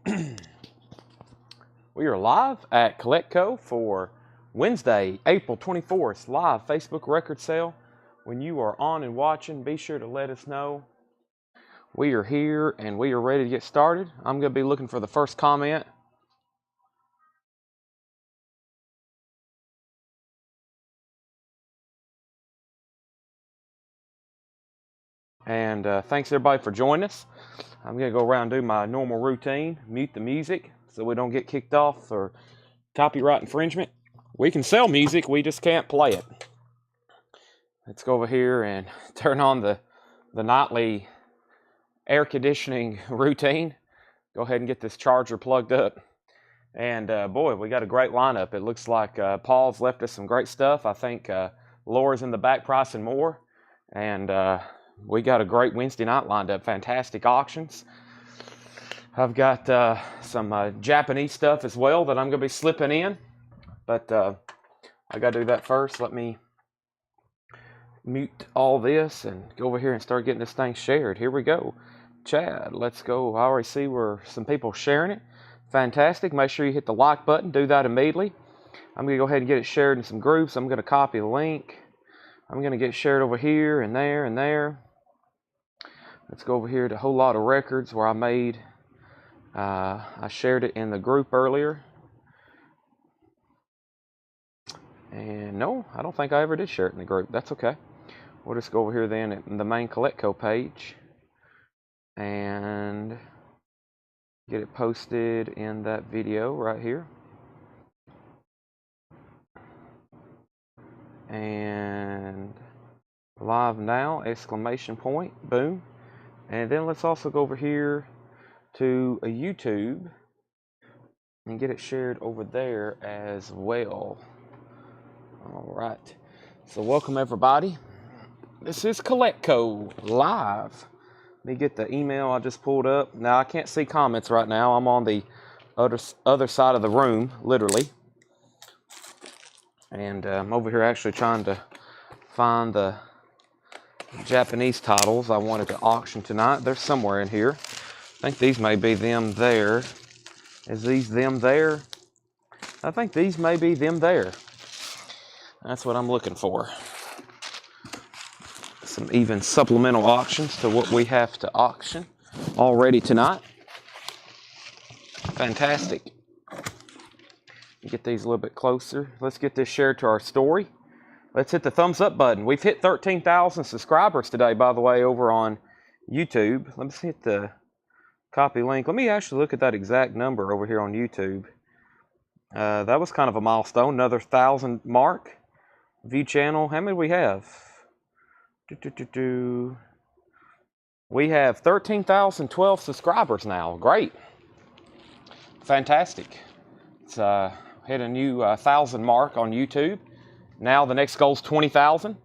We are live at CollectCo for Wednesday, April 24th, live Facebook record sale. When you are on and watching, be sure to let us know. We are here and we are ready to get started. I'm going to be looking for the first comment. And thanks everybody for joining us. I'm going to go around and do my normal routine, mute the music so we don't get kicked off for copyright infringement. We can sell music, we just can't play it. Let's go over here and turn on the nightly air conditioning routine. Go ahead and get this charger plugged up. And boy, we got a great lineup. It looks like Paul's left us some great stuff. I think Laura's in the back pricing more. And we got a great Wednesday night lined up. Fantastic auctions. I've got some Japanese stuff as well that I'm going to be slipping in. But I got to do that first. Let me mute all this and go over here and start getting this thing shared. Here we go. Chad, let's go. I already see where some people sharing it. Fantastic. Make sure you hit the like button. Do that immediately. I'm going to go ahead and get it shared in some groups. I'm going to copy the link. I'm going to get shared over here and there and there. Let's go over here to a whole lot of records where I made. I shared it in the group earlier. And no, I don't think I ever did share it in the group. That's okay. We'll just go over here then at the main CollectCo page and get it posted in that video right here. And live now, exclamation point, boom. And then let's also go over here to a YouTube and get it shared over there as well. All right. So welcome everybody. This is CollectCo live. Let me get the email I just pulled up. Now I can't see comments right now. I'm on the other side of the room, literally. And I'm over here actually trying to find the Japanese titles I wanted to auction tonight. They're somewhere in here. I think these may be them there. Is these them there? I think these may be them there. That's what I'm looking for. Some even supplemental auctions to what we have to auction already tonight. Fantastic. Get these a little bit closer. Let's get this shared to our story. Let's hit the thumbs up button. We've hit 13,000 subscribers today, by the way, over on YouTube. Let me hit the copy link. Let me actually look at that exact number over here on YouTube. That was kind of a milestone. Another 1,000 mark. View channel. How many do we have? We have 13,012 subscribers now. Great. Fantastic. It's hit a new 1,000 mark on YouTube. Now the next goal is 20,000.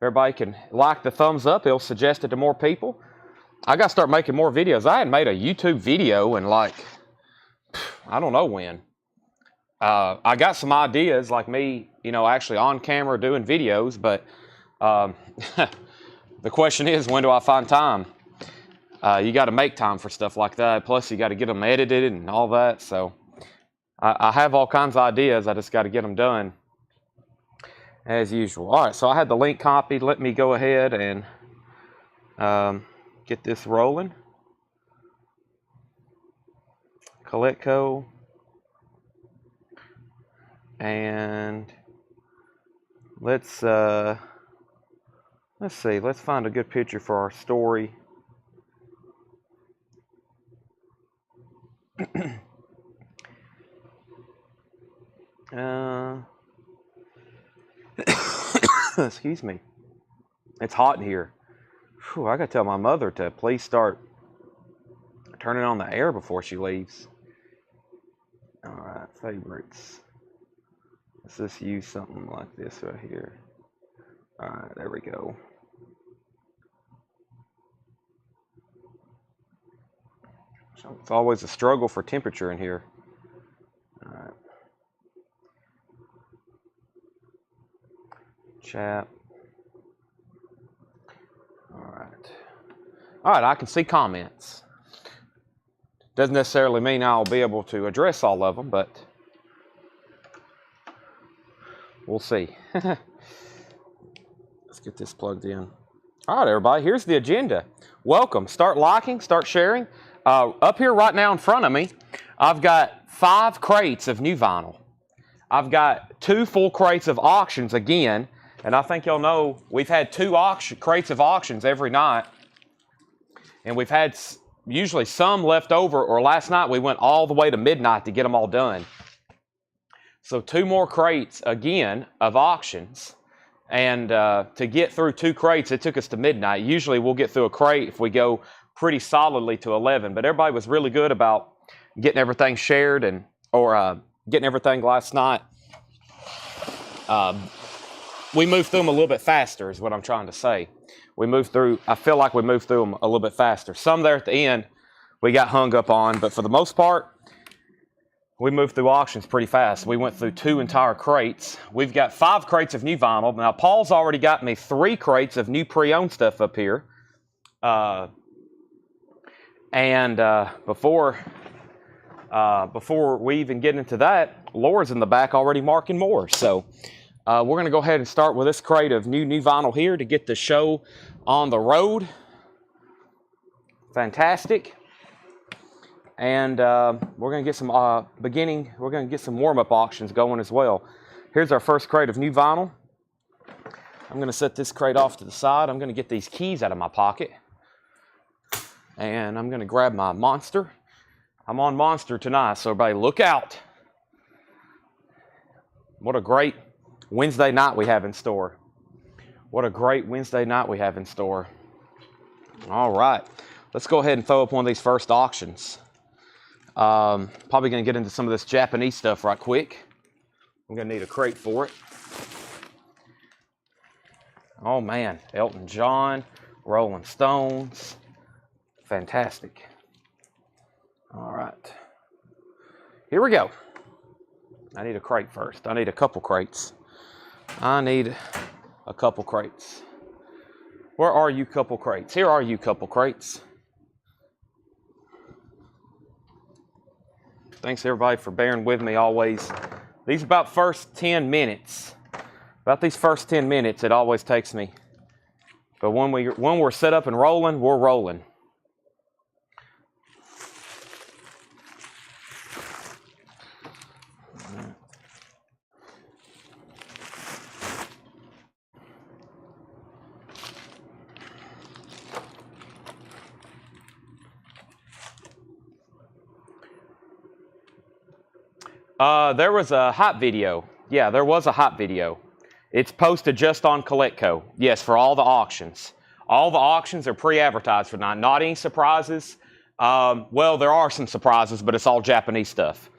Everybody can like the thumbs up. It'll suggest it to more people. I got to start making more videos. I hadn't made a YouTube video in like, I don't know when. I got some ideas like me, actually on camera doing videos, but the question is, when do I find time? You got to make time for stuff like that. Plus, you got to get them edited and all that. So I have all kinds of ideas. I just got to get them done as usual. All right, so I had the link copied. Let me go ahead and get this rolling. CollectCo. And let's see. Let's find a good picture for our story. Excuse me. It's hot in here. Whew, I gotta tell my mother to please start turning on the air before she leaves. All right, favorites. Let's just use something like this right here. All right, there we go. So it's always a struggle for temperature in here. All right. Chat. All right. All right, I can see comments. Doesn't necessarily mean I'll be able to address all of them, but we'll see. Let's get this plugged in. All right, everybody, here's the agenda. Welcome. Start liking, start sharing. Up here right now in front of me, I've got 5 crates of new vinyl. I've got 2 full crates of auctions again, and I think y'all know we've had 2 crates of auctions every night, and we've had usually some left over, or last night we went all the way to midnight to get them all done. So 2 more crates again of auctions, and to get through 2 crates, it took us to midnight. Usually we'll get through a crate if we go pretty solidly to 11, but everybody was really good about getting everything shared or getting everything last night. We moved through them a little bit faster is what I'm trying to say. I feel like we moved through them a little bit faster. Some there at the end we got hung up on, but for the most part, we moved through auctions pretty fast. We went through 2 entire crates. We've got 5 crates of new vinyl. Now, Paul's already got me 3 crates of new pre-owned stuff up here. Before we even get into that, Laura's in the back already marking more. So we're going to go ahead and start with this crate of new vinyl here to get the show on the road. Fantastic. And we're going to get some we're going to get some warm-up auctions going as well. Here's our first crate of new vinyl. I'm going to set this crate off to the side. I'm going to get these keys out of my pocket. And I'm going to grab my Monster. I'm on Monster tonight, so everybody look out. What a great Wednesday night we have in store. What a great Wednesday night we have in store. All right. Let's go ahead and throw up one of these first auctions. Probably going to get into some of this Japanese stuff right quick. I'm going to need a crate for it. Oh, man. Elton John, Rolling Stones. Fantastic. All right. Here we go. I need a crate first. I need a couple crates. Where are you, couple crates? Here are you, couple crates. Thanks, everybody, for bearing with me always. These about first 10 minutes. About these first 10 minutes, it always takes me. But when we're set up and rolling, we're rolling. There was a hype video. Yeah, there was a hype video. It's posted just on Collectco. Yes, for all the auctions. All the auctions are pre-advertised for tonight. Not any surprises. Well, there are some surprises, but it's all Japanese stuff.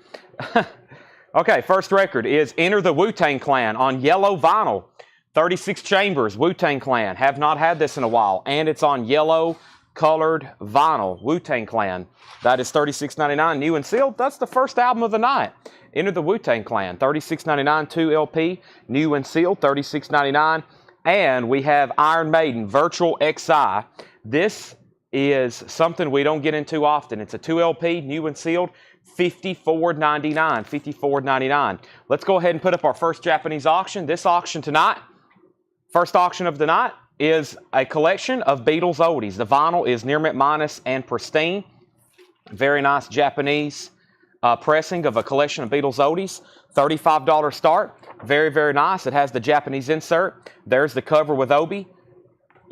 Okay, first record is Enter the Wu-Tang Clan on yellow vinyl. 36 chambers, Wu-Tang Clan. Have not had this in a while. And it's on yellow colored vinyl, Wu-Tang Clan. That is $36.99, new and sealed. That's the first album of the night. Enter the Wu-Tang Clan, $36.99, 2 LP, new and sealed, $36.99. And we have Iron Maiden, Virtual XI. This is something we don't get into often. It's a 2 LP, new and sealed, $54.99, $54.99. Let's go ahead and put up our first Japanese auction. This auction tonight, first auction of the night, is a collection of Beatles oldies. The vinyl is near mint minus and pristine. Very nice Japanese pressing of a collection of Beatles oldies. $35 start. Very, very nice. It has the Japanese insert. There's the cover with Obi.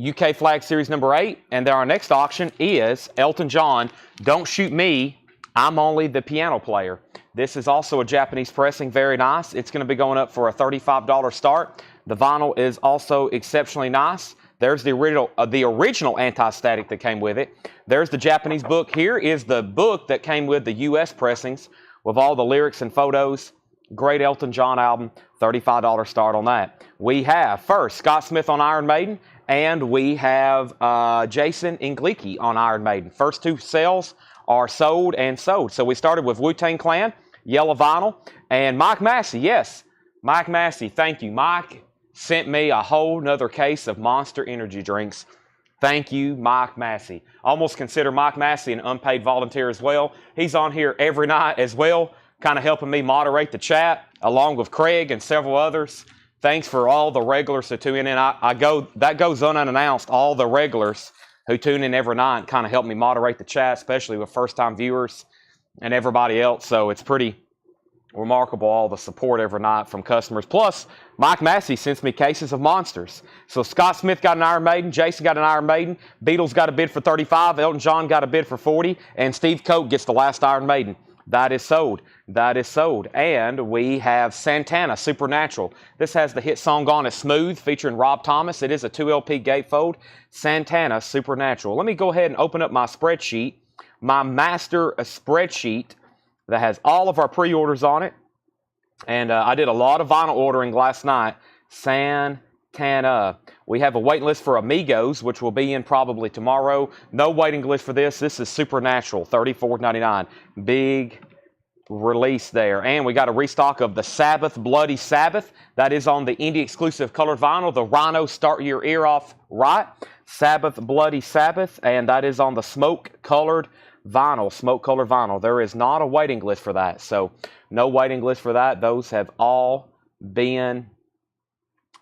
UK Flag Series number 8. And then our next auction is Elton John, Don't Shoot Me, I'm Only the Piano Player. This is also a Japanese pressing. Very nice. It's going to be going up for a $35 start. The vinyl is also exceptionally nice. There's the original anti-static that came with it. There's the Japanese book. Here is the book that came with the U.S. pressings with all the lyrics and photos. Great Elton John album, $35 start on that. We have first Scott Smith on Iron Maiden, and we have Jason Inglicki on Iron Maiden. First 2 sales are sold and sold. So we started with Wu-Tang Clan, yellow vinyl, and Mike Massey. Yes, Mike Massey. Thank you, Mike. Sent me a whole nother case of Monster energy drinks. Thank you, Mike Massey. Almost consider Mike Massey an unpaid volunteer as well. He's on here every night as well, kind of helping me moderate the chat, along with Craig and several others. Thanks for all the regulars who tune in. That goes unannounced. All the regulars who tune in every night kind of help me moderate the chat, especially with first-time viewers and everybody else. So it's pretty remarkable, all the support every night from customers. Plus, Mike Massey sends me cases of monsters. So Scott Smith got an Iron Maiden, Jason got an Iron Maiden, Beatles got a bid for 35, Elton John got a bid for 40, and Steve Cope gets the last Iron Maiden. That is sold. That is sold. And we have Santana, Supernatural. This has the hit song on it, Smooth, featuring Rob Thomas. It is a 2LP gatefold. Santana, Supernatural. Let me go ahead and open up my spreadsheet, my master spreadsheet that has all of our pre-orders on it. And I did a lot of vinyl ordering last night. Santana. We have a waiting list for Amigos, which will be in probably tomorrow. No waiting list for this. This is Supernatural, $34.99. Big release there. And we got a restock of the Sabbath, Bloody Sabbath. That is on the indie exclusive colored vinyl, the Rhino Start Your Ear Off Right. Sabbath, Bloody Sabbath. And that is on the smoke colored vinyl. There is not a waiting list for that. So no waiting list for that. Those have all been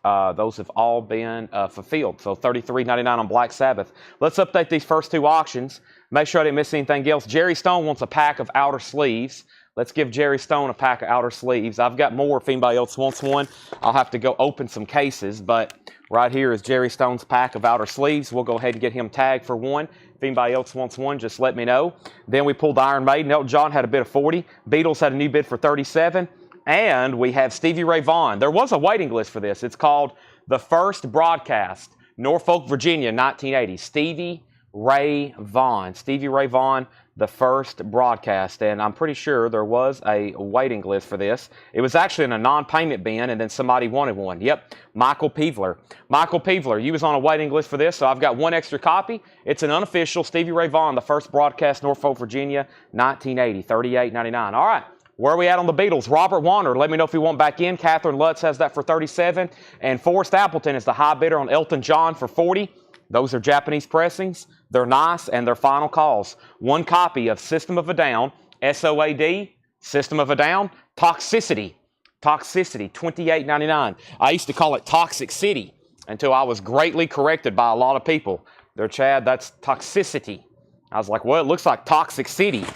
fulfilled. So $33.99 on Black Sabbath. Let's update these first two auctions. Make sure I didn't miss anything else. Jerry Stone wants a pack of outer sleeves. Let's give Jerry Stone a pack of outer sleeves. I've got more if anybody else wants one. I'll have to go open some cases, but right here is Jerry Stone's pack of outer sleeves. We'll go ahead and get him tagged for one. If anybody else wants one, just let me know. Then we pulled the Iron Maiden. Elton John had a bid of 40. Beatles had a new bid for 37. And we have Stevie Ray Vaughan. There was a waiting list for this. It's called The First Broadcast, Norfolk, Virginia, 1980. Stevie Ray Vaughan. Stevie Ray Vaughan, The First Broadcast. And I'm pretty sure there was a waiting list for this. It was actually in a non-payment bin, and then somebody wanted one. Yep, Michael Peevler. Michael Peevler, you was on a waiting list for this, so I've got one extra copy. It's an unofficial Stevie Ray Vaughan, The First Broadcast, Norfolk, Virginia, 1980, $38.99. All right. Where are we at on the Beatles? Robert Warner, let me know if you want back in. Catherine Lutz has that for 37. And Forrest Appleton is the high bidder on Elton John for 40. Those are Japanese pressings. They're nice, and they're final calls. One copy of System of a Down, SOAD, System of a Down, Toxicity, $28.99. I used to call it Toxic City until I was greatly corrected by a lot of people. They're, Chad, that's Toxicity. I was like, well, it looks like Toxic City,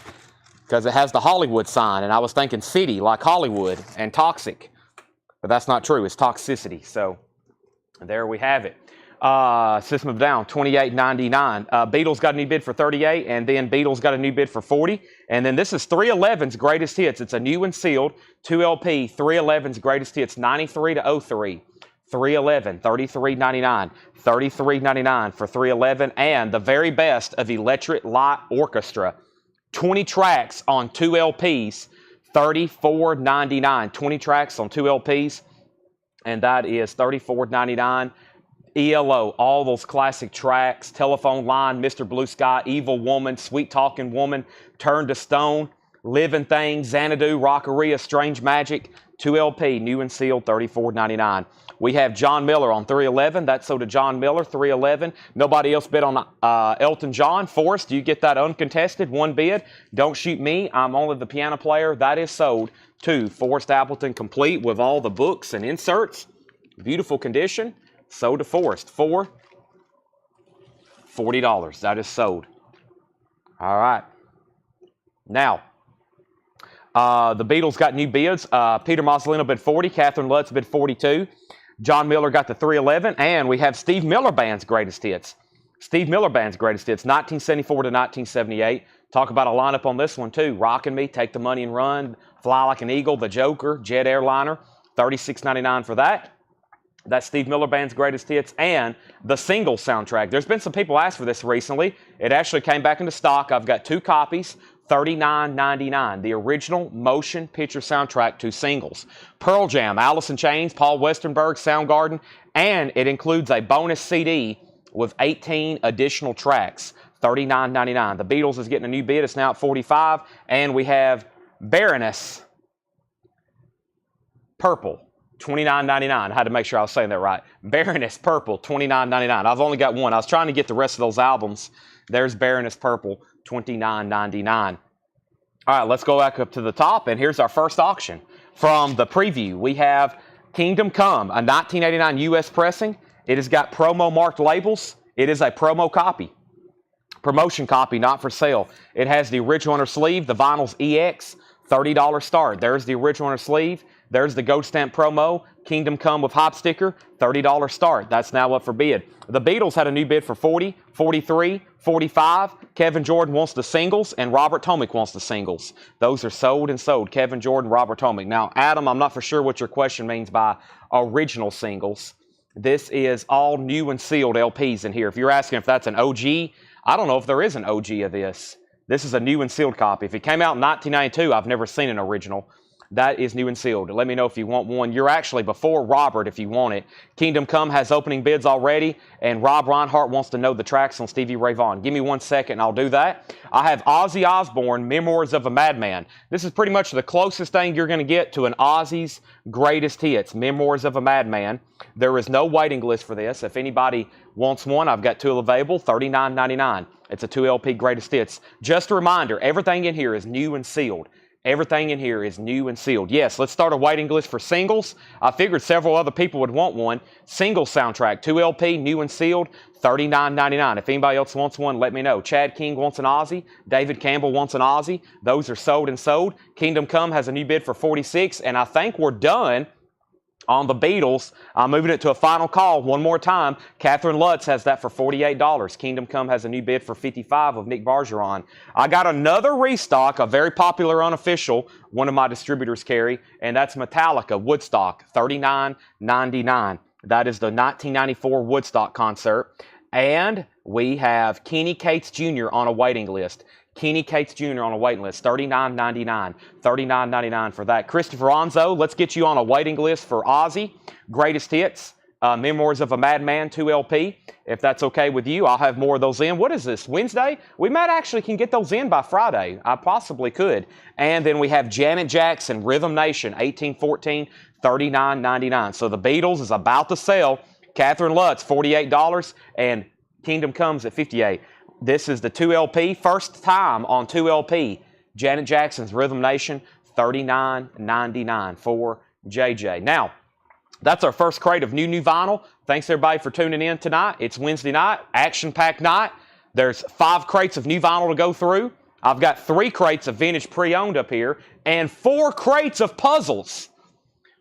because it has the Hollywood sign, and I was thinking city like Hollywood and toxic. But that's not true. It's Toxicity. So there we have it. System of a Down, $28.99. Beatles got a new bid for 38, and then Beatles got a new bid for 40. And then this is 311's Greatest Hits. It's a new and sealed 2LP, 311's Greatest Hits, 93 to 03. 311, $33.99. $33.99 for 311. And the very best of Electric Light Orchestra. 20 tracks on 2 LPs, $34.99. 20 tracks on 2 LPs, and that is $34.99. ELO, all those classic tracks, Telephone Line, Mr. Blue Sky, Evil Woman, Sweet Talking Woman, Turn to Stone, Living Things, Xanadu, Rockeria, Strange Magic, 2 LP, new and sealed, $34.99. We have John Miller on 311. That's sold to John Miller, 311. Nobody else bid on Elton John. Forrest, you get that uncontested, one bid. Don't shoot me. I'm only the piano player. That is sold to Forrest Appleton, complete with all the books and inserts. Beautiful condition. Sold to Forrest for $40. That is sold. All right. Now, the Beatles got new bids. Peter Mazzolino bid 40. Catherine Lutz bid 42. John Miller got the 311. And we have Steve Miller Band's Greatest Hits. Steve Miller Band's Greatest Hits, 1974 to 1978. Talk about a lineup on this one, too. Rockin' Me, Take the Money and Run, Fly Like an Eagle, The Joker, Jet Airliner, $36.99 for that. That's Steve Miller Band's Greatest Hits and the single soundtrack. There's been some people ask for this recently. It actually came back into stock. I've got 2 copies, $39.99. The original motion picture soundtrack, 2 singles. Pearl Jam, Alice in Chains, Paul Westerberg, Soundgarden, and it includes a bonus CD with 18 additional tracks, $39.99. The Beatles is getting a new bid. It's now at $45. And we have Baroness Purple. $29.99. I had to make sure I was saying that right. Baroness Purple, $29.99. I've only got one. I was trying to get the rest of those albums. There's Baroness Purple, $29.99. All right, let's go back up to the top, and here's our first auction. From the preview, we have Kingdom Come, a 1989 U.S. pressing. It has got promo marked labels. It is a promo copy. Promotion copy, not for sale. It has the original inner sleeve, the vinyl's EX, $30 start. There's the original inner sleeve. There's the Gold Stamp promo. Kingdom Come with hop sticker, $30 start. That's now up for bid. The Beatles had a new bid for $40, $43, $45. Kevin Jordan wants the singles, and Robert Tomick wants the singles. Those are sold and sold. Kevin Jordan, Robert Tomick. Now, Adam, I'm not for sure what your question means by original singles. This is all new and sealed LPs in here. If you're asking if that's an OG, I don't know if there is an OG of this. This is a new and sealed copy. If it came out in 1992, I've never seen an original. That is new and sealed. Let me know if you want one. You're actually before Robert if you want it. Kingdom Come has opening bids already, and Rob Reinhardt wants to know the tracks on Stevie Ray Vaughan. Give me 1 second and I'll do that. I have Ozzy Osbourne, Memoirs of a Madman. This is pretty much the closest thing you're going to get to an Ozzy's greatest hits, Memoirs of a Madman. There is no waiting list for this. If anybody wants one, I've got two available, $39.99. It's a 2LP greatest hits. Just a reminder, everything in here is new and sealed. Everything in here is new and sealed. Yes, let's start a waiting list for singles. I figured several other people would want one. Single soundtrack, 2LP, new and sealed, $39.99. If anybody else wants one, let me know. Chad King wants an Ozzy. David Campbell wants an Ozzy. Those are sold and sold. Kingdom Come has a new bid for $46, and I think we're done on the Beatles. I'm moving it to a final call one more time. Catherine Lutz has that for $48. Kingdom Come has a new bid for $55 of Nick Bargeron. I got another restock, a very popular unofficial, one of my distributors carry, and that's Metallica Woodstock, $39.99. That is the 1994 Woodstock concert. And we have Kenny Cates Jr. on a waiting list. Kenny Cates Jr. on a waiting list, $39.99. $39.99 for that. Christopher Onzo, let's get you on a waiting list for Ozzy. Greatest Hits, Memoirs of a Madman, 2LP. If that's okay with you, I'll have more of those in. What is this, Wednesday? We might actually can get those in by Friday. I possibly could. And then we have Janet Jackson, Rhythm Nation, 1814, $39.99. So the Beatles is about to sell. Catherine Lutz, $48, and Kingdom Comes at $58. This is the 2LP, first time on 2LP. Janet Jackson's Rhythm Nation, $39.99 for JJ. Now, that's our first crate of new vinyl. Thanks everybody for tuning in tonight. It's Wednesday night, action-packed night. There's 5 crates of new vinyl to go through. I've got 3 crates of vintage pre-owned up here and 4 crates of puzzles.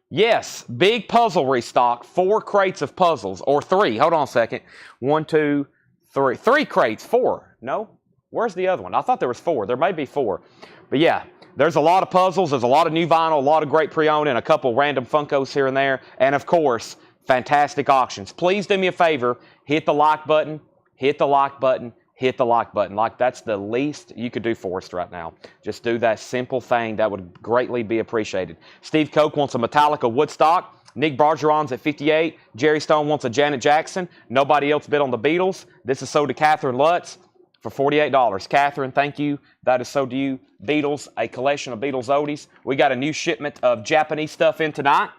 Yes, big puzzle restock, 4 crates of puzzles, or 3. Hold on a second. 1, 2, 3. 3 crates, 4. No? Where's the other one? I thought there was 4. There may be 4. But yeah, there's a lot of puzzles. There's a lot of new vinyl, a lot of great pre-owned, and a couple random Funkos here and there. And of course, fantastic auctions. Please do me a favor. Hit the like button. Hit the like button. Hit the like button. Like, that's the least you could do for us right now. Just do that simple thing. That would greatly be appreciated. Steve Koch wants a Metallica Woodstock. Nick Bargeron's at $58. Jerry Stone wants a Janet Jackson. Nobody else bid on the Beatles. This is sold to Catherine Lutz for $48. Catherine, thank you. That is sold to you. Beatles, a collection of Beatles oldies. We got a new shipment of Japanese stuff in tonight.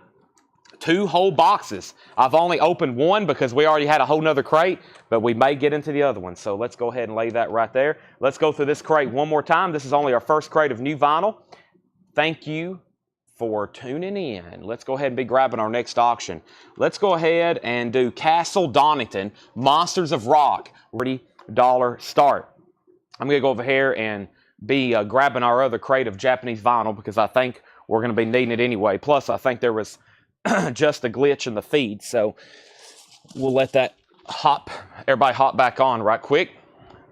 2 whole boxes. I've only opened one because we already had a whole nother crate, but we may get into the other one. So let's go ahead and lay that right there. Let's go through this crate one more time. This is only our first crate of new vinyl. Thank you for tuning in. Let's go ahead and be grabbing our next auction. Let's go ahead and do Castle Donington, Monsters of Rock, $40 start. I'm going to go over here and be grabbing our other crate of Japanese vinyl because I think we're going to be needing it anyway. Plus, I think there was just a glitch in the feed, so we'll let that everybody hop back on right quick.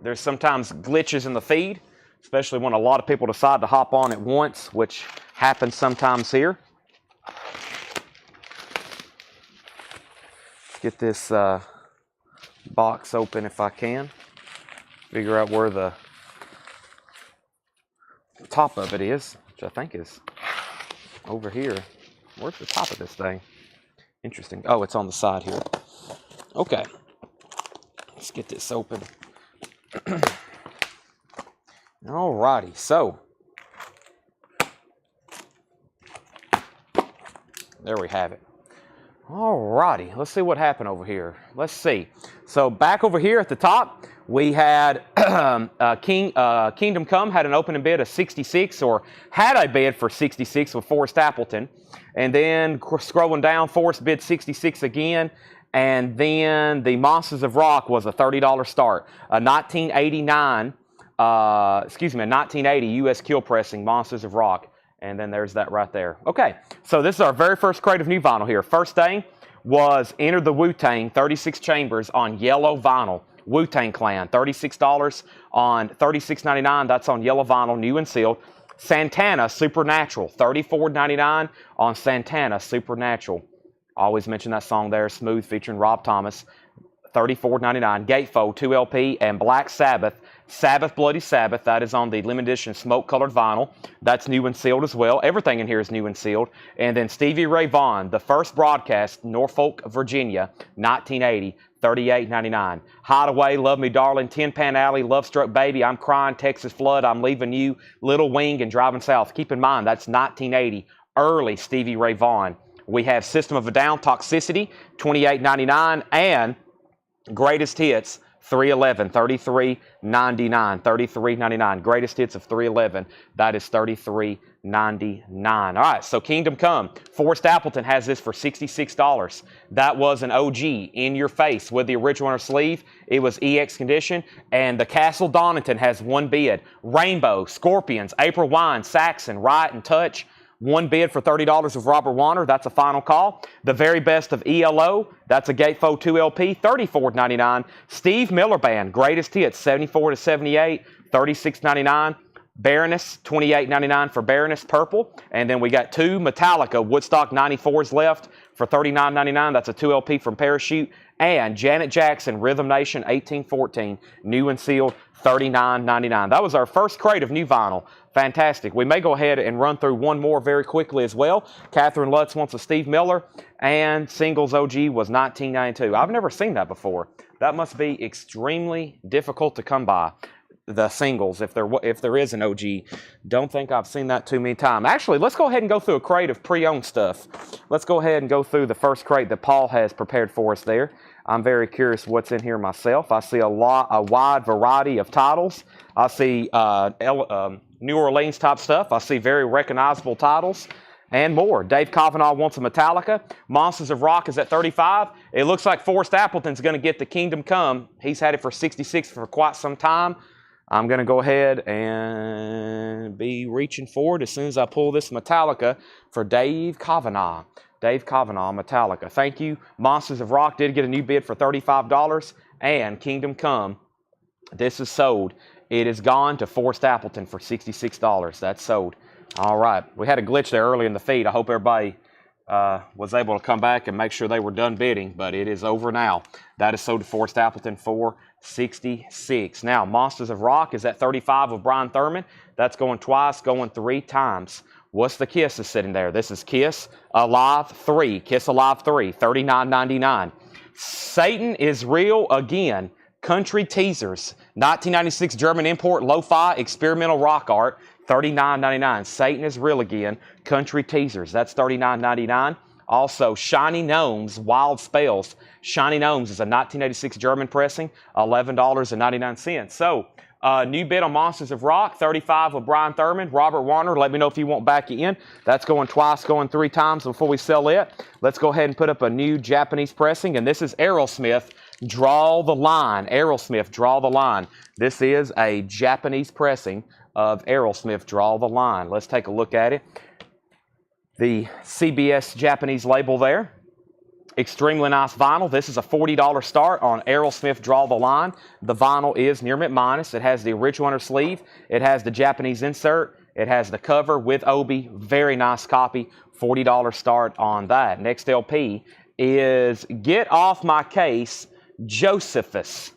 There's sometimes glitches in the feed, especially when a lot of people decide to hop on at once, which happens sometimes here. Get this box open if I can. Figure out where the top of it is, which I think is over here. Where's the top of this thing? Interesting. Oh, it's on the side here. Okay. Let's get this open. Alrighty, so there we have it. Alrighty, let's see what happened over here. Let's see. So back over here at the top, we had Kingdom Come had an opening bid of 66, or had a bid for 66 with Forrest Appleton. And then scrolling down, Forrest bid 66 again. And then the Monsters of Rock was a $30 start. A 1989, a 1980 U.S. Kill Pressing Monsters of Rock. And then there's that right there. Okay, so this is our very first crate of new vinyl here. First thing was Enter the Wu-Tang, 36 chambers on yellow vinyl. Wu-Tang Clan, $36 on $36.99. That's on yellow vinyl, new and sealed. Santana Supernatural, $34.99 on Santana Supernatural. Always mention that song there, Smooth, featuring Rob Thomas. $34.99. Gatefold 2LP and Black Sabbath. Sabbath Bloody Sabbath. That is on the limited edition smoke-colored vinyl. That's new and sealed as well. Everything in here is new and sealed. And then Stevie Ray Vaughan, The First Broadcast, Norfolk, Virginia, 1980. $38.99. Hideaway, Love Me Darling, Tin Pan Alley, Love Struck Baby, I'm Crying, Texas Flood, I'm Leaving You, Little Wing, and Driving South. Keep in mind, that's 1980. Early Stevie Ray Vaughan. We have System of a Down, Toxicity, $28.99, and Greatest Hits, 311, $33.99, $33.99. Greatest Hits of 311, that is $33.99. All right, so Kingdom Come. Forrest Appleton has this for $66. That was an OG, in your face, with the original inner sleeve. It was EX condition, and the Castle Donington has one bid. Rainbow, Scorpions, April Wine, Saxon, Riot, and Touch. One bid for $30 with Robert Warner. That's a final call. The Very Best of ELO. That's a Gatefold 2LP. $34.99. Steve Miller Band. Greatest Hits. 74 to 78. $36.99. Baroness. $28.99 for Baroness Purple. And then we got two Metallica Woodstock 94s left for $39.99. That's a 2LP from Parachute. And Janet Jackson Rhythm Nation 1814. New and sealed. $39.99. That was our first crate of new vinyl. Fantastic. We may go ahead and run through one more very quickly as well. Catherine Lutz wants a Steve Miller, and Singles OG was $19.92. I've never seen that before. That must be extremely difficult to come by, the singles, if there is an OG. Don't think I've seen that too many times. Actually, let's go ahead and go through a crate of pre-owned stuff. Let's go ahead and go through the first crate that Paul has prepared for us there. I'm very curious what's in here myself. I see a wide variety of titles. I see New Orleans type stuff. I see very recognizable titles and more. Dave Kavanaugh wants a Metallica. Monsters of Rock is at $35. It looks like Forrest Appleton's going to get the Kingdom Come. He's had it for $66 for quite some time. I'm going to go ahead and be reaching forward as soon as I pull this Metallica for Dave Kavanaugh. Dave Kavanaugh, Metallica. Thank you. Monsters of Rock did get a new bid for $35. And Kingdom Come, this is sold. It is gone to Forrest Appleton for $66. That's sold. All right. We had a glitch there early in the feed. I hope everybody was able to come back and make sure they were done bidding, but it is over now. That is sold to Forrest Appleton for $66. Now, Monsters of Rock is at $35 with Brian Thurman. That's going twice, going three times. What's the Kiss is sitting there? This is Kiss Alive 3. Kiss Alive 3, $39.99. Satan is Real Again. Country Teasers, 1996 German import, lo-fi, experimental rock art, $39.99. Satan is Real Again. Country Teasers, that's $39.99. Also, Shiny Gnomes, Wild Spells. Shiny Gnomes is a 1986 German pressing, $11.99. So, new bid on Monsters of Rock, $35 with Brian Thurman. Robert Warner, let me know if you want back in. That's going twice, going three times before we sell it. Let's go ahead and put up a new Japanese pressing, and this is Aerosmith, Draw the Line. Aerosmith, Draw the Line. This is a Japanese pressing of Aerosmith, Draw the Line. Let's take a look at it. The CBS Japanese label there. Extremely nice vinyl. This is a $40 start on Aerosmith Draw the Line. The vinyl is near mint minus. It has the original inner sleeve. It has the Japanese insert. It has the cover with Obi. Very nice copy. $40 start on that. Next LP is Get Off My Case, Josephus.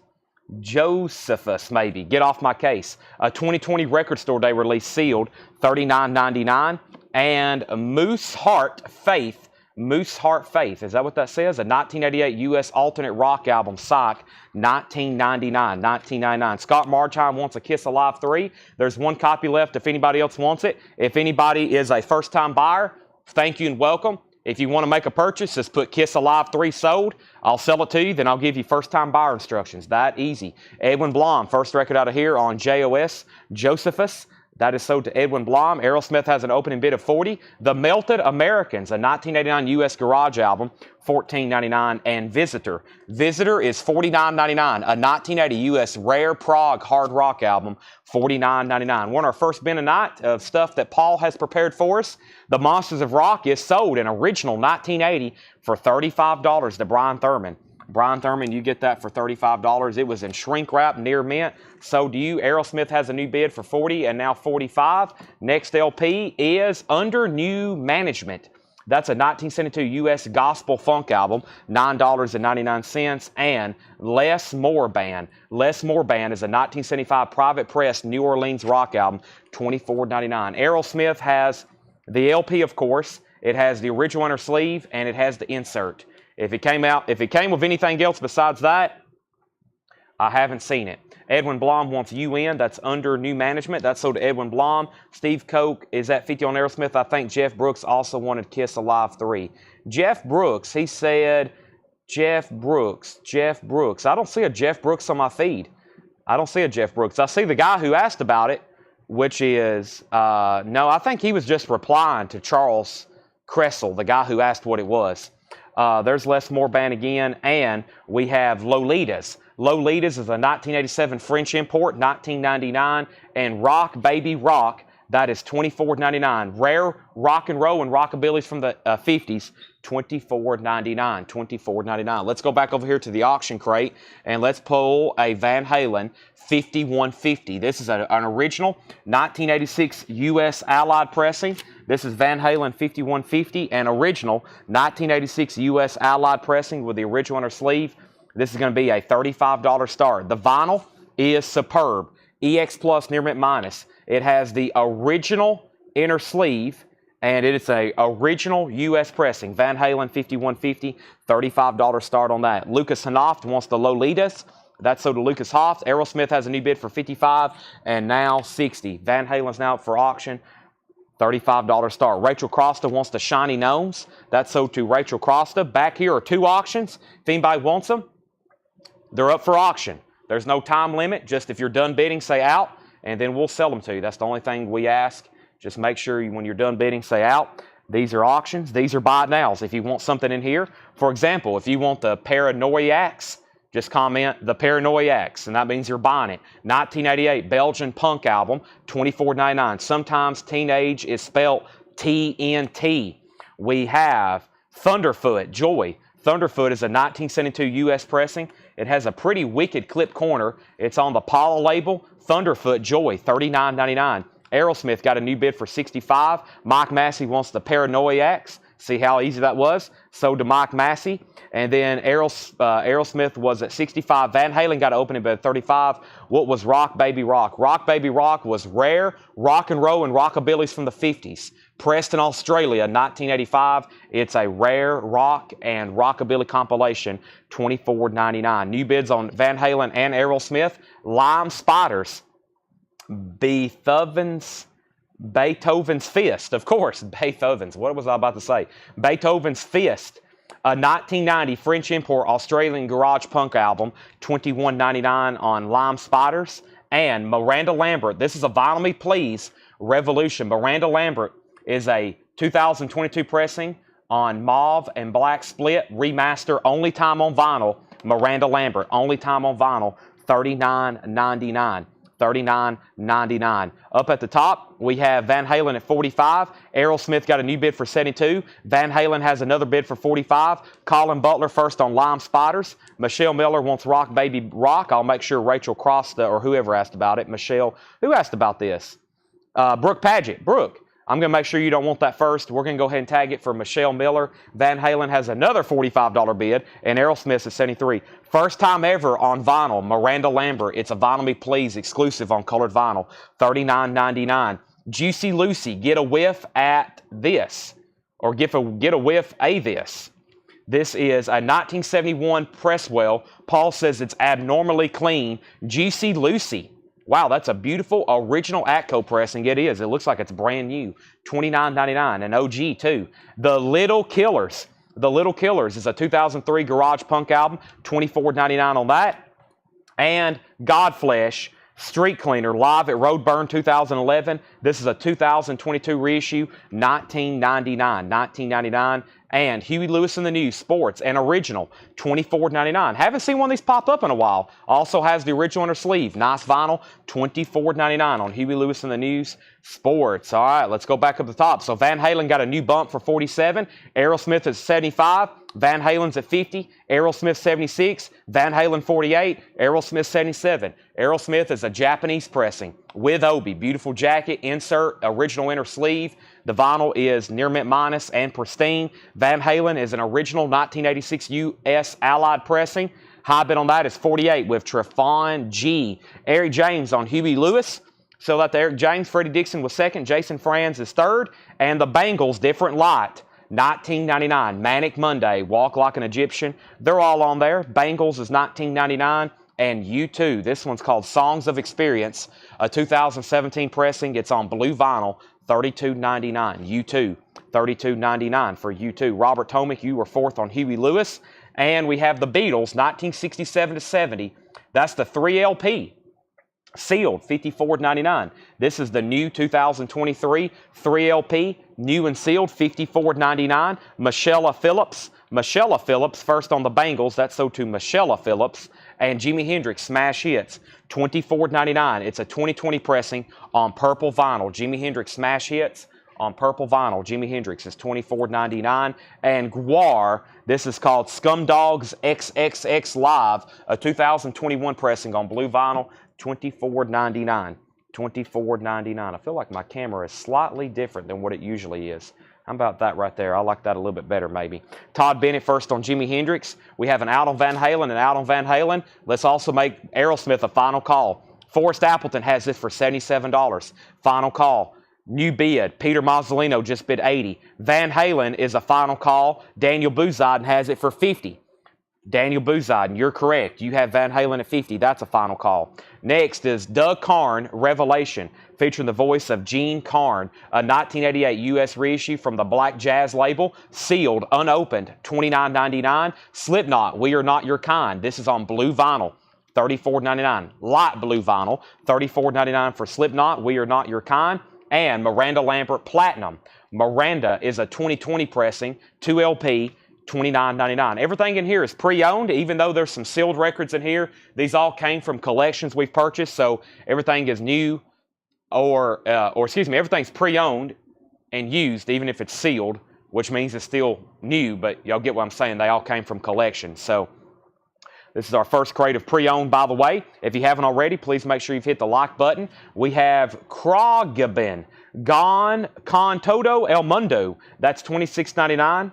Josephus, maybe. Get Off My Case. A 2020 Record Store Day release sealed, $39.99. And Moose Heart Faith. Moose Heart Faith. Is that what that says? A 1988 U.S. alternate rock album, Psych, $19.99. Scott Marchheim wants a Kiss Alive 3. There's one copy left if anybody else wants it. If anybody is a first-time buyer, thank you and welcome. If you want to make a purchase, just put Kiss Alive 3 sold. I'll sell it to you, then I'll give you first-time buyer instructions. That easy. Edwin Blom, first record out of here on JOS, Josephus. That is sold to Edwin Blom. Aerosmith has an opening bid of $40. The Melted Americans, a 1989 U.S. Garage album, $14.99. And Visitor. Visitor is $49.99. A 1980 U.S. Rare Prog hard rock album, $49.99. One of our first bin of night of stuff that Paul has prepared for us. The Monsters of Rock is sold in original 1980 for $35 to Brian Thurman. Brian Thurman, you get that for $35. It was in shrink wrap, near mint. So do you. Aerosmith has a new bid for $40 and now $45. Next LP is Under New Management. That's a 1972 U.S. gospel funk album, $9.99. And Les Moore Band. Les Moore Band is a 1975 private press New Orleans rock album, $24.99. Aerosmith has the LP, of course. It has the original inner sleeve, and it has the insert. If it came with anything else besides that, I haven't seen it. Edwin Blom wants UN. That's Under New Management. That's sold to Edwin Blom. Steve Koch is at 50 on Aerosmith. I think Jeff Brooks also wanted Kiss Alive 3. Jeff Brooks, he said, Jeff Brooks. I don't see a Jeff Brooks on my feed. I don't see a Jeff Brooks. I see the guy who asked about it, which is, no, I think he was just replying to Charles Cressel, the guy who asked what it was. There's Les Moore Band again, and we have Lolitas. Lolitas is a 1987 French import, $19.99, and Rock Baby Rock, that is $24.99. Rare rock and roll and rockabillys from the 50s, $24.99. $24.99. Let's go back over here to the auction crate, and let's pull a Van Halen 5150. This is an original 1986 U.S. Allied pressing. This is Van Halen 5150, an original 1986 U.S. Allied pressing with the original inner sleeve. This is going to be a $35 start. The vinyl is superb. EX Plus near mint minus. It has the original inner sleeve, and it is a original U.S. pressing. Van Halen 5150, $35 start on that. Lucas Hanoft wants the Lolitas. That's sold to Lucas Hoff. Aerosmith has a new bid for $55 and now $60. Van Halen's now up for auction. $35 start. Rachel Crosta wants the Shiny Gnomes. That's sold to Rachel Crosta. Back here are 2 auctions. If anybody wants them, they're up for auction. There's no time limit. Just if you're done bidding, say out, and then we'll sell them to you. That's the only thing we ask. Just make sure when you're done bidding, say out. These are auctions. These are buy nows. If you want something in here, for example, if you want the Paranoiacs, just comment the Paranoiacs, and that means you're buying it. 1988 Belgian punk album, $24.99. Sometimes teenage is spelled TNT. We have Thunderfoot, Joy. Thunderfoot is a 1972 U.S. pressing. It has a pretty wicked clip corner. It's on the Paula label. Thunderfoot, Joy, $39.99. Aerosmith got a new bid for $65. Mike Massey wants the Paranoiacs. See how easy that was? Sold to Mike Massey. And then Aerosmith was at $65. Van Halen got an opening bid at $35. What was Rock Baby Rock? Rock Baby Rock was rare rock and roll and rockabillys from the 50s. Pressed in Australia, 1985. It's a rare rock and rockabilly compilation, $24.99. New bids on Van Halen and Aerosmith. Lime Spiders. Beethoven's Fist. Of course, Beethoven's. What was I about to say? Beethoven's Fist. A 1990 French import Australian garage punk album, $21.99 on Lime Spiders. And Miranda Lambert. This is a Vinyl Me Please Revolution. Miranda Lambert is a 2022 pressing on Mauve and Black Split remaster. Only time on vinyl. Miranda Lambert. Only time on vinyl. $39.99. $39.99. Up at the top, we have Van Halen at $45. Aerosmith got a new bid for $72. Van Halen has another bid for $45. Colin Butler first on Lime Spiders. Michelle Miller wants Rock Baby Rock. I'll make sure Rachel Crosta or whoever asked about it. Michelle, who asked about this? Brooke Paget. Brooke, I'm going to make sure you don't want that first. We're going to go ahead and tag it for Michelle Miller. Van Halen has another $45 bid, and Aerosmith is $73. First time ever on vinyl, Miranda Lambert. It's a Vinyl Me Please exclusive on colored vinyl, $39.99. Juicy Lucy, get a whiff at this, or get a whiff a this. This is a 1971 Presswell. Paul says it's abnormally clean. Juicy Lucy. Wow, that's a beautiful original Atco pressing. It is. It looks like it's brand new. $29.99, an OG too. The Little Killers. The Little Killers is a 2003 Garage Punk album. $24.99 on that. And Godflesh Street Cleaner live at Roadburn 2011. This is a 2022 reissue, $19.99. And Huey Lewis and the News Sports, an original, $24.99. Haven't seen one of these pop up in a while. Also has the original inner sleeve. Nice vinyl, $24.99 on Huey Lewis and the News Sports. All right, let's go back up the top. So Van Halen got a new bump for $47. Aerosmith is $75. Van Halen's at $50. Aerosmith $76. Van Halen $48. Aerosmith $77. Aerosmith is a Japanese pressing with Obi. Beautiful jacket, insert, original inner sleeve. The vinyl is near mint minus and pristine. Van Halen is an original 1986 U.S. Allied pressing. High bid on that is $48 with Trefon G. Eric James on Huey Lewis. So that Eric James, Freddie Dixon was second. Jason Franz is third. And the Bangles, Different Light, $19.99. Manic Monday, Walk Like an Egyptian. They're all on there. Bangles is $19.99. And U2, this one's called Songs of Experience, a 2017 pressing. It's on blue vinyl, $32.99. U2, $32.99 for U2. Robert Tomick, you were fourth on Huey Lewis. And we have the Beatles, 1967 to 70. That's the 3LP. Sealed, $54.99. This is the new 2023 3LP, new and sealed, $54.99. Michelle Phillips. Michelle Phillips, first on the Bangles. That's so to Michelle Phillips. And Jimi Hendrix Smash Hits, $24.99. It's a 2020 pressing on purple vinyl. Jimi Hendrix Smash Hits on purple vinyl. Jimi Hendrix is $24.99. And Gwar, this is called Scumdogs XXX Live, a 2021 pressing on blue vinyl, $24.99. $24.99. I feel like my camera is slightly different than what it usually is. How about that right there? I like that a little bit better, maybe. Todd Bennett first on Jimi Hendrix. We have an out on Van Halen and out on Van Halen. Let's also make Aerosmith a final call. Forrest Appleton has this for $77. Final call. New bid. Peter Mazzolino just bid $80. Van Halen is a final call. Daniel Bouzadin has it for $50. Daniel Bouzadin, you're correct. You have Van Halen at $50. That's a final call. Next is Doug Carn, Revelation, featuring the voice of Gene Carn, a 1988 U.S. reissue from the Black Jazz label, sealed, unopened, $29.99. Slipknot, We Are Not Your Kind. This is on blue vinyl, $34.99. Light blue vinyl, $34.99 for Slipknot, We Are Not Your Kind. And Miranda Lambert Platinum. Miranda is a 2020 pressing, 2LP, $29.99. Everything in here is pre-owned, even though there's some sealed records in here. These all came from collections we've purchased, so everything is new everything's pre-owned and used, even if it's sealed, which means it's still new, but y'all get what I'm saying. They all came from collections. So this is our first crate of pre-owned, by the way. If you haven't already, please make sure you've hit the like button. We have Krogabin, Con Todo El Mundo. That's $26.99.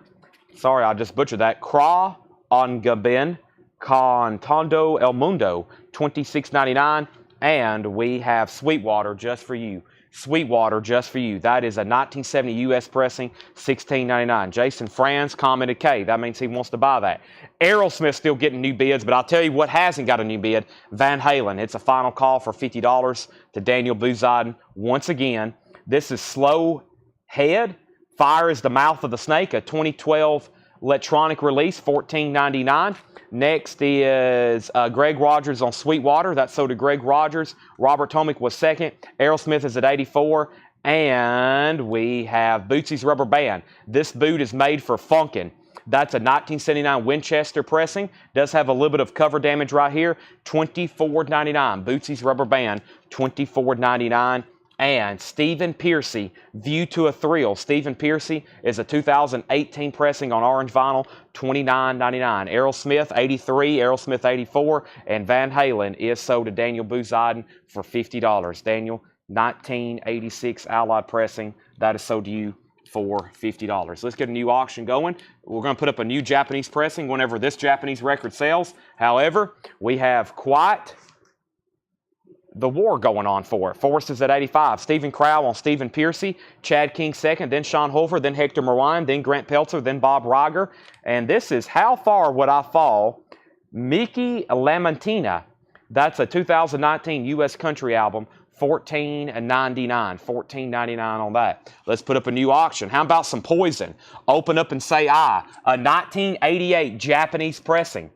Sorry, I just butchered that. Cra on Gabin, Con Todo El Mundo, $26.99. And we have Sweetwater just for you. Sweetwater just for you. That is a 1970 U.S. pressing, $16.99. Jason Franz commented K. That means he wants to buy that. Aerosmith's still getting new bids, but I'll tell you what hasn't got a new bid. Van Halen. It's a final call for $50 to Daniel Bouzadin. Once again, this is Slow Head. Fire is the Mouth of the Snake, a 2012 electronic release, $14.99. Next is Greg Rogers on Sweetwater. That's sold to Greg Rogers. Robert Tomick was second. Aerosmith is at $84. And we have Bootsy's Rubber Band. This boot is made for funkin'. That's a 1979 Winchester pressing. Does have a little bit of cover damage right here. $24.99. Bootsy's Rubber Band, $24.99. And Stephen Piercy, View to a Thrill. Stephen Piercy is a 2018 pressing on orange vinyl, $29.99. Aerosmith, $83, Aerosmith, $84, and Van Halen is sold to Daniel Bouzadin for $50. Daniel, 1986 Allied pressing, that is sold to you for $50. Let's get a new auction going. We're going to put up a new Japanese pressing whenever this Japanese record sells. However, we have quite the war going on for it. Forrest is at 85. Stephen Crowell on Stephen Piercy. Chad King second, then Sean Hover, then Hector Marine, then Grant Peltzer, then Bob Riger. And this is How Far Would I Fall? Mickey Lamantina. That's a 2019 U.S. country album, $14.99. $14.99 on that. Let's put up a new auction. How about some Poison? Open up and say I. A 1988 Japanese pressing.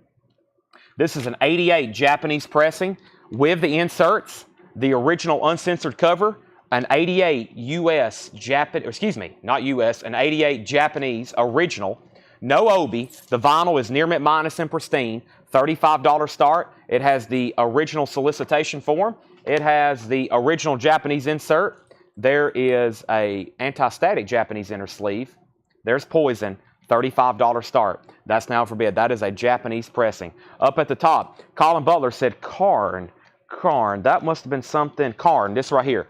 This is an 88 Japanese pressing with the inserts, the original uncensored cover, an 88 U.S. an 88 Japanese original. No Obi. The vinyl is near mint minus and pristine. $35 start. It has the original solicitation form. It has the original Japanese insert. There is a anti-static Japanese inner sleeve. There's Poison. $35 start. That's now for bid. That is a Japanese pressing. Up at the top, Colin Butler said Karn. That must have been something. Karn. This right here.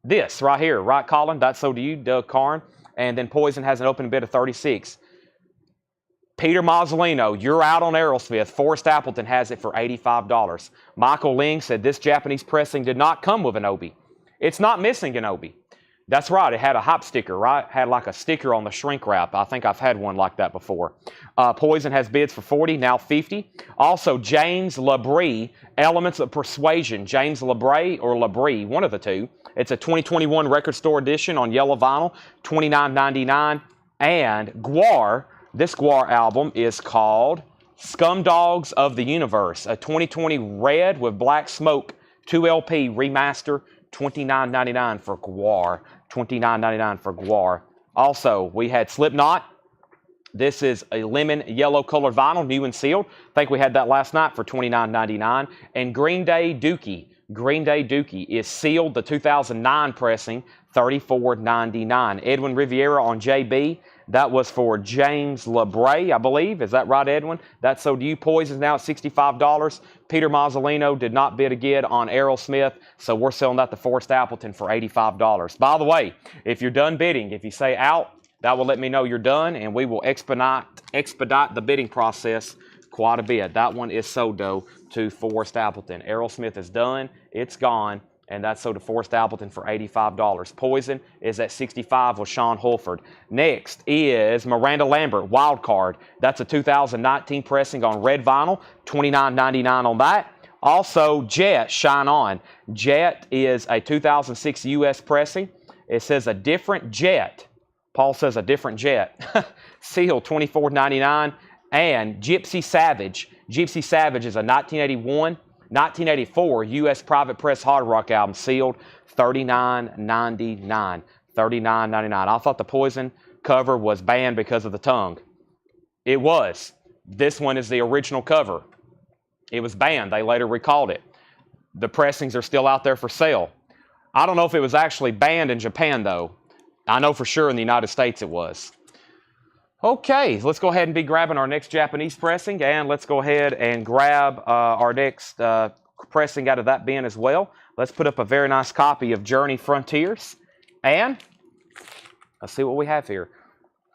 This right here. Right, Colin? That's so do you, Doug Karn. And then Poison has an open bid of 36. Peter Mazzolino, you're out on Aerosmith. Forrest Appleton has it for $85. Michael Ling said this Japanese pressing did not come with an Obi. It's not missing an Obi. That's right. It had a hop sticker, right? Had like a sticker on the shrink wrap. I think I've had one like that before. Poison has bids for $40, now $50. Also, James Labrie, Elements of Persuasion. James Labrie or Labrie, one of the two. It's a 2021 record store edition on yellow vinyl, $29.99. And Guar. This Guar album is called Scumdogs of the Universe, a 2020 red with black smoke, 2LP remaster, $29.99 for Guar. $29.99 for Guar. Also, we had Slipknot. This is a lemon yellow colored vinyl, new and sealed. I think we had that last night for $29.99. And Green Day Dookie. Green Day Dookie is sealed, the 2009 pressing, $34.99. Edwin Riviera on JB. That was for James Labrie, I believe. Is that right, Edwin? That's So Do You. Poison's now at $65. Peter Mazzolino did not bid again on Aerosmith, so we're selling that to Forrest Appleton for $85. By the way, if you're done bidding, if you say out, that will let me know you're done, and we will expedite the bidding process quite a bit. That one is sold, though, to Forrest Appleton. Aerosmith is done. It's gone. And that's sold to Forrest Appleton for $85. Poison is at $65 with Sean Holford. Next is Miranda Lambert, Wild Card. That's a 2019 pressing on red vinyl, $29.99 on that. Also, Jet, Shine On. Jet is a 2006 U.S. pressing. It says a different jet. Paul says a different jet. Seal, $24.99. And Gypsy Savage. Gypsy Savage is a 1984 U.S. private press hard rock album, sealed, $39.99. $39.99. I thought the Poison cover was banned because of the tongue. It was. This one is the original cover. It was banned. They later recalled it. The pressings are still out there for sale. I don't know if it was actually banned in Japan, though. I know for sure in the United States it was. Okay, let's go ahead and be grabbing our next Japanese pressing, and let's go ahead and grab our next pressing out of that bin as well. Let's put up a very nice copy of Journey Frontiers, and let's see what we have here.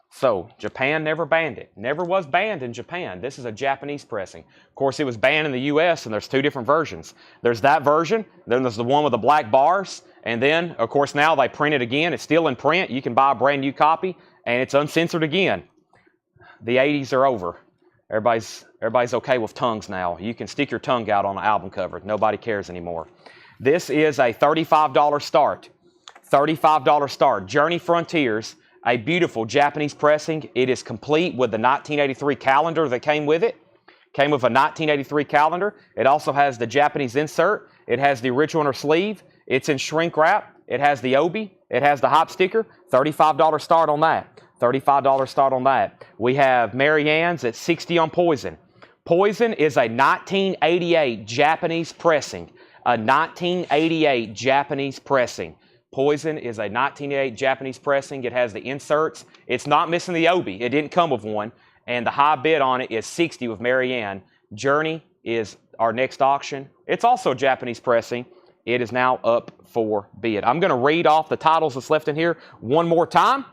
So, Japan never banned it. Never was banned in Japan. This is a Japanese pressing. Of course, it was banned in the U.S., and there's two different versions. There's that version, then there's the one with the black bars, and then, of course, now they print it again. It's still in print. You can buy a brand new copy, and it's uncensored again. The 80s are over. Everybody's okay with tongues now. You can stick your tongue out on an album cover. Nobody cares anymore. This is a $35 start. $35 start. Journey Frontiers, a beautiful Japanese pressing. It is complete with the 1983 calendar that came with it. Came with a 1983 calendar. It also has the Japanese insert. It has the original inner sleeve. It's in shrink wrap. It has the Obi. It has the hop sticker. $35 start on that. $35 start on that. We have Mary Ann's at $60 on Poison. Poison is a 1988 Japanese pressing. A 1988 Japanese pressing. Poison is a 1988 Japanese pressing. It has the inserts. It's not missing the Obi. It didn't come with one. And the high bid on it is $60 with Mary Ann. Journey is our next auction. It's also a Japanese pressing. It is now up for bid. I'm going to read off the titles that's left in here one more time.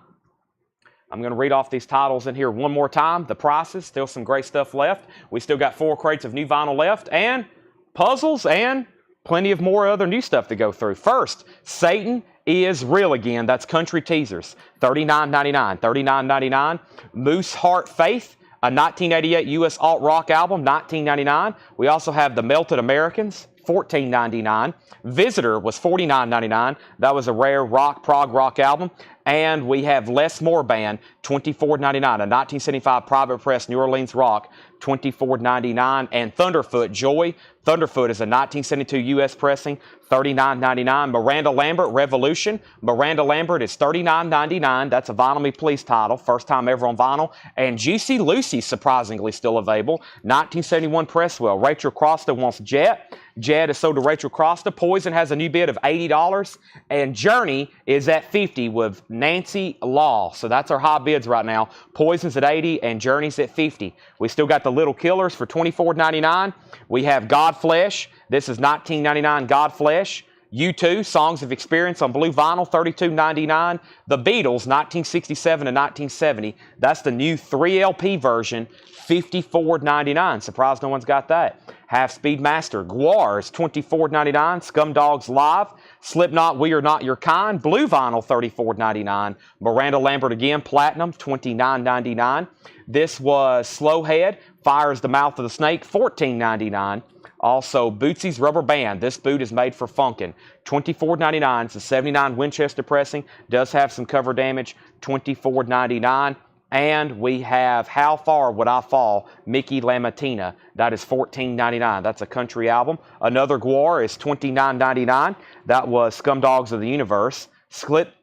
I'm going to read off these titles in here one more time. The prices, still some great stuff left. We still got 4 crates of new vinyl left, and puzzles, and plenty of more other new stuff to go through. First, Satan is Real Again. That's Country Teasers, $39.99. $39.99. Moose Heart Faith, a 1988 U.S. alt-rock album, $19.99. We also have The Melted Americans, $14.99. Visitor was $49.99. That was a rare prog rock album. And we have Les Moore Band, $24.99. A 1975 Private Press New Orleans rock, $24.99. And Thunderfoot, Joy. Thunderfoot is a 1972 U.S. pressing, $39.99. Miranda Lambert, Revolution. Miranda Lambert is $39.99. That's a Vinyl Me Please title, first time ever on vinyl. And Juicy Lucy, surprisingly still available, 1971 Presswell. Rachel Crosta wants Jet. Jet is sold to Rachel Crosta. Poison has a new bid of $80. And Journey is at $50 with Nancy Law. So that's our high bids right now. Poison's at $80 and Journey's at $50. We still got the Little Killers for $24.99. We have Godflesh. This is $19.99 Godflesh. U2, Songs of Experience on blue vinyl, $32.99. The Beatles, 1967 to 1970. That's the new 3LP version, $54.99. Surprised no one's got that. Half Speed Master. Guars, $24.99. Scumdogs Live. Slipknot, We Are Not Your Kind. Blue vinyl, $34.99. Miranda Lambert again, Platinum, $29.99. This was Slowhead, Fire is the Mouth of the Snake, $14.99. Also, Bootsy's Rubber Band. This boot is made for funkin'. $24.99. It's a 79 Winchester pressing. Does have some cover damage. $24.99. And we have How Far Would I Fall? Mickey LaMattina. That is $14.99. That's a country album. Another Guar is $29.99. That was Scumdogs of the Universe.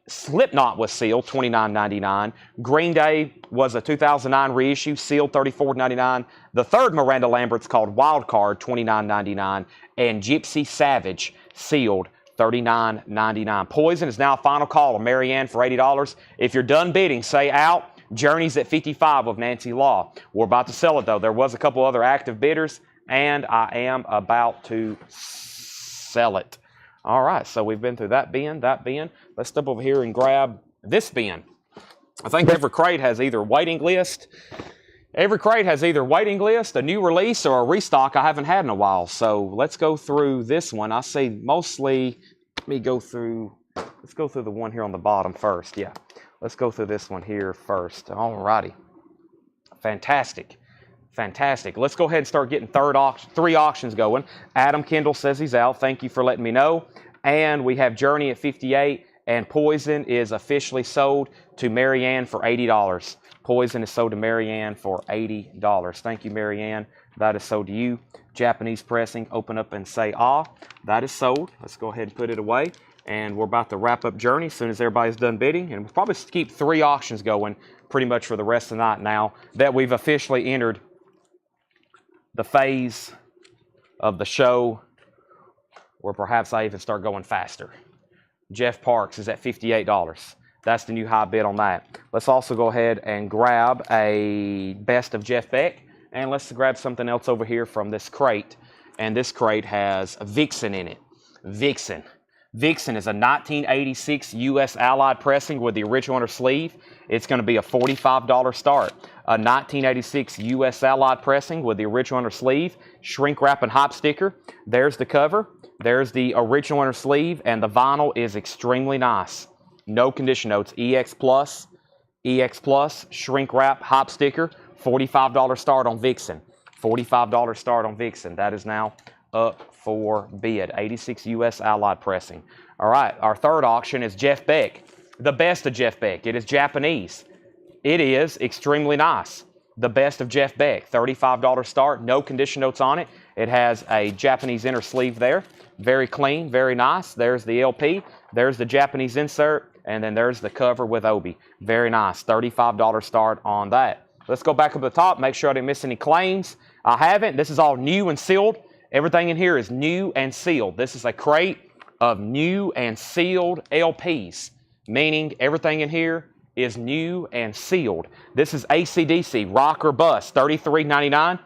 Slipknot was sealed, $29.99. Green Day was a 2009 reissue, sealed, $34.99. The third Miranda Lambert's called Wild Card, $29.99. And Gypsy Savage, sealed, $39.99. Poison is now a final call on Marianne for $80. If you're done bidding, say out. Journey's at $55 with Nancy Law. We're about to sell it, though. There was a couple other active bidders, and I am about to sell it. All right, so we've been through that bin, that bin. Let's step over here and grab this bin. I think every crate has either waiting list. Every crate has either waiting list, a new release, or a restock I haven't had in a while. So let's go through this one. I see mostly, let's go through the one here on the bottom first. Yeah, let's go through this one here first. All righty. Fantastic. Fantastic. Let's go ahead and start getting three auctions going. Adam Kendall says he's out. Thank you for letting me know. And we have Journey at $58, and Poison is officially sold to Marianne for $80. Poison is sold to Marianne for $80. Thank you, Marianne. That is sold to you. Japanese pressing. Open up and say ah. That is sold. Let's go ahead and put it away. And we're about to wrap up Journey as soon as everybody's done bidding. And we'll probably keep three auctions going pretty much for the rest of the night now that we've officially entered the phase of the show where perhaps I even start going faster. Jeff Parks is at $58. That's the new high bid on that. Let's also go ahead and grab a best of Jeff Beck. And let's grab something else over here from this crate. And this crate has Vixen in it. Vixen. Vixen is a 1986 U.S. Allied pressing with the original on her sleeve. It's going to be a $45 start. A 1986 U.S. Allied pressing with the original on her sleeve. Shrink wrap and hop sticker. There's the cover. There's the original on her sleeve. And the vinyl is extremely nice. No condition notes. EX Plus, shrink wrap, hop sticker. $45 start on Vixen. $45 start on Vixen. That is now up for bid. 86 U.S. Allied pressing. All right, our third auction is Jeff Beck. The best of Jeff Beck. It is Japanese. It is extremely nice. The best of Jeff Beck. $35 start. No condition notes on it. It has a Japanese inner sleeve there. Very clean, very nice. There's the LP. There's the Japanese insert. And then there's the cover with Obi. Very nice. $35 start on that. Let's go back up to the top. Make sure I didn't miss any claims. I haven't. This is all new and sealed. Everything in here is new and sealed. This is a crate of new and sealed LPs, meaning everything in here is new and sealed. This is AC/DC, Rock or Bust, $33.99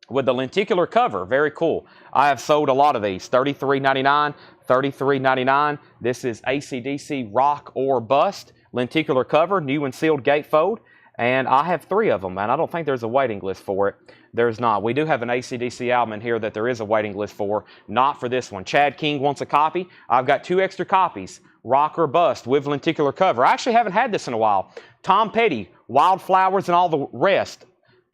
with the lenticular cover. Very cool. I have sold a lot of these, $33.99, $33.99. This is AC/DC, Rock or Bust, lenticular cover, new and sealed gatefold. And I have three of them, and I don't think there's a waiting list for it. There's not. We do have an AC/DC album in here that there is a waiting list for, not for this one. Chad King wants a copy. I've got 2 extra copies, Rock or Bust with lenticular cover. I actually haven't had this in a while. Tom Petty, Wildflowers and all the rest.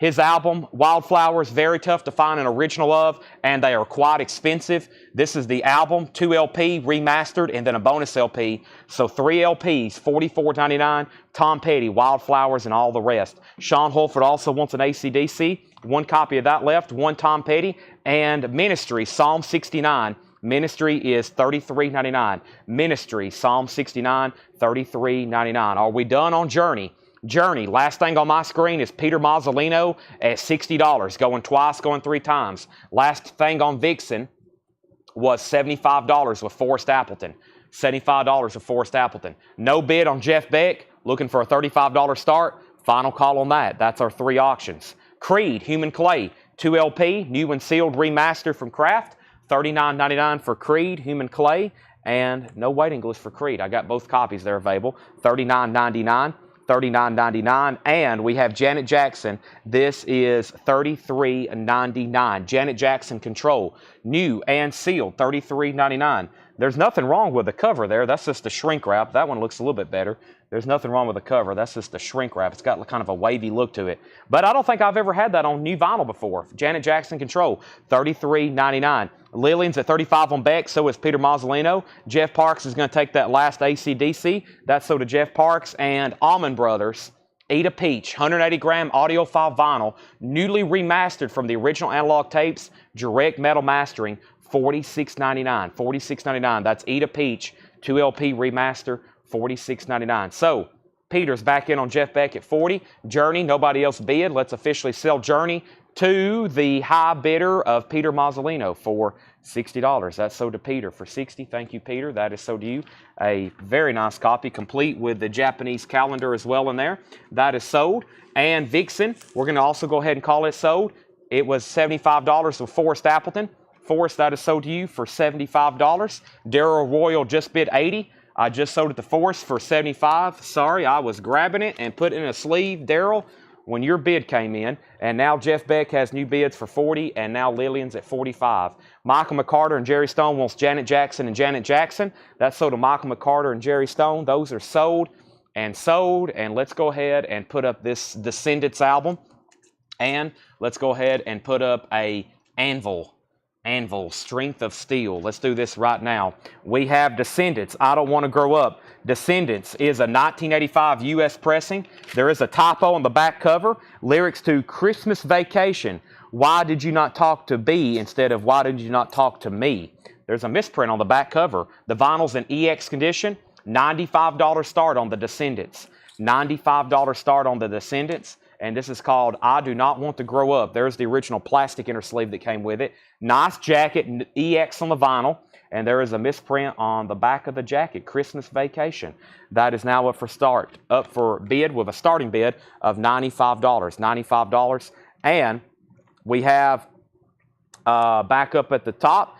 His album, Wildflowers, very tough to find an original of, and they are quite expensive. This is the album, 2 LP, remastered, and then a bonus LP. So 3 LPs, $44.99. Tom Petty, Wildflowers, and all the rest. Sean Holford also wants an AC/DC. 1 copy of that left, 1 Tom Petty, and Ministry, Psalm 69. Ministry is $33.99. Ministry, Psalm 69, $33.99. Are we done on Journey? Journey, last thing on my screen is Peter Mazzolino at $60. Going twice, going 3 times. Last thing on Vixen was $75 with Forrest Appleton. $75 with Forrest Appleton. No bid on Jeff Beck. Looking for a $35 start. Final call on that. That's our 3 auctions. Creed, Human Clay, 2 LP, new and sealed remaster from Kraft. $39.99 for Creed, Human Clay, and no waiting list for Creed. I got both copies. They're available. $39.99. $39.99, and we have Janet Jackson. This is $33.99. Janet Jackson Control, new and sealed, $33.99. There's nothing wrong with the cover there. That's just a shrink wrap. That one looks a little bit better. There's nothing wrong with the cover. That's just a shrink wrap. It's got kind of a wavy look to it. But I don't think I've ever had that on new vinyl before. Janet Jackson Control, $33.99. Lillian's at $35 on Beck, so is Peter Mazzolino. Jeff Parks is going to take that last AC/DC. That's so to Jeff Parks. And Allman Brothers, Eat a Peach, 180-gram audiophile vinyl, newly remastered from the original analog tapes, direct metal mastering, $46.99. $46.99. That's Eat a Peach, 2 LP remaster, $46.99. So, Peter's back in on Jeff Beck at $40. Journey, nobody else bid. Let's officially sell Journey to the high bidder of Peter Mazzolino for $60. That's sold to Peter for $60. Thank you, Peter. That is sold to you. A very nice copy, complete with the Japanese calendar as well in there. That is sold. And Vixen, we're going to also go ahead and call it sold. It was $75 with Forrest Appleton. Forrest, that is sold to you for $75. Daryl Royal just bid $80. I just sold it to Forrest for $75. Sorry, I was grabbing it and putting it in a sleeve, Daryl, when your bid came in. And now Jeff Beck has new bids for $40, and now Lillian's at $45. Michael McCarter and Jerry Stone wants Janet Jackson and Janet Jackson. That's sold to Michael McCarter and Jerry Stone. Those are sold and sold. And let's go ahead and put up this Descendants album. And let's go ahead and put up a Anvil, Strength of Steel. Let's do this right now. We have Descendants, I Don't Want to Grow Up. Descendants is a 1985 U.S. pressing. There is a typo on the back cover. Lyrics to Christmas Vacation. Why did you not talk to B instead of why did you not talk to me? There's a misprint on the back cover. The vinyl's in EX condition. $95 start on the Descendants. $95 start on the Descendants. And this is called I Do Not Want to Grow Up. There's the original plastic inner sleeve that came with it. Nice jacket, EX on the vinyl. And there is a misprint on the back of the jacket, Christmas Vacation. That is now up for bid with a starting bid of $95. $95. And we have back up at the top,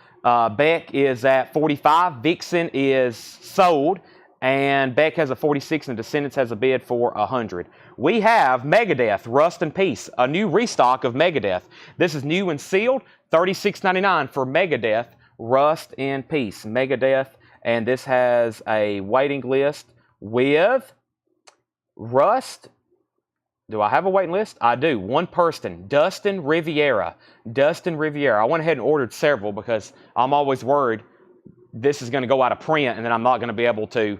Beck is at $45. Vixen is sold. And Beck has a $46 and Descendants has a bid for $100. We have Megadeth, Rust in Peace, a new restock of Megadeth. This is new and sealed, $36.99 for Megadeth, Rust in Peace. Megadeth, and this has a waiting list with Rust. Do I have a waiting list? I do. One person, Dustin Riviera. Dustin Riviera. I went ahead and ordered several because I'm always worried this is going to go out of print and then I'm not going to be able to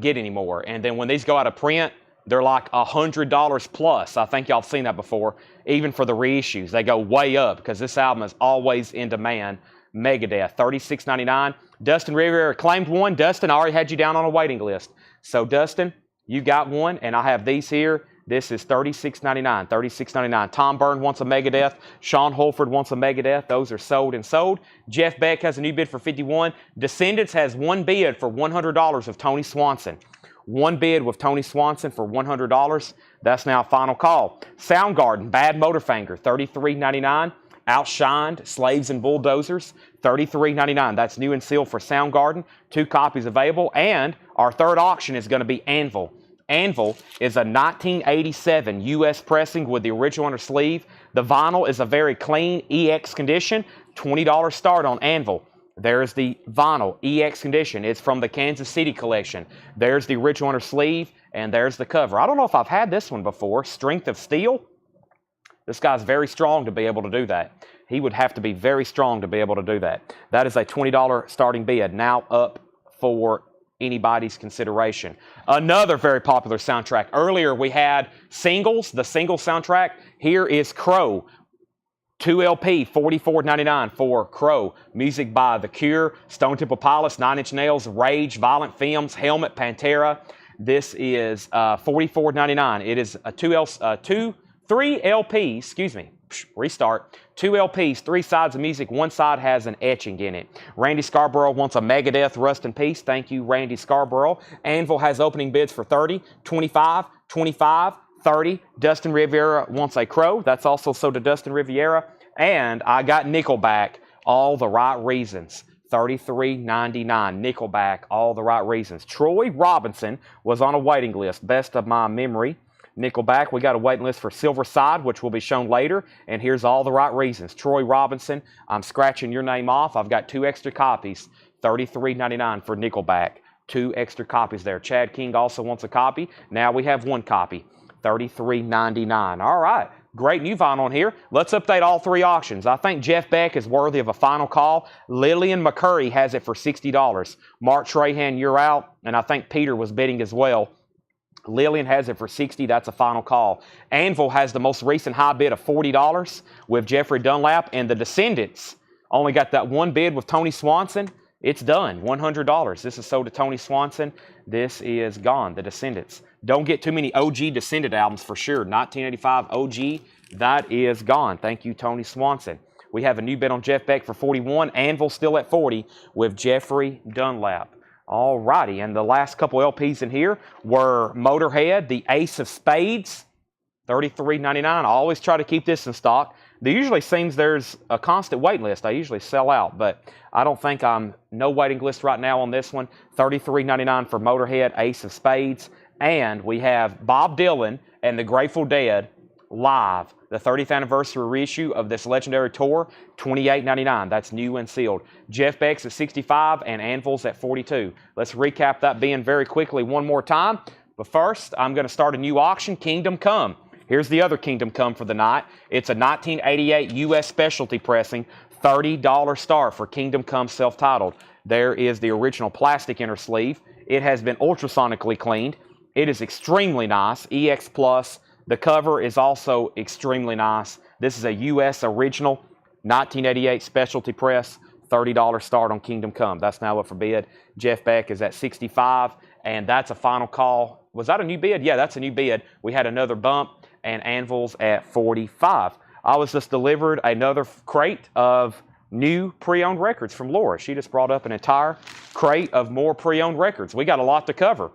get any more. And then when these go out of print, they're like $100 plus. I think y'all have seen that before. Even for the reissues, they go way up because this album is always in demand. Megadeth, $36.99. Dustin Riviera claimed one. Dustin, I already had you down on a waiting list. So Dustin, you got one, and I have these here. This is $36.99. $36.99. Tom Byrne wants a Megadeth. Sean Holford wants a Megadeth. Those are sold and sold. Jeff Beck has a new bid for $51. Descendants has one bid for $100 of Tony Swanson. One bid with Tony Swanson for $100. That's now final call. Soundgarden, Bad Motorfinger, $33.99. Outshined, Slaves and Bulldozers, $33.99. That's new and sealed for Soundgarden. 2 copies available. And our third auction is going to be Anvil. Anvil is a 1987 U.S. pressing with the original inner sleeve. The vinyl is a very clean EX condition. $20 start on Anvil. There's the vinyl EX condition. It's from the Kansas City collection. There's the original inner sleeve. And there's the cover. I don't know if I've had this one before. Strength of Steel. This guy's very strong to be able to do that. He would have to be very strong to be able to do that. That is a $20 starting bid, now up for anybody's consideration. Another very popular soundtrack. Earlier we had singles, the single soundtrack. Here is Crow. 2 LP, $44.99 for Crow. Music by The Cure, Stone Temple Pilots, Nine Inch Nails, Rage, Violent Femmes, Helmet, Pantera. This is $44.99. It is a 3 LPs, excuse me, restart. 2 LPs, 3 sides of music. One side has an etching in it. Randy Scarborough wants a Megadeth Rust in Peace. Thank you, Randy Scarborough. Anvil has opening bids for $30, $25, $25, $30. Dustin Riviera wants a Crow. That's also sold to Dustin Riviera. And I got Nickelback, All the Right Reasons. $33.99. Nickelback, All the Right Reasons. Troy Robinson was on a waiting list, best of my memory. Nickelback, we got a waiting list for Silver Side, which will be shown later. And here's All the Right Reasons. Troy Robinson, I'm scratching your name off. I've got 2 extra copies. $33.99 for Nickelback. 2 extra copies there. Chad King also wants a copy. Now we have 1 copy. $33.99. All right. Great new vinyl on here. Let's update all 3 auctions. I think Jeff Beck is worthy of a final call. Lillian McCurry has it for $60. Mark Trahan, you're out. And I think Peter was bidding as well. Lillian has it for $60. That's a final call. Anvil has the most recent high bid of $40 with Jeffrey Dunlap. And the Descendants only got that 1 bid with Tony Swanson. It's done. $100. This is sold to Tony Swanson. This is gone. The Descendants. Don't get too many OG Descendant albums for sure. 1985 OG. That is gone. Thank you, Tony Swanson. We have a new bid on Jeff Beck for $41. Anvil still at $40 with Jeffrey Dunlap. All righty. And the last couple LPs in here were Motorhead, the Ace of Spades. $33.99. I always try to keep this in stock. There usually seems there's a constant wait list. I usually sell out, but I don't think I'm no waiting list right now on this one. $33.99 for Motorhead, Ace of Spades. And we have Bob Dylan and the Grateful Dead live, the 30th anniversary reissue of this legendary tour, $28.99. That's new and sealed. Jeff Beck's at $65 and Anvil's at $42. Let's recap that bin very quickly one more time. But first, I'm going to start a new auction, Kingdom Come. Here's the other Kingdom Come for the night. It's a 1988 U.S. specialty pressing, $30 start for Kingdom Come self-titled. There is the original plastic inner sleeve. It has been ultrasonically cleaned. It is extremely nice. EX Plus. The cover is also extremely nice. This is a U.S. original 1988 specialty press. $30 start on Kingdom Come. That's now up for bid. Jeff Beck is at $65, and that's a final call. Was that a new bid? Yeah, that's a new bid. We had another bump, and Anvil's at $45. I was just delivered another crate of new pre-owned records from Laura. She just brought up an entire crate of more pre-owned records. We got a lot to cover.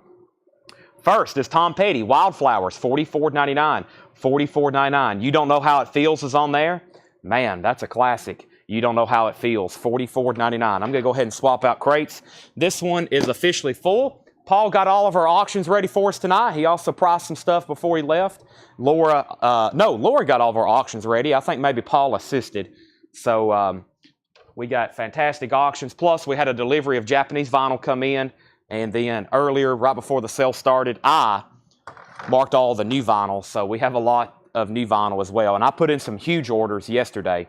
First is Tom Petty, Wildflowers, $44.99. $44.99. You Don't Know How It Feels is on there. Man, that's a classic. You Don't Know How It Feels, $44.99. I'm going to go ahead and swap out crates. This one is officially full. Paul got all of our auctions ready for us tonight. He also priced some stuff before he left. Laura got all of our auctions ready. I think maybe Paul assisted. So we got fantastic auctions. Plus, we had a delivery of Japanese vinyl come in. And then earlier, right before the sale started, I marked all the new vinyl. So we have a lot of new vinyl as well. And I put in some huge orders yesterday.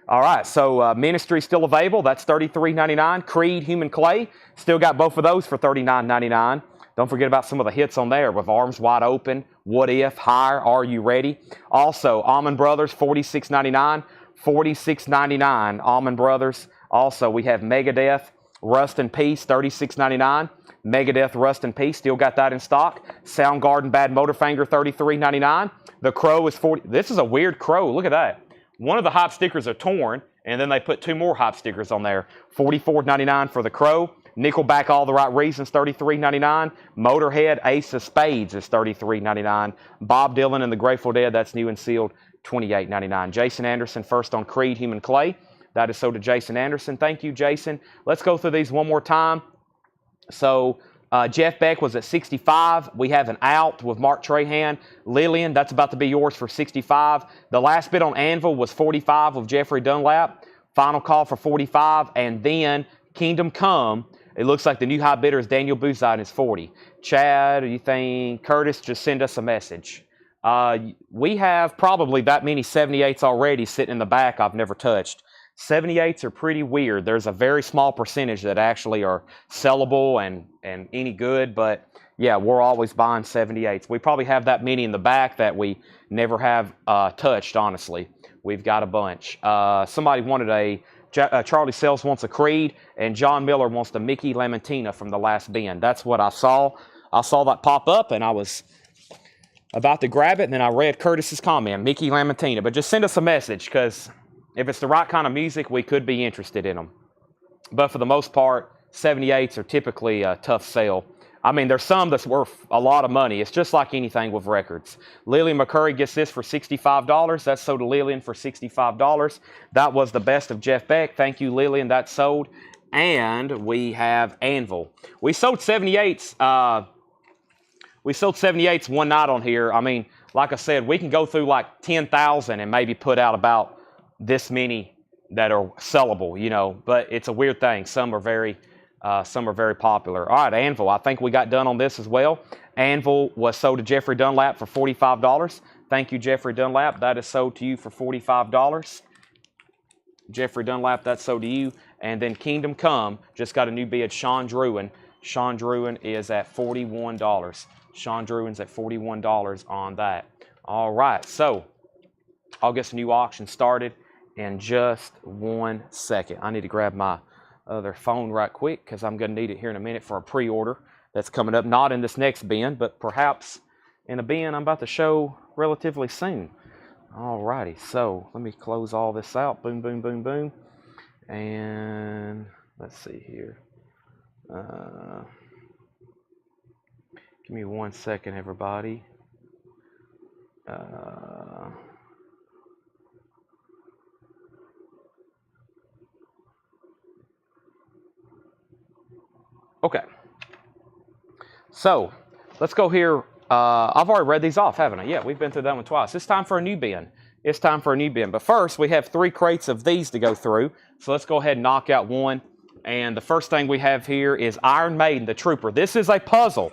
All right, so Ministry still available. That's $33.99. Creed, Human Clay, still got both of those for $39.99. Don't forget about some of the hits on there with Arms Wide Open, What If, Higher, Are You Ready? Also, Allman Brothers, $46.99. $46.99, Allman Brothers. Also, we have Megadeth, Rust in Peace, $36.99. Megadeth, Rust in Peace, still got that in stock. Soundgarden, Bad Motorfinger, $33.99. The Crow is $40. This is a weird Crow. Look at that. One of the hype stickers are torn, and then they put 2 more hype stickers on there. $44.99 for the Crow. Nickelback, All the Right Reasons, $33.99. Motorhead, Ace of Spades is $33.99. Bob Dylan and the Grateful Dead, that's new and sealed, $28.99. Jason Anderson, first on Creed, Human Clay. That is sold to Jason Anderson. Thank you, Jason. Let's go through these one more time. So Jeff Beck was at $65. We have an out with Mark Trahan. Lillian, that's about to be yours for $65. The last bid on Anvil was $45 with Jeffrey Dunlap. Final call for $45. And then Kingdom Come It looks like the new high bidder is Daniel Buzine is 40. Chad, you think Curtis, just send us a message. We have probably that many 78s already sitting in the back I've never touched. 78s are pretty weird. There's a very small percentage that actually are sellable and any good, but yeah, we're always buying 78s. We probably have that many in the back that we never have touched, honestly. We've got a bunch. Somebody wanted Charlie Sells wants a Creed, and John Miller wants the Mickey Lamentina from the last bin. That's what I saw. I saw that pop up, and I was about to grab it, and then I read Curtis's comment, Mickey Lamentina. But just send us a message, because if it's the right kind of music, we could be interested in them. But for the most part, 78s are typically a tough sell. I mean, there's some that's worth a lot of money. It's just like anything with records. Lillian McCurry gets this for $65. That's sold to Lillian for $65. That was the best of Jeff Beck. Thank you, Lillian. That's sold. And we have Anvil. We sold 78s. We sold 78s one night on here. I mean, like I said, we can go through like 10,000 and maybe put out about this many that are sellable, you know. But it's a weird thing. Some are very popular. All right, Anvil. I think we got done on this as well. Anvil was sold to Jeffrey Dunlap for $45. Thank you, Jeffrey Dunlap. That is sold to you for $45. Jeffrey Dunlap, that's sold to you. And then Kingdom Come just got a new bid. Sean Druin. Sean Druin is at $41. Sean Druin's at $41 on that. All right, so I'll get some new auction started in just 1 second. I need to grab my other phone right quick because I'm going to need it here in a minute for a pre-order that's coming up. Not in this next bin, but perhaps in a bin I'm about to show relatively soon. Alrighty, so let me close all this out. Boom, boom, boom, boom. And let's see here. Give me 1 second, everybody. Okay. So let's go here. I've already read these off, haven't I? Yeah, we've been through that one twice. It's time for a new bin. It's time for a new bin. But first, we have 3 crates of these to go through. So let's go ahead and knock out one. And the first thing we have here is Iron Maiden, the Trooper. This is a puzzle.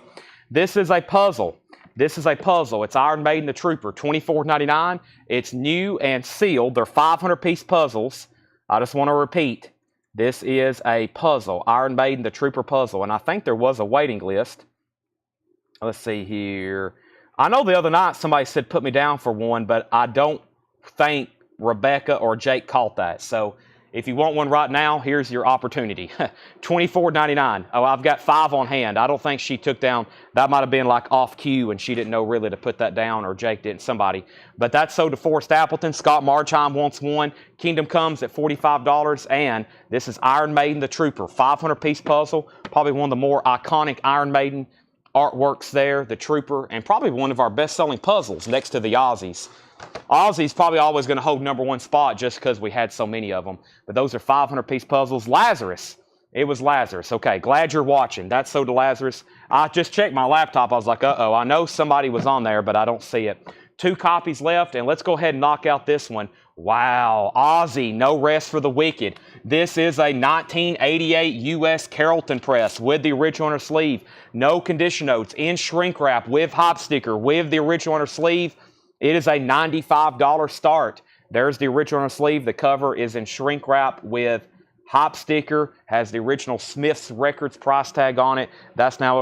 This is a puzzle. This is a puzzle. It's Iron Maiden, the Trooper, $24.99. It's new and sealed. They're 500-piece puzzles. I just want to repeat. This is a puzzle. Iron Maiden, the Trooper puzzle. And I think there was a waiting list. Let's see here. I know the other night somebody said put me down for one, but I don't think Rebecca or Jake caught that. So if you want one right now, here's your opportunity. $24.99. Oh, I've got 5 on hand. I don't think she took down. That might have been like off cue and she didn't know really to put that down, or Jake didn't, somebody. But that's sold to Forrest Appleton. Scott Marchheim wants one. Kingdom Comes at $45. And this is Iron Maiden, the Trooper. 500-piece puzzle. Probably one of the more iconic Iron Maiden artworks there. The Trooper. And probably one of our best-selling puzzles next to the Aussies. Aussie's probably always going to hold #1 spot just because we had so many of them. But those are 500-piece puzzles. Lazarus. It was Lazarus. Okay, glad you're watching. That's sold to Lazarus. I just checked my laptop. I was like, uh-oh, I know somebody was on there, but I don't see it. 2 copies left, and let's go ahead and knock out this one. Wow, Ozzy, No Rest for the Wicked. This is a 1988 U.S. Carrollton press with the original on her sleeve. No condition notes, in shrink wrap, with hop sticker, with the original on her sleeve. It is a $95 start. There's the original on the sleeve. The cover is in shrink wrap with hop sticker. Has the original Smith's Records price tag on it. That's now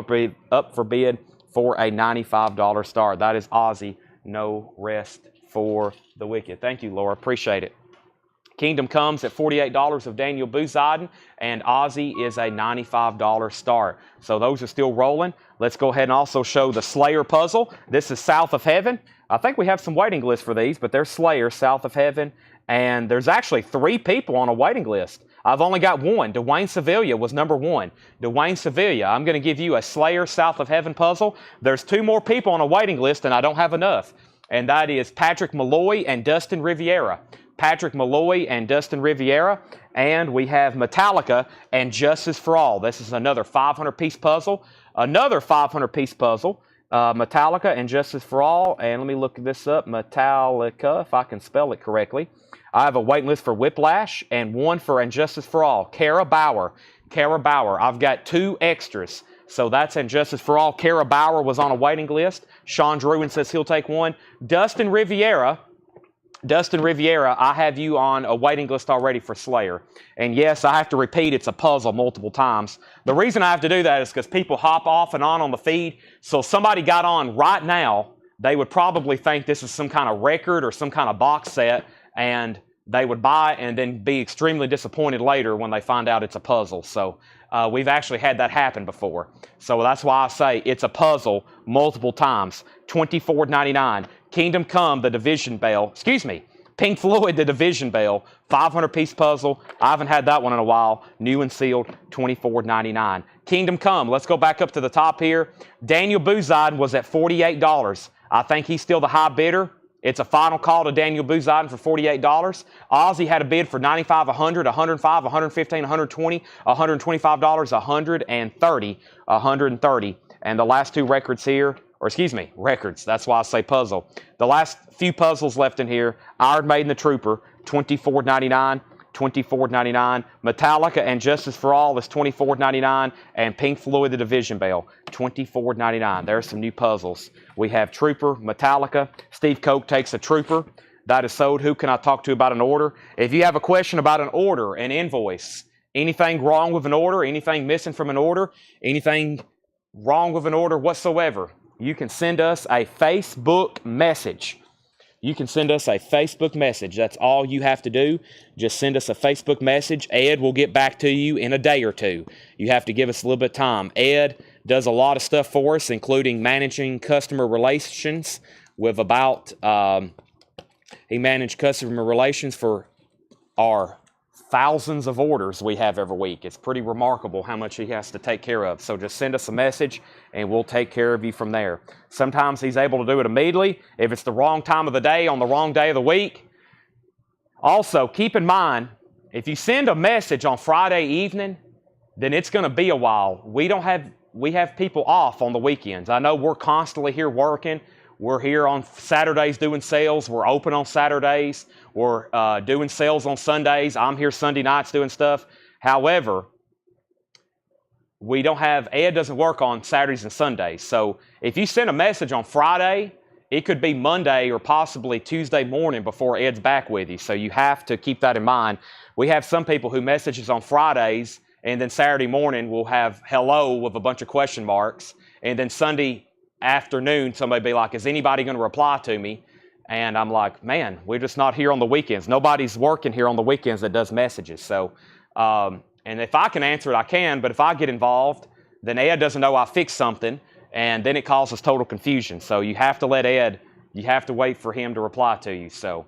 up for bid for a $95 start. That is Ozzy, No Rest for the Wicked. Thank you, Laura. Appreciate it. Kingdom Comes at $48 of Daniel Buziden, and Ozzy is a $95 start. So those are still rolling. Let's go ahead and also show the Slayer puzzle. This is South of Heaven. I think we have some waiting lists for these, but there's Slayer, South of Heaven, and there's actually 3 people on a waiting list. I've only got one. Dwayne Sevilla was #1. Dwayne Sevilla, I'm going to give you a Slayer, South of Heaven puzzle. There's 2 more people on a waiting list, and I don't have enough, and that is Patrick Malloy and Dustin Riviera. Patrick Malloy and Dustin Riviera, and we have Metallica and Justice for All. This is another 500-piece puzzle. Another 500-piece puzzle. Metallica and Justice for All, and let me look this up. Metallica, if I can spell it correctly. I have a waiting list for Whiplash and one for And Justice for All. Kara Bauer. Kara Bauer. I've got 2 extras. So that's Injustice for All. Kara Bauer was on a waiting list. Sean Druin says he'll take one. Dustin Riviera, I have you on a waiting list already for Slayer. And yes, I have to repeat, it's a puzzle multiple times. The reason I have to do that is because people hop off and on the feed. So if somebody got on right now, they would probably think this is some kind of record or some kind of box set, and they would buy and then be extremely disappointed later when they find out it's a puzzle. So we've actually had that happen before. So that's why I say it's a puzzle multiple times. $24.99. Kingdom Come, the Division Bell. Excuse me. Pink Floyd, the Division Bell. 500-piece puzzle. I haven't had that one in a while. New and sealed. $24.99. Kingdom Come. Let's go back up to the top here. Daniel Bouzide was at $48. I think he's still the high bidder. It's a final call to Daniel Bouzide for $48. Ozzy had a bid for $95, $100, $105, $115, $120, $125, $130, $130. And the last 2 records here, or excuse me, records. That's why I say puzzle. The last few puzzles left in here, Iron Maiden the Trooper, $24.99. $24.99. Metallica and Justice for All is $24.99. And Pink Floyd, the Division Bell, $24.99. There's some new puzzles. We have Trooper, Metallica. Steve Koch takes a Trooper. That is sold. Who can I talk to about an order? If you have a question about an order, an invoice, anything wrong with an order, anything missing from an order, anything wrong with an order whatsoever, you can send us a Facebook message. You can send us a Facebook message. That's all you have to do. Just send us a Facebook message. Ed will get back to you in a day or 2. You have to give us a little bit of time. Ed does a lot of stuff for us, including managing customer relations with about, he managed customer relations for our thousands of orders we have every week. It's pretty remarkable how much he has to take care of. So just send us a message and we'll take care of you from there. Sometimes he's able to do it immediately if it's the wrong time of the day on the wrong day of the week. Also, keep in mind, if you send a message on Friday evening, then it's going to be a while. We have people off on the weekends. I know we're constantly here working. We're here on Saturdays doing sales. We're open on Saturdays. We're doing sales on Sundays. I'm here Sunday nights doing stuff. However, Ed doesn't work on Saturdays and Sundays. So if you send a message on Friday, it could be Monday or possibly Tuesday morning before Ed's back with you. So you have to keep that in mind. We have some people who message us on Fridays, and then Saturday morning we'll have hello with a bunch of question marks. And then Sunday afternoon, somebody be like, is anybody going to reply to me? And I'm like, man, we're just not here on the weekends. Nobody's working here on the weekends that does messages. So, and if I can answer it, I can. But if I get involved, then Ed doesn't know I fixed something, and then it causes total confusion. So you have to let Ed, you have to wait for him to reply to you. So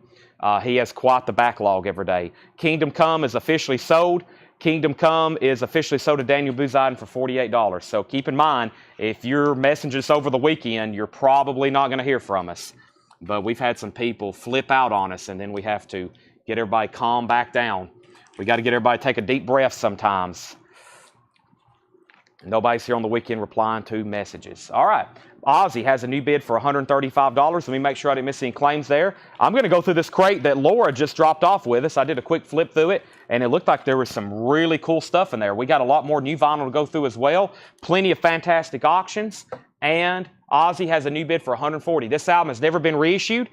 he has quite the backlog every day. Kingdom Come is officially sold. Kingdom Come is officially sold to Daniel Bouzide for $48. So keep in mind, if you're messaging us over the weekend, you're probably not going to hear from us. But we've had some people flip out on us, and then we have to get everybody calm back down. We got to get everybody to take a deep breath sometimes. Nobody's here on the weekend replying to messages. All right. Ozzy has a new bid for $135. Let me make sure I didn't miss any claims there. I'm going to go through this crate that Laura just dropped off with us. I did a quick flip through it, and it looked like there was some really cool stuff in there. We got a lot more new vinyl to go through as well. Plenty of fantastic auctions, and Ozzy has a new bid for $140. This album has never been reissued,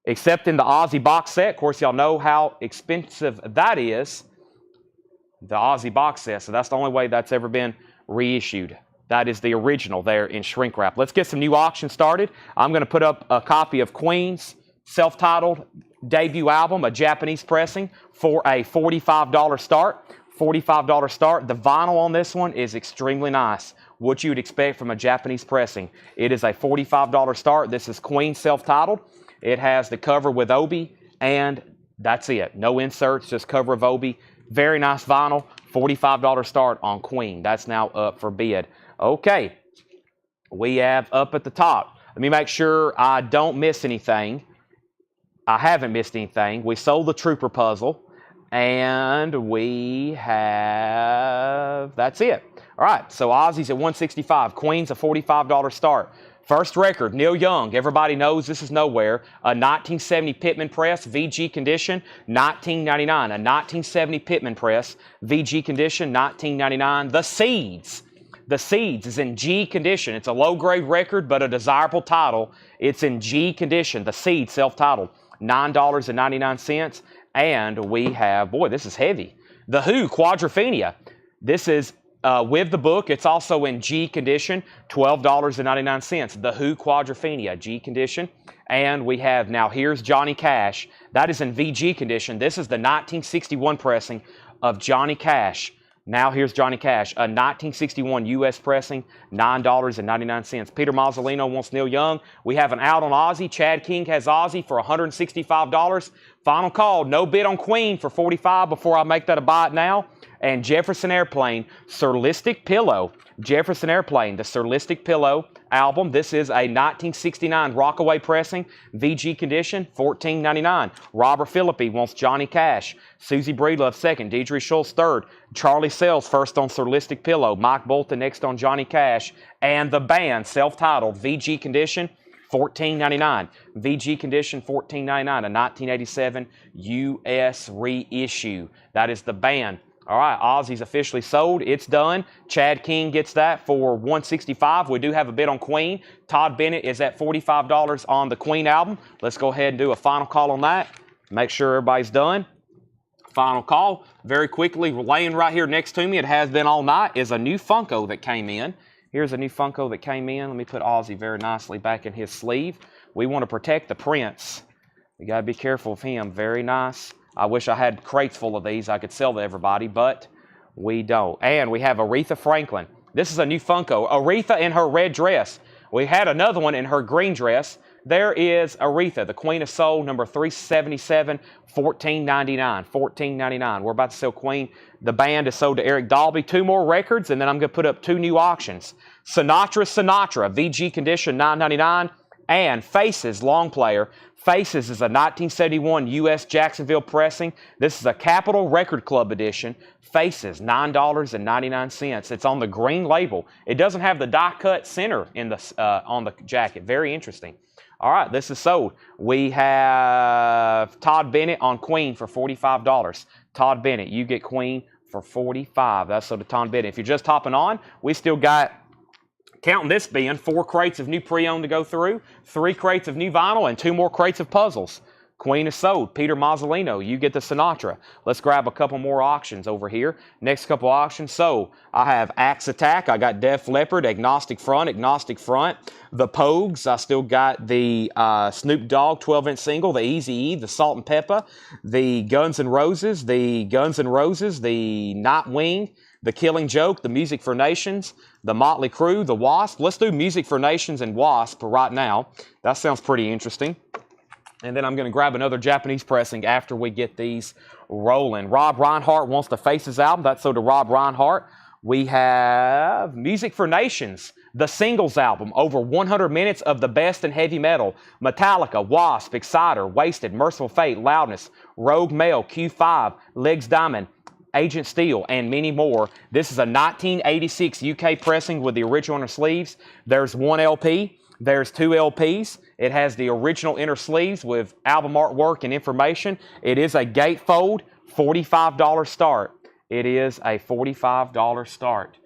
except in the Ozzy box set. Of course, y'all know how expensive that is, the Ozzy box set. So that's the only way that's ever been reissued. That is the original there in shrink wrap. Let's get some new auctions started. I'm going to put up a copy of Queen's self-titled debut album, a Japanese pressing, for a $45 start. $45 start. The vinyl on this one is extremely nice. What you would expect from a Japanese pressing. It is a $45 start. This is Queen self-titled. It has the cover with Obi, and that's it. No inserts, just cover of Obi. Very nice vinyl. $45 start on Queen. That's now up for bid. Okay. We have up at the top. Let me make sure I don't miss anything. I haven't missed anything. We sold the Trooper puzzle, and we have, that's it. All right, so Ozzy's at $165. Queen's a $45 start. First record, Neil Young. Everybody knows this is nowhere. A 1970 Pitman press, VG condition, $19.99. A 1970 Pitman press, VG condition, $19.99. The Seeds. The Seeds is in G condition. It's a low-grade record, but a desirable title. It's in G condition. The Seeds, self-titled, $9.99. And we have, boy, this is heavy. The Who, Quadrophenia. This is with the book. It's also in G condition, $12.99. The Who, Quadrophenia, G condition. And we have, now here's Johnny Cash. That is in VG condition. This is the 1961 pressing of Johnny Cash. Now here's Johnny Cash, a 1961 U.S. pressing, $9.99. Peter Mazzolino wants Neil Young. We have an out on Ozzy. Chad King has Ozzy for $165. Final call, no bid on Queen for $45 before I make that a buy it now. And Jefferson Airplane, Surlistic Pillow. Jefferson Airplane, the Surlistic Pillow album. This is a 1969 Rockaway pressing, VG condition, $14.99. Robert Philippi wants Johnny Cash. Susie Breedlove second. Deidre Schultz third. Charlie Sells first on Surlistic Pillow. Mike Bolton next on Johnny Cash. And the band, self-titled, VG condition, $14.99. VG condition, $14.99. A 1987 U.S. reissue. That is the band. All right, Ozzy's officially sold. It's done. Chad King gets that for $165. We do have a bid on Queen. Todd Bennett is at $45 on the Queen album. Let's go ahead and do a final call on that. Make sure everybody's done. Final call. Very quickly, laying right here next to me, it has been all night, is a new Funko that came in. Here's a new Funko that came in. Let me put Ozzy very nicely back in his sleeve. We want to protect the Prince. You got to be careful of him. Very nice. I wish I had crates full of these I could sell to everybody, but we don't. And we have Aretha Franklin. This is a new Funko. Aretha in her red dress. We had another one in her green dress. There is Aretha, the Queen of Soul, number 377, $14.99. $14.99. We're about to sell Queen. The band is sold to Eric Dalby. 2 more records, and then I'm going to put up 2 new auctions. Sinatra, VG condition, $9.99. And Faces, long player. Faces is a 1971 U.S. Jacksonville pressing. This is a Capitol Record Club edition. Faces, $9.99. It's on the green label. It doesn't have the die-cut center in the on the jacket. Very interesting. All right, this is sold. We have Todd Bennett on Queen for $45. Todd Bennett, you get Queen for $45. That's sold to Todd Bennett. If you're just hopping on, we still got, counting this being, 4 crates of new pre-owned to go through, 3 crates of new vinyl, and 2 more crates of puzzles. Queen is sold. Peter Mazzolino, you get the Sinatra. Let's grab a couple more auctions over here. Next couple auctions. So I have Axe Attack. I got Def Leppard, Agnostic Front. The Pogues. I still got the Snoop Dogg 12-inch single, the Eazy-E, the Salt and Pepper, the Guns N' Roses, the Nightwing, the Killing Joke, the Music for Nations, the Motley Crue, the Wasp. Let's do Music for Nations and Wasp right now. That sounds pretty interesting. And then I'm going to grab another Japanese pressing after we get these rolling. Rob Reinhardt wants the Faces album. That's so to Rob Reinhardt. We have Music for Nations, the singles album. Over 100 minutes of the best in heavy metal. Metallica, Wasp, Exciter, Wasted, Merciful Fate, Loudness, Rogue Male, Q5, Legs Diamond, Agent Steel, and many more. This is a 1986 UK pressing with the original inner sleeves. There's 1 LP. There's 2 LPs. It has the original inner sleeves with album artwork and information. It is a gatefold, $45 start. It is a $45 start.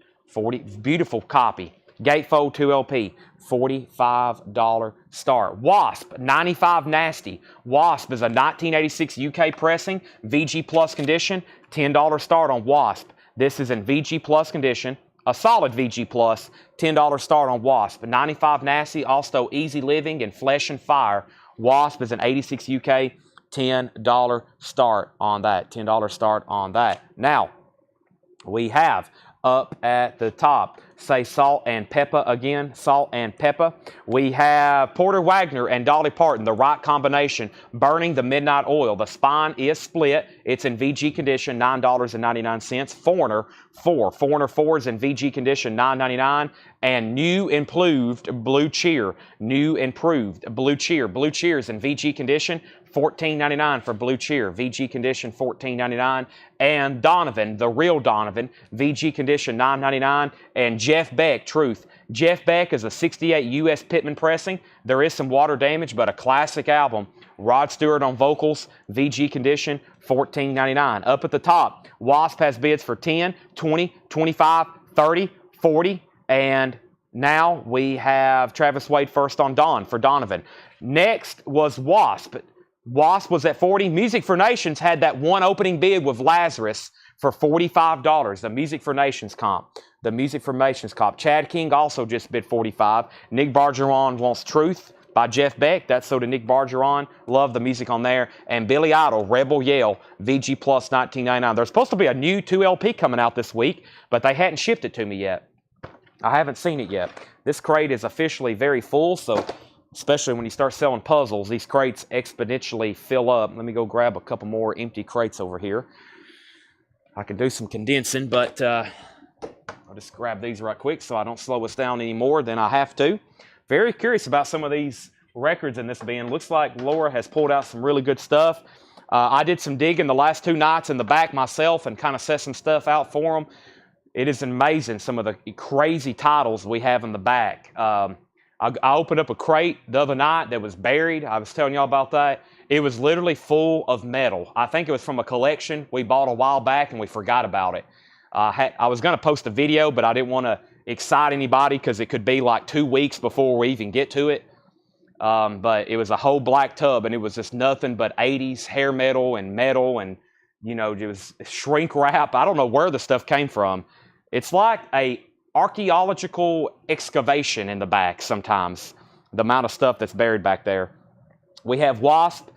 Beautiful copy. Gatefold 2 LP, $45 start. Wasp, 95 Nasty. Wasp is a 1986 UK pressing, VG Plus condition, $10 start on Wasp. This is in VG Plus condition, a solid VG Plus, $10 start on Wasp. 95 Nasty, also Easy Living and Flesh and Fire. Wasp is an 86 UK, $10 start on that. $10 start on that. Now, we have up at the top, say Salt and Pepper again, Salt and Pepper. We have Porter Wagner and Dolly Parton, the right combination, Burning the Midnight Oil. The spine is split. It's in VG condition, $9.99. Foreigner 4 is in VG condition, $9.99. And New Improved Blue Cheer. New Improved Blue Cheer. Blue Cheer is in VG condition, $14.99 for Blue Cheer. VG condition, $14.99. And Donovan, the real Donovan, VG condition, $9.99. And Jeff Beck, Truth, Jeff Beck is a 68 U.S. Pittman pressing. There is some water damage, but a classic album. Rod Stewart on vocals, VG condition, $14.99. Up at the top, Wasp has bids for 10, 20, 25, 30, 40, and now we have Travis Wade first on Dawn for Donovan. Next was Wasp. Wasp was at 40. Music for Nations had that one opening bid with Lazarus for $45. The Music for Nations comp. The Music for Nations comp. Chad King also just bid $45. Nick Bargeron wants Truth by Jeff Beck. That's so to Nick Bargeron. Love the music on there. And Billy Idol, Rebel Yell, VG Plus $19.99. There's supposed to be a new 2LP coming out this week, but they hadn't shipped it to me yet. I haven't seen it yet. This crate is officially very full, so especially when you start selling puzzles, these crates exponentially fill up. Let me go grab a couple more empty crates over here. I can do some condensing, but I'll just grab these right quick so I don't slow us down any more than I have to. Very curious about some of these records in this bin. Looks like Laura has pulled out some really good stuff. I did some digging the last 2 nights in the back myself and kind of set some stuff out for them. It is amazing, some of the crazy titles we have in the back. I opened up a crate the other night that was buried. I was telling y'all about that. It was literally full of metal. I think it was from a collection we bought a while back and we forgot about it. I was going to post a video, but I didn't want to excite anybody because it could be like 2 weeks before we even get to it. But it was a whole black tub and it was just nothing but 80s hair metal and, you know, it was shrink wrap. I don't know where the stuff came from. It's like a archaeological excavation in the back sometimes, the amount of stuff that's buried back there. We have Wasp,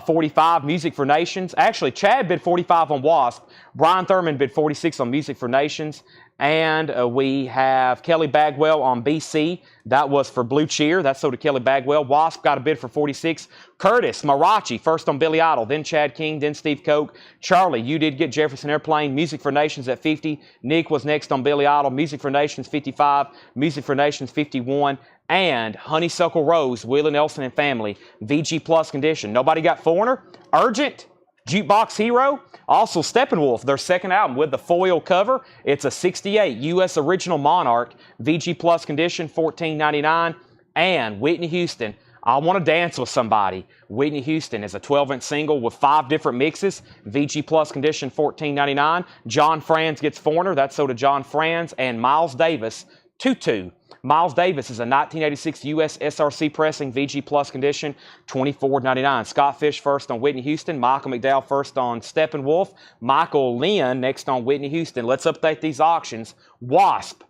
45, Music for Nations. Actually, Chad bid 45 on Wasp. Brian Thurman bid 46 on Music for Nations. And we have Kelly Bagwell on BC. That was for Blue Cheer. That's so to Kelly Bagwell. Wasp got a bid for 46. Curtis Marachi, first on Billy Idol, then Chad King, then Steve Koch. Charlie, you did get Jefferson Airplane. Music for Nations at 50. Nick was next on Billy Idol. Music for Nations 55. Music for Nations 51. And Honeysuckle Rose, Willie Nelson and Family, VG Plus condition. Nobody got Foreigner. Urgent, Jukebox Hero. Also, Steppenwolf, their second album with the foil cover. It's a 68 U.S. Original Monarch, VG Plus condition, $14.99. And Whitney Houston, I Want to Dance with Somebody. Whitney Houston is a 12-inch single with 5 different mixes, VG Plus condition, $14.99. John Franz gets Foreigner. That's so to John Franz. And Miles Davis, Tutu. Miles Davis is a 1986 U.S. SRC pressing, VG Plus condition, $24.99. Scott Fish first on Whitney Houston. Michael McDowell first on Steppenwolf. Michael Lynn next on Whitney Houston. Let's update these auctions. Wasp.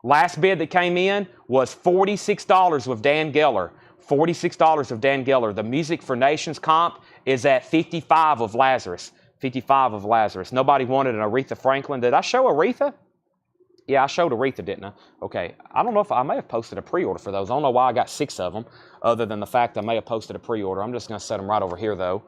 Last bid that came in was $46 with Dan Geller. $46 of Dan Geller. The Music for Nations comp is at 55 of Lazarus. 55 of Lazarus. Nobody wanted an Aretha Franklin. Did I show Aretha? Yeah, I showed Aretha, didn't I? Okay. I don't know if I may have posted a pre-order for those. I don't know why I got 6 of them, other than the fact I may have posted a pre-order. I'm just going to set them right over here, though,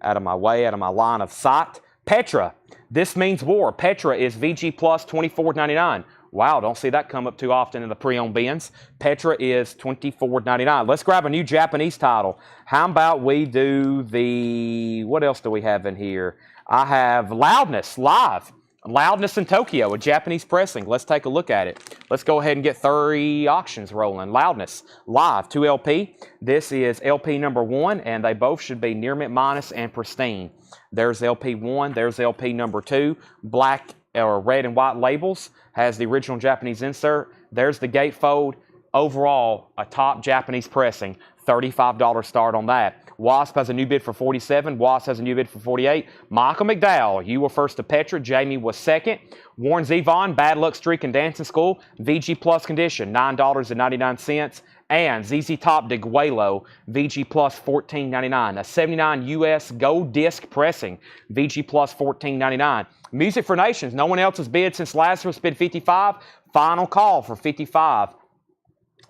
out of my way, out of my line of sight. Petra. This Means War. Petra is VG Plus $24.99. Wow, don't see that come up too often in the pre-owned bins. Petra is $24.99. Let's grab a new Japanese title. How about we do the... What else do we have in here? I have Loudness Live. Loudness in Tokyo, a Japanese pressing. Let's take a look at it. Let's go ahead and get 30 auctions rolling. Loudness, live, 2 LP. This is LP number 1, and they both should be near mint minus and pristine. There's LP 1, there's LP number 2. Black or red and white labels, has the original Japanese insert. There's the gatefold. Overall, a top Japanese pressing. $35 start on that. Wasp has a new bid for 47. Wasp has a new bid for 48. Michael McDowell, you were first to Petra. Jamie was second. Warren Zevon, Bad Luck Streak and Dancing School, VG Plus condition, $9.99. And ZZ Top de Guelo, VG Plus $14.99. A 79 US gold disc pressing, VG Plus $14.99. Music for Nations, no one else has bid since Lazarus bid 55. Final call for 55.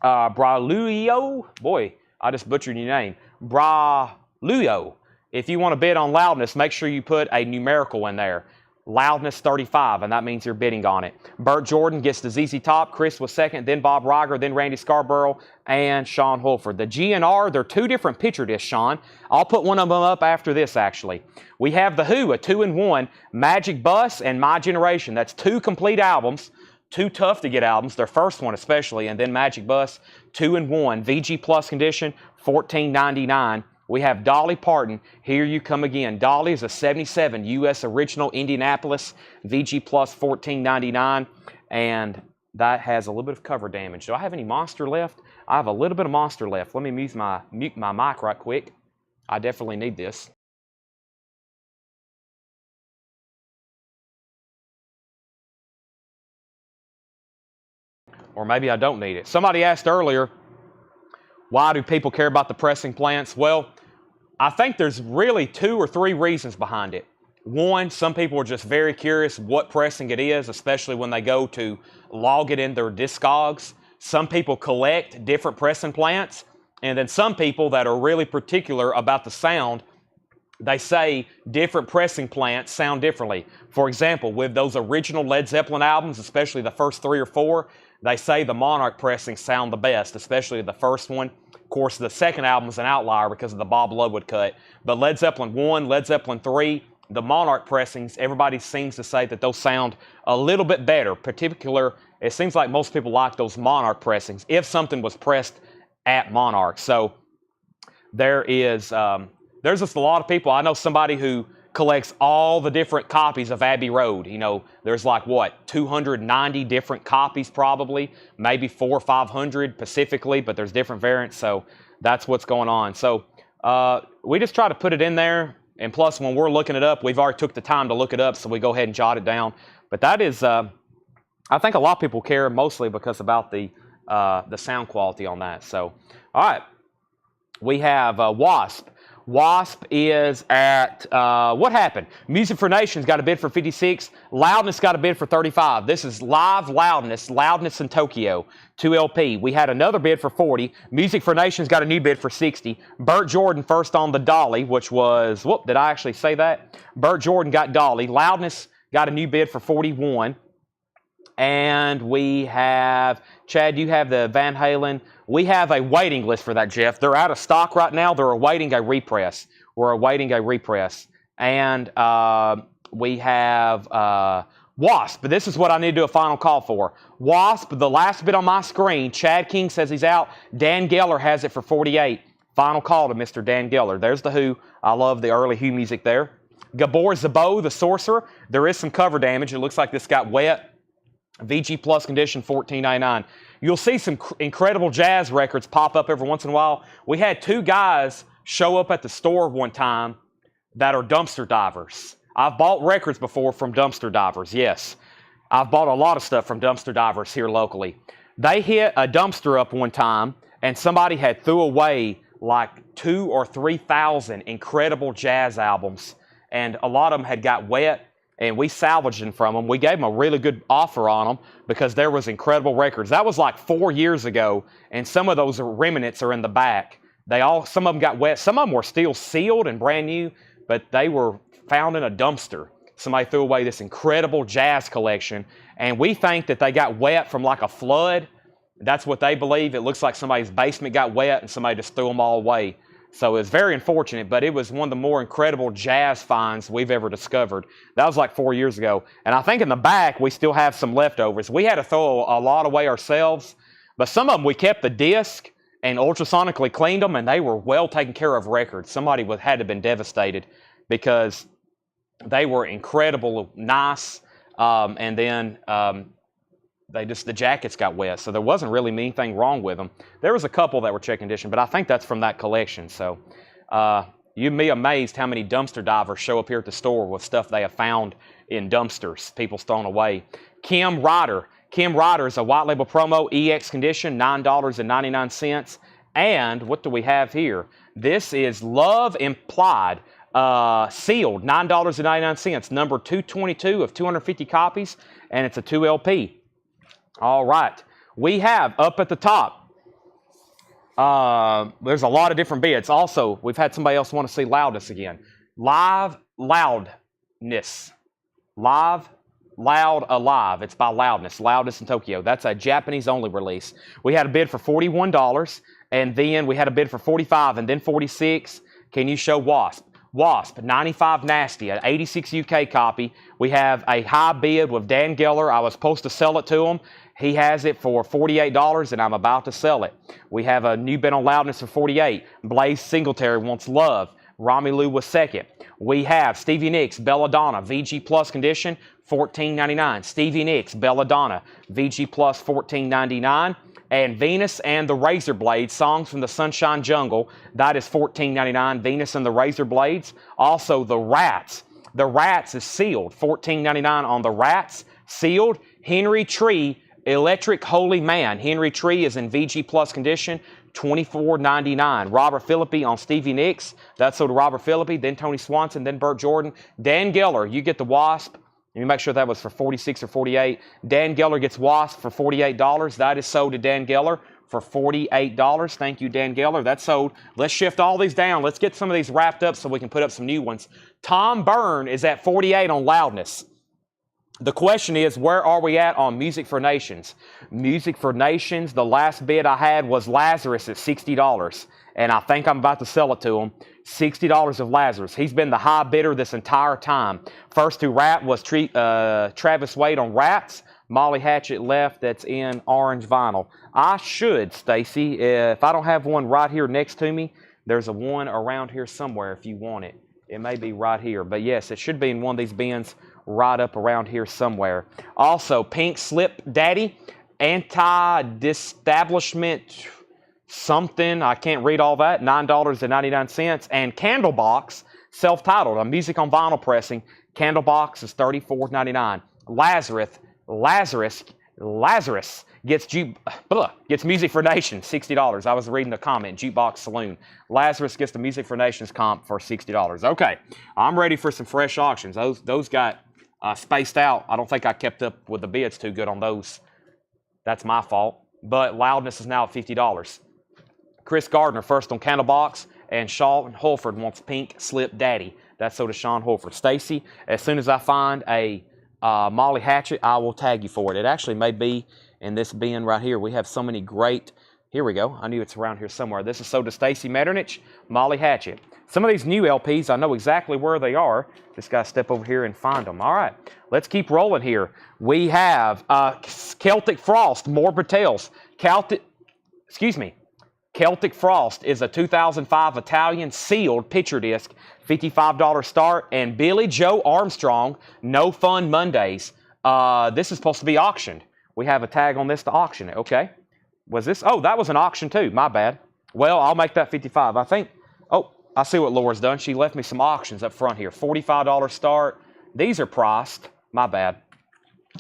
Braulio, boy, I just butchered your name. Braulio. If you want to bid on Loudness, make sure you put a numerical in there. Loudness 35, and that means you're bidding on it. Burt Jordan gets the ZZ Top. Chris was second, then Bob Reiger, then Randy Scarborough, and Sean Holford. The GNR, they're 2 different picture discs, Sean. I'll put one of them up after this, actually. We have The Who, a 2-in-1, Magic Bus and My Generation. That's 2 complete albums. two tough to get albums, their first one especially, and then Magic Bus, 2-in-1, VG Plus condition, $14.99. We have Dolly Parton, Here You Come Again. Dolly is a 77 U.S. original Indianapolis, VG Plus, $14.99, and that has a little bit of cover damage. Do I have any Monster left? I have a little bit of Monster left. Let me mute my mic right quick. I definitely need this. Or maybe I don't need it. Somebody asked earlier, why do people care about the pressing plants? Well, I think there's really 2 or 3 reasons behind it. One, some people are just very curious what pressing it is, especially when they go to log it in their Discogs. Some people collect different pressing plants, and then some people that are really particular about the sound, they say different pressing plants sound differently. For example, with those original Led Zeppelin albums, especially the first 3 or 4, they say the Monarch pressings sound the best, especially the first one. Of course, the second album is an outlier because of the Bob Lovewood cut. But Led Zeppelin 1, Led Zeppelin 3, the Monarch pressings, everybody seems to say that those sound a little bit better. Particular, it seems like most people like those Monarch pressings if something was pressed at Monarch. So there's just a lot of people. I know somebody who collects all the different copies of Abbey Road. You know, there's like, what, 290 different copies probably, maybe 400 or 500 specifically, but there's different variants, so that's what's going on. So we just try to put it in there, and plus when we're looking it up, we've already took the time to look it up, so we go ahead and jot it down. But that is, I think a lot of people care mostly because about the sound quality on that. So, all right, we have Wasp. Wasp is at, what happened? Music for Nations got a bid for 56. Loudness got a bid for 35. This is Live Loudness, Loudness in Tokyo, 2 LP. We had another bid for 40. Music for Nations got a new bid for 60. Burt Jordan first on the Dolly, which was, whoop, did I actually say that? Burt Jordan got Dolly. Loudness got a new bid for 41. And we have, Chad, you have the Van Halen. We have a waiting list for that, Jeff. They're out of stock right now. They're awaiting a repress. We're awaiting a repress. And we have Wasp. This is what I need to do a final call for. Wasp, the last bit on my screen. Chad King says he's out. Dan Geller has it for 48. Final call to Mr. Dan Geller. There's the Who. I love the early Who music there. Gabor Zabo, the Sorcerer. There is some cover damage. It looks like this got wet. VG Plus condition, $14.99. You'll see some incredible jazz records pop up every once in a while. We had 2 guys show up at the store one time that are dumpster divers. I've bought records before from dumpster divers, yes. I've bought a lot of stuff from dumpster divers here locally. They hit a dumpster up one time, and somebody had threw away like 2,000 or 3,000 incredible jazz albums, and a lot of them had got wet. And we salvaged them from them. We gave them a really good offer on them because there was incredible records. That was like 4 years ago, and some of those remnants are in the back. Some of them got wet. Some of them were still sealed and brand new, but they were found in a dumpster. Somebody threw away this incredible jazz collection, and we think that they got wet from like a flood. That's what they believe. It looks like somebody's basement got wet, and somebody just threw them all away. So it's very unfortunate, but it was one of the more incredible jazz finds we've ever discovered. That was like 4 years ago. And I think in the back, we still have some leftovers. We had to throw a lot away ourselves, but some of them we kept the disc and ultrasonically cleaned them, and they were well taken care of records. Somebody had to have been devastated because they were incredible, nice, and then the jackets got wet, so there wasn't really anything wrong with them. There was a couple that were check condition, but I think that's from that collection. So you'd be amazed how many dumpster divers show up here at the store with stuff they have found in dumpsters, people's thrown away. Kim Ryder. Kim Ryder is a white label promo, EX condition, $9.99. And what do we have here? This is Love Implied, sealed, $9.99, number 222 of 250 copies, and it's a 2 LP. All right, we have up at the top, there's a lot of different bids. Also, we've had somebody else want to see Loudness again. Live Loudness. Live Loud Alive. It's by Loudness. Loudness in Tokyo. That's a Japanese-only release. We had a bid for $41, and then we had a bid for $45, and then $46. Can you show Wasp? Wasp, 95 Nasty, an 86 UK copy. We have a high bid with Dan Geller. I was supposed to sell it to him. He has it for $48, and I'm about to sell it. We have a new bid on Loudness for $48. Blaze Singletary wants Love. Romelu was second. We have Stevie Nicks, Belladonna, VG Plus condition, $14.99. Stevie Nicks, Belladonna, VG Plus, $14.99. And Venus and the Razor Blades, Songs from the Sunshine Jungle, that is $14.99. Venus and the Razor Blades. Also, the Rats. The Rats is sealed, $14.99 on the Rats. Sealed. Henry Tree, Electric Holy Man. Henry Tree is in VG Plus condition, $24.99. Robert Phillippe on Stevie Nicks. That's sold to Robert Phillippe, then Tony Swanson, then Burt Jordan. Dan Geller, you get the Wasp. Let me make sure that was for $46 or $48. Dan Geller gets Wasp for $48. That is sold to Dan Geller for $48. Thank you, Dan Geller. That's sold. Let's shift all these down. Let's get some of these wrapped up so we can put up some new ones. Tom Byrne is at $48 on Loudness. The question is, where are we at on Music for Nations? Music for Nations, the last bid I had was Lazarus at $60. And I think I'm about to sell it to him. $60 of Lazarus. He's been the high bidder this entire time. First to wrap was Travis Wade on Wraps. Molly Hatchet left, that's in orange vinyl. I should, Stacy, if I don't have one right here next to me, there's a one around here somewhere if you want it. It may be right here. But yes, it should be in one of these bins right up around here somewhere. Also, Pink Slip Daddy, Anti-Disestablishment something, I can't read all that, $9.99. And Candlebox, self-titled, a music on vinyl pressing. Candlebox is $34.99. Lazarus gets Music for Nations, $60. I was reading the comment, Jukebox Saloon. Lazarus gets the Music for Nations comp for $60. Okay, I'm ready for some fresh auctions. Those got spaced out. I don't think I kept up with the bids too good on those. That's my fault. But Loudness is now at $50. Chris Gardner first on Candlebox, and Sean Holford wants Pink Slip Daddy. That's so to Sean Holford. Stacy, as soon as I find a Molly Hatchet, I will tag you for it. It actually may be in this bin right here. We have so many great. Here we go. I knew it's around here somewhere. This is so to Stacy Metternich, Molly Hatchet. Some of these new LPs, I know exactly where they are. Just got to step over here and find them. All right, let's keep rolling here. We have Celtic Frost, Morbid Tales. Celtic Frost is a 2005 Italian sealed picture disc, $55 start, and Billy Joe Armstrong, No Fun Mondays. This is supposed to be auctioned. We have a tag on this to auction it. Okay. Was this? Oh, that was an auction too. My bad. Well, I'll make that 55. I think. Oh, I see what Laura's done. She left me some auctions up front here. $45 start. These are priced. My bad.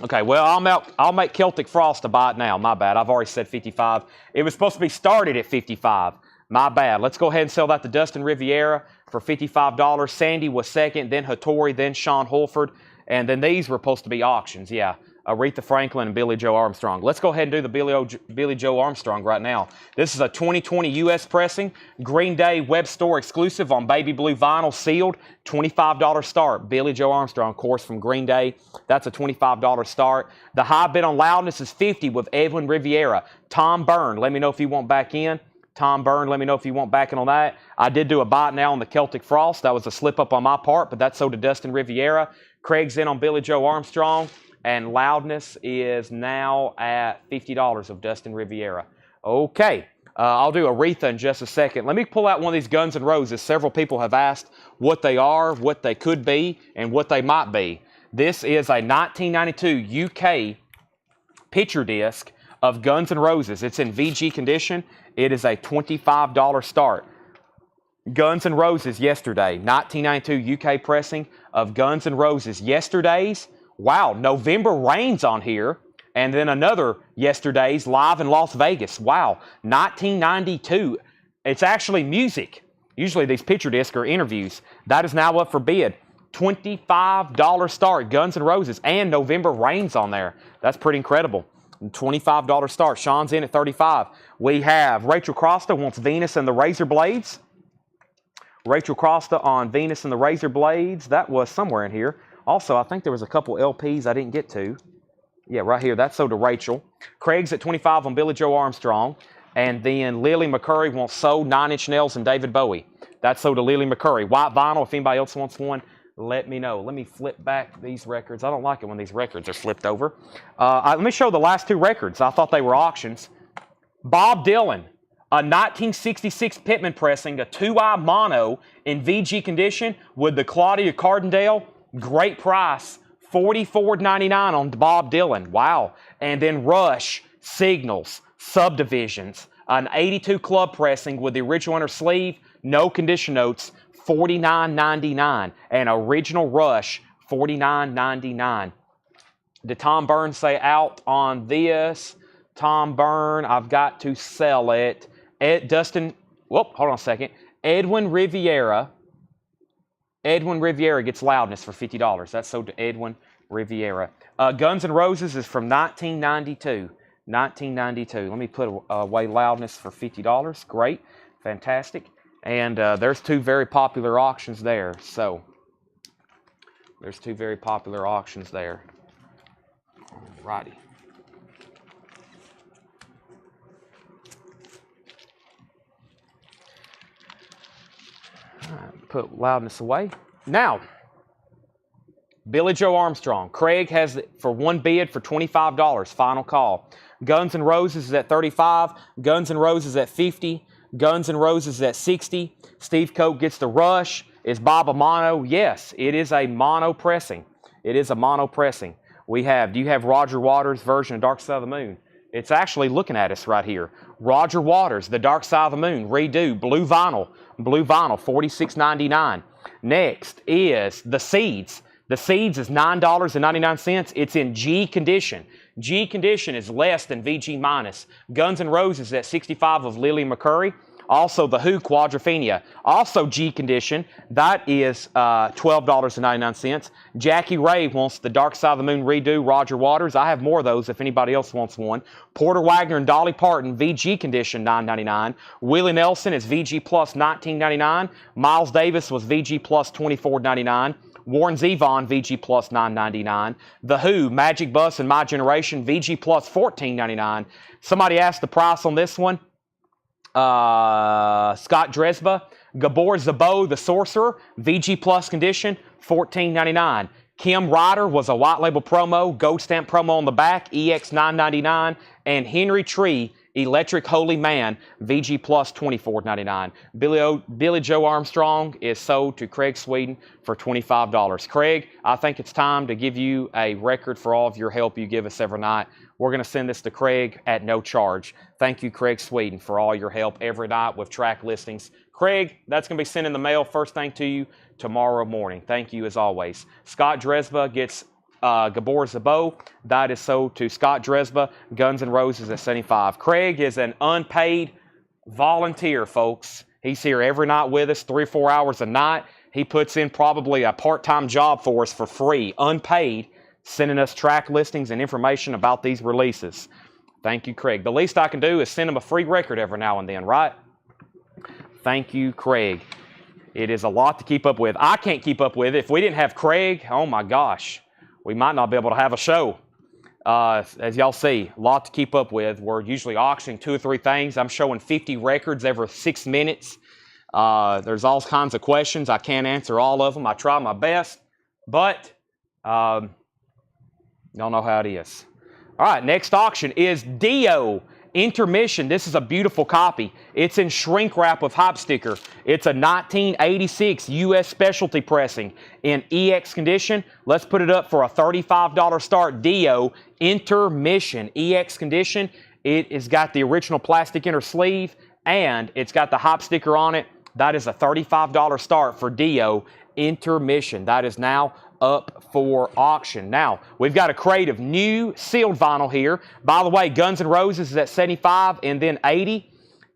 Okay, well, I'll make Celtic Frost to buy it now. My bad. I've already said 55. It was supposed to be started at 55. My bad. Let's go ahead and sell that to Dustin Riviera for $55. Sandy was second, then Hattori, then Sean Holford, and then these were supposed to be auctions. Yeah, Aretha Franklin and Billy Joe Armstrong. Let's go ahead and do the Billy Joe Armstrong right now. This is a 2020 U.S. pressing, Green Day web store exclusive on baby blue vinyl, sealed, $25 start. Billy Joe Armstrong, of course, from Green Day. That's a $25 start. The high bid on Loudness is $50 with Edwin Riviera. Tom Byrne, let me know if you want back in. Tom Byrne, let me know if you want back in on that. I did do a buy it now on the Celtic Frost. That was a slip up on my part, but that's sold to Dustin Riviera. Craig's in on Billy Joe Armstrong. And Loudness is now at $50 of Dustin Riviera. Okay, I'll do Aretha in just a second. Let me pull out one of these Guns N' Roses. Several people have asked what they are, what they could be, and what they might be. This is a 1992 UK picture disc of Guns N' Roses. It's in VG condition. It is a $25 start. Guns N' Roses yesterday, 1992 UK pressing of Guns N' Roses yesterday's. Wow, November Rain's on here. And then another yesterday's live in Las Vegas. Wow, 1992. It's actually music. Usually these picture discs are interviews. That is now up for bid. $25 start, Guns N' Roses. And November Rain's on there. That's pretty incredible. $25 start. Sean's in at $35. We have Rachel Crosta wants Venus and the Razor Blades. Rachel Crosta on Venus and the Razor Blades. That was somewhere in here. Also, I think there was a couple LPs I didn't get to. Yeah, right here. That's sold to Rachel. Craig's at $25 on Billy Joe Armstrong. And then Lily McCurry wants Sold, 9 Inch Nails, and David Bowie. That's sold to Lily McCurry. White vinyl, if anybody else wants one, let me know. Let me flip back these records. I don't like it when these records are flipped over. Let me show the last two records. I thought they were auctions. Bob Dylan, a 1966 Pittman pressing, a 2-eye mono in VG condition with the Claudia Cardindale. Great price, $44.99 on Bob Dylan. Wow. And then Rush, Signals, Subdivisions, an 82 club pressing with the original inner sleeve, no condition notes, $49.99. And original Rush, $49.99. Did Tom Byrne say out on this? Tom Byrne, I've got to sell it. Dustin, hold on a second. Edwin Riviera gets loudness for $50. That's sold to Edwin Riviera. Guns N' Roses is from 1992. 1992. Let me put away loudness for $50. Great. Fantastic. And there's two very popular auctions there. So, there's two very popular auctions there. Alrighty. Put loudness away. Now, Billy Joe Armstrong. Craig has it for one bid for $25. Final call. Guns N' Roses is at $35. Guns N' Roses at $50. Guns N' Roses at $60. Steve Coke gets the Rush. Is Bob a mono? Yes, it is a mono pressing. It is a mono pressing. Do you have Roger Waters' version of Dark Side of the Moon? It's actually looking at us right here. Roger Waters, The Dark Side of the Moon, redo, blue vinyl, $46.99. Next is The Seeds. The Seeds is $9.99. It's in G condition. G condition is less than VG minus. Guns N' Roses at $65 of Lily McCurry. Also, The Who Quadrophenia. Also G condition. That is $12.99. Jackie Ray wants The Dark Side of the Moon redo, Roger Waters. I have more of those if anybody else wants one. Porter Wagner and Dolly Parton, VG condition, $9.99. Willie Nelson is VG plus $19.99. Miles Davis was VG plus $24.99. Warren Zevon, VG plus $9.99. The Who, Magic Bus and My Generation, VG plus $14.99. Somebody asked the price on this one. Scott Dresba, Gabor Zabo, The Sorcerer, VG Plus condition, $14.99. Kim Ryder was a white label promo, gold stamp promo on the back, EX $9.99. And Henry Tree, Electric Holy Man, VG Plus $24.99. Billy Joe Armstrong is sold to Craig Sweden for $25. Craig, I think it's time to give you a record for all of your help you give us every night. We're going to send this to Craig at no charge. Thank you, Craig Sweden, for all your help every night with track listings. Craig, that's going to be sent in the mail first thing to you tomorrow morning. Thank you as always. Scott Dresba gets Gabor Zabo. That is sold to Scott Dresba. Guns N' Roses at $75. Craig is an unpaid volunteer, folks. He's here every night with us, 3 or 4 hours a night. He puts in probably a part-time job for us for free, unpaid, sending us track listings and information about these releases. Thank you, Craig. The least I can do is send him a free record every now and then, right? Thank you, Craig. It is a lot to keep up with. I can't keep up with it. If we didn't have Craig, oh my gosh, we might not be able to have a show. As y'all see, a lot to keep up with. We're usually auctioning 2 or 3 things. I'm showing 50 records every 6 minutes. There's all kinds of questions. I can't answer all of them. I try my best, but y'all know how it is. All right, next auction is Dio Intermission. This is a beautiful copy. It's in shrink wrap with hop sticker. It's a 1986 U.S. specialty pressing in EX condition. Let's put it up for a $35 start. Dio Intermission EX condition. It has got the original plastic inner sleeve and it's got the hop sticker on it. That is a $35 start for Dio Intermission. That is now up for auction. Now, we've got a crate of new sealed vinyl here. By the way, Guns N' Roses is at $75 and then $80.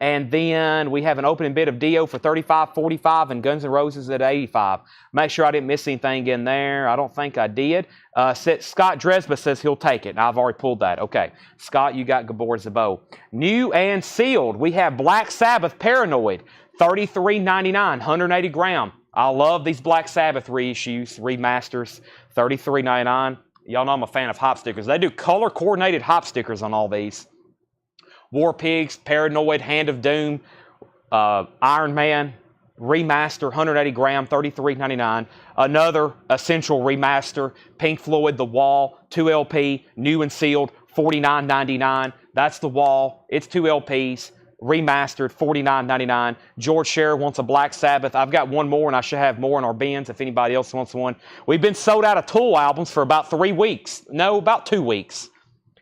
And then we have an opening bid of Dio for $35, $45, and Guns N' Roses at $85. Make sure I didn't miss anything in there. I don't think I did. Scott Dresba says he'll take it. Now, I've already pulled that. Okay. Scott, you got Gabor Zabo. New and sealed, we have Black Sabbath Paranoid, $33.99, 180 gram. I love these Black Sabbath reissues, remasters, $33.99. Y'all know I'm a fan of hop stickers. They do color-coordinated hop stickers on all these. War Pigs, Paranoid, Hand of Doom, Iron Man, remaster, 180 gram, $33.99. Another Essential remaster, Pink Floyd, The Wall, 2 LP, new and sealed, $49.99. That's The Wall. It's 2 LPs, remastered, $49.99. George Scher wants a Black Sabbath. I've got one more, and I should have more in our bins if anybody else wants one. We've been sold out of Tool albums for about 3 weeks. No, about 2 weeks.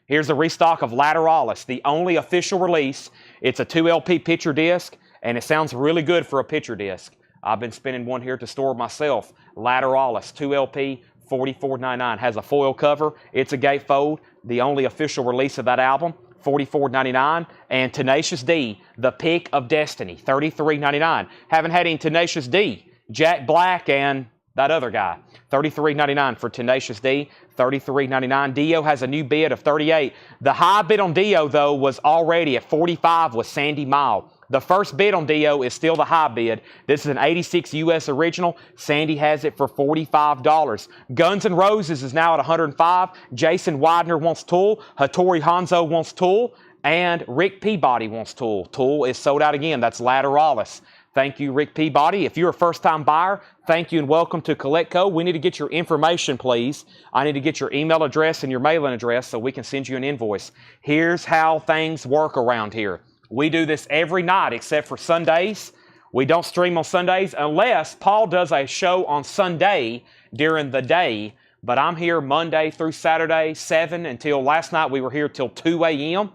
Here's a restock of Lateralis, the only official release. It's a 2 LP picture disc, and it sounds really good for a picture disc. I've been spinning one here to store myself. Lateralis, 2 LP, $44.99. Has a foil cover. It's a gatefold, the only official release of that album, $44.99. And Tenacious D, The Pick of Destiny, $33.99. Haven't had any Tenacious D. Jack Black and that other guy, $33.99 for Tenacious D, $33.99. Dio has a new bid of $38. The high bid on Dio, though, was already at $45 with Sandy Mile. The first bid on Dio is still the high bid. This is an 86 US original. Sandy has it for $45. Guns N' Roses is now at $105. Jason Widener wants Tool. Hattori Hanzo wants Tool. And Rick Peabody wants Tool. Tool is sold out again. That's Lateralis. Thank you, Rick Peabody. If you're a first-time buyer, thank you and welcome to CollectCo. We need to get your information, please. I need to get your email address and your mailing address so we can send you an invoice. Here's how things work around here. We do this every night except for Sundays. We don't stream on Sundays unless Paul does a show on Sunday during the day. But I'm here Monday through Saturday, 7 until last night we were here till 2 a.m.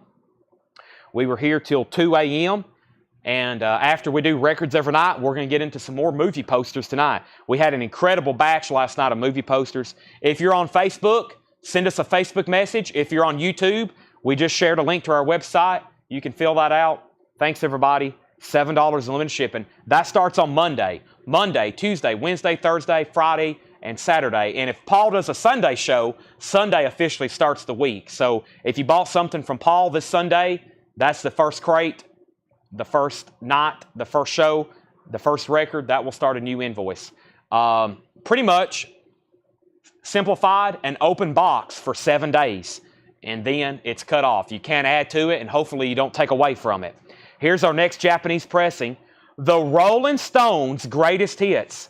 We were here till 2 a.m. And after we do records every night, we're going to get into some more movie posters tonight. We had an incredible batch last night of movie posters. If you're on Facebook, send us a Facebook message. If you're on YouTube, we just shared a link to our website. You can fill that out. Thanks, everybody. $7 in limited shipping. That starts on Monday. Monday, Tuesday, Wednesday, Thursday, Friday, and Saturday. And if Paul does a Sunday show, Sunday officially starts the week. So if you bought something from Paul this Sunday, that's the first crate, the first night, the first show, the first record. That will start a new invoice. Pretty much simplified an open box for 7 days. And then it's cut off. You can't add to it, and hopefully you don't take away from it. Here's our next Japanese pressing. The Rolling Stones Greatest Hits.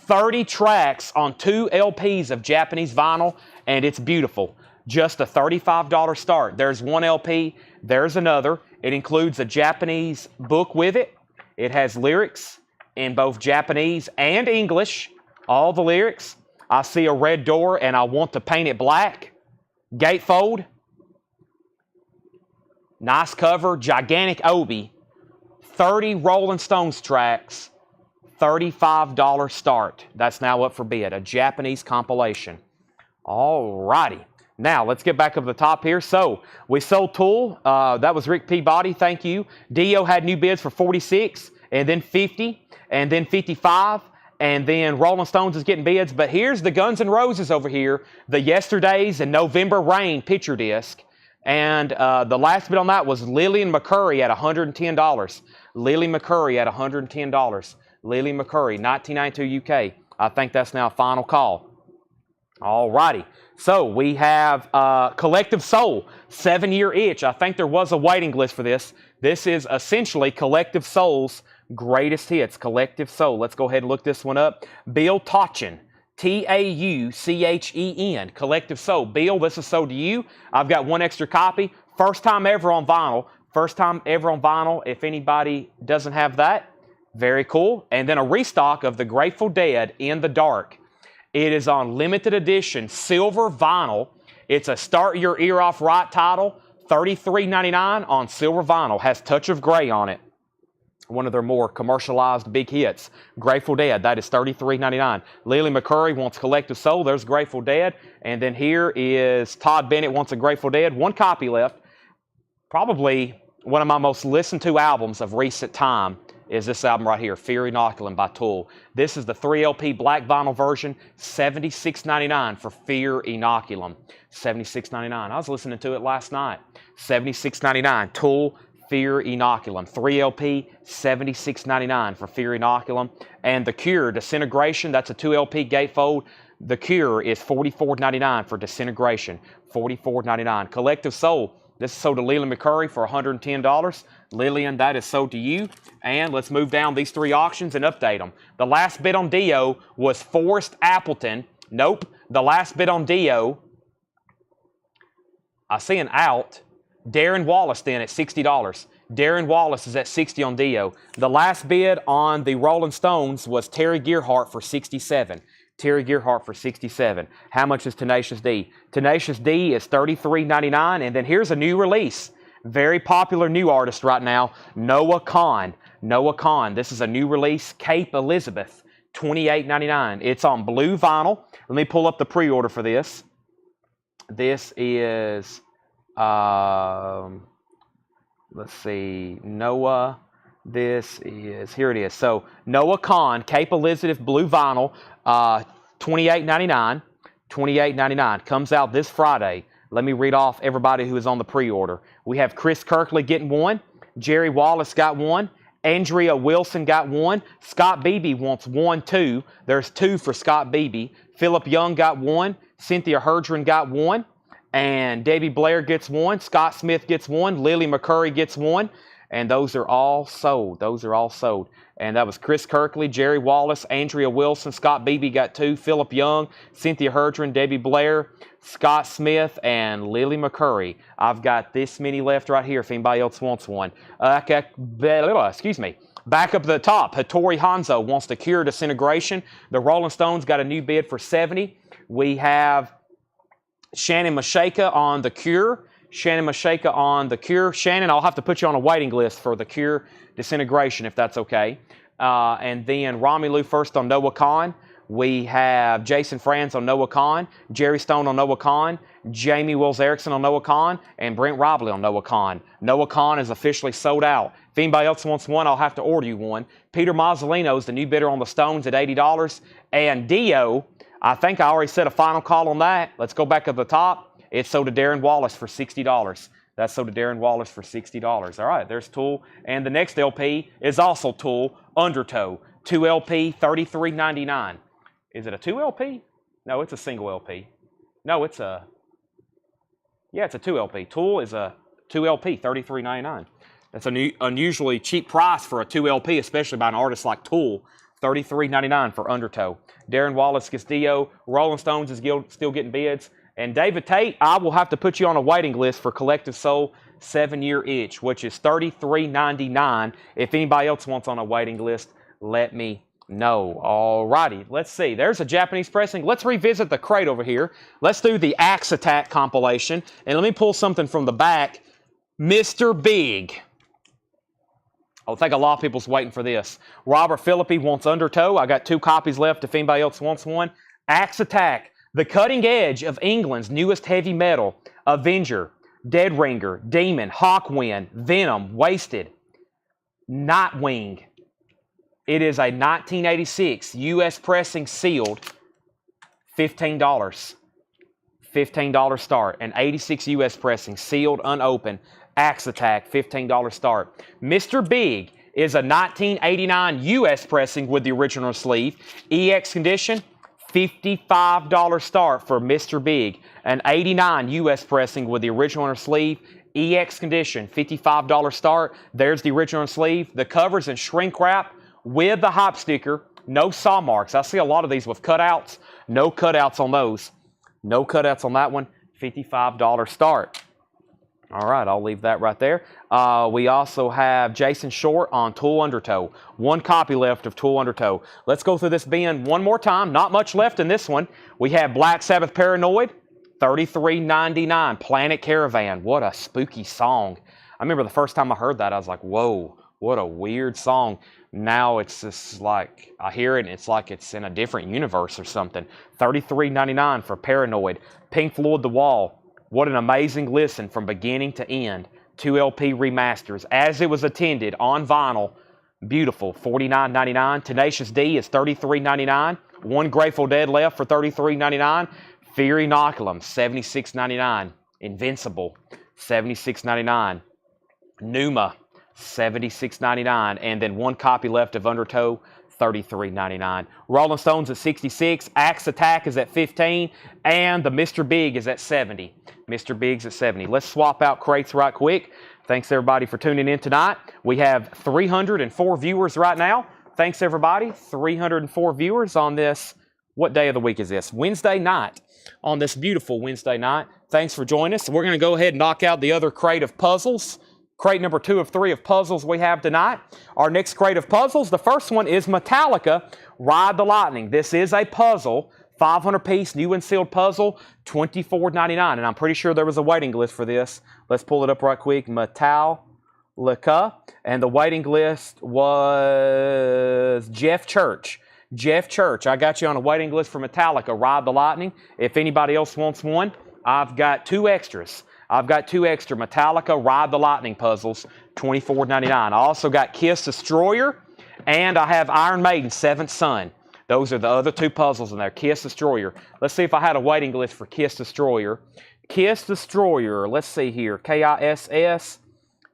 30 tracks on 2 LPs of Japanese vinyl, and it's beautiful. Just a $35 start. There's 1 LP. There's another. It includes a Japanese book with it. It has lyrics in both Japanese and English. All the lyrics. I see a red door, and I want to paint it black. Gatefold. Nice cover. Gigantic Obi. 30 Rolling Stones tracks. $35 start. That's now up for bid. A Japanese compilation. All righty. Now, let's get back up to the top here. So, we sold Tool. That was Rick Peabody. Thank you. Dio had new bids for 46, and then 50, and then 55, and then Rolling Stones is getting bids. But here's the Guns N' Roses over here. The Yesterdays and November Rain picture disc. And the last bid on that was Lillian McCurry at $110. Lily McCurry at $110. Lily McCurry, 1992 UK. I think that's now a final call. All righty. So we have Collective Soul, 7-Year Itch. I think there was a waiting list for this. This is essentially Collective Soul's greatest hits. Collective Soul. Let's go ahead and look this one up. Bill Tauchen, Tauchen. Collective Soul. Bill, this is sold to you. I've got 1 extra copy. First time ever on vinyl. First time ever on vinyl. If anybody doesn't have that, very cool. And then a restock of the Grateful Dead, In the Dark. It is on limited edition silver vinyl. It's a Start Your Ear Off Right title, $33.99 on silver vinyl. Has Touch of Grey on it. One of their more commercialized big hits. Grateful Dead, that is $33.99. Lily McCurry wants Collective Soul. There's Grateful Dead. And then here is Todd Bennett wants a Grateful Dead. 1 copy left. Probably one of my most listened to albums of recent time is this album right here, Fear Inoculum by Tool. This is the 3 LP black vinyl version, $76.99 for Fear Inoculum. $76.99. I was listening to it last night. $76.99. Tool, Fear Inoculum. 3 LP, $76.99 for Fear Inoculum. And The Cure, Disintegration, that's a 2 LP gatefold. The Cure is $44.99 for Disintegration. $44.99. Collective Soul, This is sold to Lillian McCurry for $110. Lillian, that is sold to you. And let's move down these 3 auctions and update them. The last bid on Dio was Forrest Appleton. Nope. The last bid on Dio, I see an out. Darren Wallace then at $60. Darren Wallace is at $60 on Dio. The last bid on the Rolling Stones was Terry Gearhart for $67. Terry Gearhart for $67. How much is Tenacious D? Tenacious D is $33.99. And then here's a new release. Very popular new artist right now, Noah Kahan. Noah Kahan. This is a new release, Cape Elizabeth, $28.99. It's on blue vinyl. Let me pull up the pre-order for this. This is, let's see, Noah. This is, here it is. So Noah Kahan, Cape Elizabeth blue vinyl, $28.99. $28.99. Comes out this Friday. Let me read off everybody who is on the pre-order. We have Chris Kirkley getting 1. Jerry Wallace got 1. Andrea Wilson got 1. Scott Beebe wants 1, 2. There's 2 for Scott Beebe. Philip Young got 1. Cynthia Herdron got 1. And Debbie Blair gets 1. Scott Smith gets 1. Lily McCurry gets 1. And those are all sold. Those are all sold. And that was Chris Kirkley, Jerry Wallace, Andrea Wilson, Scott Beebe got 2, Philip Young, Cynthia Herdron, Debbie Blair, Scott Smith, and Lily McCurry. I've got this many left right here if anybody else wants one. Excuse me. Back up at the top, Hattori Hanzo wants to Cure Disintegration. The Rolling Stones got a new bid for $70. We have Shannon Mashaka on the Cure. Shannon Mashaka on the Cure. Shannon, I'll have to put you on a waiting list for the Cure Disintegration if that's okay. And then Romelu first on Noah Kahan. We have Jason Franz on Noah Kahan, Jerry Stone on Noah Kahan, Jamie Wills-Erickson on Noah Kahan, and Brent Robley on Noah Kahan. Noah Kahan is officially sold out. If anybody else wants one, I'll have to order you one. Peter Mazzolino is the new bidder on the Stones at $80. And Dio, I think I already said a final call on that. Let's go back at the top. It's sold to Darren Wallace for $60. That's sold to Darren Wallace for $60. All right, there's Tool. And the next LP is also Tool, Undertow. 2 LP, $33.99. Is it a 2 LP? No, it's a single LP. No, it's a... Yeah, it's a 2 LP. Tool is a 2 LP, $33.99. That's an unusually cheap price for a 2 LP, especially by an artist like Tool. $33.99 for Undertow. Darren Wallace gets Dio. Rolling Stones is still getting bids. And David Tate, I will have to put you on a waiting list for Collective Soul 7-Year Itch, which is $33.99. If anybody else wants on a waiting list, let me know. All righty, let's see. There's a Japanese pressing. Let's revisit the crate over here. Let's do the Axe Attack compilation. And let me pull something from the back. Mr. Big. I think a lot of people's waiting for this. Robert Philippi wants Undertow. I got 2 copies left if anybody else wants one. Axe Attack. The cutting edge of England's newest heavy metal, Avenger, Dead Ringer, Demon, Hawkwind, Venom, Wasted, Nightwing. It is a 1986 U.S. pressing sealed, $15. $15 start. An 86 U.S. pressing sealed, unopened, Axe Attack, $15 start. Mr. Big is a 1989 U.S. pressing with the original sleeve, EX condition, $55 start for Mr. Big. An 89 U.S. pressing with the original sleeve, EX condition, $55 start. There's the original sleeve. The covers in shrink wrap with the hop sticker. No saw marks. I see a lot of these with cutouts. No cutouts on those. No cutouts on that one. $55 start. All right, I'll leave that right there. We also have Jason Short on Tool Undertow. 1 copy left of Tool Undertow. Let's go through this bin one more time. Not much left in this one. We have Black Sabbath Paranoid, $33.99. Planet Caravan. What a spooky song. I remember the first time I heard that, I was like, whoa, what a weird song. Now it's just like, I hear it and it's like it's in a different universe or something. $33.99 for Paranoid. Pink Floyd The Wall. What an amazing listen from beginning to end. 2 LP remasters. As it was attended on vinyl. Beautiful. $49.99. Tenacious D is $33.99. 1 Grateful Dead left for $33.99. Fear Inoculum, $76.99. Invincible, $76.99. Numa, $76.99. And then 1 copy left of Undertow, $33.99. Rolling Stones at 66. Axe Attack is at 15. And the Mr. Big is at 70. Mr. Big's at 70. Let's swap out crates right quick. Thanks, everybody, for tuning in tonight. We have 304 viewers right now. Thanks, everybody. 304 viewers on this. What day of the week is this? Wednesday night. On this beautiful Wednesday night. Thanks for joining us. We're going to go ahead and knock out the other crate of puzzles. Crate number 2 of 3 of puzzles we have tonight. Our next crate of puzzles, the first one is Metallica, Ride the Lightning. This is a puzzle, 500-piece, new and sealed puzzle, $24.99. And I'm pretty sure there was a waiting list for this. Let's pull it up right quick. Metallica. And the waiting list was Jeff Church. Jeff Church, I got you on a waiting list for Metallica, Ride the Lightning. If anybody else wants one, I've got 2 extras. I've got 2 extra Metallica Ride the Lightning puzzles, $24.99. I also got Kiss Destroyer, and I have Iron Maiden, Seventh Son. Those are the other 2 puzzles in there, Kiss Destroyer. Let's see if I had a waiting list for Kiss Destroyer. Kiss Destroyer, let's see here, Kiss.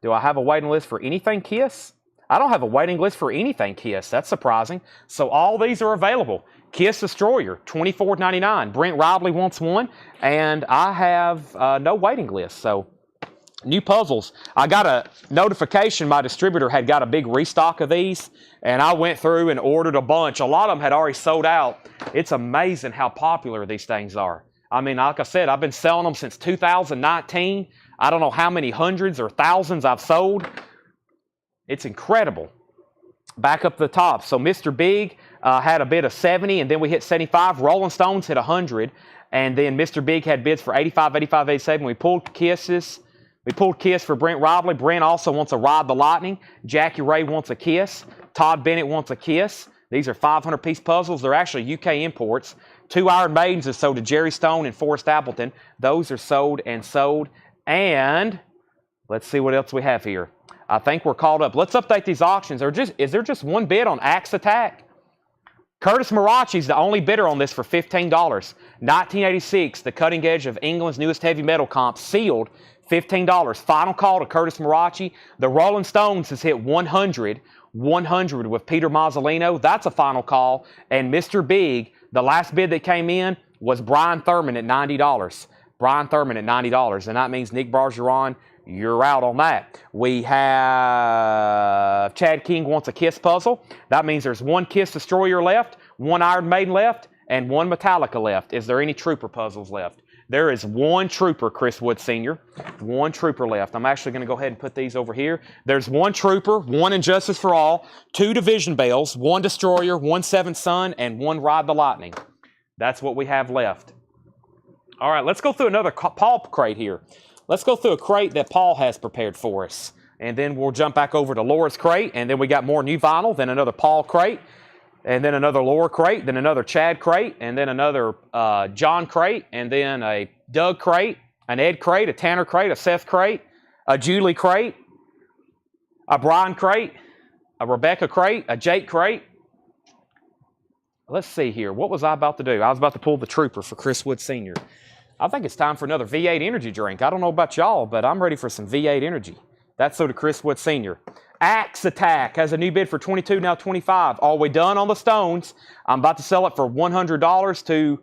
Do I have a waiting list for anything Kiss? I don't have a waiting list for anything Kiss. That's surprising. So all these are available. Kiss Destroyer, $24.99. Brent Riley wants one, and I have no waiting list. So, new puzzles. I got a notification my distributor had got a big restock of these, and I went through and ordered a bunch. A lot of them had already sold out. It's amazing how popular these things are. I mean, like I said, I've been selling them since 2019. I don't know how many hundreds or thousands I've sold. It's incredible. Back up the top. So Mr. Big had a bid of 70, and then we hit 75. Rolling Stones hit 100, and then Mr. Big had bids for 85, 85, 87. We pulled Kisses. We pulled Kiss for Brent Riley. Brent also wants a Ride the Lightning. Jackie Ray wants a Kiss. Todd Bennett wants a Kiss. These are 500-piece puzzles. They're actually UK imports. 2 Iron Maidens are sold to Jerry Stone and Forrest Appleton. Those are sold and sold. And let's see what else we have here. I think we're caught up. Let's update these auctions. Is there just one bid on Axe Attack? Curtis Marachi's the only bidder on this for $15. 1986, the cutting edge of England's newest heavy metal comp, sealed, $15. Final call to Curtis Marachi. The Rolling Stones has hit 100. 100 with Peter Mazzolino. That's a final call. And Mr. Big, the last bid that came in was Brian Thurman at $90. Brian Thurman at $90. And that means Nick Bargeron, you're out on that. We have Chad King wants a Kiss puzzle. That means there's 1 Kiss Destroyer left, 1 Iron Maiden left, and 1 Metallica left. Is there any Trooper puzzles left? There is 1 Trooper, Chris Wood Sr. 1 Trooper left. I'm actually going to go ahead and put these over here. There's 1 Trooper, 1 Injustice for All, 2 Division Bells, 1 Destroyer, 1 Seventh Son, and 1 Ride the Lightning. That's what we have left. All right, let's go through another Paul crate here. Let's go through a crate that Paul has prepared for us. And then we'll jump back over to Laura's crate, and then we got more new vinyl, then another Paul crate, and then another Laura crate, then another Chad crate, and then another John crate, and then a Doug crate, an Ed crate, a Tanner crate, a Seth crate, a Julie crate, a Brian crate, a Rebecca crate, a Jake crate. Let's see here. What was I about to do? I was about to pull the Trooper for Chris Wood Sr. I think it's time for another V8 energy drink. I don't know about y'all, but I'm ready for some V8 energy. That's so to Chris Wood Sr. Axe Attack has a new bid for 22, now 25. All we done on the Stones. I'm about to sell it for $100 to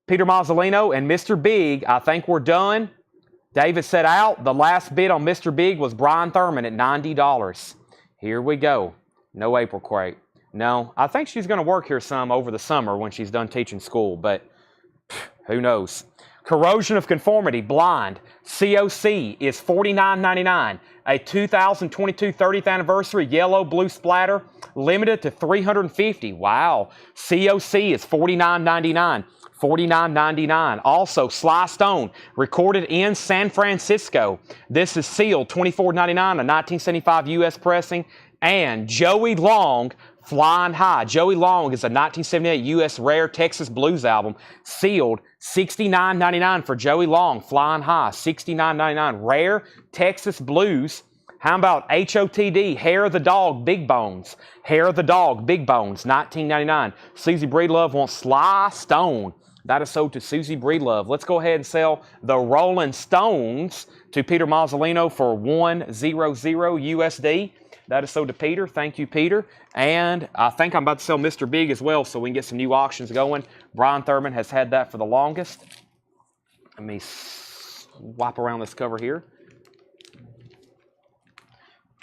Peter Mazzolino and Mr. Big. I think we're done. David said out. The last bid on Mr. Big was Brian Thurman at $90. Here we go. No April crate. No, I think she's going to work here some over the summer when she's done teaching school, but who knows? Corrosion of Conformity, Blind, COC is $49.99. A 2022 30th anniversary yellow blue splatter, limited to 350. Wow. COC is $49.99. $49.99. Also, Sly Stone, recorded in San Francisco. This is sealed, $24.99, a 1975 U.S. pressing. And Joey Long, Flying High. Joey Long is a 1978 U.S. rare Texas blues album, sealed, $69.99 for Joey Long, Flying High, $69.99. Rare Texas blues. How about HOTD, Hair of the Dog, Big Bones. Hair of the Dog, Big Bones, $19.99. Susie Breedlove wants Sly Stone. That is sold to Susie Breedlove. Let's go ahead and sell the Rolling Stones to Peter Mazzolino for $100 USD. That is sold to Peter. Thank you, Peter. And I think I'm about to sell Mr. Big as well, so we can get some new auctions going. Brian Thurman has had that for the longest. Let me wipe around this cover here.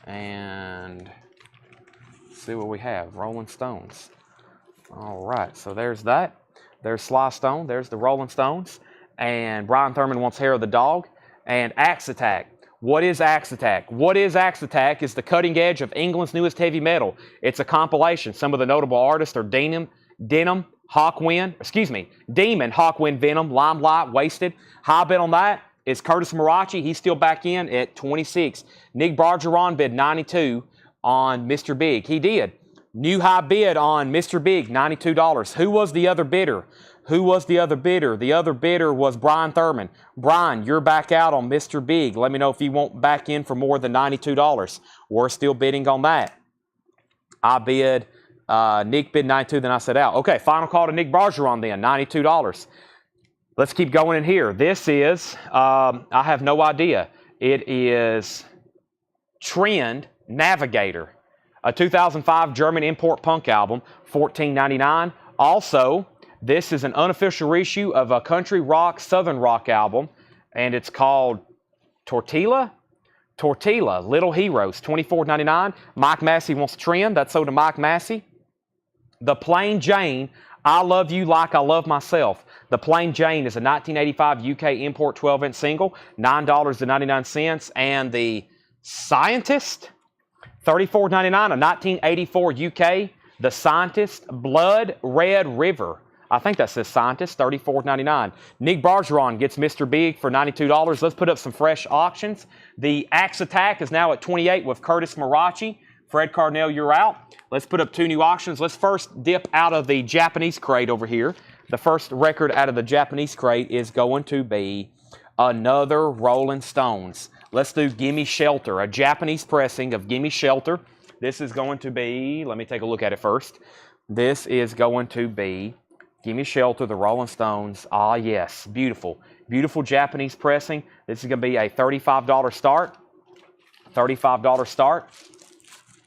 And see what we have. Rolling Stones. All right, so there's that. There's Sly Stone. There's the Rolling Stones. And Brian Thurman wants Hair of the Dog. And Axe Attack. What is Axe Attack? What is Axe Attack is the cutting edge of England's newest heavy metal. It's a compilation. Some of the notable artists are Demon, Hawkwind, Venom, Limelight, Wasted. High bid on that is Curtis Marachi. He's still back in at 26. Nick Bargeron bid 92 on Mr. Big. He did. New high bid on Mr. Big, $92. Who was the other bidder? Who was the other bidder? The other bidder was Brian Thurman. Brian, you're back out on Mr. Big. Let me know if you want back in for more than $92. We're still bidding on that. I bid, Nick bid 92, then I said out. Okay, final call to Nick Bargeron then, $92. Let's keep going in here. This is, I have no idea. It is Trend Navigator, a 2005 German import punk album, $14.99. Also, this is an unofficial reissue of a country rock, southern rock album, and it's called Tortilla, Little Heroes, $24.99. Mike Massey wants Trend. That's sold to Mike Massey. The Plain Jane, I Love You Like I Love Myself. The Plain Jane is a 1985 UK import 12-inch single, $9.99. And the Scientist, $34.99, a 1984 UK. The Scientist, Blood Red River. I think that says Scientist, $34.99. Nick Bargeron gets Mr. Big for $92. Let's put up some fresh auctions. The Axe Attack is now at 28 with Curtis Marachi. Fred Carnell, you're out. Let's put up two new auctions. Let's first dip out of the Japanese crate over here. The first record out of the Japanese crate is going to be another Rolling Stones. Let's do Gimme Shelter, a Japanese pressing of Gimme Shelter. This is going to be, let me take a look at it first. This is going to be Gimme Shelter, the Rolling Stones. Ah, yes, beautiful. Beautiful Japanese pressing. This is going to be a $35 start. $35 start.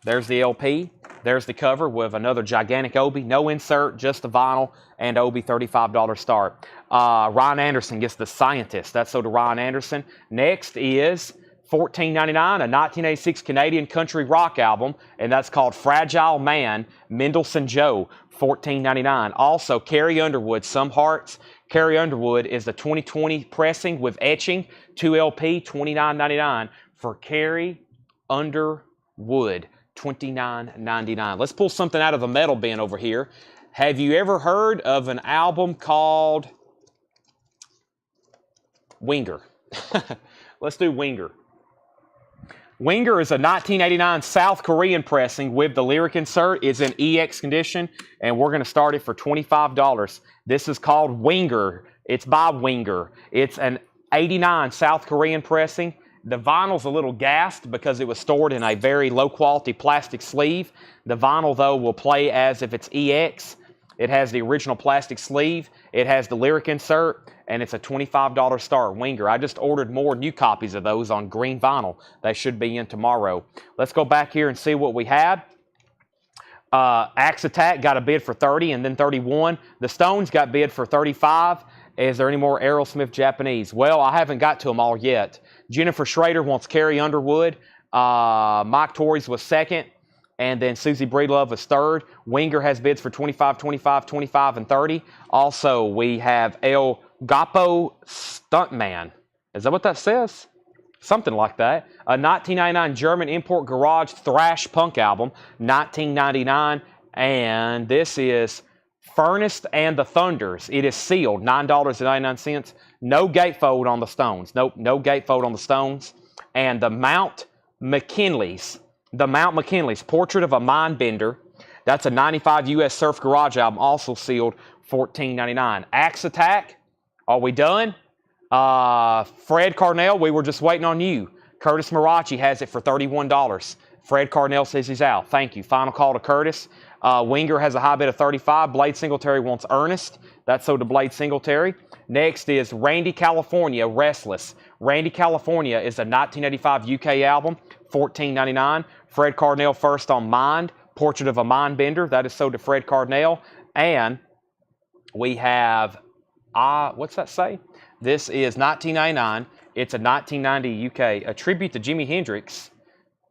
There's the LP. There's the cover with another gigantic Obi. No insert, just the vinyl and Obi, $35 start. Ryan Anderson gets The Scientist. That's sold to Ryan Anderson. Next is $14.99, a 1986 Canadian country rock album, and that's called Fragile Man, Mendelssohn Joe, $14.99. Also, Carrie Underwood, Some Hearts. Carrie Underwood is the 2020 pressing with etching, 2LP, $29.99 for Carrie Underwood, $29.99. Let's pull something out of the metal bin over here. Have you ever heard of an album called Winger? Let's do Winger. Winger is a 1989 South Korean pressing with the lyric insert. It's in EX condition, and we're going to start it for $25. This is called Winger. It's by Winger. It's an 89 South Korean pressing. The vinyl's a little gassed because it was stored in a very low-quality plastic sleeve. The vinyl, though, will play as if it's EX. It has the original plastic sleeve. It has the lyric insert, and it's a $25 start. Winger. I just ordered more new copies of those on green vinyl. They should be in tomorrow. Let's go back here and see what we had. Axe Attack got a bid for 30 and then 31. The Stones got bid for 35. Is there any more Aerosmith Japanese? Well, I haven't got to them all yet. Jennifer Schrader wants Carrie Underwood. Mike Torres was second. And then Susie Breedlove was third. Winger has bids for 25, 25, 25, and 30. Also, we have El Gapo Stuntman. Is that what that says? Something like that. A 1999 German import garage thrash punk album, $19.99. And this is Furnace and the Thunders. It is sealed, $9.99. No gatefold on the Stones. Nope, no gatefold on the Stones. And the Mount McKinley's. The Mount McKinley's Portrait of a Mindbender. That's a 95 US Surf Garage album, also sealed, $14.99. Axe Attack. Are we done? Fred Carnell, we were just waiting on you. Curtis Marachi has it for $31. Fred Carnell says he's out. Thank you. Final call to Curtis. Winger has a high bid of 35. Blade Singletary wants Ernest. That's sold to Blade Singletary. Next is Randy California, Restless. Randy California is a 1985 UK album, $14.99. Fred Cardinal, First on Mind, Portrait of a Mind Bender. That is sold to Fred Cardinal. And we have, what's that say? This is $19.99. It's a 1990 UK, a tribute to Jimi Hendrix.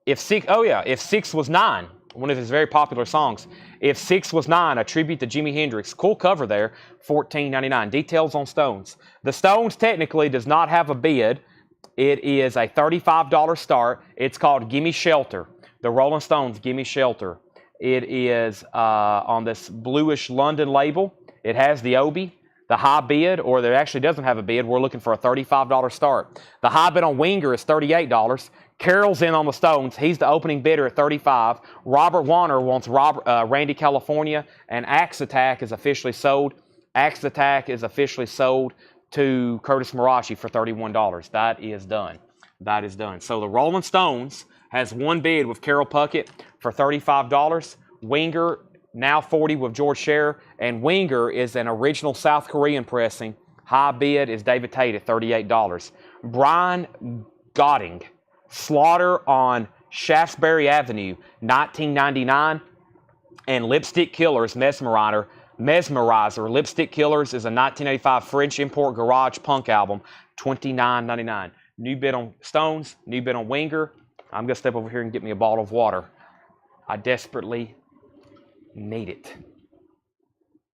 If 6 Was 9, one of his very popular songs. If 6 Was 9, a tribute to Jimi Hendrix. Cool cover there, $14.99. Details on Stones. The Stones technically does not have a bid. It is a $35 start. It's called Gimme Shelter. The Rolling Stones, Gimme Shelter. It is on this bluish London label. It has the Obi. The high bid, or there actually doesn't have a bid, we're looking for a $35 start. The high bid on Winger is $38. Carroll's in on the Stones. He's the opening bidder at $35. Robert Warner wants Randy California, and Axe Attack is officially sold. Axe Attack is officially sold to Curtis Marashi for $31. That is done. That is done. So the Rolling Stones has one bid with Carroll Puckett for $35. Winger, now 40 with George Scherer, and Winger is an original South Korean pressing. High bid is David Tate at $38. Brian Godding, Slaughter on Shaftesbury Avenue, $19.99. And Lipstick Killers, Mesmerizer. Lipstick Killers is a 1985 French import garage punk album, $29.99. New bid on Stones, new bid on Winger. I'm going to step over here and get me a bottle of water. I desperately need it.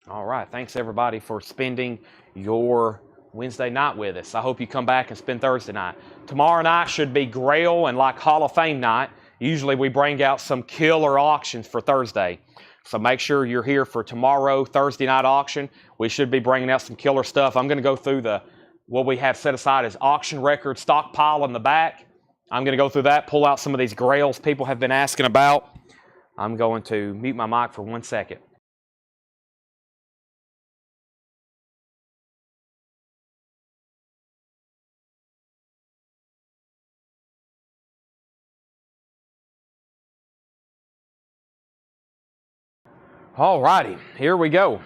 All right. Thanks, everybody, for spending your Wednesday night with us. I hope you come back and spend Thursday night. Tomorrow night should be Grail and like Hall of Fame night. Usually we bring out some killer auctions for Thursday. So make sure you're here for tomorrow, Thursday night auction. We should be bringing out some killer stuff. I'm going to go through what we have set aside as auction record stockpile in the back. I'm going to go through that, pull out some of these grails people have been asking about. I'm going to mute my mic for 1 second. All righty, here we go.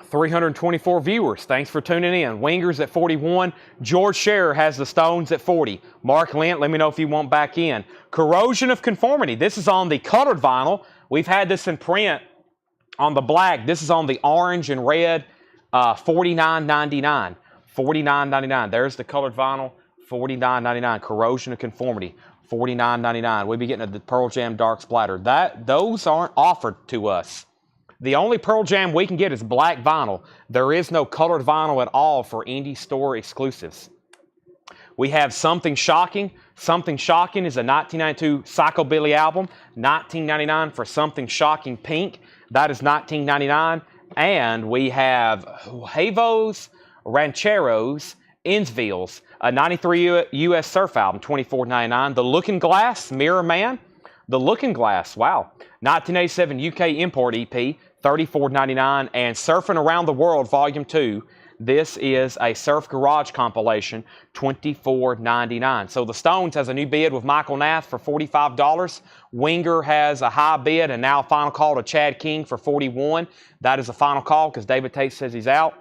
324 viewers. Thanks for tuning in. Wingers at 41. George Scherer has the Stones at 40. Mark Lent, let me know if you want back in. Corrosion of Conformity. This is on the colored vinyl. We've had this in print on the black. This is on the orange and red, $49.99. $49.99. There's the colored vinyl, $49.99. Corrosion of Conformity, $49.99. We'll be getting the Pearl Jam Dark Splatter. Those aren't offered to us. The only Pearl Jam we can get is black vinyl. There is no colored vinyl at all for indie store exclusives. We have Something Shocking. Something Shocking is a 1992 Psychobilly album. $19.99 for Something Shocking Pink. That is $19.99. And we have Havos, Rancheros, Innsvilles, a 93 U.S. Surf album, $24.99. The Looking Glass, Mirror Man. The Looking Glass, wow. 1987 UK import EP, $34.99. And Surfing Around the World, Volume 2. This is a Surf Garage compilation, $24.99. So the Stones has a new bid with Michael Nath for $45. Winger has a high bid and now a final call to Chad King for $41. That is a final call because David Tate says he's out.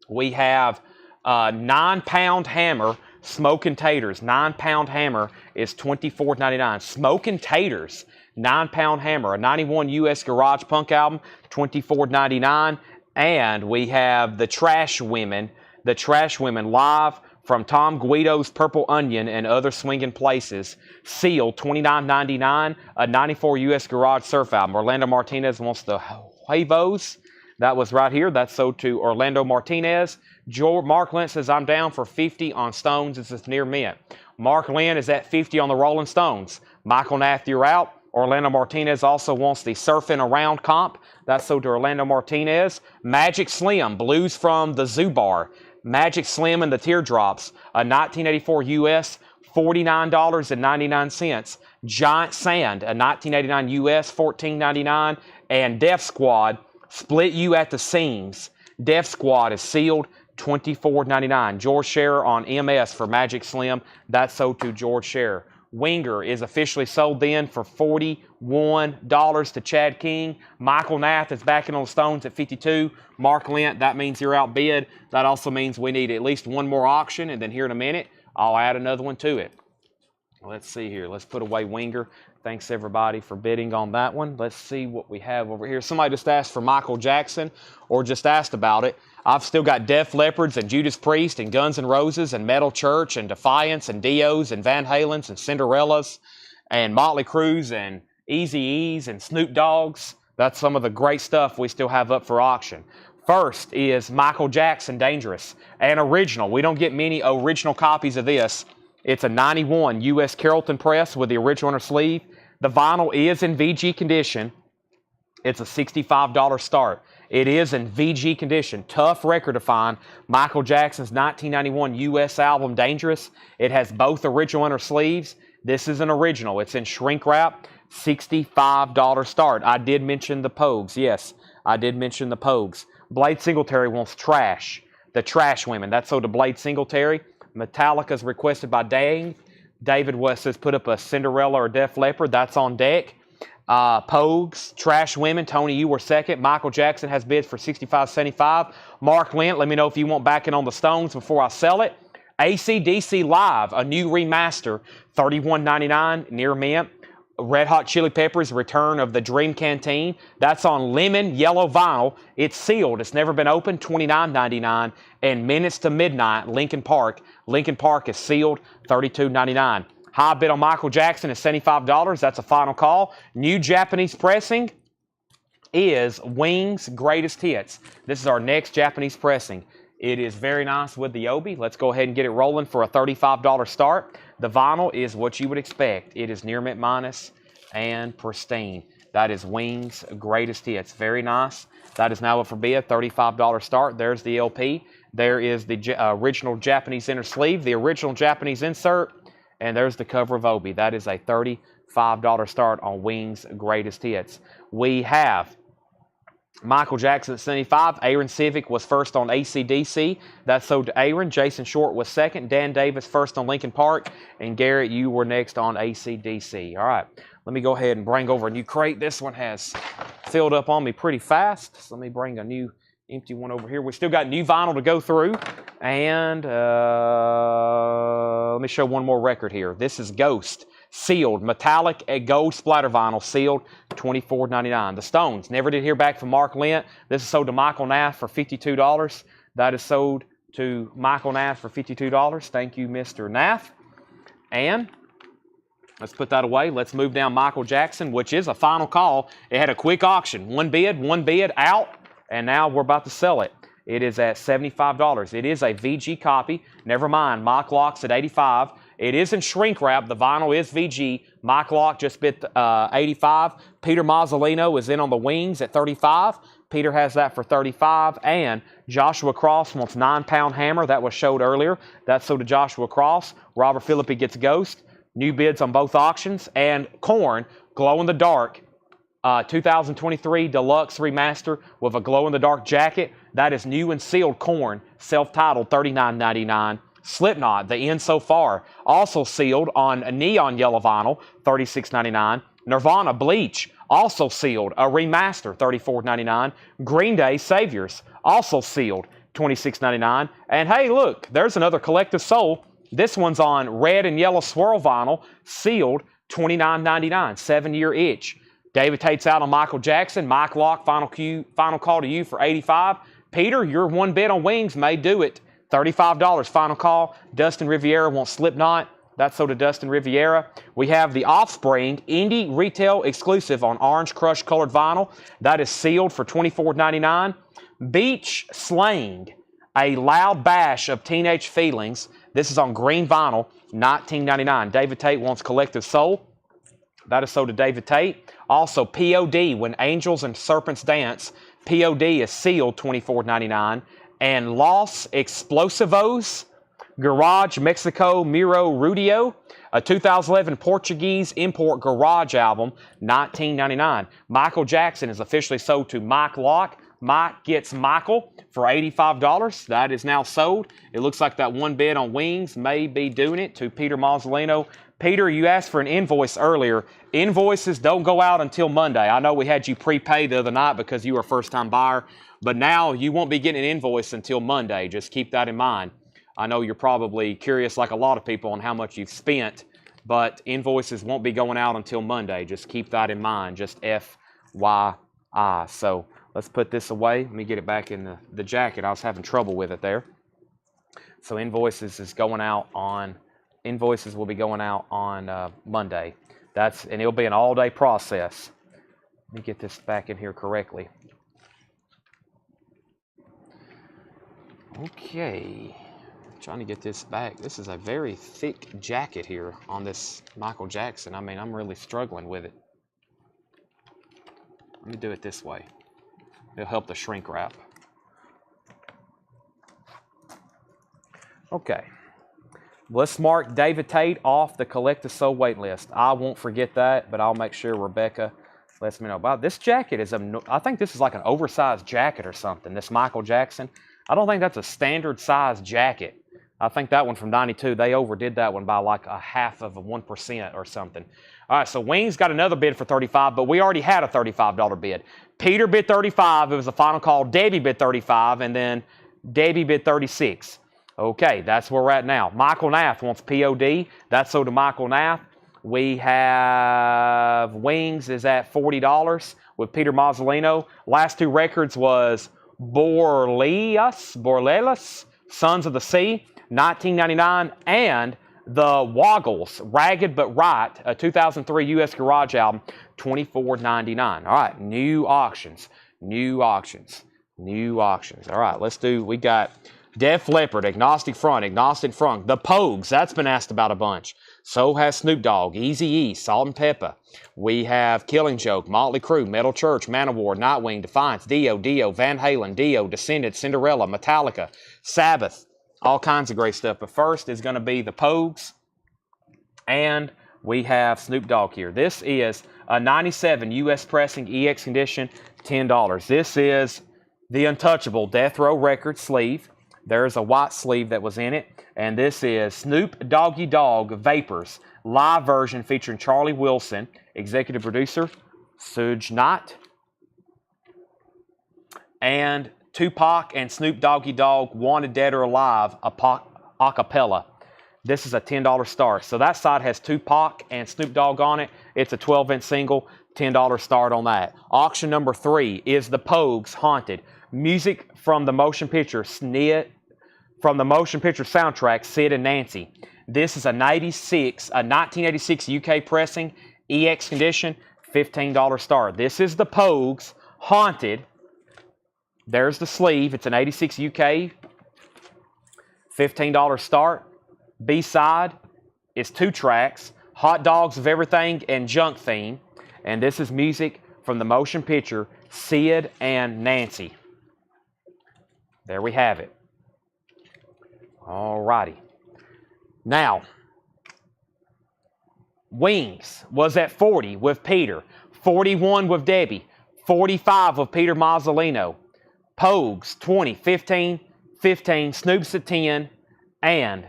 We have 9-pound hammer, Smokin' Taters. 9-pound hammer is $24.99. Smokin' Taters, 9-pound hammer, a 91 U.S. garage punk album, $24.99. And we have the Trash Women live from Tom Guido's Purple Onion and Other Swinging Places. Sealed, $29.99, a 94 U.S. garage surf album. Orlando Martinez wants the Huevos. That was right here. That's sold to Orlando Martinez. Mark Lent says, I'm down for 50 on Stones. This is near mint. Mark Lent is at 50 on the Rolling Stones. Michael Nath, you're out. Orlando Martinez also wants the Surfing Around comp. That's sold to Orlando Martinez. Magic Slim, Blues from the Zoo Bar. Magic Slim and the Teardrops, a 1984 U.S., $49.99. Giant Sand, a 1989 U.S., $14.99. And Def Squad, Split You at the Seams. Def Squad is sealed, $24.99. George Scherer on MS for Magic Slim. That's sold to George Scherer. Winger is officially sold then for $41 to Chad King. Michael Nath is backing on the stones at $52. Mark Lent, that means you're outbid. That also means we need at least one more auction, and then here in a minute, I'll add another one to it. Let's see here. Let's put away Winger. Thanks, everybody, for bidding on that one. Let's see what we have over here. Somebody just asked for Michael Jackson or just asked about it. I've still got Def Leppard's and Judas Priest and Guns N' Roses and Metal Church and Defiance and Dio's and Van Halen's and Cinderella's and Motley Crue's and Eazy-E's and Snoop Dogg's. That's some of the great stuff we still have up for auction. First is Michael Jackson Dangerous, an original. We don't get many original copies of this. It's a 91 U.S. Carrollton press with the original inner sleeve. The vinyl is in VG condition. It's a $65 start. It is in VG condition. Tough record to find. Michael Jackson's 1991 U.S. album, Dangerous. It has both original inner sleeves. This is an original. It's in shrink wrap. $65 start. I did mention the Pogues. Yes, I did mention the Pogues. Blade Singletary wants Trash. The Trash Women. That's sold to Blade Singletary. Metallica's requested by Dang. David West has put up a Cinderella or Def Leppard. That's on deck. Pogues, Trash Women. Tony, you were second. Michael Jackson has bids for $65.75. Mark Lent, let me know if you want backing on the Stones before I sell it. AC/DC Live, a new remaster, $31.99 near mint. Red Hot Chili Peppers, Return of the Dream Canteen. That's on lemon yellow vinyl. It's sealed. It's never been opened, $29.99. And Minutes to Midnight, Linkin Park. Linkin Park is sealed, $32.99. High bid on Michael Jackson is $75. That's a final call. New Japanese pressing is Wings Greatest Hits. This is our next Japanese pressing. It is very nice with the Obi. Let's go ahead and get it rolling for a $35 start. The vinyl is what you would expect. It is near mint minus and pristine. That is Wings Greatest Hits. Very nice. That is now up for bid, $35 start. There's the LP. There is the original Japanese inner sleeve, the original Japanese insert, and there's the cover of Obi. That is a $35 start on Wings Greatest Hits. We have Michael Jackson at 75. Aaron Civic was first on AC/DC. That's sold to Aaron. Jason Short was second. Dan Davis first on Linkin Park. And Garrett, you were next on AC/DC. All right. Let me go ahead and bring over a new crate. This one has filled up on me pretty fast. So let me bring a new empty one over here. We still got new vinyl to go through. And let me show one more record here. This is Ghost. Sealed, metallic gold splatter vinyl, sealed, $24.99. The Stones, never did hear back from Mark Lent. This is sold to Michael Nath for $52. That is sold to Michael Nath for $52. Thank you, Mr. Nath. And let's put that away. Let's move down Michael Jackson, which is a final call. It had a quick auction. One bid, out, and now we're about to sell it. It is at $75. It is a VG copy. Never mind, Mike Lock's at $85. It is in shrink wrap. The vinyl is VG. Mike Lock just bid $85. Peter Mazzolino is in on the Wings at $35. Peter has that for $35. And Joshua Cross wants 9-pound hammer. That was showed earlier. That's sold to Joshua Cross. Robert Philippi gets Ghost. New bids on both auctions. And Korn, glow-in-the-dark, 2023 Deluxe Remaster with a glow-in-the-dark jacket. That is new and sealed Korn, self-titled, $39.99. Slipknot, The End So Far, also sealed on a neon yellow vinyl, $36.99. Nirvana, Bleach, also sealed, a remaster, $34.99. Green Day, Saviors, also sealed, $26.99. And hey, look, there's another Collective Soul. This one's on red and yellow swirl vinyl, sealed, $29.99, 7-year itch. David Tate's out on Michael Jackson. Mike Lock, final call to you for $85. Peter, your one bid on Wings may do it. $35, final call. Dustin Riviera wants Slipknot. That's sold to Dustin Riviera. We have the Offspring indie retail exclusive on orange crush colored vinyl. That is sealed for $24.99. Beach Slang, a loud bash of teenage feelings. This is on green vinyl, $19.99. David Tate wants Collective Soul. That is sold to David Tate. Also, POD, When Angels and Serpents Dance. POD is sealed, $24.99. And Los Explosivos, Garage Mexico Miro Rudio, a 2011 Portuguese import garage album, $19.99. Michael Jackson is officially sold to Mike Lock. Mike gets Michael for $85. That is now sold. It looks like that one bid on Wings may be doing it to Peter Mazzolino. Peter, you asked for an invoice earlier. Invoices don't go out until Monday. I know we had you prepay the other night because you were a first-time buyer, but now you won't be getting an invoice until Monday. Just keep that in mind. I know you're probably curious, like a lot of people, on how much you've spent, but invoices won't be going out until Monday. Just keep that in mind. Just FYI. So let's put this away. Let me get it back in the jacket. I was having trouble with it there. So invoices will be going out on Monday. And it'll be an all-day process. Let me get this back in here correctly. Okay. Trying to get this back. This is a very thick jacket here on this Michael Jackson. I mean, I'm really struggling with it. Let me do it this way. It'll help the shrink wrap. Okay. Let's mark David Tate off the Collect a Soul wait list. I won't forget that, but I'll make sure Rebecca lets me know about it. This jacket is, I think this is like an oversized jacket or something, this Michael Jackson. I don't think that's a standard size jacket. I think that one from 92, they overdid that one by like a half of 1% or something. All right, so Wings got another bid for $35, but we already had a $35 bid. Peter bid $35. It was the final call. Debbie bid $35, and then Debbie bid $36. Okay, that's where we're at now. Michael Nath wants POD. That's sold to Michael Nath. We have Wings is at $40 with Peter Mazzolino. Last two records was Borlelas, Sons of the Sea, $19.99, and the Woggles, Ragged But Right, a 2003 U.S. Garage album, $24.99. All right, new auctions. All right, let's do, we got Def Leppard, Agnostic Front, The Pogues, that's been asked about a bunch. So has Snoop Dogg, Eazy-E, Salt and Pepper. We have Killing Joke, Motley Crue, Metal Church, Manowar, Nightwing, Defiance, Dio, Van Halen, Dio, Descendants, Cinderella, Metallica, Sabbath, all kinds of great stuff. But first is going to be the Pogues, and we have Snoop Dogg here. This is a 97 U.S. pressing EX condition, $10. This is the Untouchable Death Row Records sleeve. There's a white sleeve that was in it. And this is Snoop Doggy Dogg Vapors, live version featuring Charlie Wilson, executive producer, Suge Knight, and Tupac and Snoop Doggy Dogg, Wanted Dead or Alive, a cappella. This is a $10 start. So that side has Tupac and Snoop Dogg on it. It's a 12-inch single, $10 start on that. Auction number 3 is the Pogues Haunted. Music from the motion picture soundtrack, Sid and Nancy. This is a 1986 UK pressing, EX condition, $15 start. This is the Pogues Haunted. There's the sleeve. It's an 86 UK, $15 start. B-side is 2 tracks, Hot Dogs of Everything and Junk Theme. And this is music from the motion picture Sid and Nancy. There we have it. All righty. Now, Wings was at 40 with Peter, 41 with Debbie, 45 with Peter Mazzolino. Pogues, 20, 15, 15, Snoop's at 10, and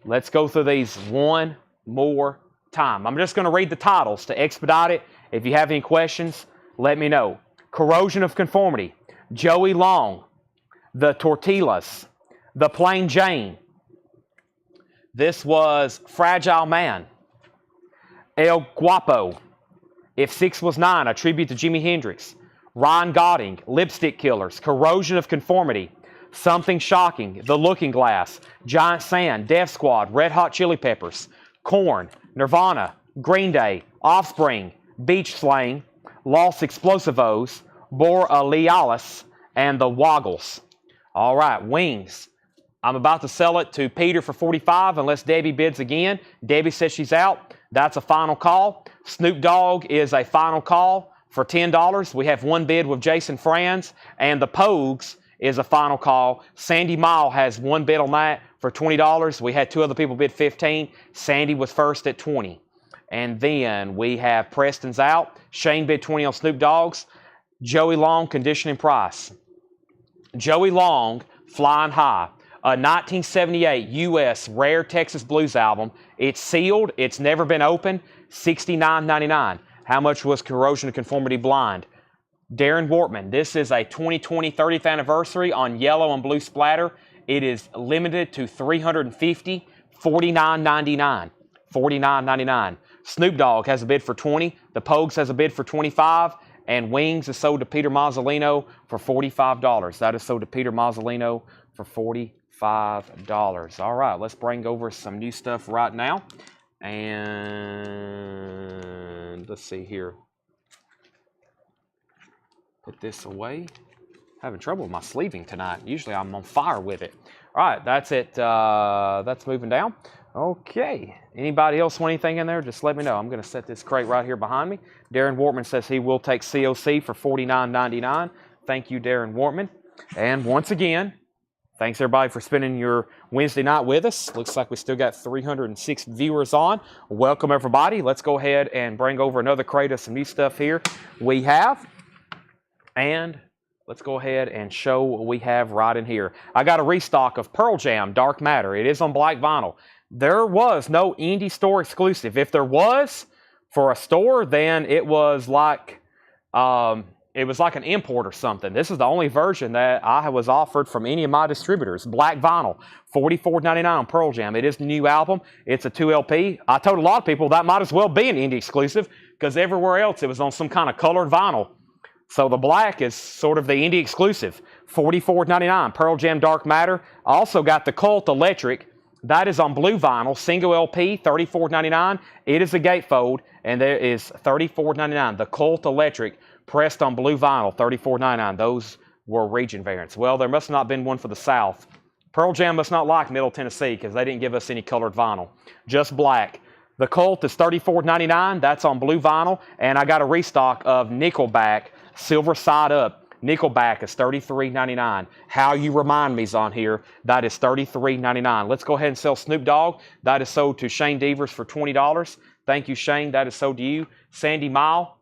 let's go through these one more time. I'm just going to read the titles to expedite it. If you have any questions, let me know. Corrosion of Conformity, Joey Long, The Tortillas, The Plain Jane. This was Fragile Man. El Guapo, If 6 Was 9, a tribute to Jimi Hendrix. Ron Godding, Lipstick Killers, Corrosion of Conformity. Something Shocking, The Looking Glass. Giant Sand, Death Squad, Red Hot Chili Peppers. Korn, Nirvana, Green Day, Offspring, Beach Slang, Los Explosivos, Boralealis, and the Woggles. All right, Wings. I'm about to sell it to Peter for $45 unless Debbie bids again. Debbie says she's out. That's a final call. Snoop Dogg is a final call for $10. We have one bid with Jason Franz. And the Pogues is a final call. Sandy Mile has one bid on that for $20. We had 2 other people bid $15. Sandy was first at $20. And then we have Preston's out. Shane bid $20 on Snoop Dogg's. Joey Long, Condition and Price. Joey Long, Flying High. A 1978 U.S. Rare Texas Blues album. It's sealed. It's never been opened. $69.99. How much was Corrosion of Conformity blind? Darren Wortman, this is a 2020 30th anniversary on yellow and blue splatter. It is limited to 350, $49.99. $49.99. Snoop Dogg has a bid for 20. The Pogues has a bid for 25. And Wings is sold to Peter Mazzolino for $45. That is sold to Peter Mazzolino for $45. All right, let's bring over some new stuff right now. And let's see here. Put this away. Having trouble with my sleeving tonight. Usually I'm on fire with it. All right, that's it. That's moving down. Okay. Anybody else want anything in there? Just let me know. I'm going to set this crate right here behind me. Darren Wortman says he will take COC for $49.99. Thank you, Darren Wortman. And once again, thanks everybody for spending your Wednesday night with us. Looks like we still got 306 viewers on. Welcome everybody. Let's go ahead and bring over another crate of some new stuff here we have. And let's go ahead and show what we have right in here. I got a restock of Pearl Jam Dark Matter. It is on black vinyl. There was no indie store exclusive. If there was for a store, then it was like an import or something. This is the only version that I was offered from any of my distributors. Black vinyl, $44.99 on Pearl Jam. It is the new album. It's a 2 LP. I told a lot of people that might as well be an indie exclusive because everywhere else it was on some kind of colored vinyl. So the black is sort of the indie exclusive. $44.99, Pearl Jam Dark Matter. I also got the Cult Electric. That is on blue vinyl, single LP, $34.99. It is a gatefold, and there is $34.99. The Cult Electric, pressed on blue vinyl, $34.99. Those were region variants. Well, there must not have been one for the South. Pearl Jam must not like Middle Tennessee because they didn't give us any colored vinyl. Just black. The Cult is $34.99. That's on blue vinyl. And I got a restock of Nickelback, Silver Side Up. Nickelback is $33.99. How You Remind Me's on here. That is $33.99. Let's go ahead and sell Snoop Dogg. That is sold to Shane Devers for $20. Thank you, Shane. That is sold to you. Sandy Mile,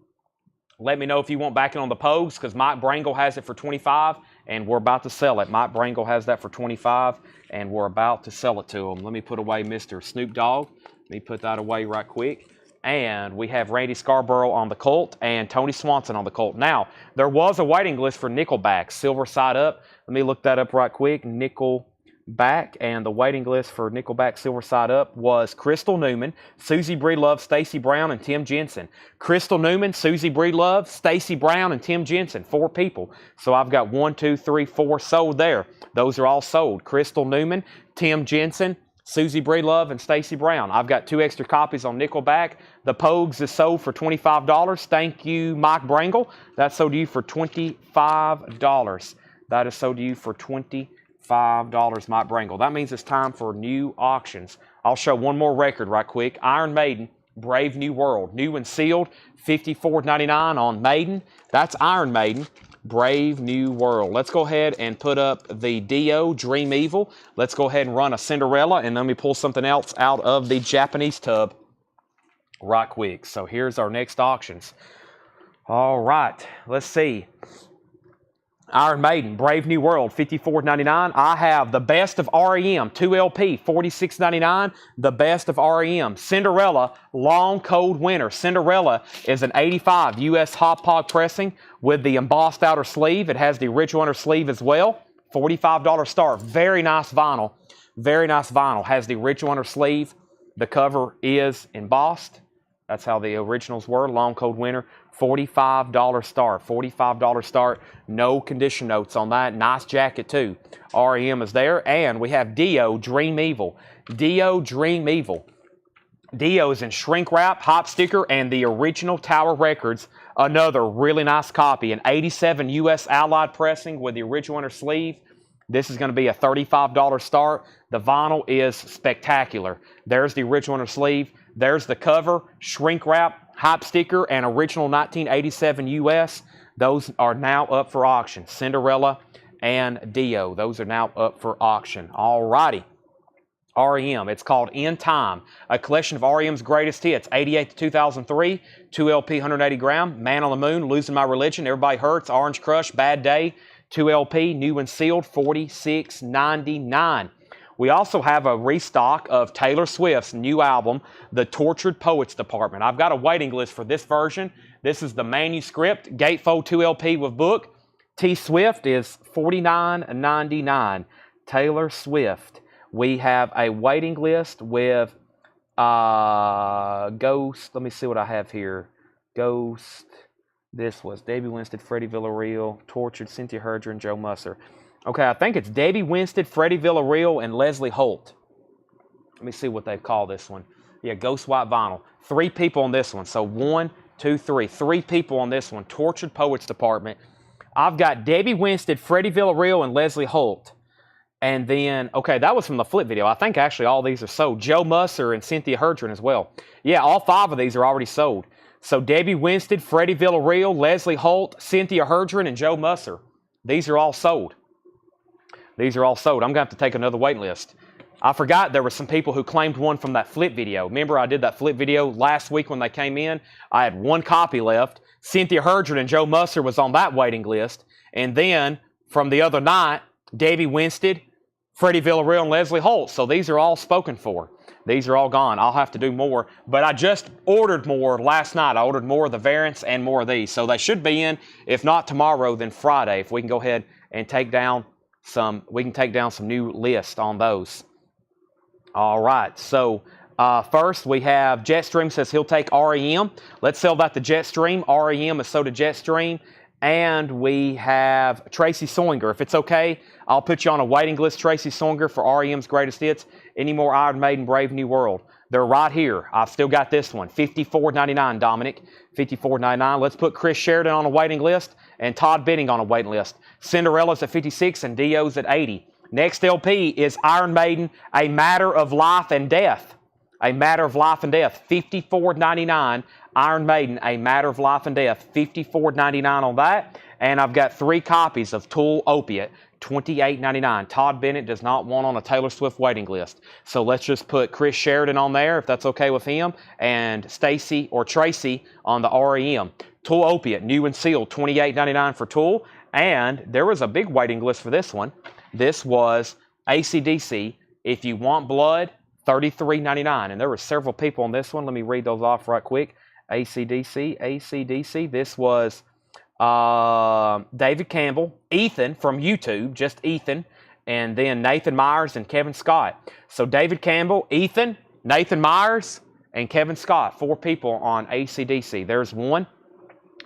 let me know if you want back in on the Pogues because Mike Brangle has it for $25 and we're about to sell it. Mike Brangle has that for $25 and we're about to sell it to him. Let me put away Mr. Snoop Dogg. Let me put that away right quick. And we have Randy Scarborough on the Cult and Tony Swanson on the Cult. Now, there was a waiting list for Nickelback, Silver Side Up. Let me look that up right quick. Nickelback, and the waiting list for Nickelback, Silver Side Up was Crystal Newman, Susie Breedlove, Stacy Brown, and Tim Jensen. Crystal Newman, Susie Breedlove, Stacy Brown, and Tim Jensen. 4 people. So I've got 1, 2, 3, 4 sold there. Those are all sold. Crystal Newman, Tim Jensen, Susie Breedlove, and Stacy Brown. I've got 2 extra copies on Nickelback. The Pogues is sold for $25. Thank you, Mike Brangle. That's sold to you for $25. That is sold to you for $25, Mike Brangle. That means it's time for new auctions. I'll show one more record right quick. Iron Maiden, Brave New World. New and sealed, $54.99 on Maiden. That's Iron Maiden. Brave New World. Let's go ahead and put up the Dio Dream Evil. Let's go ahead and run a Cinderella, and let me pull something else out of the Japanese tub right quick. So here's our next auctions. All right, let's see. Iron Maiden, Brave New World, $54.99. I have the Best of REM, 2 LP, $46.99. The Best of REM. Cinderella, Long Cold Winter. Cinderella is an 85 U.S. Hop Hog pressing with the embossed outer sleeve. It has the original inner sleeve as well. $45 start. Very nice vinyl. Very nice vinyl. Has the original inner sleeve. The cover is embossed. That's how the originals were. Long Cold Winter. $45 start. $45 start. No condition notes on that. Nice jacket too. REM is there. And we have Dio Dream Evil. Dio Dream Evil. Dio is in shrink wrap, hop sticker, and the original Tower Records. Another really nice copy. An 87 U.S. Allied pressing with the original inner sleeve. This is going to be a $35 start. The vinyl is spectacular. There's the original inner sleeve. There's the cover, shrink wrap, hop sticker, and original 1987 U.S. Those are now up for auction. Cinderella and Dio. Those are now up for auction. All righty. REM. It's called In Time. A collection of REM's greatest hits. 88 to 2003. 2 LP, 180 gram. Man on the Moon, Losing My Religion, Everybody Hurts, Orange Crush, Bad Day. 2 LP, new and sealed, $46.99. We also have a restock of Taylor Swift's new album, The Tortured Poets Department. I've got a waiting list for this version. This is the manuscript, gatefold 2 LP with book. T Swift is $49.99. Taylor Swift. We have a waiting list with Ghost. Let me see what I have here. Ghost. This was Debbie Winstead, Freddie Villarreal, Tortured, Cynthia Herger, and Joe Musser. Okay, I think it's Debbie Winstead, Freddie Villarreal, and Leslie Holt. Let me see what they call this one. Yeah, Ghost White Vinyl. 3 people on this one. So 1, 2, 3. 3 people on this one. Tortured Poets Department. I've got Debbie Winstead, Freddie Villarreal, and Leslie Holt. And then, okay, that was from the flip video. I think actually all these are sold. Joe Musser and Cynthia Herger as well. Yeah, all 5 of these are already sold. So Debbie Winstead, Freddie Villarreal, Leslie Holt, Cynthia Herger, and Joe Musser. These are all sold. These are all sold. I'm going to have to take another wait list. I forgot there were some people who claimed one from that flip video. Remember I did that flip video last week when they came in? I had 1 copy left. Cynthia Herger and Joe Musser was on that waiting list. And then from the other night, Debbie Winstead, Freddie Villarreal, and Leslie Holt. So these are all spoken for. These are all gone. I'll have to do more. But I just ordered more last night. I ordered more of the variants and more of these. So they should be in, if not tomorrow, then Friday. If we can go ahead and take down some new lists on those. All right. So first we have Jetstream says he'll take REM. Let's sell that to Jetstream. REM is sold to Jetstream. And we have Tracy Soinger. If it's okay, I'll put you on a waiting list, Tracy Soinger, for REM's greatest hits. Any more Iron Maiden, Brave New World? They're right here. I've still got this one. $54.99, Dominic. $54.99. Let's put Chris Sheridan on a waiting list and Todd Benning on a waiting list. Cinderella's at $56 and Dio's at $80. Next LP is Iron Maiden, A Matter of Life and Death. A Matter of Life and Death. $54.99. Iron Maiden, A Matter of Life and Death, $54.99 on that. And I've got 3 copies of Tool Opiate, $28.99. Todd Bennett does not want on a Taylor Swift waiting list. So let's just put Chris Sheridan on there, if that's okay with him, and Stacy or Tracy on the REM. Tool Opiate, new and sealed, $28.99 for Tool. And there was a big waiting list for this one. This was AC/DC, If You Want Blood, $33.99. And there were several people on this one. Let me read those off right quick. AC/DC. This was David Campbell, Ethan from YouTube, just Ethan, and then Nathan Myers and Kevin Scott. So David Campbell, Ethan, Nathan Myers, and Kevin Scott. 4 people on AC/DC. There's 1,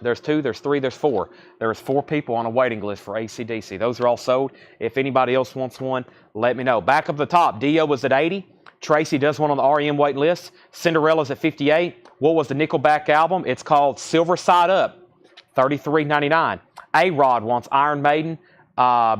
there's 2, there's 3, there's 4. There's 4 people on a waiting list for AC/DC. Those are all sold. If anybody else wants one, let me know. Back up the top, Dio was at 80. Tracy does one on the REM waiting list. Cinderella's at 58. What was the Nickelback album? It's called Silver Side Up, $33.99. A-Rod wants Iron Maiden,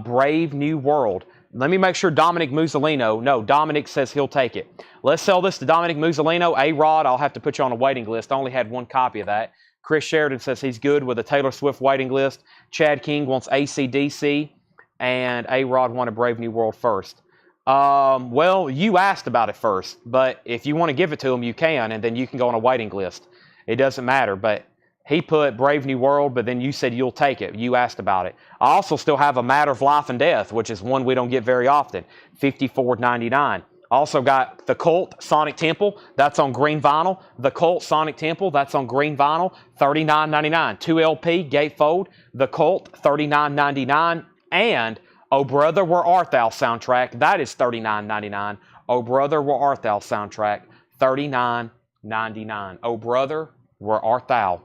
Brave New World. Let me make sure Dominic Musolino. No, Dominic says he'll take it. Let's sell this to Dominic Musolino. A-Rod, I'll have to put you on a waiting list. I only had 1 copy of that. Chris Sheridan says he's good with a Taylor Swift waiting list. Chad King wants AC/DC. And A-Rod wanted Brave New World first. Well, you asked about it first, but if you want to give it to him, you can, and then you can go on a waiting list. It doesn't matter, but he put Brave New World, but then you said you'll take it. You asked about it. I also still have A Matter of Life and Death, which is one we don't get very often, $54.99. Also got The Cult, Sonic Temple. That's on green vinyl. The Cult, Sonic Temple. That's on green vinyl, $39.99. 2 LP, gatefold. The Cult, $39.99. And Oh Brother, Where Art Thou soundtrack. That is $39.99. Oh Brother, Where Art Thou soundtrack. $39.99. Oh Brother, Where Art Thou.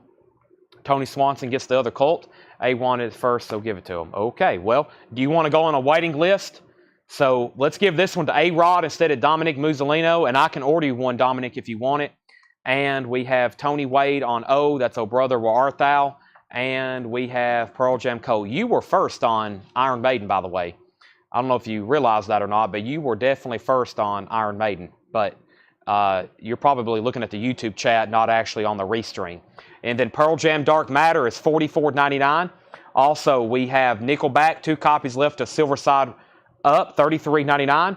Tony Swanson gets the other Cult. A wanted it first, so give it to him. Okay, well, do you want to go on a waiting list? So let's give this one to A-Rod instead of Dominic Musolino, and I can order you one, Dominic, if you want it. And we have Tony Wade on O. That's Oh Brother, Where Art Thou. And we have Pearl Jam Cole. You were first on Iron Maiden, by the way. I don't know if you realize that or not, but you were definitely first on Iron Maiden. But you're probably looking at the YouTube chat, not actually on the restream. And then Pearl Jam Dark Matter is $44.99. Also, we have Nickelback, 2 copies left of Silver Side Up, $33.99.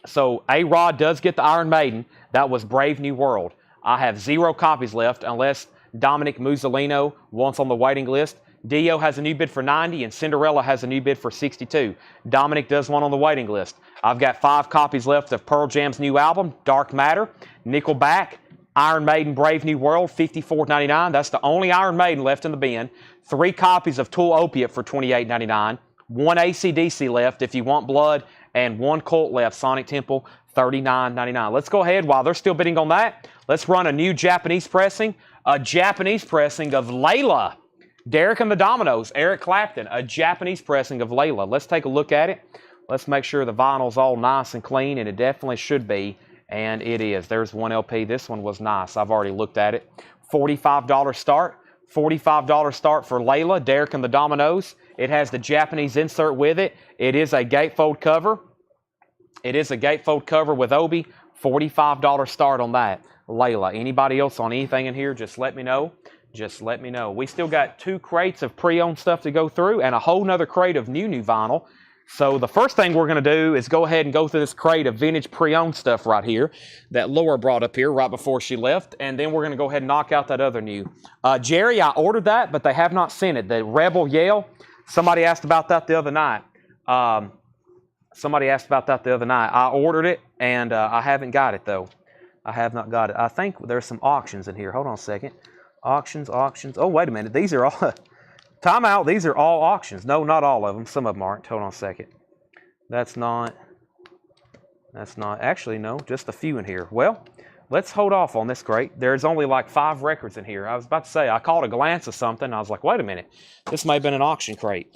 So A-Rod does get the Iron Maiden. That was Brave New World. I have 0 copies left unless Dominic Musolino wants on the waiting list. Dio has a new bid for 90, and Cinderella has a new bid for 62. Dominic does one on the waiting list. I've got 5 copies left of Pearl Jam's new album, Dark Matter. Nickelback, Iron Maiden, Brave New World, $54.99. That's the only Iron Maiden left in the bin. 3 copies of Tool Opiate for $28.99. 1 AC/DC left if you want blood, and 1 Cult left, Sonic Temple, $39.99. Let's go ahead, while they're still bidding on that, let's run a new Japanese pressing. A Japanese pressing of Layla. Derek and the Dominoes, Eric Clapton, a Japanese pressing of Layla. Let's take a look at it. Let's make sure the vinyl's all nice and clean, and it definitely should be, and it is. There's 1 LP. This one was nice. I've already looked at it. $45 start. $45 start for Layla, Derek and the Dominoes. It has the Japanese insert with it. It is a gatefold cover. It is a gatefold cover with Obi. $45 start on that. Layla. Anybody else on anything in here, just let me know. Just let me know. We still got 2 crates of pre-owned stuff to go through and a whole nother crate of new vinyl. So the first thing we're going to do is go ahead and go through this crate of vintage pre-owned stuff right here that Laura brought up here right before she left. And then we're going to go ahead and knock out that other new. Jerry, I ordered that, but they have not sent it. The Rebel Yale, somebody asked about that the other night. I ordered it, and I haven't got it, though. I have not got it. I think there's some auctions in here. Hold on a second. Auctions. Oh, wait a minute. These are all... Time out. These are all auctions. No, not all of them. Some of them aren't. Hold on a second. That's not... Actually, no. Just a few in here. Well, let's hold off on this crate. There's only like 5 records in here. I was about to say, I caught a glance of something. I was like, wait a minute. This may have been an auction crate.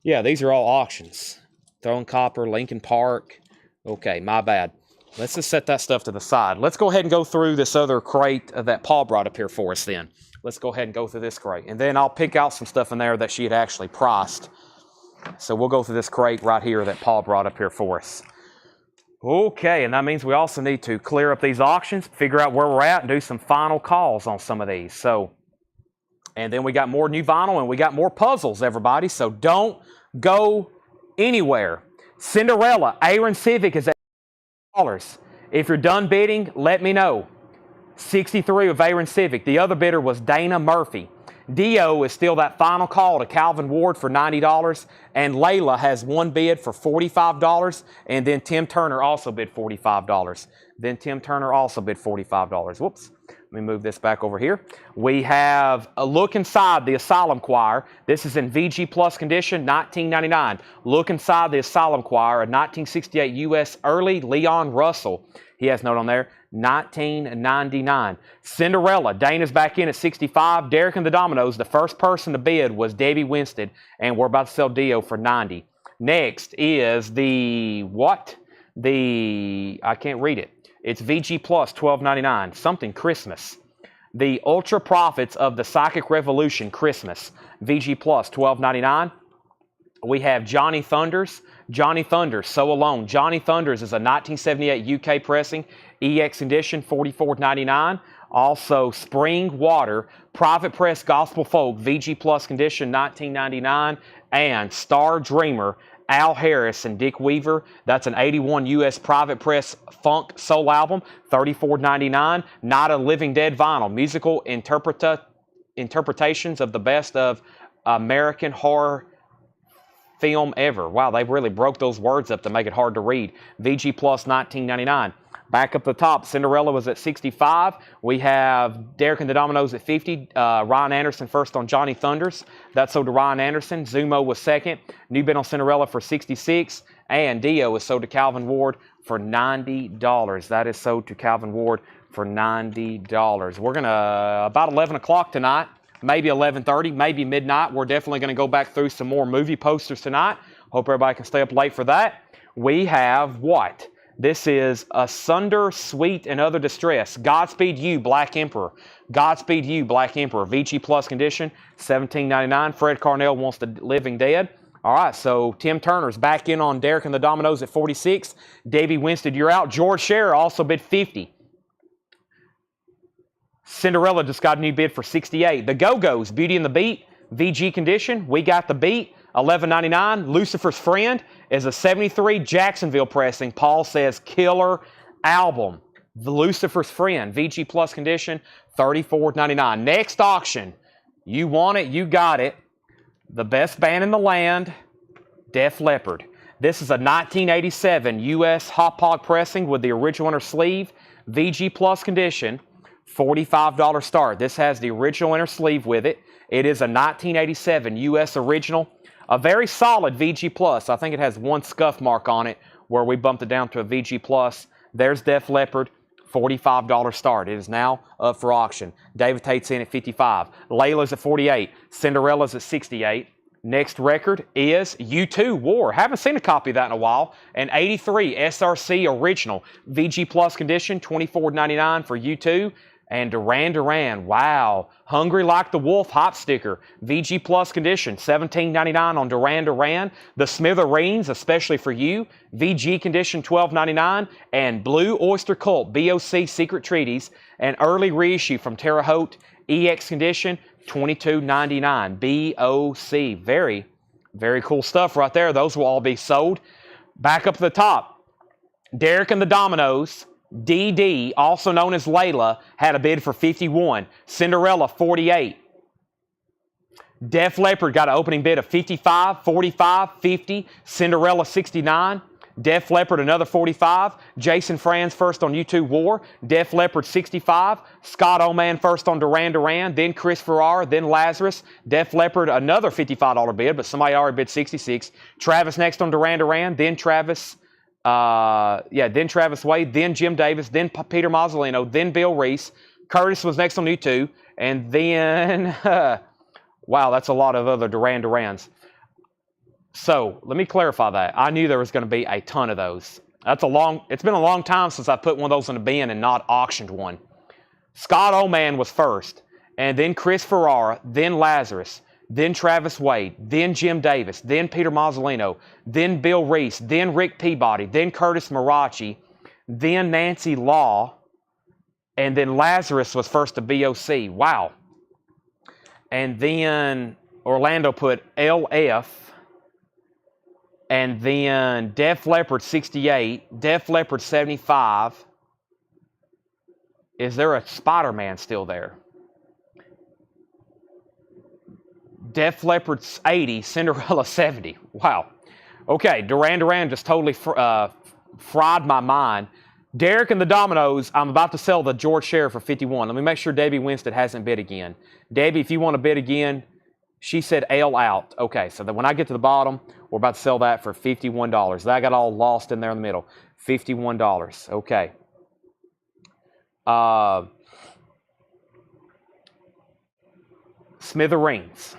Yeah, these are all auctions. Throwing Copper, Lincoln Park. Okay, my bad. Let's just set that stuff to the side. Let's go ahead and go through this other crate that Paul brought up here for us then. Let's go ahead and go through this crate. And then I'll pick out some stuff in there that she had actually priced. So we'll go through this crate right here that Paul brought up here for us. Okay, and that means we also need to clear up these auctions, figure out where we're at, and do some final calls on some of these. So, and then we got more new vinyl and we got more puzzles, everybody. So don't go anywhere. Cinderella, Aaron Civic is at $8. If you're done bidding, let me know. 63 of Aaron Civic. The other bidder was Dana Murphy. Dio is still that final call to Calvin Ward for $90, and Layla has 1 bid for $45, and then Tim Turner also bid $45. Whoops. Let me move this back over here. We have a look inside the Asylum Choir. This is in VG Plus condition, $19.99. Look inside the Asylum Choir, a 1968 U.S. early Leon Russell. He has a note on there, $19.99. Cinderella, Dana's back in at $65. Derek and the Dominoes, the first person to bid was Debbie Winstead, and we're about to sell Dio for $90. Next is the, I can't read it. It's VG Plus, $12.99. Something Christmas. The Ultra Profits of the Psychic Revolution Christmas. VG Plus, $12.99. We have Johnny Thunders. Johnny Thunders, So Alone. Johnny Thunders is a 1978 UK pressing. EX edition, $44.99. Also, Spring Water, Private Press Gospel Folk, VG Plus condition, $19.99. And Star Dreamer, Al Harris and Dick Weaver. That's an 81 U.S. Private Press Funk Soul album, $34.99. Not a Living Dead vinyl. Musical interpretations of the best of American horror film ever. Wow, they really broke those words up to make it hard to read. VG Plus, $19.99. Back up the top, Cinderella was at $65. We have Derek and the Dominoes at $50. Ryan Anderson first on Johnny Thunders. That's sold to Ryan Anderson. Zumo was second. New bid on Cinderella for $66. And Dio is sold to Calvin Ward for $90. That is sold to Calvin Ward for $90. We're going to, about 11 o'clock tonight, maybe 11:30, maybe midnight, we're definitely going to go back through some more movie posters tonight. Hope everybody can stay up late for that. We have what? This is Asunder, Sweet, and Other Distress. Godspeed You, Black Emperor. Godspeed You, Black Emperor. VG Plus condition, $17.99. Fred Carnell wants The Living Dead. All right, so Tim Turner's back in on Derek and the Dominoes at $46. Debbie Winstead, you're out. George Scherer also bid $50. Cinderella just got a new bid for $68. The Go-Go's, Beauty and the Beat, VG condition. We got the beat, $11.99. Lucifer's Friend is a 73 Jacksonville pressing. Paul says killer album. The Lucifer's Friend, VG Plus condition, $34.99. Next auction. You want it, you got it. The best band in the land, Def Leppard. This is a 1987 U.S. Hot Pog pressing with the original inner sleeve, VG Plus condition, $45 start. This has the original inner sleeve with it. It is a 1987 U.S. original, a very solid VG Plus. I think it has one scuff mark on it where we bumped it down to a VG Plus. There's Def Leppard, $45 start. It is now up for auction. David Tate's in at $55. Layla's at $48. Cinderella's at $68. Next record is U2 War. Haven't seen a copy of that in a while. An 83 SRC original. VG Plus condition, $24.99 for U2. And Duran Duran, wow. Hungry Like the Wolf hop sticker. VG Plus condition, $17.99 on Duran Duran. The Smithereens, especially for you. VG condition, $12.99. And Blue Oyster Cult, BOC Secret Treaties. An early reissue from Terre Haute, EX condition, $22.99. BOC. Very, very cool stuff right there. Those will all be sold. Back up to the top. Derek and the Dominoes. DD, also known as Layla, had a bid for $51. Cinderella, $48. Def Leppard got an opening bid of $55, $45, $50. Cinderella, $69. Def Leppard, another $45. Jason Franz first on U2 War. Def Leppard, $65. Scott Oman first on Duran Duran. Then Chris Ferrara. Then Lazarus. Def Leppard, another $55 bid, but somebody already bid $66. Travis next on Duran Duran. Then Travis... then Travis Wade, then Jim Davis, then Peter Mazzolino, then Bill Reese. Curtis was next on U2, and then, wow, that's a lot of other Duran Durans. So, let me clarify that. I knew there was going to be a ton of those. It's been a long time since I put one of those in a bin and not auctioned one. Scott Oman was first, and then Chris Ferrara, then Lazarus, then Travis Wade, then Jim Davis, then Peter Mazzolino, then Bill Reese, then Rick Peabody, then Curtis Marachi, then Nancy Law, and then Lazarus was first to BOC. Wow. And then Orlando put LF, and then Def Leppard 68, Def Leppard 75. Is there a Spider-Man still there? Def Leppard's 80, Cinderella 70. Wow. Okay, Duran Duran just totally fried my mind. Derek and the Dominoes, I'm about to sell the George Sheriff for $51. Let me make sure Debbie Winstead hasn't bid again. Debbie, if you want to bid again, she said L out. Okay, so then when I get to the bottom, we're about to sell that for $51. That got all lost in there in the middle. $51. Okay. Smithereens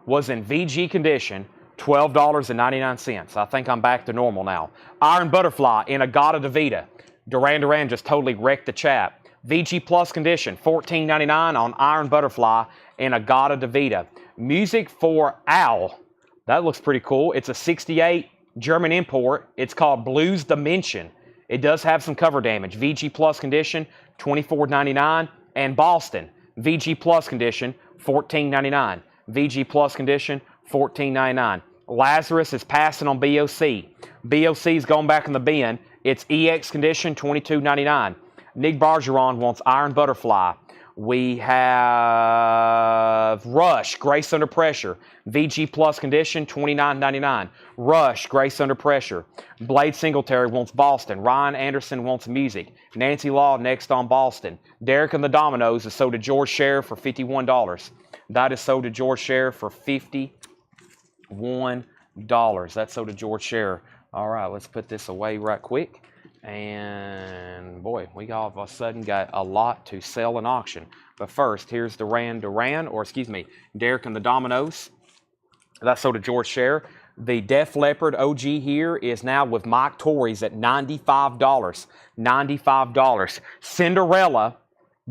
was in VG condition, $12.99. I think I'm back to normal now. Iron Butterfly in Agata Davida. Duran Duran just totally wrecked the chat. VG Plus condition, $14.99 on Iron Butterfly in Agata Davida. Music for Owl. That looks pretty cool. It's a 68 German import. It's called Blues Dimension. It does have some cover damage. VG Plus condition, $24.99. And Boston, VG Plus condition, $14.99. VG Plus condition, $14.99. Lazarus is passing on BOC. BOC is going back in the bin. It's EX condition, $22.99. Nick Bargeron wants Iron Butterfly. We have Rush, Grace Under Pressure. VG Plus condition, $29.99. Rush, Grace Under Pressure. Blade Singletary wants Boston. Ryan Anderson wants Music. Nancy Law next on Boston. Derek and the Dominoes is sold to George Sheriff for $51. That is sold to George Sheriff for $51. That's sold to George Sheriff. All right, let's put this away right quick. And boy, we all of a sudden got a lot to sell and auction. But first, here's Derek and the Dominoes. That's sold to George Sheriff. The Def Leppard OG here is now with Mike Torrey's at $95. $95. Cinderella,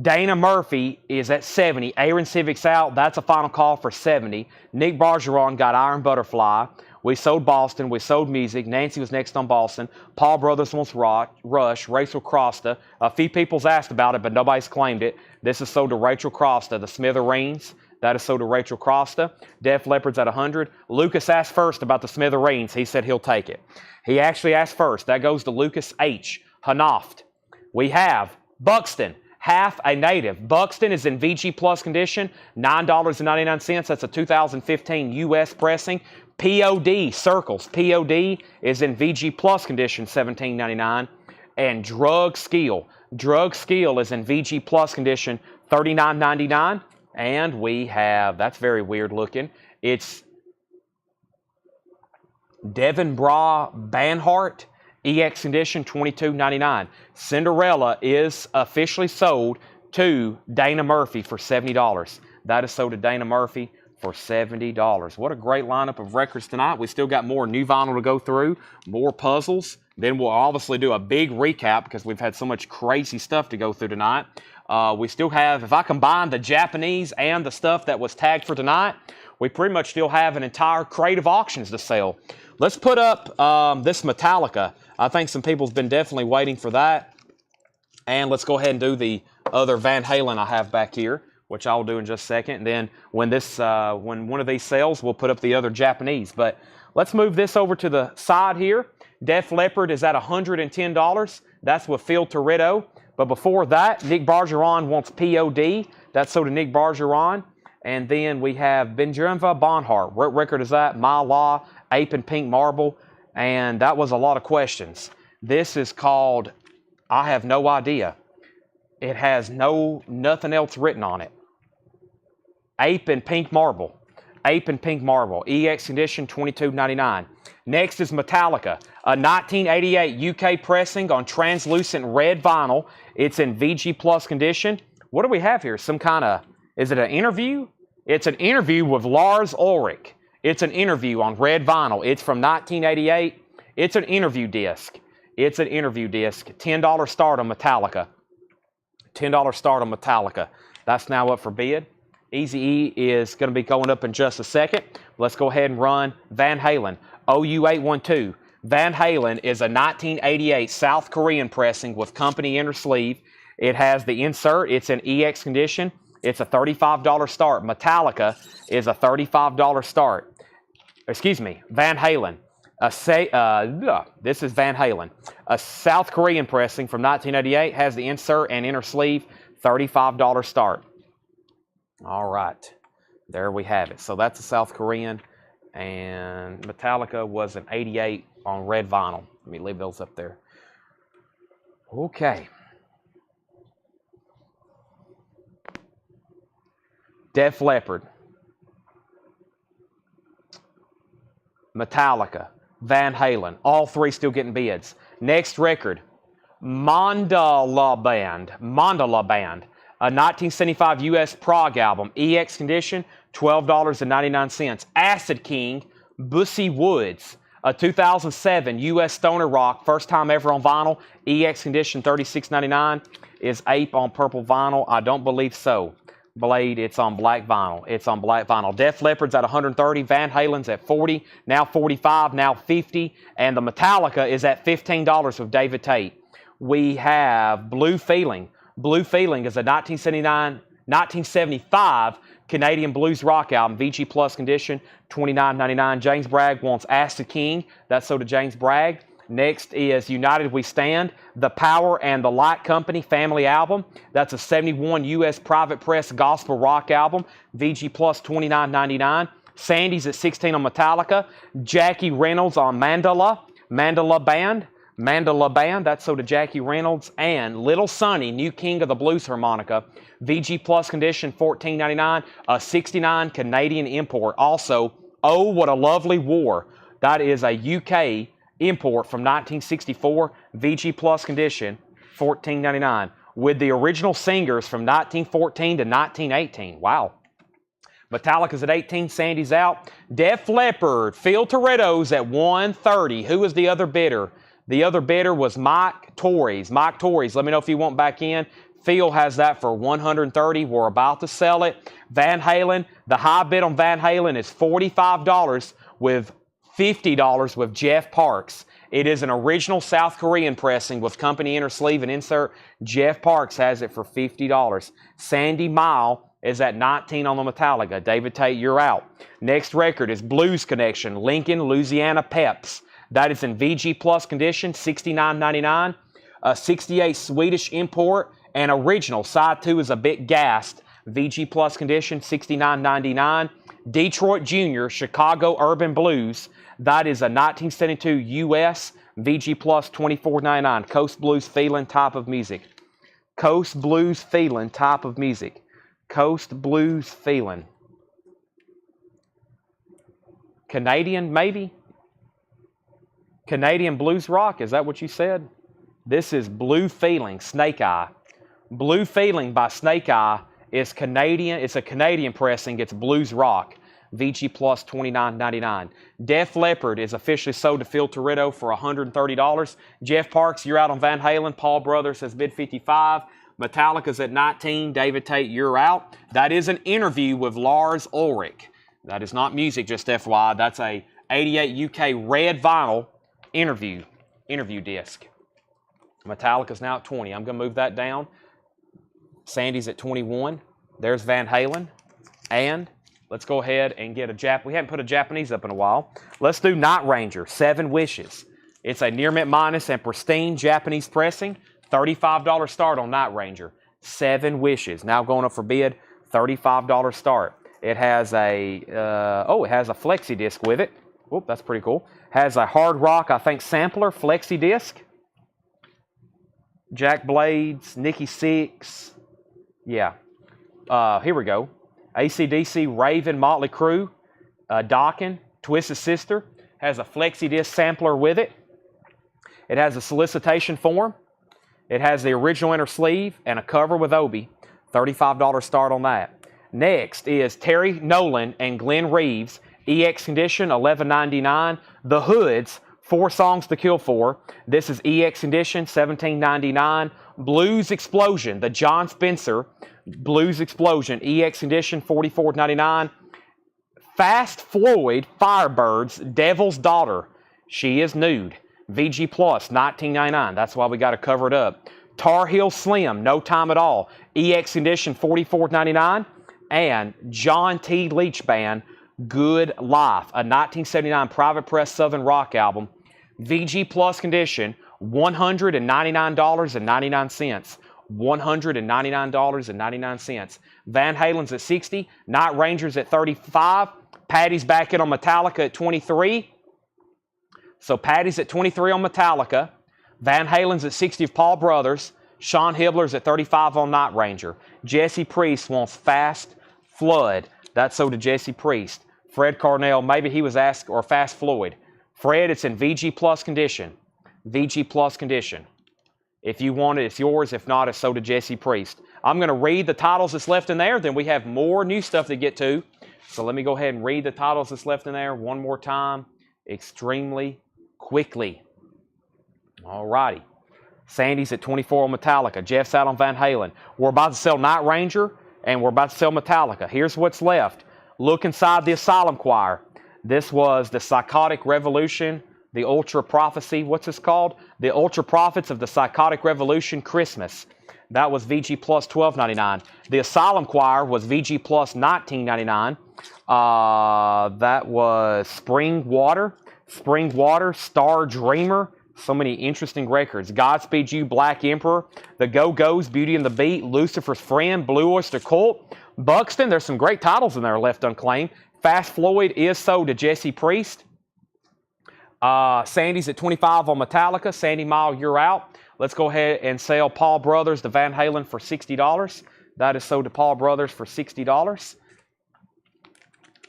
Dana Murphy is at $70. Aaron Civic's out. That's a final call for $70. Nick Bargeron got Iron Butterfly. We sold Boston. We sold Music. Nancy was next on Boston. Paul Brothers wants Rush. Rachel Crosta. A few people's asked about it, but nobody's claimed it. This is sold to Rachel Crosta. The Smithereens. That is sold to Rachel Crosta. Def Leppard's at $100. Lucas asked first about the Smithereens. He said he'll take it. He actually asked first. That goes to Lucas H. Hanaft. We have Buxton. half a native. Buxton is in VG Plus condition, $9.99. That's a 2015 US pressing. POD Circles. POD is in VG Plus condition, $17.99. And Drug Skill. Drug Skill is in VG Plus condition, $39.99. And we have, that's very weird looking, it's Devin Bra Banhart, EX condition, $22.99. Cinderella is officially sold to Dana Murphy for $70. That is sold to Dana Murphy for $70. What a great lineup of records tonight. We still got more new vinyl to go through, more puzzles. Then we'll obviously do a big recap because we've had so much crazy stuff to go through tonight. We still have, if I combine the Japanese and the stuff that was tagged for tonight, we pretty much still have an entire crate of auctions to sell. Let's put up this Metallica. I think some people's been definitely waiting for that. And let's go ahead and do the other Van Halen I have back here, which I'll do in just a second. And then when one of these sells, we'll put up the other Japanese. But let's move this over to the side here. Def Leppard is at $110. That's with Phil Toretto. But before that, Nick Bargeron wants POD. That's sold to Nick Bargeron. And then we have Benjumva Bonhart. What record is that? My Law, Ape and Pink Marble. And that was a lot of questions. This is called, I have no idea. It has nothing else written on it. Ape and Pink Marble. Ape and Pink Marble. EX condition, $22.99. Next is Metallica. A 1988 UK pressing on translucent red vinyl. It's in VG Plus condition. What do we have here? Some kind of, is it an interview? It's an interview with Lars Ulrich. It's an interview on red vinyl. It's from 1988. It's an interview disc. It's an interview disc. $10 start on Metallica. $10 start on Metallica. That's now up for bid. Eazy-E is going to be going up in just a second. Let's go ahead and run Van Halen. OU812. Van Halen is a 1988 South Korean pressing with company inner sleeve. It has the insert. It's in EX condition. It's a $35 start. Metallica is a $35 start. Excuse me, Van Halen. This is Van Halen. A South Korean pressing from 1988 has the insert and inner sleeve, $35 start. All right, there we have it. So that's a South Korean, and Metallica was an 88 on red vinyl. Let me leave those up there. Okay. Def Leppard, Metallica, Van Halen, all three still getting bids. Next record, Mandala Band, a 1975 US prog album, EX condition, $12.99. Acid King, Bussy Woods, a 2007 US stoner rock, first time ever on vinyl, EX condition, $36.99. Is Ape on purple vinyl? I don't believe so. Blade, it's on black vinyl. It's on black vinyl. Def Leppard's at 130, Van Halen's at 40, now 45, now 50, and the Metallica is at $15 with David Tate. We have Blue Feeling. Blue Feeling is a 1975 Canadian blues rock album, VG Plus condition, $29.99. James Bragg wants Acid King. That's so to James Bragg. Next is United We Stand, The Power and the Light Company family album. That's a 71 U.S. private press gospel rock album. VG Plus $29.99. Sandy's at 16 on Metallica. Jackie Reynolds on Mandala Band. That's so to Jackie Reynolds. And Little Sonny, new king of the blues harmonica. VG Plus condition $14.99. A 69 Canadian import. Also, Oh What a Lovely War. That is a UK import from 1964, VG Plus condition, $14.99, with the original singers from 1914 to 1918. Wow. Metallica's at 18, Sandy's out. Def Leppard, Phil Toretto's at 130. Who was the other bidder? The other bidder was Mike Torres. Mike Torres, let me know if you want back in. Phil has that for 130. We're about to sell it. Van Halen, the high bid on Van Halen is $45 with $50 with Jeff Parks. It is an original South Korean pressing with company inner sleeve and insert. Jeff Parks has it for $50. Sandy Mile is at 19 on the Metallica. David Tate, you're out. Next record is Blues Connection, Lincoln, Louisiana Peps. That is in VG Plus condition, $69.99. A 68 Swedish import, And original, side 2 is a bit gassed. VG Plus condition, $69.99. Detroit Junior, Chicago Urban Blues. That is a 1972 US VG Plus, $24.99. Coast Blues feeling type of music. Coast Blues feeling type of music. Coast Blues feeling. Canadian, maybe? Canadian blues rock, is that what you said? This is Blue Feeling, Snake Eye. Blue Feeling by Snake Eye is Canadian. It's a Canadian pressing. It's blues rock. VG Plus, $29.99. Def Leppard is officially sold to Phil Toretto for $130. Jeff Parks, you're out on Van Halen. Paul Brothers has bid $55. Metallica's at $19. David Tate, you're out. That is an interview with Lars Ulrich. That is not music, just FYI. That's a 88 UK red vinyl interview disc. Metallica's now at 20. I'm going to move that down. Sandy's at 21. There's Van Halen. And let's go ahead and get a we haven't put a Japanese up in a while. Let's do Night Ranger, 7 Wishes. It's a near mint minus and pristine Japanese pressing. $35 start on Night Ranger. 7 Wishes. Now going up for bid, $35 start. It has a, it has a flexi disc with it. Oh, that's pretty cool. Has a hard rock, I think, sampler, flexi disc. Jack Blades, Nikki Sixx. Yeah. Here we go. AC/DC, Raven, Motley Crue, Dokken, Twisted Sister. Has a flexi disc sampler with it. It has a solicitation form. It has the original inner sleeve and a cover with Obi. $35 start on that. Next is Terry Nolan and Glenn Reeves. EX condition, $11.99. The Hoods, 4 Songs to Kill For. This is EX condition, $17.99. Blues Explosion, the John Spencer Blues Explosion, EX condition, $44.99. Fast Floyd Firebirds, Devil's Daughter. She is nude. VG Plus, $19.99. That's why we got to cover it up. Tar Heel Slim, No Time at All. EX condition, $44.99. And John T. Leach Band, Good Life, a 1979 private press Southern rock album. VG Plus condition, $199.99. $199.99. Van Halen's at $60. Night Ranger's at $35. Patty's back in on Metallica at $23. So Patty's at $23 on Metallica. Van Halen's at $60 of Paul Brothers. Sean Hibbler's at $35 on Night Ranger. Jesse Priest wants Fast Flood. That's so to Jesse Priest. Fred Carnell, maybe he was asked, or Fast Floyd. Fred, it's in VG Plus condition. VG Plus condition. If you want it, it's yours. If not, it's so to Jesse Priest. I'm going to read the titles that's left in there. Then we have more new stuff to get to. So let me go ahead and read the titles that's left in there one more time, extremely quickly. All righty. Sandy's at 24 on Metallica. Jeff's out on Van Halen. We're about to sell Night Ranger, and we're about to sell Metallica. Here's what's left. Look inside the Asylum Choir. This was the Psychotic Revolution, the Ultra Prophecy. What's this called? The Ultra Prophets of the Psychotic Revolution Christmas. That was VG Plus $12.99. The Asylum Choir was VG Plus $19.99. That was Spring Water, Star Dreamer. So many interesting records. Godspeed You, Black Emperor, The Go-Go's, Beauty and the Beat, Lucifer's Friend, Blue Oyster Cult, Buxton. There's some great titles in there left unclaimed. Fast Floyd is sold to Jesse Priest. Sandy's at 25 on Metallica. Sandy Mile, you're out. Let's go ahead and sell Paul Brothers to Van Halen for $60. That is sold to Paul Brothers for $60.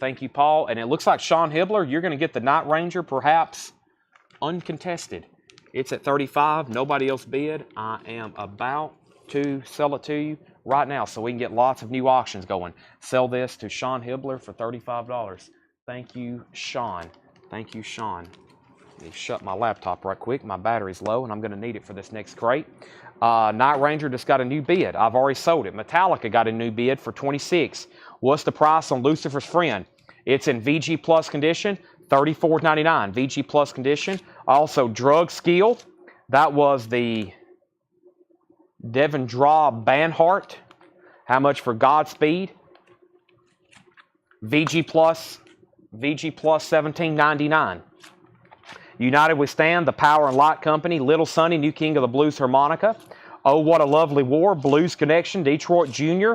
Thank you, Paul. And it looks like Sean Hibbler, you're going to get the Night Ranger, perhaps uncontested. It's at $35. Nobody else bid. I am about to sell it to you right now so we can get lots of new auctions going. Sell this to Sean Hibbler for $35. Thank you, Sean. Thank you, Sean. Let me shut my laptop right quick. My battery's low, and I'm going to need it for this next crate. Night Ranger just got a new bid. I've already sold it. Metallica got a new bid for $26. What's the price on Lucifer's Friend? It's in VG Plus condition, $34.99. VG Plus condition. Also, Drug Skill. That was the Devin Draw Banhart. How much for Godspeed? VG Plus $17.99. United We Stand, the Power and Light Company, Little Sonny, New King of the Blues Harmonica. Oh, What a Lovely War, Blues Connection, Detroit Jr.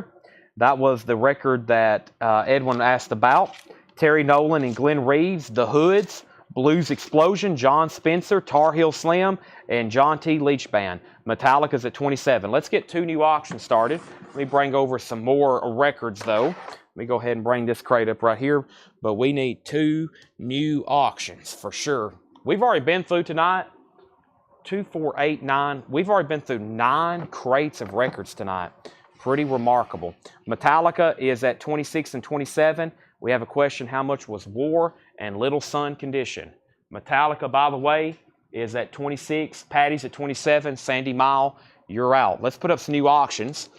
That was the record that Edwin asked about. Terry Nolan and Glenn Reeves, The Hoods, Blues Explosion, John Spencer, Tar Heel Slim, and John T. Leach Band. Metallica's at 27. Let's get 2 new auctions started. Let me bring over some more records, though. Let me go ahead and bring this crate up right here. But we need 2 new auctions for sure. We've already been through tonight. 2, 4, 8, 9. We've already been through 9 crates of records tonight. Pretty remarkable. Metallica is at 26 and 27. We have a question, how much was War and Little Sun Condition? Metallica, by the way, is at 26. Patty's at 27. Sandy Mile, you're out. Let's put up some new auctions.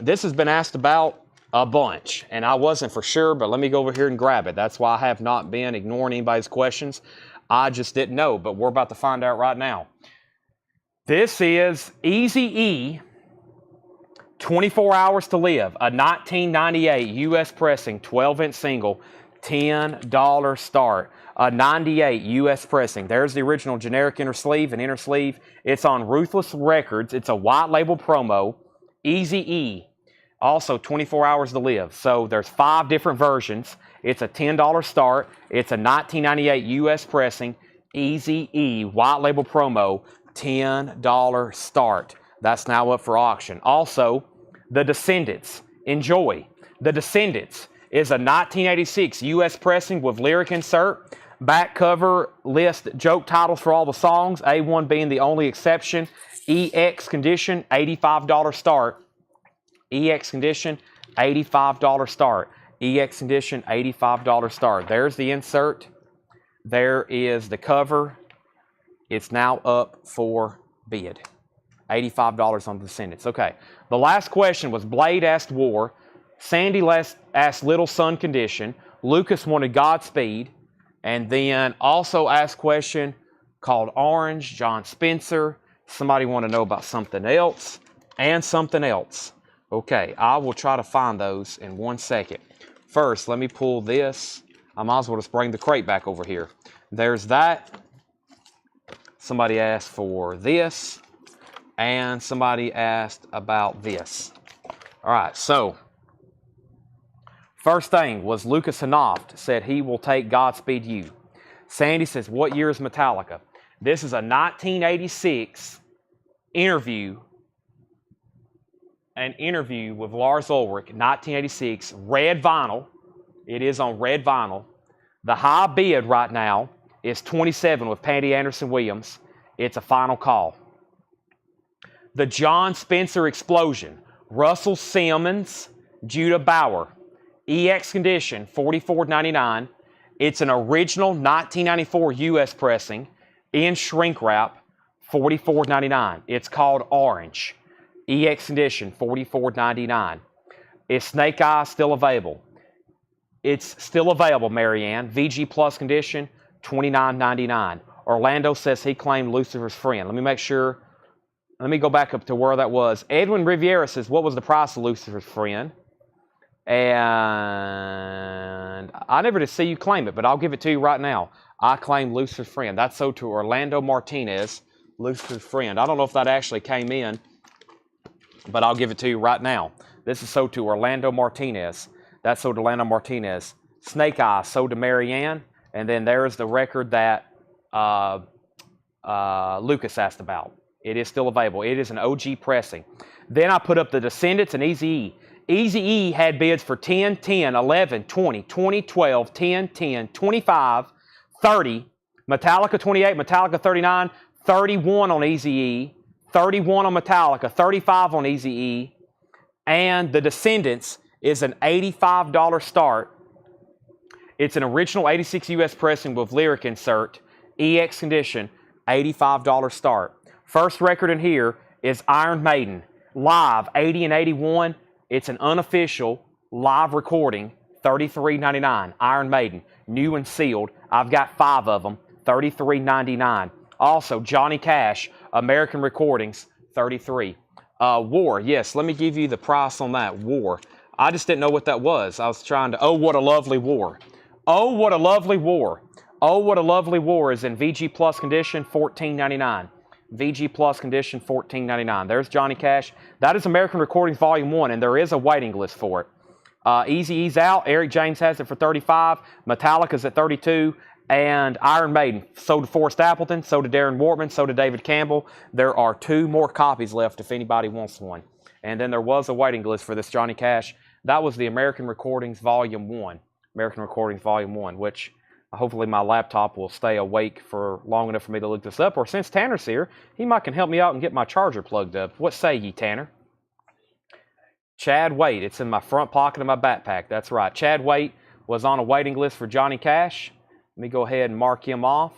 This has been asked about a bunch, and I wasn't for sure, but let me go over here and grab it. That's why I have not been ignoring anybody's questions. I just didn't know, but we're about to find out right now. This is Eazy-E, 24 Hours to Live, a 1998 U.S. pressing 12-inch single, $10 start. A 98 U.S. pressing. There's the original generic inner sleeve and inner sleeve. It's on Ruthless Records. It's a white label promo. Eazy-E. Also 24 Hours to Live. So there's 5 different versions. It's a $10 start. It's a 1998 U.S. pressing. Eazy-E. White label promo. $10 start. That's now up for auction. Also, The Descendants. Enjoy. The Descendants is a 1986 U.S. pressing with lyric insert. Back cover list joke titles for all the songs. A1 being the only exception. EX condition, $85 start. EX condition, $85 start. EX condition, $85 start. There's the insert. There is the cover. It's now up for bid. $85 on the Descendants. Okay. The last question was Blade asked War. Sandy asked Little Sun Condition. Lucas wanted Godspeed. And then also asked question called Orange, John Spencer. Somebody want to know about something else and something else. Okay, I will try to find those in 1 second. First, let me pull this. I might as well just bring the crate back over here. There's that. Somebody asked for this. And somebody asked about this. All right, so first thing was Lucas Hanaft said he will take Godspeed You. Sandy says, what year is Metallica? This is a 1986 interview. An interview with Lars Ulrich, 1986, red vinyl. It is on red vinyl. The high bid right now is 27 with Pandy Anderson Williams. It's a final call. The John Spencer Explosion, Russell Simmons, Judah Bauer, EX condition, $44.99. It's an original 1994 U.S. pressing in shrink wrap, $44.99. It's called Orange. EX condition, $44.99. Is Snake Eye still available? It's still available, Marianne. VG Plus condition, $29.99. Orlando says he claimed Lucifer's Friend. Let me make sure. Let me go back up to where that was. Edwin Riviera says, what was the price of Lucifer's Friend? And I never did see you claim it, but I'll give it to you right now. I claim Lucifer's Friend. That's sold to Orlando Martinez, Lucifer's Friend. I don't know if that actually came in, but I'll give it to you right now. This is sold to Orlando Martinez. That's sold to Orlando Martinez. Snake Eye sold to Marianne. And then there's the record that Lucas asked about. It is still available. It is an OG pressing. Then I put up the Descendants and Eazy-E. Eazy-E had bids for 10, 10, 11, 20, 20, 12, 10, 10, 25, 30. Metallica 28, Metallica 39, 31 on Eazy-E, 31 on Metallica, 35 on Eazy-E. And the Descendants is an $85 start. It's an original 86 U.S. pressing with lyric insert. EX condition, $85 start. First record in here is Iron Maiden, live, 80 and 81. It's an unofficial live recording, $33.99. Iron Maiden, new and sealed. I've got 5 of them, $33.99. Also, Johnny Cash, American Recordings, $33. War, yes, let me give you the price on that. War. I just didn't know what that was. I was trying to, Oh, What a Lovely War. Oh, What a Lovely War. Oh, What a Lovely War is in VG Plus condition, $14.99. VG Plus condition, $14.99. There's Johnny Cash. That is American Recordings Volume 1, and there is a waiting list for it. Eazy-E's out. Eric James has it for $35. Metallica's at $32. And Iron Maiden. So did Forrest Appleton. So did Darren Wortman. So did David Campbell. There are 2 more copies left if anybody wants one. And then there was a waiting list for this Johnny Cash. That was the American Recordings Volume 1. American Recordings Volume 1, which hopefully my laptop will stay awake for long enough for me to look this up. Or since Tanner's here, he might can help me out and get my charger plugged up. What say ye, Tanner? Chad Waite. It's in my front pocket of my backpack. That's right. Chad Waite was on a waiting list for Johnny Cash. Let me go ahead and mark him off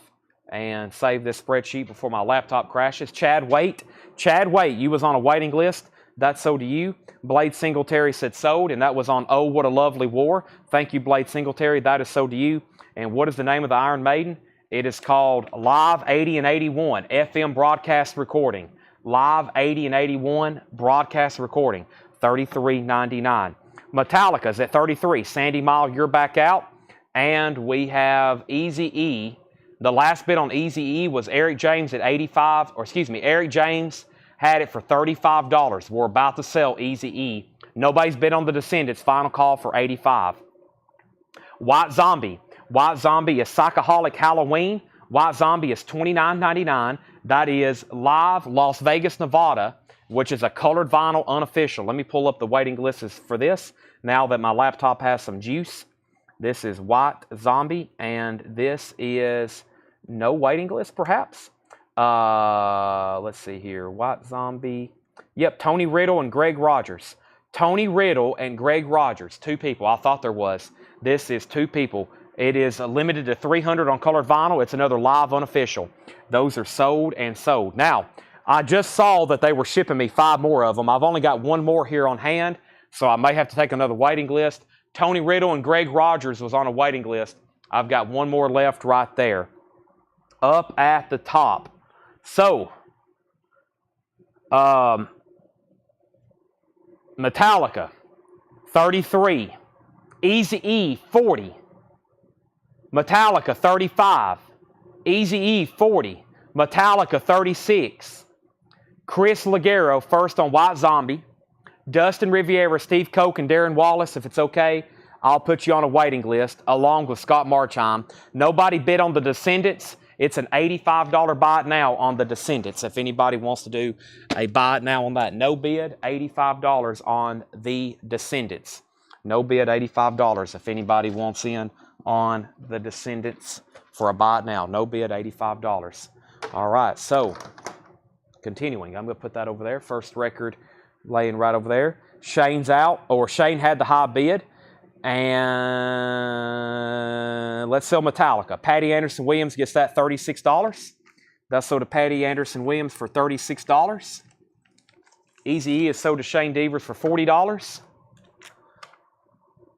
and save this spreadsheet before my laptop crashes. Chad Waite. Chad Waite, you was on a waiting list. That's so to you. Blade Singletary said sold, and that was on Oh, What a Lovely War. Thank you, Blade Singletary. That is so to you. And what is the name of the Iron Maiden? It is called Live 80 and 81, FM broadcast recording. Live 80 and 81, broadcast recording, $33.99. Metallica's at $33. Sandy Mile, You're Back Out. And we have Eazy-E. The last bid on Eazy-E was Eric James at $85. Or excuse me, Eric James had it for $35. We're about to sell Eazy-E. Nobody's bid on the Descendants. Final call for $85. White Zombie. White Zombie is Psychoholic Halloween. White Zombie is $29.99. That is live Las Vegas, Nevada, which is a colored vinyl unofficial. Let me pull up the waiting lists for this now that my laptop has some juice. This is White Zombie, and this is no waiting list, perhaps. Let's see here. White Zombie. Yep, Tony Riddle and Greg Rogers. Tony Riddle and Greg Rogers, 2 people. I thought there was. This is 2 people. It is limited to 300 on colored vinyl. It's another live unofficial. Those are sold and sold. Now, I just saw that they were shipping me 5 more of them. I've only got 1 more here on hand, so I may have to take another waiting list. Tony Riddle and Greg Rogers was on a waiting list. I've got 1 more left right there. Up at the top. So, Metallica, 33. Eazy-E, 40. Metallica, 35. Eazy-E, 40. Metallica, 36. Chris Ligero, first on White Zombie. Dustin Riviera, Steve Koch, and Darren Wallace, if it's okay, I'll put you on a waiting list, along with Scott Marchheim. Nobody bid on the Descendants. It's an $85 buy it now on the Descendants, if anybody wants to do a buy it now on that. No bid, $85 on the Descendants. No bid, $85 if anybody wants in on the Descendants for a buy it now. No bid, $85. All right, so continuing. I'm going to put that over there. First record laying right over there. Shane's out, or Shane had the high bid. And let's sell Metallica. Patty Anderson Williams gets that $36. That's sold to Patty Anderson Williams for $36. Eazy-E is sold to Shane Devers for $40.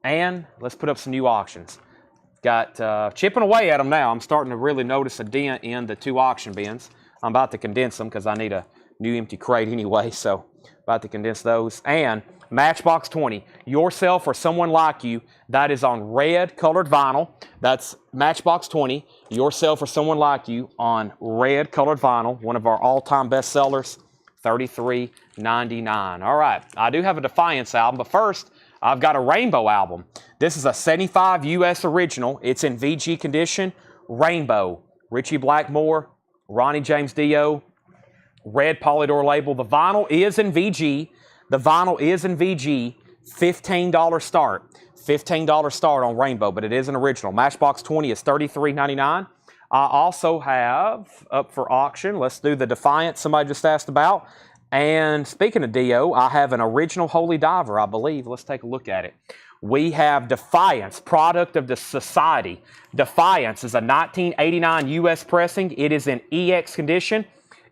And let's put up some new auctions. Got chipping away at them now. I'm starting to really notice a dent in the 2 auction bins. I'm about to condense them because I need a new empty crate anyway, so about to condense those. And Matchbox 20, Yourself or Someone Like You, that is on red colored vinyl. That's Matchbox 20, Yourself or Someone Like You on red colored vinyl, one of our all-time best sellers, $33.99. All right, I do have a Defiance album, but first, I've got a Rainbow album. This is a 75 US original. It's in VG condition, Rainbow. Richie Blackmore, Ronnie James Dio, red Polydor label. The vinyl is in VG. The vinyl is in VG, $15 start. $15 start on Rainbow, but it is an original. Matchbox 20 is $33.99. I also have up for auction, let's do the Defiance somebody just asked about. And speaking of Dio, I have an original Holy Diver, I believe. Let's take a look at it. We have Defiance, product of the Society. Defiance is a 1989 US pressing. It is in EX condition.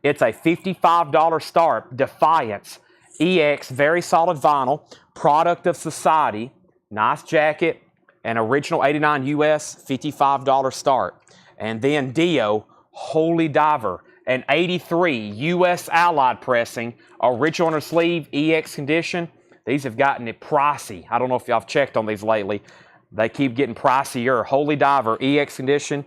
It's a $55 start. Defiance. EX, very solid vinyl, product of Society, nice jacket, an original 89 US, $55 start. And then Dio, Holy Diver, an 83 US Allied pressing, original on the sleeve, EX condition. These have gotten it pricey. I don't know if y'all have checked on these lately. They keep getting pricier. Holy Diver, EX condition.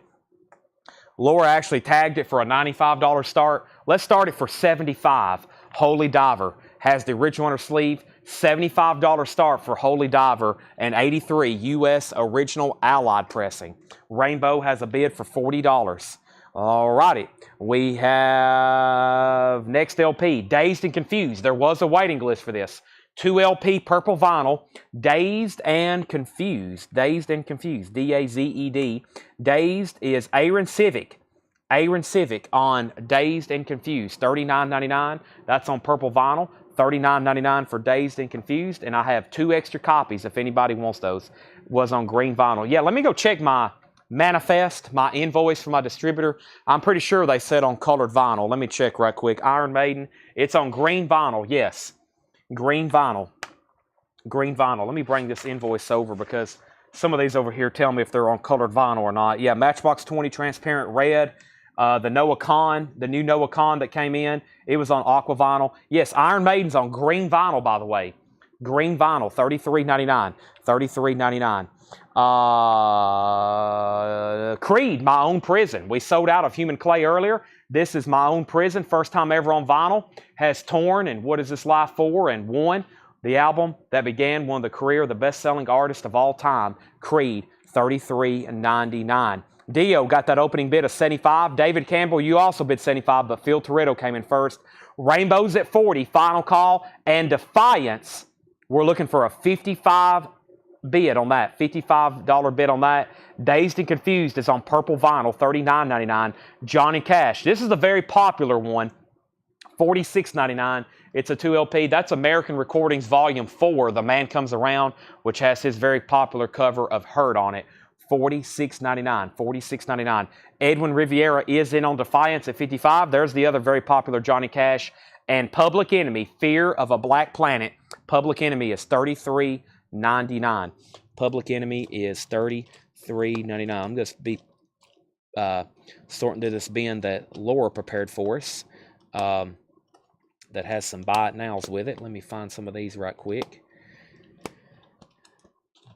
Laura actually tagged it for a $95 start. Let's start it for $75. Holy Diver has the original on her sleeve. $75 start for Holy Diver and $83 U.S. original Allied pressing. Rainbow has a bid for $40. Alrighty, we have next LP, Dazed and Confused. There was a waiting list for this. 2 LP purple vinyl, Dazed and Confused. Dazed and Confused, D-A-Z-E-D. Dazed is Aaron Civic. Aaron Civic on Dazed and Confused, $39.99. That's on purple vinyl. $39.99 for Dazed and Confused. And I have 2 extra copies if anybody wants those. Was on green vinyl. Yeah, let me go check my manifest, my invoice for my distributor. I'm pretty sure they said on colored vinyl. Let me check right quick. Iron Maiden. It's on green vinyl. Yes. Green vinyl. Green vinyl. Let me bring this invoice over because some of these over here tell me if they're on colored vinyl or not. Yeah, Matchbox 20 transparent red. The Noah Khan, the new Noah Khan that came in, it was on aqua vinyl. Yes, Iron Maiden's on green vinyl, by the way. Green vinyl, $33.99. $33.99. Creed, My Own Prison. We sold out of Human Clay earlier. This is My Own Prison, first time ever on vinyl. Has Torn and What Is This Life For and One. The album that began one of the career of the best-selling artist of all time, Creed, $33.99. Dio got that opening bid of $75. David Campbell, you also bid $75, but Phil Toretto came in first. Rainbow's at $40, final call. And Defiance, we're looking for a $55 bid on that, $55 bid on that. Dazed and Confused is on purple vinyl, $39.99. Johnny Cash, this is a very popular one, $46.99. It's a 2 LP. That's American Recordings Volume 4, The Man Comes Around, which has his very popular cover of Hurt on it. $46.99. $46.99. Edwin Riviera is in on Defiance at $55. There's the other very popular Johnny Cash. And Public Enemy, Fear of a Black Planet. Public Enemy is $33.99. Public Enemy is $33.99. I'm going to be sorting to this bin that Laura prepared for us that has some buy it nows with it. Let me find some of these right quick.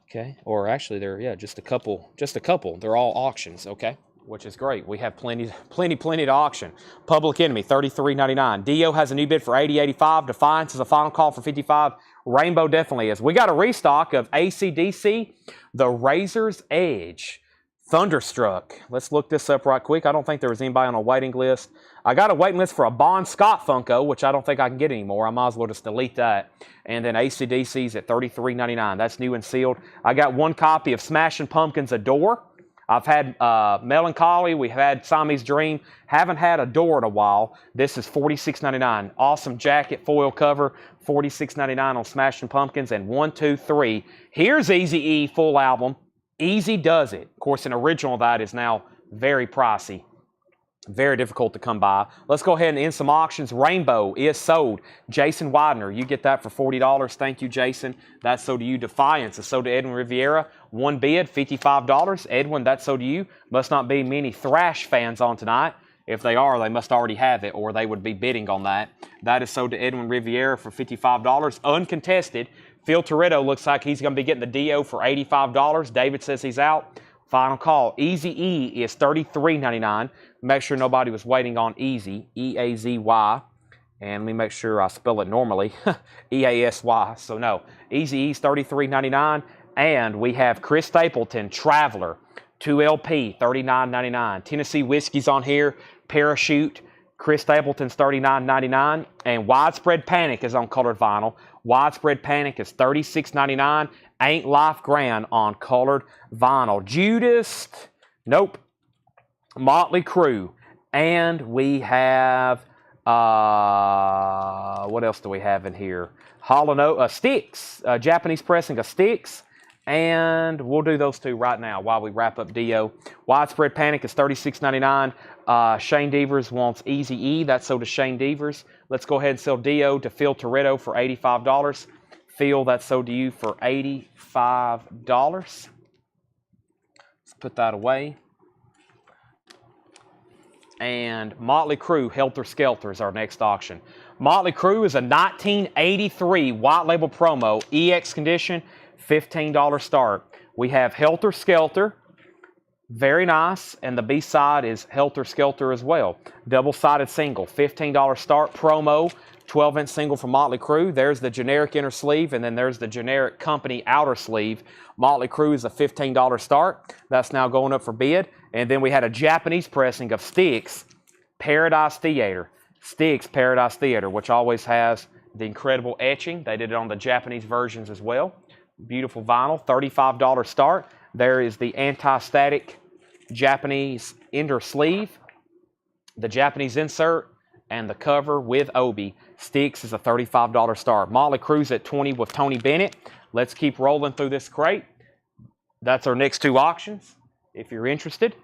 Okay, or actually they're, yeah, just a couple. They're all auctions, okay, which is great. We have plenty to auction. Public Enemy, $33.99. Dio has a new bid for $80.85. Defiance is a final call for $55. Rainbow definitely is. We got a restock of AC/DC, The Razor's Edge. Thunderstruck. Let's look this up right quick. I don't think there was anybody on a waiting list. I got a waiting list for a Bon Scott Funko, which I don't think I can get anymore. I might as well just delete that. And then AC/DC's at $33.99. That's new and sealed. I got 1 copy of Smashing Pumpkins Adore. I've had Melancholy. We've had Siamese Dream. Haven't had Adore in a while. This is $46.99. Awesome jacket, foil cover. $46.99 on Smashing Pumpkins. And 1, 2, 3. Here's Eazy-E full album. Easy Does It. Of course, an original of that is now very pricey. Very difficult to come by. Let's go ahead and end some auctions. Rainbow is sold. Jason Widener, you get that for $40. Thank you, Jason. That's sold to you. Defiance is sold to Edwin Riviera. 1 bid, $55. Edwin, that's sold to you. Must not be many Thrash fans on tonight. If they are, they must already have it, or they would be bidding on that. That is sold to Edwin Riviera for $55. Uncontested. Phil Toretto looks like he's going to be getting the Dio for $85. David says he's out. Final call. Eazy-E is $33.99. Make sure nobody was waiting on Easy, E-A-Z-Y. And let me make sure I spell it normally, E-A-S-Y. So no, Eazy-E is $33.99. And we have Chris Stapleton, Traveler, 2 LP, $39.99. Tennessee Whiskey's on here, Parachute. Chris Stapleton's $39.99. And Widespread Panic is on colored vinyl. Widespread Panic is $36.99. Ain't Life Grand on colored vinyl. Judas, nope. Motley Crue. And we have, what else do we have in here? Styx, Japanese pressing of Styx. And we'll do those 2 right now while we wrap up Dio. Widespread Panic is $36.99. Shane Devers wants Eazy-E. That's sold to Shane Devers. Let's go ahead and sell Dio to Phil Toretto for $85. Phil, that's sold to you for $85. Let's put that away. And Motley Crue, Helter Skelter is our next auction. Motley Crue is a 1983 white label promo, EX condition, $15 start. We have Helter Skelter, Very nice. And the B-side is Helter Skelter as well. Double-sided single, $15 start promo, 12-inch single from Motley Crue. There's the generic inner sleeve, and then there's the generic company outer sleeve. Motley Crue is a $15 start. That's now going up for bid. And then we had a Japanese pressing of Styx Paradise Theater. Styx Paradise Theater, which always has the incredible etching. They did it on the Japanese versions as well. Beautiful vinyl, $35 start. There is the anti-static Japanese inner sleeve, the Japanese insert, and the cover with Obi. Styx is a $35 start. Motley Crue's at $20 with Tony Bennett. Let's keep rolling through this crate. That's our next two auctions. If you're interested,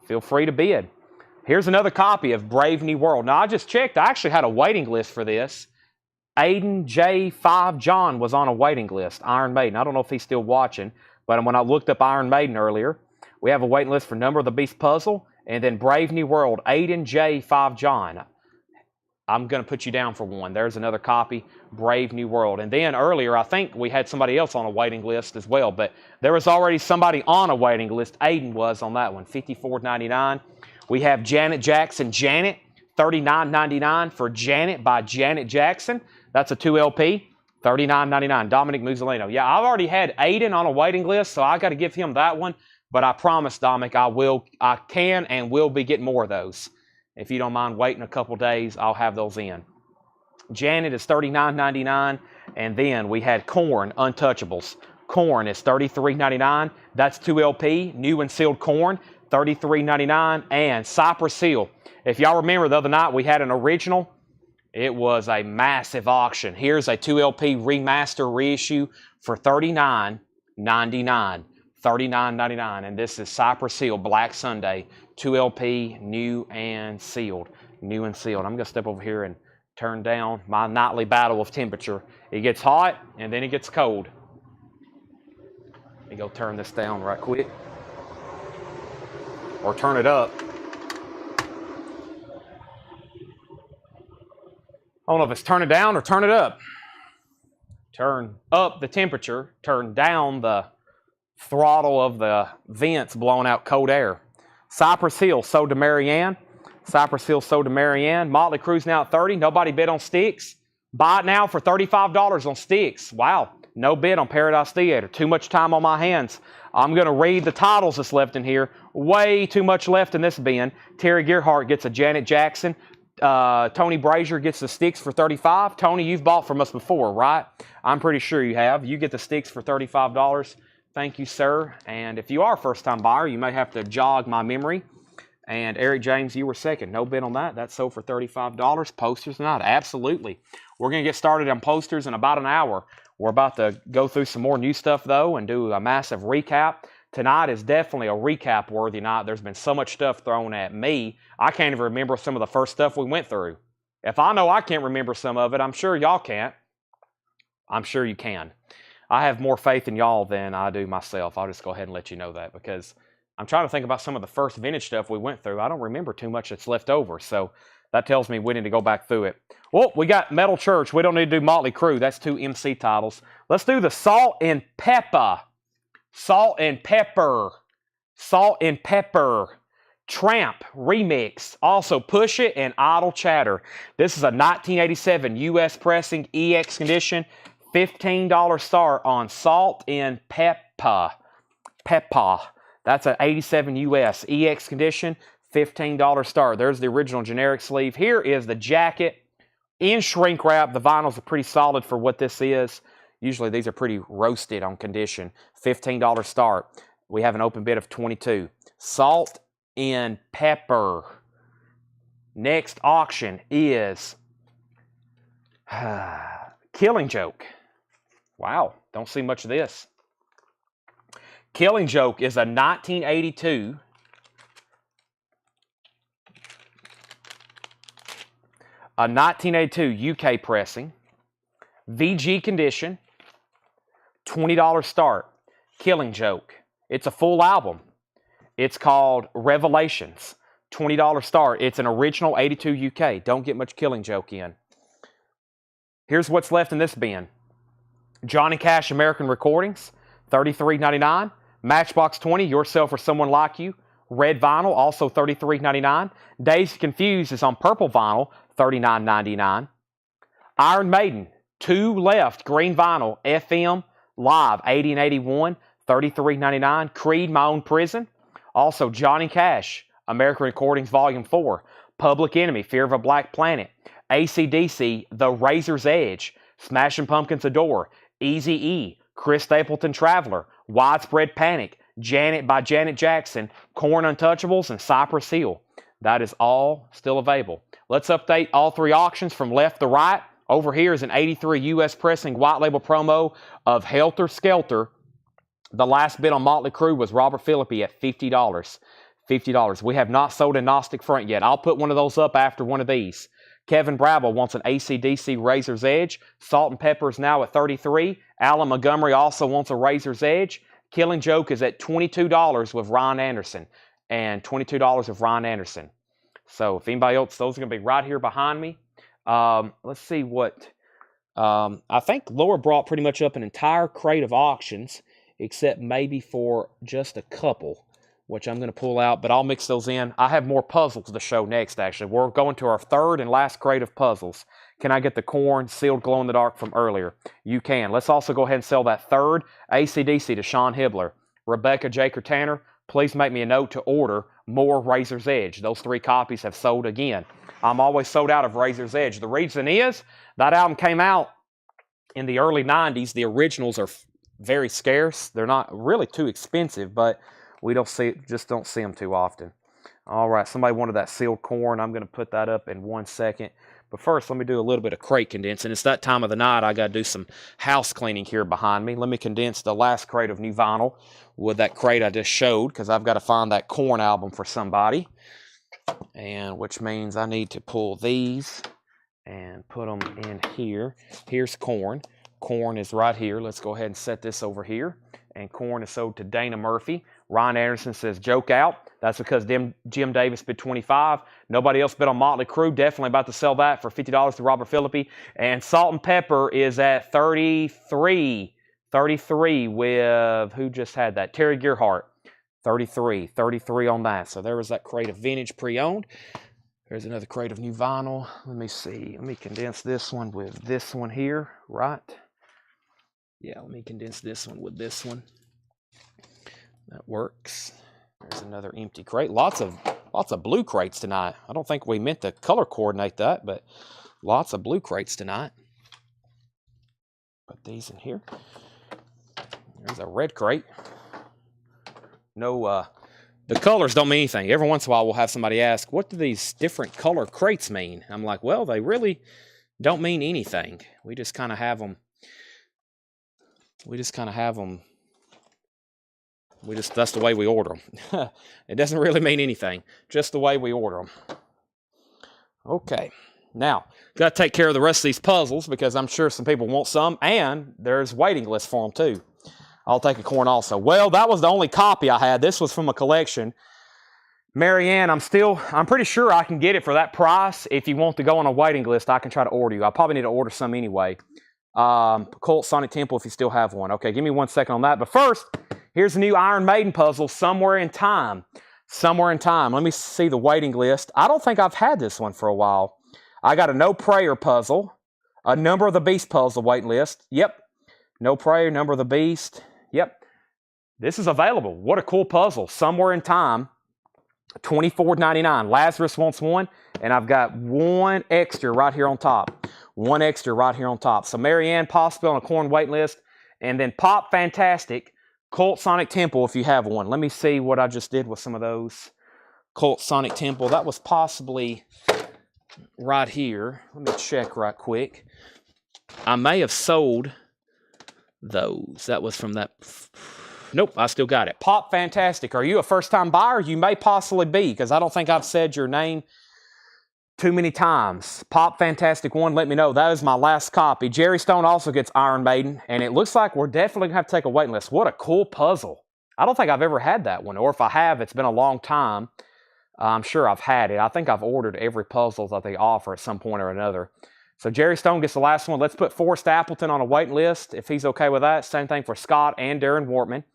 feel free to bid. Here's another copy of Brave New World. Now, I just checked. I actually had a waiting list for this. Aiden J. 5 John was on a waiting list, Iron Maiden. I don't know if he's still watching, but when I looked up Iron Maiden earlier, we have a waiting list for Number of the Beast Puzzle, and then Brave New World, Aiden J. 5 John. I'm going to put you down for one. There's another copy, Brave New World. And then earlier, I think we had somebody else on a waiting list as well, but there was already somebody on a waiting list. Aiden was on that one, $54.99. We have Janet Jackson, Janet, $39.99 for Janet by Janet Jackson. That's a 2LP, $39.99. Dominic Musolino. Yeah, I've already had Aiden on a waiting list, so I got to give him that one. But I promise, Dominic, I can and will be getting more of those. If you don't mind waiting a couple days, I'll have those in. Janet is $39.99. And then we had Korn, Untouchables. Korn is $33.99. That's 2LP, new and sealed Korn, $33.99. And Cypress Hill. If y'all remember the other night, we had an original. It was a massive auction. Here's a 2LP remaster reissue for $39.99. $39.99. And this is Cypress Hill Black Sunday, 2LP, new and sealed. New and sealed. I'm going to step over here and turn down my nightly battle of temperature. It gets hot and then it gets cold. Let me go turn this down right quick. Or turn it up. I don't know if it's turn it down or turn it up. Turn up the temperature, turn down the throttle of the vents blowing out cold air. Cypress Hill sold to Marianne. Cypress Hill sold to Marianne. Motley Crue's now at $30. Nobody bid on Styx. Buy it now for $35 on Styx. Wow. No bid on Paradise Theater. Too much time on my hands. I'm going to read the titles that's left in here. Way too much left in this bin. Terry Gearhart gets a Janet Jackson. Tony Brazier gets the Styx for $35. Tony, you've bought from us before, right? I'm pretty sure you have. You get the Styx for $35. Thank you, sir. And if you are a first-time buyer, you may have to jog my memory. And Eric James, you were second. No bid on that. That sold for $35. Posters tonight. Absolutely. We're going to get started on posters in about an hour. We're about to go through some more new stuff, though, and do a massive recap. Tonight is definitely a recap-worthy night. There's been so much stuff thrown at me. I can't even remember some of the first stuff we went through. If I know I can't remember some of it, I'm sure y'all can't. I'm sure you can. I have more faith in y'all than I do myself. I'll just go ahead and let you know that because I'm trying to think about some of the first vintage stuff we went through. I don't remember too much that's left over, so that tells me we need to go back through it. Well, we got Metal Church. We don't need to do Motley Crue. That's two MC titles. Let's do the Salt and Pepper. Salt and Pepper. Salt and Pepper. Tramp remix. Also Push It and Idle Chatter. This is a 1987 U.S. pressing EX condition. $15 start on Salt and Pepper. Pepper. That's an 87 US EX condition. $15 start. There's the original generic sleeve. Here is the jacket in shrink wrap. The vinyls are pretty solid for what this is. Usually these are pretty roasted on condition. $15 start. We have an open bid of $22. Salt and Pepper. Next auction is Killing Joke. Wow, don't see much of this. Killing Joke is a 1982 UK pressing, VG condition, $20 start. Killing Joke. It's a full album. It's called Revelations. $20 start. It's an original 82 UK. Don't get much Killing Joke in. Here's what's left in this bin. Johnny Cash American Recordings, $33.99. Matchbox 20, Yourself or Someone Like You. Red vinyl, also $33.99. Dazed Confused is on purple vinyl, $39.99. Iron Maiden, 2 left, green vinyl, FM, live, 80 and 81, $33.99. Creed, My Own Prison. Also, Johnny Cash, American Recordings Volume 4. Public Enemy, Fear of a Black Planet. AC/DC, The Razor's Edge. Smashing Pumpkins, Adore. Eazy-E, Chris Stapleton, Traveler. Widespread Panic, Janet by Janet Jackson. Korn, Untouchables, and Cypress Hill. That is all still available. Let's update all 3 auctions from left to right. Over here is an 83 U.S. pressing white label promo of Helter Skelter. The last bid on Motley Crue was Robert Philippi at $50. $50. We have not sold a Gnostic Front yet. I'll put one of those up after one of these. Kevin Bravo wants an AC/DC Razor's Edge. Salt and Pepper is now at $33. Alan Montgomery also wants a Razor's Edge. Killing Joke is at $22 with Ryan Anderson. And $22 with Ryan Anderson. So if anybody else, those are going to be right here behind me. Let's see what... I think Laura brought pretty much up an entire crate of auctions, except maybe for just a couple, which I'm going to pull out, but I'll mix those in. I have more puzzles to show next, actually. We're going to our 3rd and last crate of puzzles. Can I get the Korn sealed glow-in-the-dark from earlier? You can. Let's also go ahead and sell that 3rd AC/DC to Sean Hibbler. Rebecca Jaker Tanner, please make me a note to order more Razor's Edge. Those 3 copies have sold again. I'm always sold out of Razor's Edge. The reason is, that album came out in the early 90s. The originals are very scarce. They're not really too expensive, but we don't see, just don't see them too often. All right, somebody wanted that sealed Korn. I'm going to put that up in 1 second. But first, let me do a little bit of crate condensing. It's that time of the night. I got to do some house cleaning here behind me. Let me condense the last crate of new vinyl with that crate I just showed, because I've got to find that Korn album for somebody. And which means I need to pull these and put them in here. Here's Korn. Korn is right here. Let's go ahead and set this over here. And Korn is sold to Dana Murphy. Ryan Anderson says, joke out. That's because Jim Davis bid $25. Nobody else bid on Motley Crue. Definitely about to sell that for $50 to Robert Philippi. And Salt and Pepper is at 33. 33 with, who just had that? Terry Gearhart. 33 on that. So there was that crate of vintage pre-owned. There's another crate of new vinyl. Let me see. Let me condense this one with this one here, right? Yeah, let me condense this one with this one. That works. There's another empty crate. Lots of blue crates tonight. I don't think we meant to color coordinate that, but lots of blue crates tonight. Put these in here. There's a red crate. No, the colors don't mean anything. Every once in a while we'll have somebody ask, what do these different color crates mean? I'm like, well, they really don't mean anything. We just kind of have them. That's the way we order them. It doesn't really mean anything. Just the way we order them. Okay. Now, got to take care of the rest of these puzzles because I'm sure some people want some, and there's waiting lists for them too. I'll take a Korn also. Well, that was the only copy I had. This was from a collection. Marianne, I'm pretty sure I can get it for that price. If you want to go on a waiting list, I can try to order you. I probably need to order some anyway. Cult Sonic Temple, if you still have one. Okay, give me 1 second on that. But first, here's a new Iron Maiden puzzle, Somewhere in Time. Somewhere in Time. Let me see the waiting list. I don't think I've had this one for a while. I got a No Prayer puzzle, a Number of the Beast puzzle waiting list. Yep. No Prayer, Number of the Beast. Yep. This is available. What a cool puzzle. Somewhere in Time. $24.99. Lazarus wants one, and I've got one extra right here on top. One extra right here on top. So Marianne, possibly on a Korn wait list, and then Pop Fantastic, Cult Sonic Temple if you have one. Let me see what I just did with some of those. Cult Sonic Temple, that was possibly right here. Let me check right quick. I may have sold those. That was from that. Nope, I still got it. Pop Fantastic. Are you a first-time buyer? You may possibly be, because I don't think I've said your name too many times. Pop Fantastic 1, let me know. That is my last copy. Jerry Stone also gets Iron Maiden, and it looks like we're definitely going to have to take a waiting list. What a cool puzzle. I don't think I've ever had that one, or if I have, it's been a long time. I'm sure I've had it. I think I've ordered every puzzle that they offer at some point or another. So Jerry Stone gets the last one. Let's put Forrest Appleton on a waiting list, if he's okay with that. Same thing for Scott and Darren Wortman.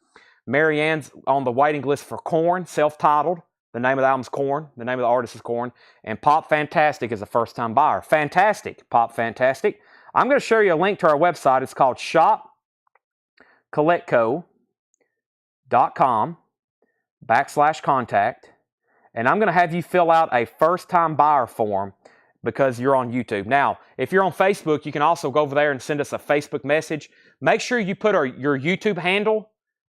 Marianne's on the waiting list for Korn, self-titled. The name of the album's Korn. The name of the artist is Korn. And Pop Fantastic is a first-time buyer. Fantastic. Pop Fantastic. I'm going to show you a link to our website. It's called shopcollectco.com/contact. And I'm going to have you fill out a first-time buyer form because you're on YouTube. Now, if you're on Facebook, you can also go over there and send us a Facebook message. Make sure you put your YouTube handle.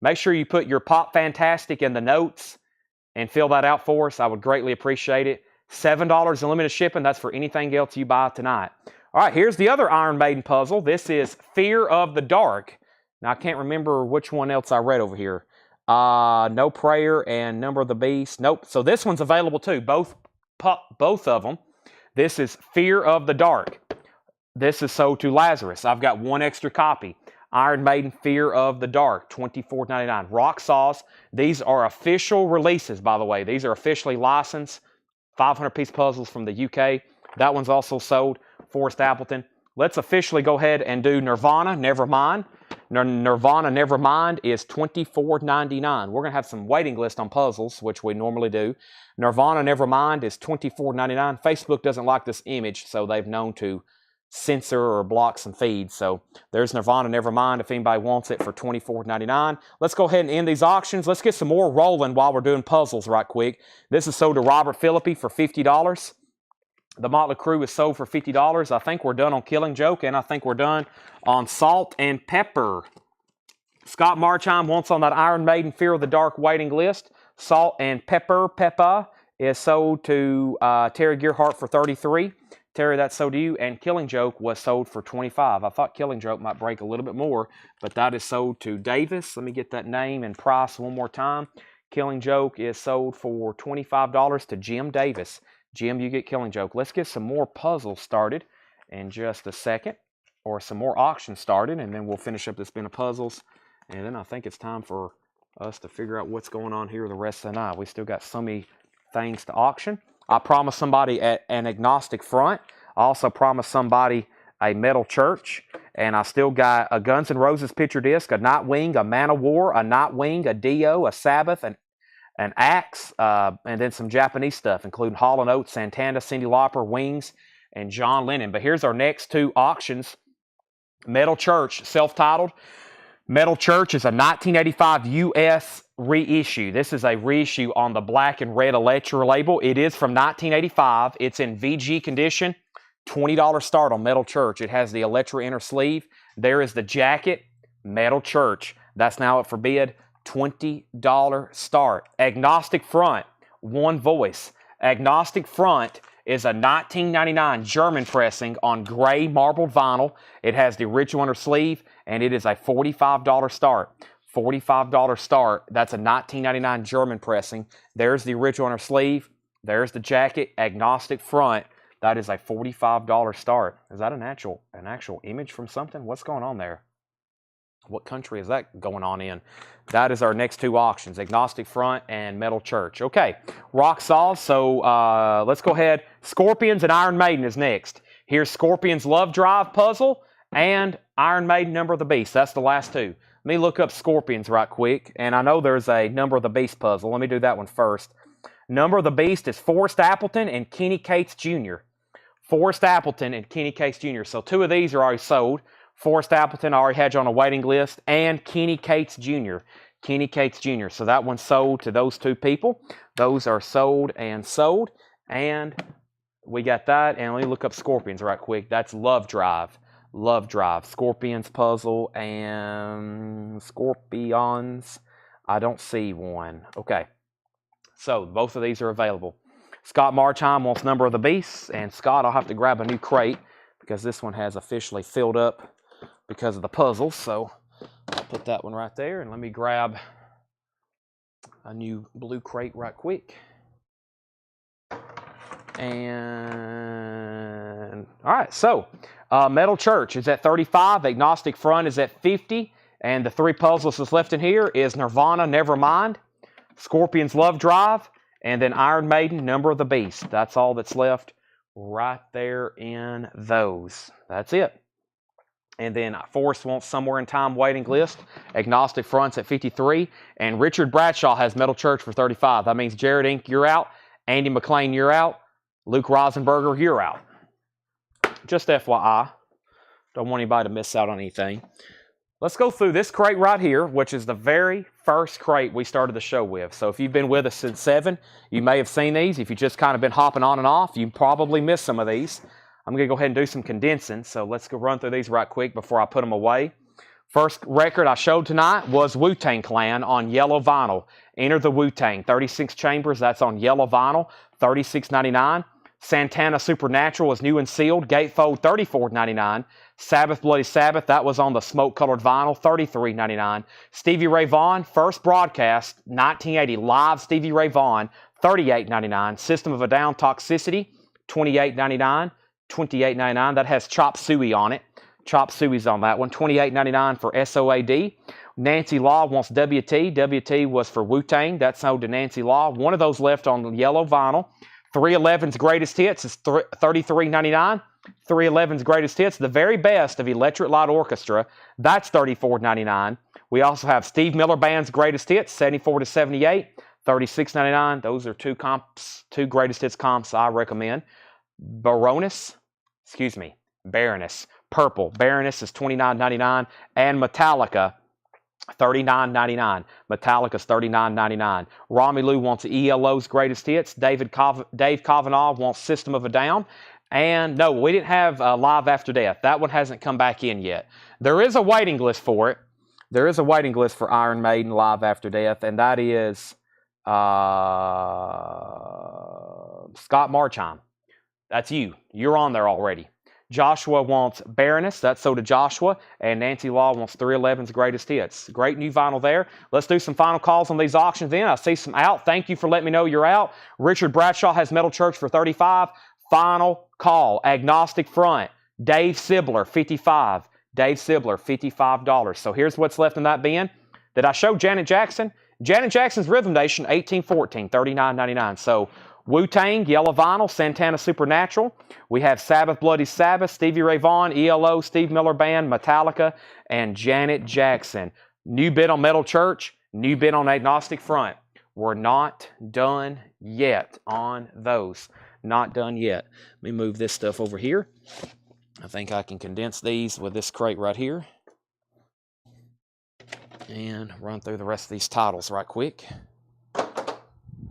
Make sure you put your Pop Fantastic in the notes and fill that out for us. I would greatly appreciate it. $7 in limited shipping. That's for anything else you buy tonight. All right, here's the other Iron Maiden puzzle. This is Fear of the Dark. Now, I can't remember which one else I read over here. No Prayer and Number of the Beast. Nope. So this one's available too. Both of them. This is Fear of the Dark. This is sold to Lazarus. I've got one extra copy. Iron Maiden Fear of the Dark, $24.99. Rock Sauce. These are official releases, by the way. These are officially licensed. 500-piece puzzles from the UK. That one's also sold. Forrest Appleton. Let's officially go ahead and do Nirvana, Nevermind. Nirvana, Nevermind is $24.99. We're going to have some waiting list on puzzles, which we normally do. Nirvana, Nevermind is $24.99. Facebook doesn't like this image, so they've known to censor or block some feeds. So there's Nirvana, Nevermind if anybody wants it for $24.99. Let's go ahead and end these auctions. Let's get some more rolling while we're doing puzzles right quick. This is sold to Robert Philippi for $50. The Motley Crue is sold for $50. I think we're done on Killing Joke, and I think we're done on Salt and Pepper. Scott Marchheim wants on that Iron Maiden Fear of the Dark waiting list. Salt and Pepper is sold to Terry Gearhart for $33. Terry, that's sold to you. And Killing Joke was sold for $25. I thought Killing Joke might break a little bit more, but that is sold to Davis. Let me get that name and price one more time. Killing Joke is sold for $25 to Jim Davis. Jim, you get Killing Joke. Let's get some more puzzles started in just a second, or some more auctions started, and then we'll finish up this bin of puzzles. And then I think it's time for us to figure out what's going on here the rest of the night. We still got so many things to auction. I promised somebody an agnostic front. I also promised somebody a metal church. And I still got a Guns N' Roses picture disc, a Nightwing, a Man of War, a Nightwing, a Dio, a Sabbath, an Axe, and then some Japanese stuff, including Hall & Oates, Santana, Cyndi Lauper, Wings, and John Lennon. But here's our next two auctions. Metal Church, self-titled. Metal Church is a 1985 U.S. reissue. This is a reissue on the black and red Elektra label. It is from 1985. It's in VG condition. $20 start on Metal Church. It has the Elektra inner sleeve. There is the jacket. Metal Church. That's now up for bid. $20 start. Agnostic front, one voice. Agnostic front is a 1999 German pressing on gray marbled vinyl. It has the original inner sleeve, and it is a $45 start. $45 start. That's a 1999 German pressing. There's the original inner sleeve. There's the jacket. Agnostic front. That is a $45 start. Is that an actual image from something? What's going on there? What country is that going on in? That is our next two auctions, Agnostic Front and Metal Church. Okay, Rock Sauce. So let's go ahead. Scorpions and Iron Maiden is next. Here's Scorpions Love Drive puzzle and Iron Maiden Number of the Beast. That's the last two. Let me look up Scorpions right quick. And I know there's a Number of the Beast puzzle. Let me do that one first. Number of the Beast is Forrest Appleton and Kenny Cates Jr. Forrest Appleton and Kenny Cates Jr. So two of these are already sold. Forrest Appleton, I already had you on a waiting list, and Kenny Cates Jr. Kenny Cates Jr. So that one's sold to those two people. Those are sold, and we got that. And let me look up Scorpions right quick. That's Love Drive. Love Drive. Scorpions puzzle and Scorpions. I don't see one. Okay. So both of these are available. Scott Marchheim wants Number of the Beast. And Scott, I'll have to grab a new crate because this one has officially filled up because of the puzzles. So I'll put that one right there, and let me grab a new blue crate right quick. And all right, so Metal Church is at 35, Agnostic Front is at 50, and the three puzzles that's left in here is Nirvana, Nevermind, Scorpions Love Drive, and then Iron Maiden, Number of the Beast. That's all that's left right there in those. That's it. And then Forrest wants Somewhere in Time waiting list. Agnostic Fronts at 53. And Richard Bradshaw has Metal Church for 35. That means Jared Inc., you're out. Andy McLean, you're out. Luke Rosenberger, you're out. Just FYI. Don't want anybody to miss out on anything. Let's go through this crate right here, which is the very first crate we started the show with. So if you've been with us since 7, you may have seen these. If you've just kind of been hopping on and off, you probably missed some of these. I'm going to go ahead and do some condensing. So let's go run through these right quick before I put them away. First record I showed tonight was Wu-Tang Clan on yellow vinyl. Enter the Wu-Tang. 36 chambers. That's on yellow vinyl. $36.99. Santana Supernatural is new and sealed. Gatefold, $34.99. Sabbath Bloody Sabbath, that was on the smoke-colored vinyl, $33.99. Stevie Ray Vaughan, first broadcast, 1980, live Stevie Ray Vaughan, $38.99. System of a Down Toxicity, $28.99. $28.99. That has Chop Suey on it. Chop Suey's on that one. $28.99 for SOAD. Nancy Law wants WT. WT was for Wu-Tang. That's sold to Nancy Law. One of those left on the yellow vinyl. 311's Greatest Hits is $33.99. 311's Greatest Hits, the very best of Electric Light Orchestra. That's $34.99. We also have Steve Miller Band's Greatest Hits, 74 to 78, $36.99. Those are two Greatest Hits comps I recommend. Baroness, Purple. Baroness is $29.99. And Metallica, $39.99. Metallica's $39.99. Romelu wants ELO's Greatest Hits. Dave Kavanaugh wants System of a Down. And no, we didn't have Live After Death. That one hasn't come back in yet. There is a waiting list for it. There is a waiting list for Iron Maiden Live After Death, and that is Scott Marchheim. That's you. You're on there already. Joshua wants Baroness. That's so to Joshua. And Nancy Law wants 311's Greatest Hits. Great new vinyl there. Let's do some final calls on these auctions then. I see some out. Thank you for letting me know you're out. Richard Bradshaw has Metal Church for 35. Final call. Agnostic Front. Dave Sibler, 55. Dave Sibler, $55. So here's what's left in that bin. Did I show Janet Jackson? Janet Jackson's Rhythm Nation, 1814, $39.99. So Wu-Tang, yellow vinyl, Santana Supernatural. We have Sabbath Bloody Sabbath, Stevie Ray Vaughan, ELO, Steve Miller Band, Metallica, and Janet Jackson. New bid on Metal Church, new bid on Agnostic Front. We're not done yet on those. Not done yet. Let me move this stuff over here. I think I can condense these with this crate right here. And run through the rest of these titles right quick.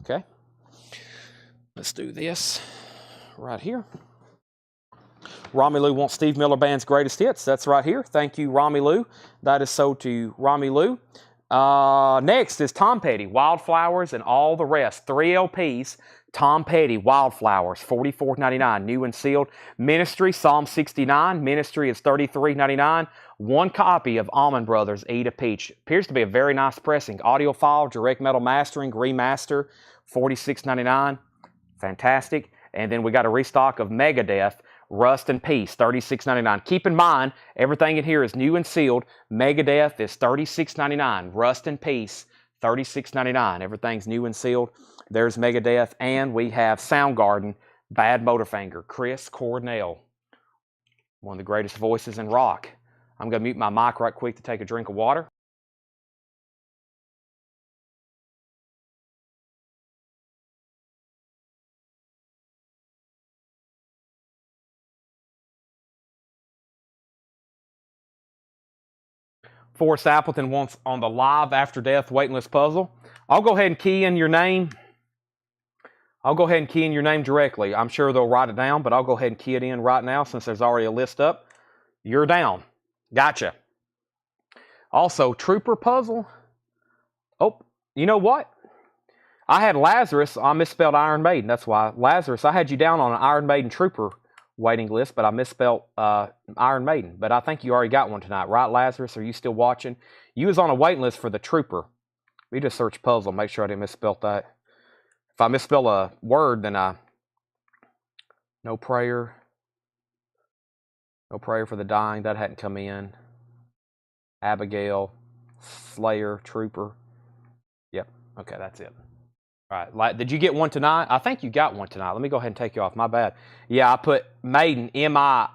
Okay. Let's do this right here. Romelu wants Steve Miller Band's Greatest Hits. That's right here. Thank you, Romelu. That is sold to Romelu. Next is Tom Petty, Wildflowers, and all the rest. 3 LPs. Tom Petty, Wildflowers, $44.99, new and sealed. Ministry, Psalm 69. Ministry is $33.99. One copy of Allman Brothers, Eat a Peach. Appears to be a very nice pressing. Audiophile, direct metal mastering, remaster, $46.99. Fantastic. And then we got a restock of Megadeth, Rust and Peace, $36.99. Keep in mind, everything in here is new and sealed. Megadeth is $36.99. Rust and Peace, $36.99. Everything's new and sealed. There's Megadeth. And we have Soundgarden, Bad Motorfinger, Chris Cornell, one of the greatest voices in rock. I'm going to mute my mic right quick to take a drink of water. Forrest Appleton wants on the Live After Death waiting list puzzle. I'll go ahead and key in your name. I'll go ahead and key in your name directly. I'm sure they'll write it down, but I'll go ahead and key it in right now since there's already a list up. You're down. Gotcha. Also, Trooper puzzle. Oh, you know what? I had Lazarus. I misspelled Iron Maiden. That's why. Lazarus, I had you down on an Iron Maiden Trooper waiting list, but I misspelled Iron Maiden. But I think you already got one tonight, right, Lazarus? Are you still watching? You was on a waiting list for the Trooper. We just search puzzle, make sure I didn't misspell that. If I misspell a word, then no prayer. No prayer for the dying. That hadn't come in. Abigail, Slayer, Trooper. Yep. Okay, that's it. All right. Did you get one tonight? I think you got one tonight. Let me go ahead and take you off. My bad. Yeah, I put Maiden, M-I-A,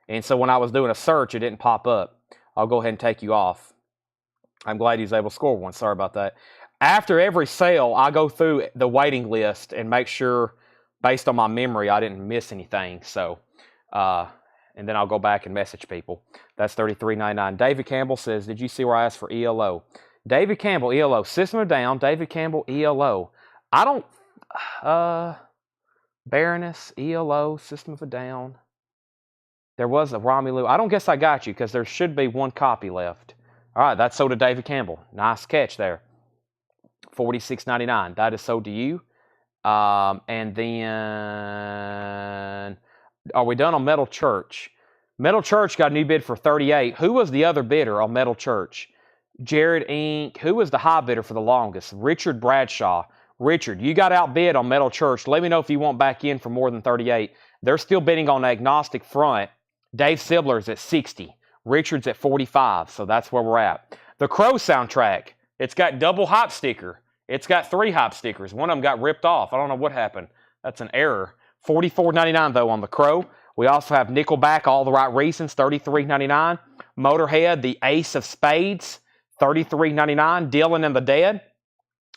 And so when I was doing a search, it didn't pop up. I'll go ahead and take you off. I'm glad he was able to score one. Sorry about that. After every sale, I go through the waiting list and make sure, based on my memory, I didn't miss anything. So, and then I'll go back and message people. That's $33.99. David Campbell says, did you see where I asked for ELO? David Campbell, ELO. System of Down, David Campbell, ELO. I don't, Baroness, ELO, System of a Down. There was a Romelu. I don't guess I got you because there should be one copy left. All right, that's sold to David Campbell. Nice catch there. $46.99. That is sold to you. And then, are we done on Metal Church? Metal Church got a new bid for $38. Who was the other bidder on Metal Church? Jared Inc. Who was the high bidder for the longest? Richard Bradshaw. Richard, you got outbid on Metal Church. Let me know if you want back in for more than 38. They're still bidding on Agnostic Front. Dave Sibler's at 60. Richard's at 45, so that's where we're at. The Crow soundtrack, it's got double hop sticker. It's got 3 hop stickers. One of them got ripped off. I don't know what happened. That's an error. $44.99 though on the Crow. We also have Nickelback, All the Right Reasons, $33.99. Motorhead, The Ace of Spades, $33.99. Dylan and the Dead,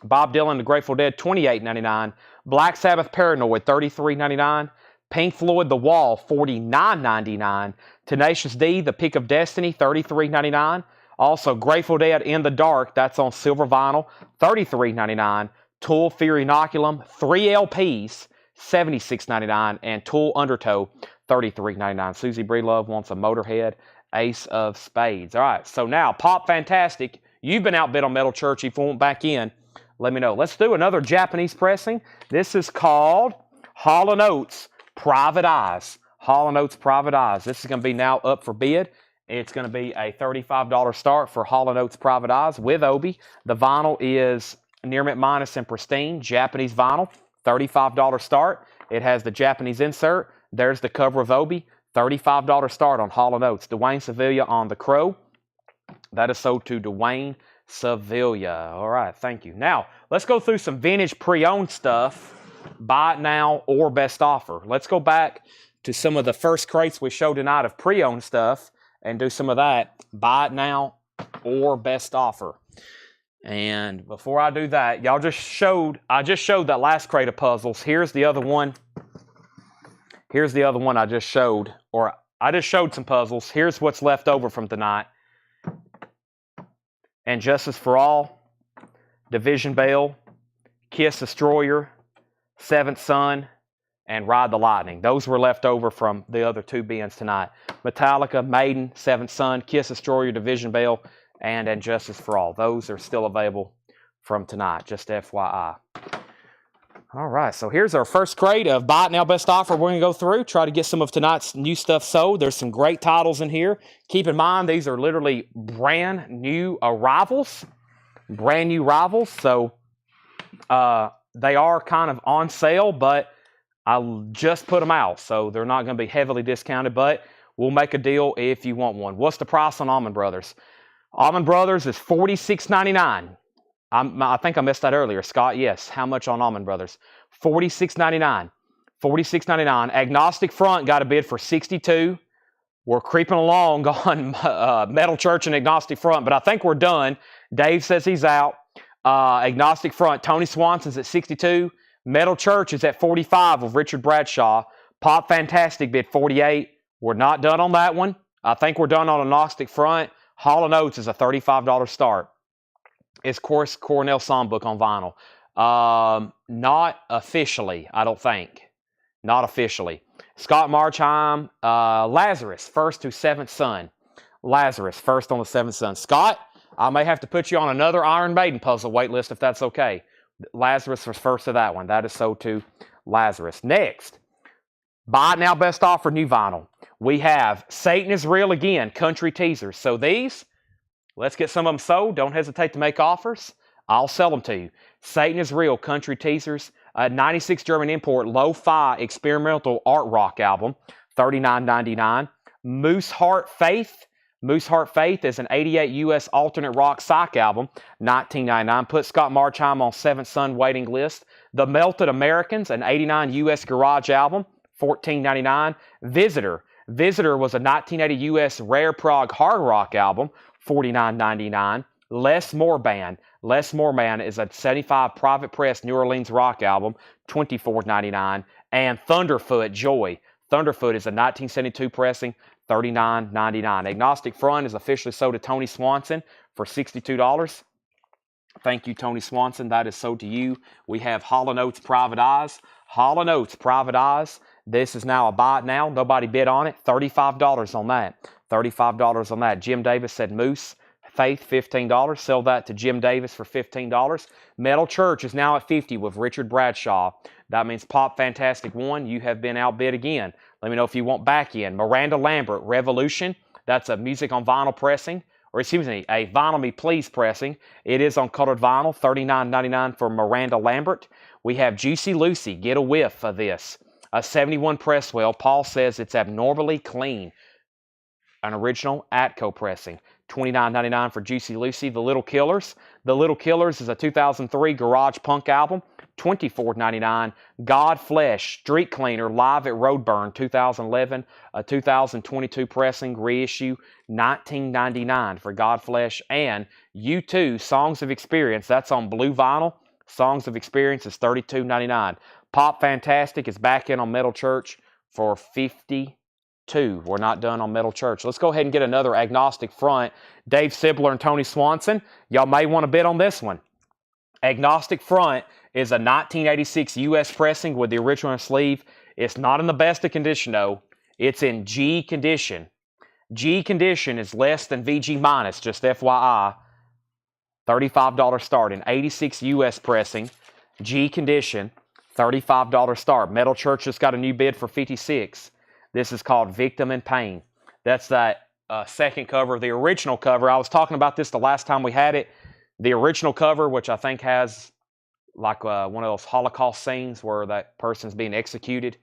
Bob Dylan, The Grateful Dead, $28.99. Black Sabbath, Paranoid, $33.99. Pink Floyd, The Wall, $49.99. Tenacious D, The Pick of Destiny, $33.99. Also, Grateful Dead, In the Dark, that's on silver vinyl, $33.99. Tool, Fear Inoculum, 3 LPs, $76.99. And Tool, Undertow, $33.99. Susie Breedlove wants a Motorhead, Ace of Spades. All right, so now, Pop Fantastic, you've been outbid on Metal Church. If you want back in, let me know. Let's do another Japanese pressing. This is called Hall & Oates Private Eyes. Hall & Oates Private Eyes. This is going to be now up for bid. It's going to be a $35 start for Hall & Oates Private Eyes with Obi. The vinyl is near mint minus and pristine, Japanese vinyl, $35 start. It has the Japanese insert. There's the cover of Obi, $35 start on Hall & Oates. Dwayne Sevilla on the Crow. That is sold to Dwayne Sevilla. All right, thank you. Now, let's go through some vintage pre-owned stuff. Buy it now or best offer. Let's go back to some of the first crates we showed tonight of pre-owned stuff and do some of that. Buy it now or best offer. And before I do that, I just showed that last crate of puzzles. Here's the other one. Here's the other one I just showed, or I just showed some puzzles. Here's what's left over from tonight. And Justice for All, Division Bell, Kiss Destroyer, Seventh Son, and Ride the Lightning. Those were left over from the other 2 bins tonight. Metallica, Maiden, Seventh Son, Kiss Destroyer, Division Bell, and Justice for All. Those are still available from tonight, just FYI. All right, so here's our first crate of Buy It Now Best Offer. We're going to go through, try to get some of tonight's new stuff sold. There's some great titles in here. Keep in mind, these are literally brand new arrivals. Brand new arrivals, so they are kind of on sale, but I just put them out, so they're not going to be heavily discounted, but we'll make a deal if you want one. What's the price on Almond Brothers? Almond Brothers is $46.99. I think I missed that earlier. Scott, yes. How much on Almond Brothers? $46.99. $46.99. Agnostic Front got a bid for $62. We're creeping along on Metal Church and Agnostic Front, but I think we're done. Dave says he's out. Agnostic Front, Tony Swanson's at $62. Metal Church is at $45 with Richard Bradshaw. Pop Fantastic bid $48. We're not done on that one. I think we're done on Agnostic Front. Hall & Oates is a $35 start. It's Cornell Songbook on vinyl. Not officially, I don't think. Not officially. Scott Marchheim, Lazarus, First to Seventh Son. Lazarus, first on the Seventh Son. Scott, I may have to put you on another Iron Maiden puzzle wait list if that's okay. Lazarus was first to that one. That is sold to Lazarus. Next, Buy It Now Best Offer new vinyl. We have Satan is Real Again, country teasers. So these, let's get some of them sold. Don't hesitate to make offers. I'll sell them to you. Satan is Real, country teasers. 96 German import, lo-fi experimental art rock album, $39.99. Moose Heart Faith. Moose Heart Faith is an 88 U.S. alternate rock psych album, $19.99. Put Scott Marchheim on Seventh Son waiting list. The Melted Americans, an 89 U.S. garage album, $14.99. Visitor, Visitor was a 1980 U.S. rare prog hard rock album, $49.99. Les Moore Band. Les Moore Band is a 75 private press New Orleans rock album, $24.99. And Thunderfoot Joy. Thunderfoot is a 1972 pressing, $39.99. Agnostic Front is officially sold to Tony Swanson for $62. Thank you, Tony Swanson. That is sold to you. We have Hall & Oates Private Eyes. Hall & Oates Private Eyes. This is now a buy it now. Nobody bid on it. $35 on that. $35 on that. Jim Davis said Moose. Faith, $15. Sell that to Jim Davis for $15. Metal Church is now at $50 with Richard Bradshaw. That means Pop Fantastic 1. You have been outbid again. Let me know if you want back in. Miranda Lambert, Revolution. That's a music on vinyl pressing. Or excuse me, a Vinyl Me Please pressing. It is on colored vinyl, $39.99 for Miranda Lambert. We have Juicy Lucy, get a whiff of this. A 71 Presswell. Paul says it's abnormally clean. An original Atco pressing. $29.99 for Juicy Lucy. The Little Killers. The Little Killers is a 2003 garage punk album. $24.99. God Flesh, Street Cleaner, live at Roadburn, 2011. A 2022 pressing, reissue, $19.99 for God Flesh. And U2, Songs of Experience, that's on blue vinyl. Songs of Experience is $32.99. Pop Fantastic is back in on Metal Church for $52. We're not done on Metal Church. Let's go ahead and get another Agnostic Front. Dave Sibler and Tony Swanson. Y'all may want to bid on this one. Agnostic Front is a 1986 U.S. pressing with the original sleeve. It's not in the best of condition, though. It's in G condition. G condition is less than VG minus, just FYI. $35 start. In 86 U.S. pressing, G condition, $35 start. Metal Church just got a new bid for $56. This is called Victim in Pain. That's that second cover. The original cover, I was talking about this the last time we had it. The original cover, which I think has like one of those Holocaust scenes where that person's being executed.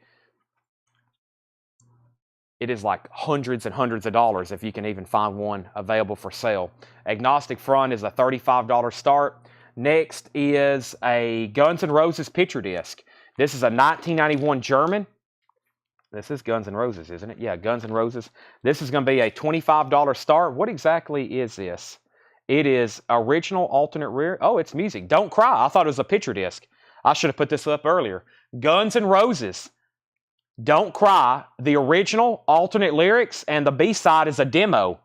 It is like hundreds and hundreds of dollars if you can even find one available for sale. Agnostic Front is a $35 start. Next is a Guns N' Roses picture disc. This is a 1991 German. This is Guns N' Roses, isn't it? Yeah, Guns N' Roses. This is going to be a $25 start. What exactly is this? It is original alternate rear. Oh, it's music. Don't Cry. I thought it was a picture disc. I should have put this up earlier. Guns N' Roses. Don't Cry. The original alternate lyrics and the B-side is a demo.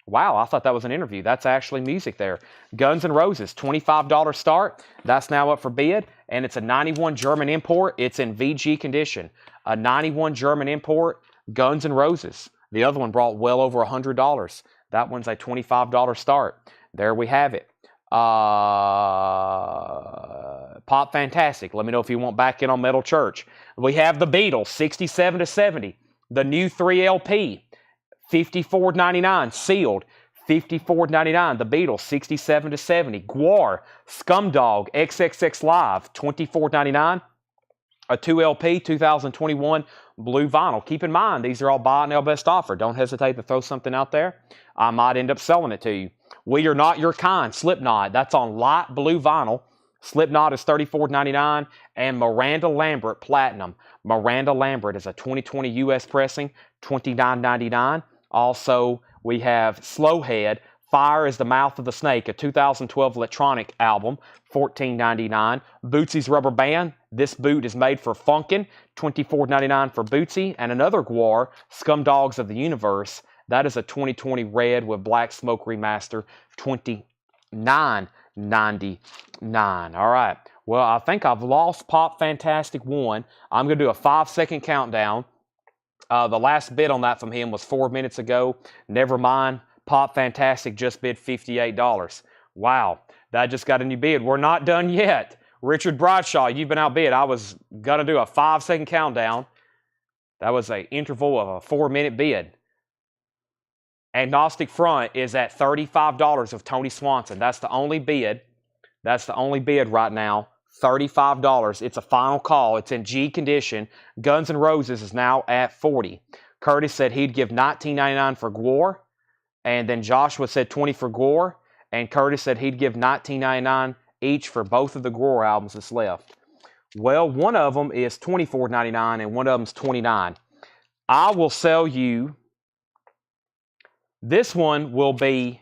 Wow, I thought that was an interview. That's actually music there. Guns N' Roses, $25 start. That's now up for bid. And it's a 91 German import. It's in VG condition. A 91 German import, Guns N' Roses. The other one brought well over $100. That one's a $25 start. There we have it. Pop Fantastic. Let me know if you want back in on Metal Church. We have the Beatles, 67 to 70. The new 3LP, $54.99, sealed. $54.99. The Beatles, 67 to 70. Gwar, Scumdog, XXX Live, $24.99. A 2LP, 2021 blue vinyl. Keep in mind, these are all buy now best offer. Don't hesitate to throw something out there. I might end up selling it to you. We Are Not Your Kind, Slipknot. That's on light blue vinyl. Slipknot is $34.99. And Miranda Lambert Platinum. Miranda Lambert is a 2020 U.S. pressing, $29.99. Also, we have Slowhead. Fire is the Mouth of the Snake, a 2012 electronic album, $14.99. Bootsy's Rubber Band. This boot is made for Funkin', $24.99 for Bootsy. And another Gwar, Scumdogs of the Universe. That is a 2020 red with Black Smoke remaster, $29.99. All right. Well, I think I've lost Pop Fantastic 1. I'm going to do a 5-second countdown. The last bid on that from him was 4 minutes ago. Never mind. Pop Fantastic just bid $58. Wow. That just got a new bid. We're not done yet. Richard Bradshaw, you've been outbid. I was going to do a 5-second countdown. That was an interval of a 4-minute bid. Agnostic Front is at $35 of Tony Swanson. That's the only bid. That's the only bid right now. $35. It's a final call. It's in G condition. Guns N' Roses is now at $40. Curtis said he'd give $19.99 for Gwar. And then Joshua said $20 for Gwar. And Curtis said he'd give $19.99 each for both of the Gwar albums that's left. Well, one of them is $24.99 and one of them is $29. I will sell you, this one will be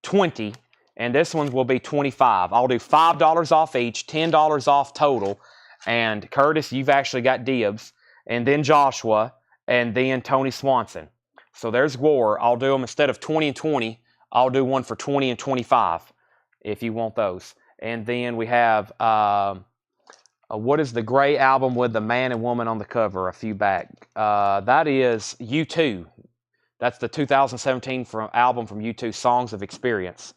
20 and this one will be 25. I'll do $5 off each, $10 off total. And Curtis, you've actually got dibs. And then Joshua, and then Tony Swanson. So there's Gore. I'll do them instead of 20 and 20. I'll do one for 20 and 25 if you want those. And then we have, what is the gray album with the man and woman on the cover a few back? That is U2. That's the 2017 album from U2, Songs of Experience.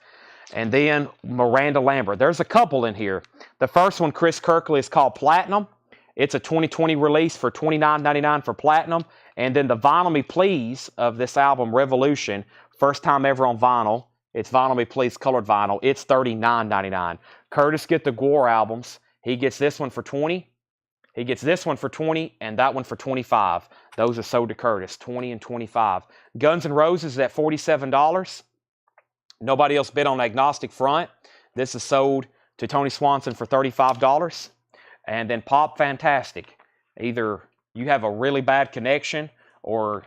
And then Miranda Lambert. There's a couple in here. The first one, Chris Kirkley, is called Platinum. It's a 2020 release for $29.99 for Platinum. And then the Vinyl Me Please of this album, Revolution, first time ever on vinyl. It's Vinyl Me Please colored vinyl. It's $39.99. Curtis get the Gore albums. He gets this one for 20. He gets this one for 20 and that one for 25. Those are sold to Curtis, 20 and 25. Guns N' Roses is at $47. Nobody else bid on Agnostic Front. This is sold to Tony Swanson for $35. And then Pop Fantastic. Either you have a really bad connection or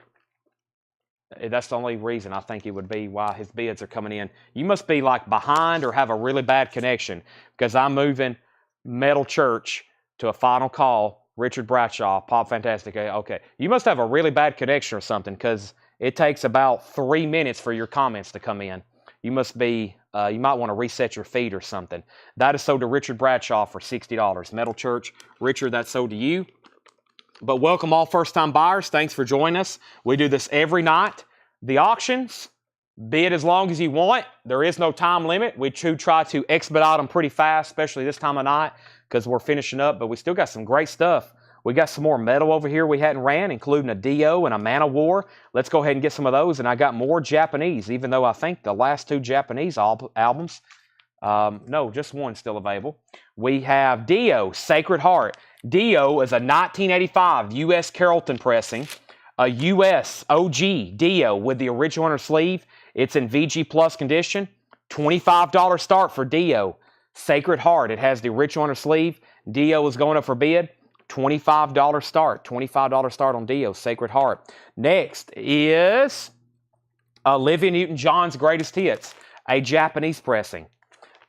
that's the only reason I think it would be why his bids are coming in. You must be like behind or have a really bad connection because I'm moving Metal Church to a final call. Richard Bradshaw, Pop Fantastic. Okay. You must have a really bad connection or something because it takes about 3 minutes for your comments to come in. You must be, you might want to reset your feed or something. That is sold to Richard Bradshaw for $60. Metal Church, Richard, that's sold to you. But welcome all first-time buyers. Thanks for joining us. We do this every night. The auctions, bid as long as you want. There is no time limit. We try to expedite them pretty fast, especially this time of night because we're finishing up. But we still got some great stuff. We got some more metal over here we hadn't ran, including a Dio and a Man of War. Let's go ahead and get some of those. And I got more Japanese, even though I think the last 2 Japanese albums, no, just one still available. We have Dio, Sacred Heart. Dio is a 1985 U.S. Carrollton pressing, a U.S. OG Dio with the original inner sleeve. It's in VG Plus condition. $25 start for Dio. Sacred Heart, it has the original inner sleeve. Dio is going up for bid. $25 start. $25 start on Dio, Sacred Heart. Next is Olivia Newton-John's Greatest Hits, a Japanese pressing.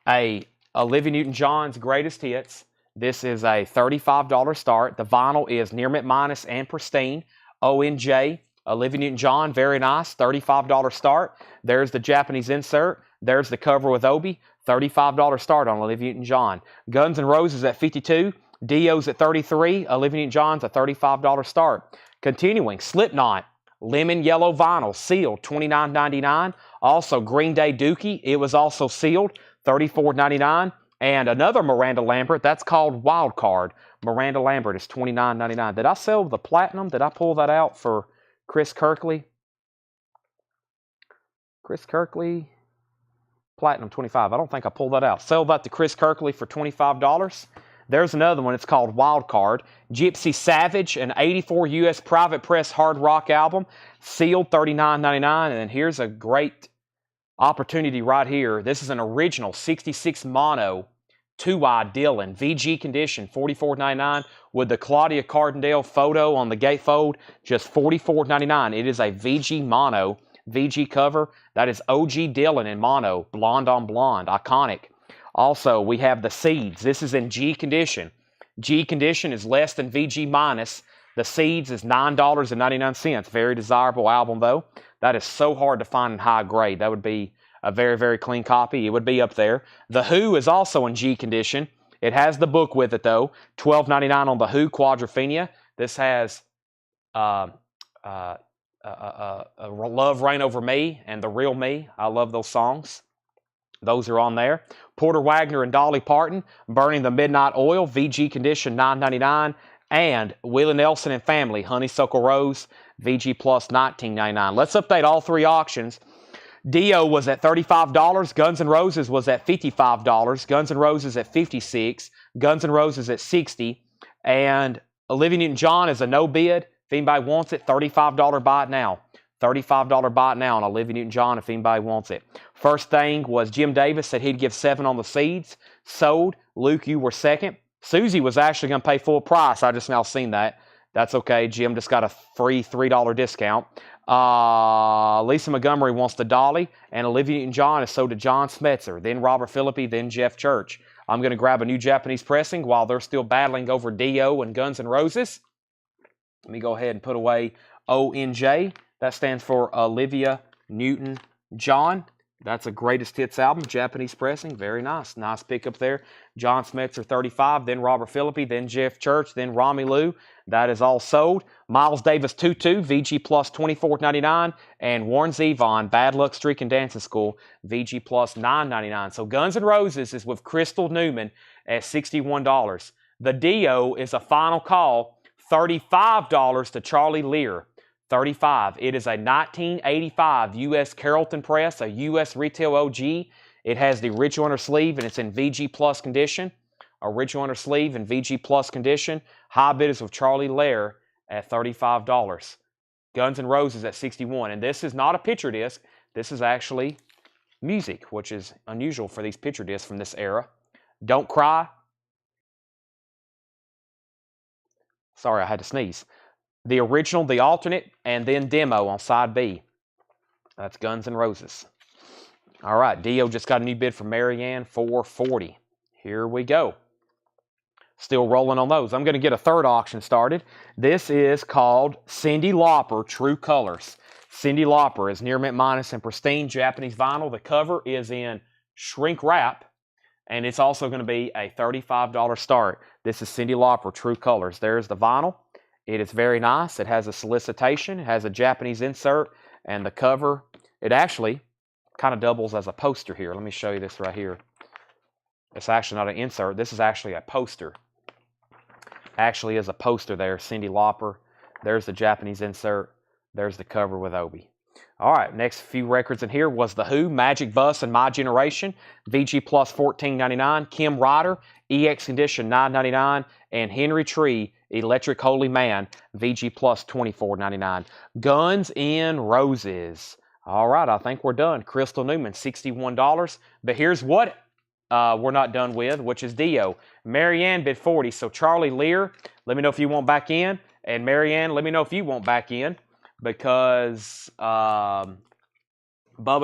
Olivia Newton-John's Greatest Hits. This is a $35 start. The vinyl is near mint minus and pristine. ONJ, Olivia Newton-John, very nice. $35 start. There's the Japanese insert. There's the cover with Obi. $35 start on Olivia Newton-John. Guns N' Roses at $52. Dio's at $33. Olivia Newton-John's a $35 start. Continuing, Slipknot, lemon yellow vinyl, sealed, $29.99. Also, Green Day Dookie, it was also sealed, $34.99. And another Miranda Lambert, that's called Wild Card. Miranda Lambert is $29.99. Did I sell the Platinum? Did I pull that out for Chris Kirkley? Chris Kirkley, Platinum 25. I don't think I pulled that out. Sell that to Chris Kirkley for $25. There's another one. It's called Wild Card. Gypsy Savage, an 84 U.S. private press hard rock album, sealed $39.99. And then here's a great opportunity right here. This is an original 66 mono 2-wide Dylan, VG condition, $44.99 with the Claudia Cardindale photo on the gatefold, just $44.99. It is a VG mono, VG cover. That is OG Dylan in mono, blonde on blonde, iconic. Also, we have the Seeds. This is in G condition. G condition is less than VG minus. The Seeds is $9.99. Very desirable album, though. That is so hard to find in high grade. That would be a very, very clean copy. It would be up there. The Who is also in G condition. It has the book with it, though. $12.99 on the Who Quadrophenia. This has Love Reign Over Me and The Real Me. I love those songs. Those are on there. Porter Wagner and Dolly Parton, Burning the Midnight Oil, VG condition, $9.99. And Willie Nelson and Family, Honeysuckle Rose, VG Plus, $19.99. Let's update all 3 auctions. Dio was at $35. Guns N' Roses was at $55. Guns N' Roses at $56. Guns N' Roses at $60. And Olivia Newton-John is a no bid. If anybody wants it, $35 buy it now. $35 buy it now on Olivia Newton-John if anybody wants it. First thing was Jim Davis said he'd give 7 on the Seeds. Sold. Luke, you were second. Susie was actually going to pay full price. I just now seen that. That's okay. Jim just got a free $3 discount. Lisa Montgomery wants the Dolly, and Olivia Newton-John is sold to John Smetzer, then Robert Philippi, then Jeff Church. I'm going to grab a new Japanese pressing while they're still battling over Dio and Guns N' Roses. Let me go ahead and put away ONJ. That stands for Olivia Newton-John. That's a greatest hits album, Japanese pressing. Very nice. Nice pickup there. John Smetzer, 35, then Robert Philippi, then Jeff Church, then Romy Lou. That is all sold. Miles Davis, 2-2, VG Plus, $24.99. And Warren Zevon, Bad Luck Streak and Dancing School, VG Plus, $9.99. So Guns N' Roses is with Crystal Newman at $61. The Dio is a final call, $35 to Charlie Lear. 35. It is a 1985 U.S. Carrollton press, a U.S. retail OG. It has the original under sleeve, and it's in VG Plus condition. Original under sleeve and VG Plus condition. High bid is with Charlie Lear at $35. Guns N' Roses at $61. And this is not a picture disc. This is actually music, which is unusual for these picture discs from this era. Don't Cry. Sorry, I had to sneeze. The original, the alternate, and then demo on side B. That's Guns N' Roses. All right, Dio just got a new bid from Marianne, $440. Here we go. Still rolling on those. I'm going to get a third auction started. This is called Cyndi Lauper True Colors. Cyndi Lauper is near mint minus and pristine Japanese vinyl. The cover is in shrink wrap, and it's also going to be a $35 start. This is Cyndi Lauper True Colors. There's the vinyl. It is very nice. It has a solicitation. It has a Japanese insert. And the cover, it actually kind of doubles as a poster here. Let me show you this right here. It's actually not an insert. This is actually a poster. Actually is a poster there. Cyndi Lauper. There's the Japanese insert. There's the cover with Obi. All right, next few records in here was The Who, Magic Bus and My Generation, VG Plus $14.99, Kim Ryder, EX Condition $9.99, and Henry Tree, Electric Holy Man, VG Plus $24.99. Guns N' Roses. All right, I think we're done. Crystal Newman, $61. But here's what we're not done with, which is Dio. Marianne bid $40. So Charlie Lear, let me know if you want back in. And Marianne, let me know if you want back in. Because Bubba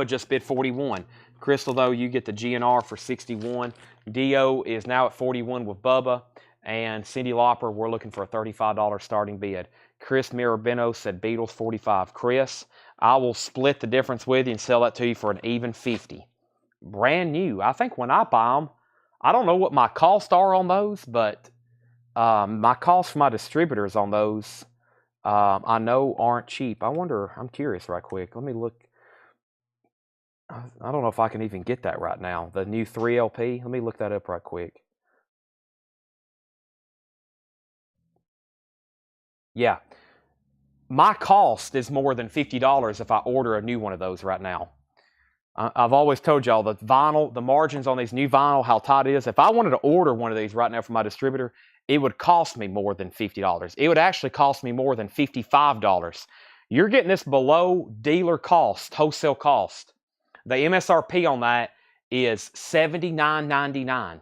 just bid $41. Crystal, though, you get the GNR for $61. Dio is now at $41 with Bubba. And Cyndi Lauper, we're looking for a $35 starting bid. Chris Mirabeno said Beatles $45. Chris, I will split the difference with you and sell that to you for an even $50. Brand new. I think when I buy them, I don't know what my costs are on those, but my costs for my distributors on those, I know aren't cheap. I wonder, I'm curious right quick. Let me look. I don't know if I can even get that right now. The new 3LP. Let me look that up right quick. Yeah. My cost is more than $50 if I order a new one of those right now. I've always told y'all the vinyl, the margins on these new vinyl, how tight it is. If I wanted to order one of these right now from my distributor, it would cost me more than $50. It would actually cost me more than $55. You're getting this below dealer cost, wholesale cost. The MSRP on that is $79.99.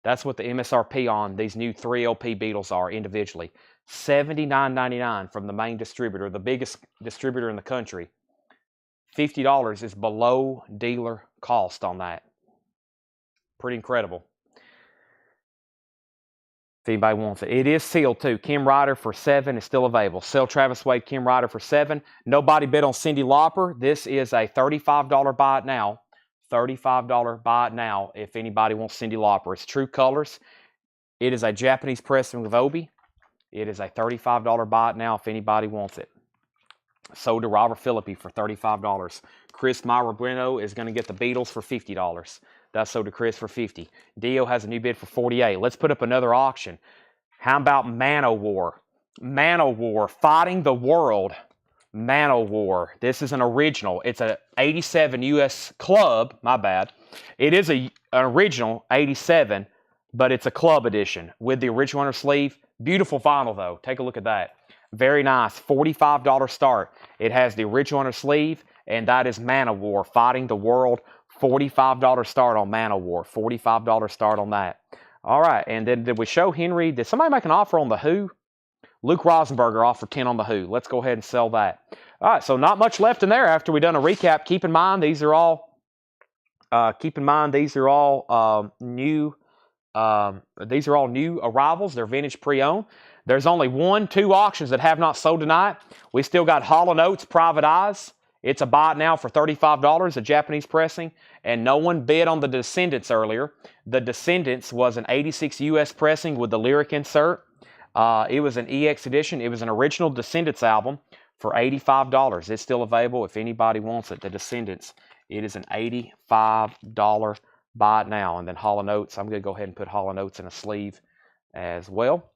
That's what the MSRP on these new 3LP Beatles are individually. $79.99 from the main distributor, the biggest distributor in the country. $50 is below dealer cost on that. Pretty incredible. If anybody wants it. It is sealed too. Kim Ryder for $7 is still available. Sell Travis Wade, Kim Ryder for $7. Nobody bid on Cyndi Lauper. This is a $35 buy it now. $35 buy it now if anybody wants Cyndi Lauper. It's True Colors. It is a Japanese pressing with Obi. It is a $35 buy it now if anybody wants it. Sold to Robert Philippi for $35. Chris Myra Bueno is going to get the Beatles for $50. That's sold to Chris for $50. Dio has a new bid for $48. Let's put up another auction. How about Manowar? Manowar, Fighting the World. Manowar. This is an original. It's an 87 US club. My bad. It is an original 87, but it's a club edition with the original under sleeve. Beautiful vinyl, though. Take a look at that. Very nice. $45 start. It has the original under sleeve, and that is Manowar, Fighting the World. $45 start on Manowar. $45 start on that. All right, and then did we show Henry? Did somebody make an offer on The Who? Luke Rosenberger off for 10 on the Who. Let's go ahead and sell that. All right, so not much left in there after we've done a recap. Keep in mind, these are all new. These are all new arrivals. They're vintage pre-owned. There's only 2 auctions that have not sold tonight. We still got Hall & Oates Private Eyes. It's a buy now for $35, a Japanese pressing, and no one bid on the Descendants earlier. The Descendants was an 86 US pressing with the lyric insert. It was an EX edition. It was an original Descendants album for $85. It's still available if anybody wants it. The Descendants. It is an $85 buy it now. And then Hall & Oates. I'm going to go ahead and put Hall & Oates in a sleeve as well.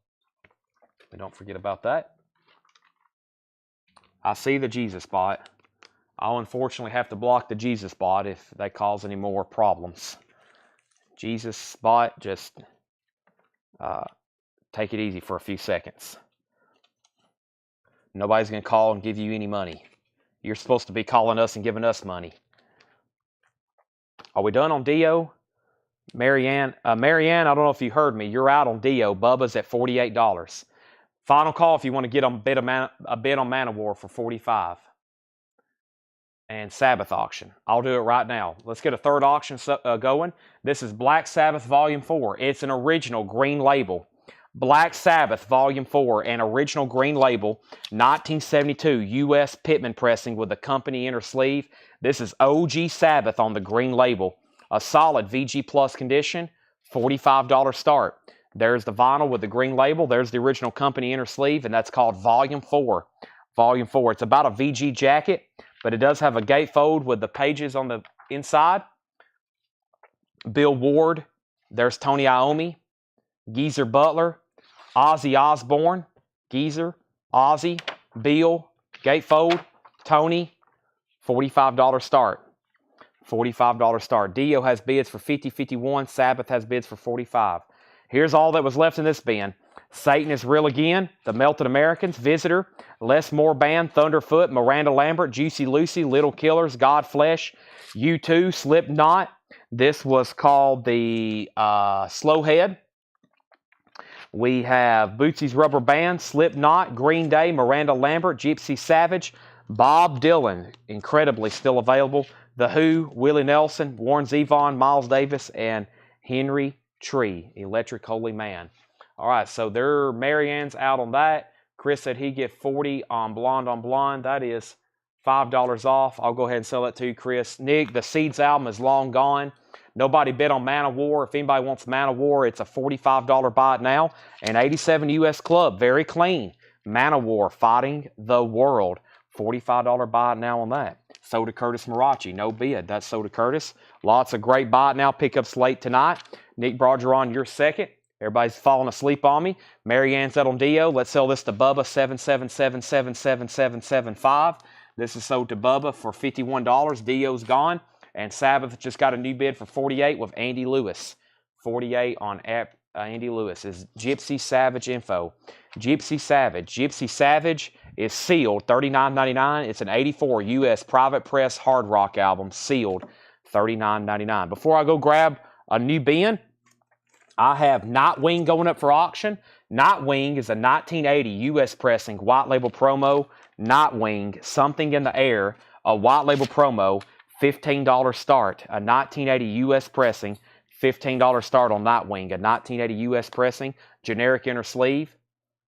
Don't forget about that. I see the Jesus bot. I'll unfortunately have to block the Jesus bot if they cause any more problems. Jesus bot, just take it easy for a few seconds. Nobody's going to call and give you any money. You're supposed to be calling us and giving us money. Are we done on Dio? Marianne, I don't know if you heard me. You're out on Dio. Bubba's at $48. Final call if you want to get a bid on Manowar for $45. And Sabbath auction. I'll do it right now. Let's get a third auction going. This is Black Sabbath Volume 4. It's an original green label. Black Sabbath Volume 4, an original green label, 1972 U.S. Pittman pressing with the company inner sleeve. This is OG Sabbath on the green label. A solid VG Plus condition, $45 start. There's the vinyl with the green label. There's the original company inner sleeve, and that's called Volume 4. Volume 4. It's about a VG jacket, but it does have a gatefold with the pages on the inside. Bill Ward. There's Tony Iommi. Geezer Butler. Ozzy Osbourne. Geezer. Ozzy. Bill. Gatefold. Tony. $45 start. $45 start. Dio has bids for $50, $51. Sabbath has bids for $45. Here's all that was left in this bin. Satan is Real Again, The Melted Americans, Visitor, Les Moore Band, Thunderfoot, Miranda Lambert, Juicy Lucy, Little Killers, God Flesh, U2, Slipknot. This was called the Slowhead. We have Bootsy's Rubber Band, Slipknot, Green Day, Miranda Lambert, Gypsy Savage, Bob Dylan, incredibly still available. The Who, Willie Nelson, Warren Zevon, Miles Davis, and Henry Tree, Electric Holy Man. All right, so Marianne's out on that. Chris said he'd get 40 on Blonde. That is $5 off. I'll go ahead and sell that to you, Chris. Nick, the Seeds album is long gone. Nobody bid on Manowar. If anybody wants Manowar, it's a $45 buy it now. And 87 US Club, very clean. Manowar, Fighting the World. $45 buy it now on that. Soda Curtis Marachi, no bid. That's Soda Curtis. Lots of great buy it now pickups late tonight. Nick Brogeron, you're second. Everybody's falling asleep on me. Marianne's out on Dio. Let's sell this to Bubba, 7777775. This is sold to Bubba for $51. Dio's gone. And Sabbath just got a new bid for $48 with Andy Lewis. $48 on Andy Lewis is Gypsy Savage info. Gypsy Savage is sealed, $39.99. It's an 84 U.S. private press hard rock album, sealed, $39.99. Before I go grab a new bin, I have Nightwing going up for auction. Nightwing is a 1980 U.S. pressing white label promo. Nightwing, Something in the Air, a white label promo, $15 start. A 1980 U.S. pressing, $15 start on Nightwing. A 1980 U.S. pressing, generic inner sleeve.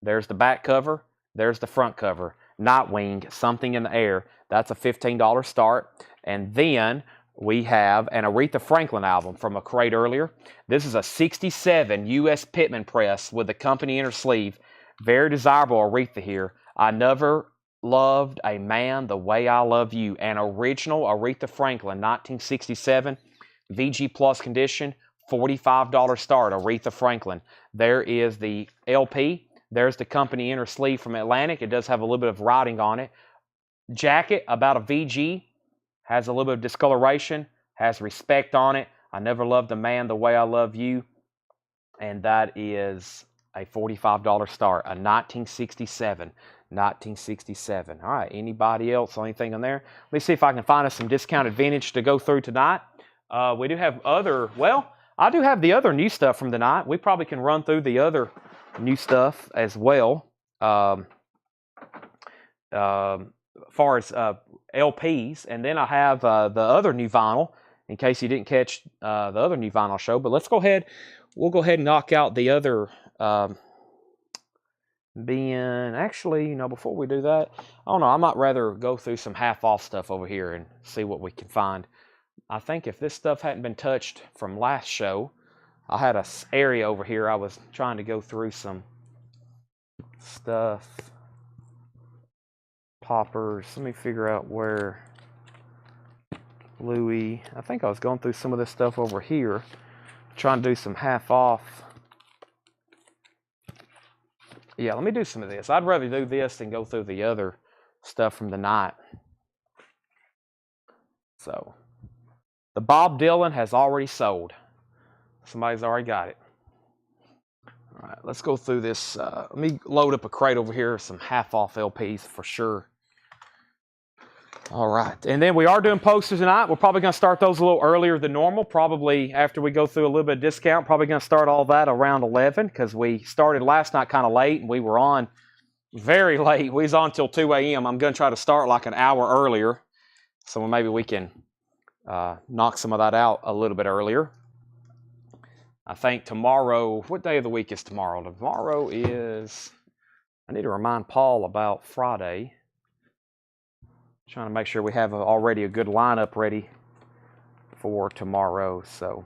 There's the back cover. There's the front cover. Nightwing, Something in the Air. That's a $15 start. And then we have an Aretha Franklin album from a crate earlier. This is a 67 U.S. Pittman press with the company inner sleeve. Very desirable Aretha here. I Never Loved a Man the Way I Love You. An original Aretha Franklin, 1967. VG Plus condition, $45 start, Aretha Franklin. There is the LP. There's the company inner sleeve from Atlantic. It does have a little bit of writing on it. Jacket, about a VG. Has a little bit of discoloration. Has respect on it. I Never Loved a Man the Way I Love You. And that is a $45 start. A 1967. 1967. All right. Anybody else? Anything on there? Let me see if I can find us some discounted vintage to go through tonight. We do have other, well, I do have the other new stuff from tonight. We probably can run through the other new stuff as well. far as LPs, and then I have the other new vinyl in case you didn't catch the other new vinyl show. But let's go ahead. We'll go ahead and knock out the other bin. Actually, before we do that, I don't know. I might rather go through some half-off stuff over here and see what we can find. I think if this stuff hadn't been touched from last show, I had an area over here. I was trying to go through some stuff. Poppers. Let me figure out where Louis. I think I was going through some of this stuff over here, trying to do some half off. Yeah, let me do some of this. I'd rather do this than go through the other stuff from the night. So, the Bob Dylan has already sold. Somebody's already got it. All right, let's go through this. Let me load up a crate over here, some half-off LPs for sure. All right, and then we are doing posters tonight. We're probably going to start those a little earlier than normal, probably after we go through a little bit of discount. Probably going to start all that around 11 because we started last night kind of late, and we were on very late. We was on till 2 a.m. I'm going to try to start like an hour earlier, so maybe we can knock some of that out a little bit earlier. I think tomorrow, what day of the week is tomorrow? Tomorrow is, I need to remind Paul about Friday. Trying to make sure we have already a good lineup ready for tomorrow. So,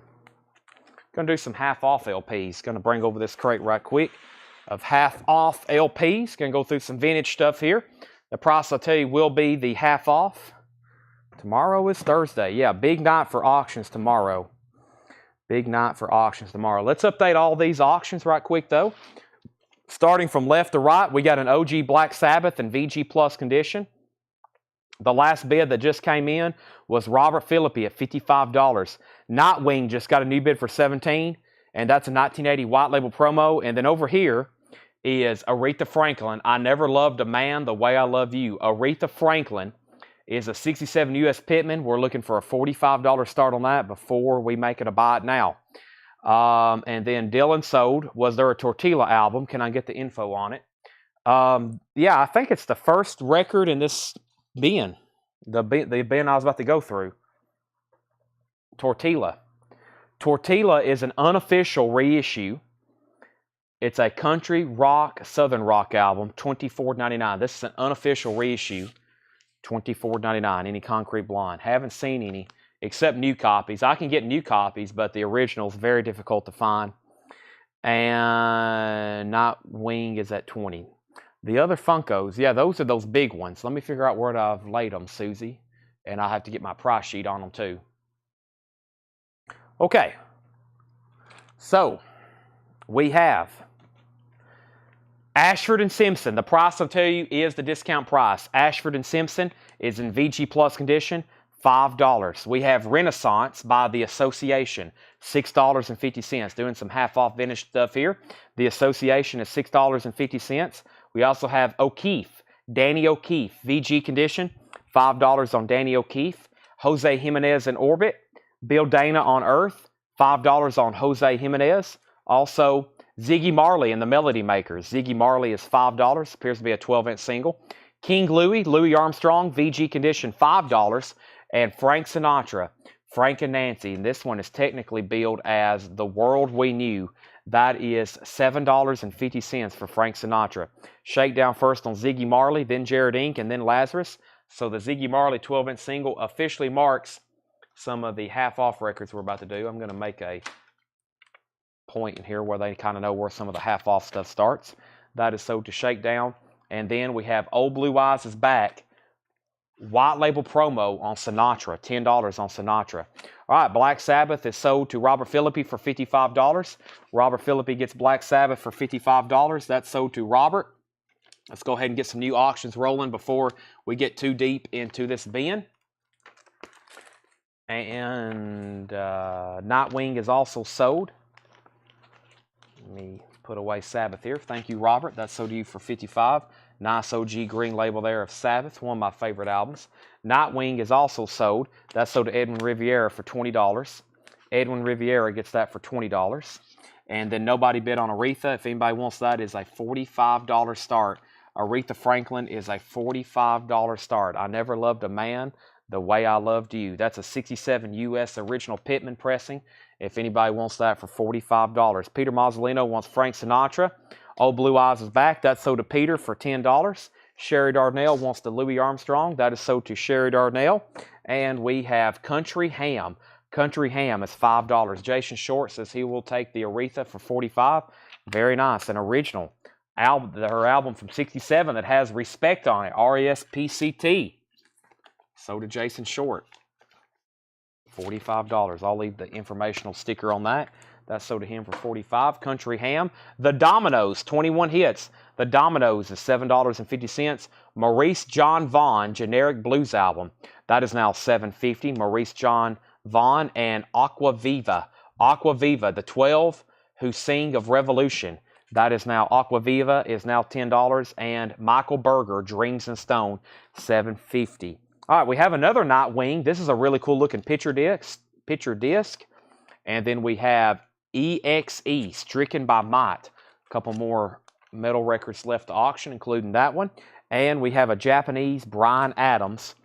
going to do some half-off LPs. Going to bring over this crate right quick of half-off LPs. Going to go through some vintage stuff here. The price, I'll tell you, will be the half-off. Tomorrow is Thursday. Yeah, big night for auctions tomorrow. Big night for auctions tomorrow. Let's update all these auctions right quick, though. Starting from left to right, we got an OG Black Sabbath in VG Plus condition. The last bid that just came in was Robert Philippi at $55. Nightwing just got a new bid for $17, and that's a 1980 white label promo. And then over here is Aretha Franklin. I never loved a man the way I love you. Aretha Franklin is a 67 US Pitman. We're looking for a $45 start on that before we make it a buy it now. And then Dylan sold. Was there a Tortilla album? Can I get the info on it? Yeah, I think it's the first record in this bin. The bin I was about to go through. Tortilla. Tortilla is an unofficial reissue. It's a country rock, southern rock album, $24.99. This is an unofficial reissue, $24.99. Any Concrete Blonde. Haven't seen any, except new copies. I can get new copies, but the original is very difficult to find. And Nightwing is at $20. The other Funkos, yeah, those are those big ones. Let me figure out where I've laid them, Susie. And I have to get my price sheet on them, too. Okay. So, we have Ashford and Simpson. The price I'll tell you is the discount price. Ashford and Simpson is in VG Plus condition, $5. We have Renaissance by The Association, $6.50. Doing some half-off vintage stuff here. The Association is $6.50. We also have O'Keefe, Danny O'Keefe, VG condition, $5 on Danny O'Keefe. Jose Jimenez in Orbit, Bill Dana on Earth, $5 on Jose Jimenez. Also, Ziggy Marley and the Melody Makers. Ziggy Marley is $5, appears to be a 12-inch single. King Louis, Louis Armstrong, VG condition, $5. And Frank Sinatra, Frank and Nancy. And this one is technically billed as The World We Knew. That is $7.50 for Frank Sinatra. Shakedown first on Ziggy Marley, then Jared Inc., and then Lazarus. So the Ziggy Marley 12-inch single officially marks some of the half-off records we're about to do. I'm going to make a point in here where they kind of know where some of the half-off stuff starts. That is sold to Shakedown. And then we have Old Blue Eyes is back. White label promo on Sinatra, $10 on Sinatra. All right, Black Sabbath is sold to Robert Philippi for $55. Robert Philippi gets Black Sabbath for $55. That's sold to Robert. Let's go ahead and get some new auctions rolling before we get too deep into this bin. And Nightwing is also sold. Let me put away Sabbath here. Thank you, Robert. That's sold to you for $55. Nice OG green label there of Sabbath, one of my favorite albums. Nightwing is also sold. That's sold to Edwin Riviera for $20. Edwin Riviera gets that for $20. And then nobody bid on Aretha. If anybody wants that, is a $45 start. Aretha Franklin is a $45 start. I never loved a man the way I loved you. That's a 67 U.S. original Pittman pressing. If anybody wants that for $45. Peter Mazzolino wants Frank Sinatra. Old Blue Eyes is back. That's sold to Peter for $10. Sherry Darnell wants the Louis Armstrong. That is sold to Sherry Darnell. And we have Country Ham. Country Ham is $5. Jason Short says he will take the Aretha for $45. Very nice. An original album, her album from '67 that has Respect on it. R-E-S-P-C-T. Sold to Jason Short. $45. I'll leave the informational sticker on that. That's sold to him for $45. Country Ham. The Dominoes, 21 hits. The Dominoes is $7.50. Maurice John Vaughn, Generic Blues album. That is now $7.50. Maurice John Vaughn and Aqua Viva. Aqua Viva, the 12 who sing of revolution. That is now, Aqua Viva is now $10. And Michael Berger, Dreams in Stone, $7.50. All right, we have another Nightwing. This is a really cool looking picture disc. And then we have EXE, Stricken by Might. A couple more metal records left to auction, including that one. And we have a Japanese Bryan Adams,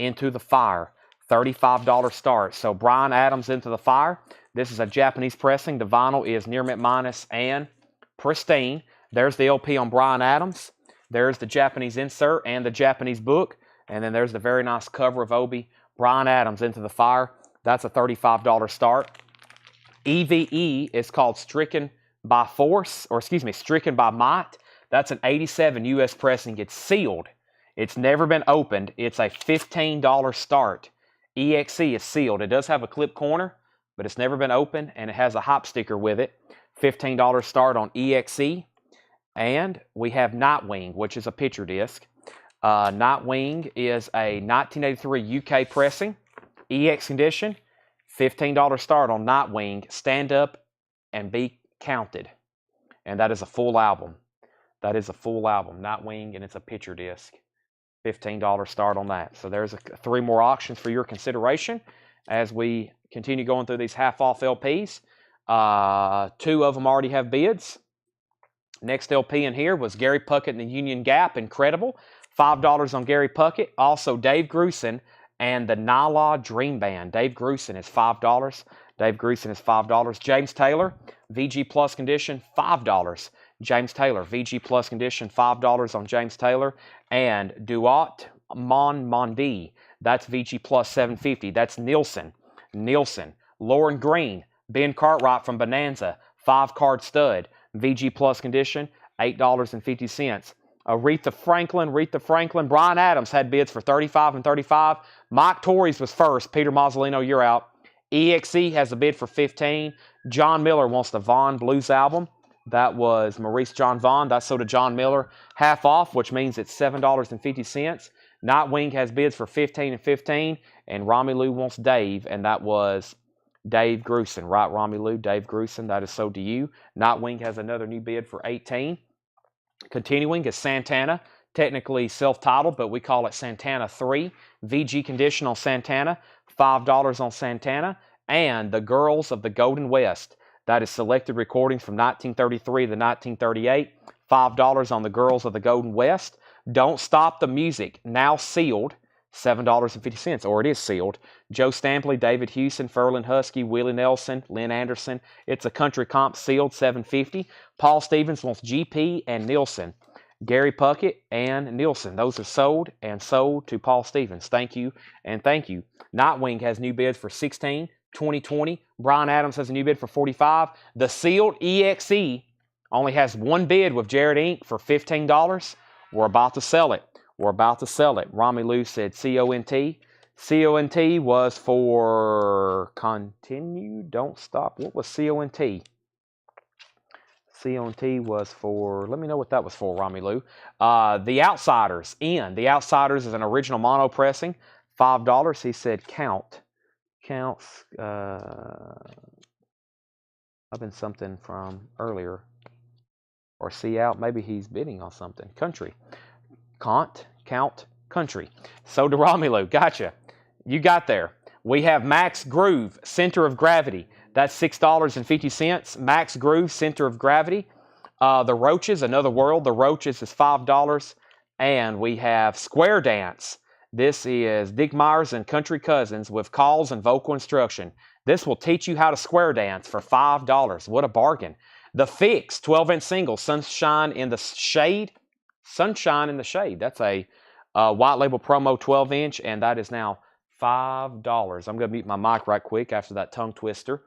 Into the Fire. $35 start. So Bryan Adams, Into the Fire. This is a Japanese pressing. The vinyl is near mint minus and pristine. There's the LP on Bryan Adams. There's the Japanese insert and the Japanese book. And then there's the very nice cover of Obi. Bryan Adams, Into the Fire. That's a $35 start. EVE is called Stricken by Force, or excuse me, Stricken by Might. That's an 87 U.S. pressing. It's sealed. It's never been opened. It's a $15 start. EXE is sealed. It does have a clip corner, but it's never been opened, and it has a hop sticker with it. $15 start on EXE. And we have Nightwing, which is a picture disc. Nightwing is a 1983 UK pressing. EX condition. $15 start on Nightwing. Stand Up and Be Counted. And that is a full album. That is a full album. Nightwing, and it's a picture disc. $15 start on that. So there's 3 more auctions for your consideration as we continue going through these half-off LPs. 2 of them already have bids. Next LP in here was Gary Puckett and the Union Gap. Incredible. $5 on Gary Puckett. Also Dave Grusin and the Nala Dream Band. Dave Grusin is $5. Dave Grusin is $5. James Taylor, VG Plus condition, $5. James Taylor, VG Plus condition, $5 on James Taylor. And Duat Mon Mondi, that's VG Plus $7.50. That's Nielsen. Lauren Green, Ben Cartwright from Bonanza, 5-card stud. VG Plus condition, $8.50. Aretha Franklin. Bryan Adams had bids for $35 and $35. Mike Torres was first. Peter Mazzolino, you're out. EXE has a bid for $15. John Miller wants the Vaughn Blues album. That was Maurice John Vaughn. That's sold to John Miller. Half off, which means it's $7.50. Nightwing has bids for $15 and $15. And Romelu wants Dave, and that was Dave Grusin. Right, Romelu? Dave Grusin. That is sold to you. Nightwing has another new bid for $18. Continuing is Santana, technically self-titled, but we call it Santana 3. VG condition on Santana, $5 on Santana. And the Girls of the Golden West. That is selected recordings from 1933 to 1938. $5 on the Girls of the Golden West. Don't Stop the Music, now sealed, $7.50, or it is sealed. Joe Stampley, David Hewson, Ferlin Husky, Willie Nelson, Lynn Anderson. It's a country comp sealed, $7.50. Paul Stevens wants GP and Nielsen. Gary Puckett and Nielsen. Those are sold and sold to Paul Stevens. Thank you and thank you. Nightwing has new bids for $16, $20. Bryan Adams has a new bid for $45. The sealed EXE only has 1 bid with Jared Inc. for $15. We're about to sell it. Romelu said CONT. CONT was for continue, don't stop. What was CONT? CONT was for, let me know what that was for, Romelu. The Outsiders, Ian. The Outsiders is an original mono pressing. $5. He said counts. I've been something from earlier. Or see out. Maybe he's bidding on something. Country. Count, country. So to Romelu. Gotcha. You got there. We have Max Groove, Center of Gravity. That's $6.50. Max Groove, Center of Gravity. The Roaches, Another World. The Roaches is $5. And we have Square Dance. This is Dick Myers and Country Cousins with calls and vocal instruction. This will teach you how to square dance for $5. What a bargain. The Fix, 12-inch single, Sunshine in the Shade. Sunshine in the Shade. That's a white label promo 12-inch, and that is now $5. I'm going to mute my mic right quick after that tongue twister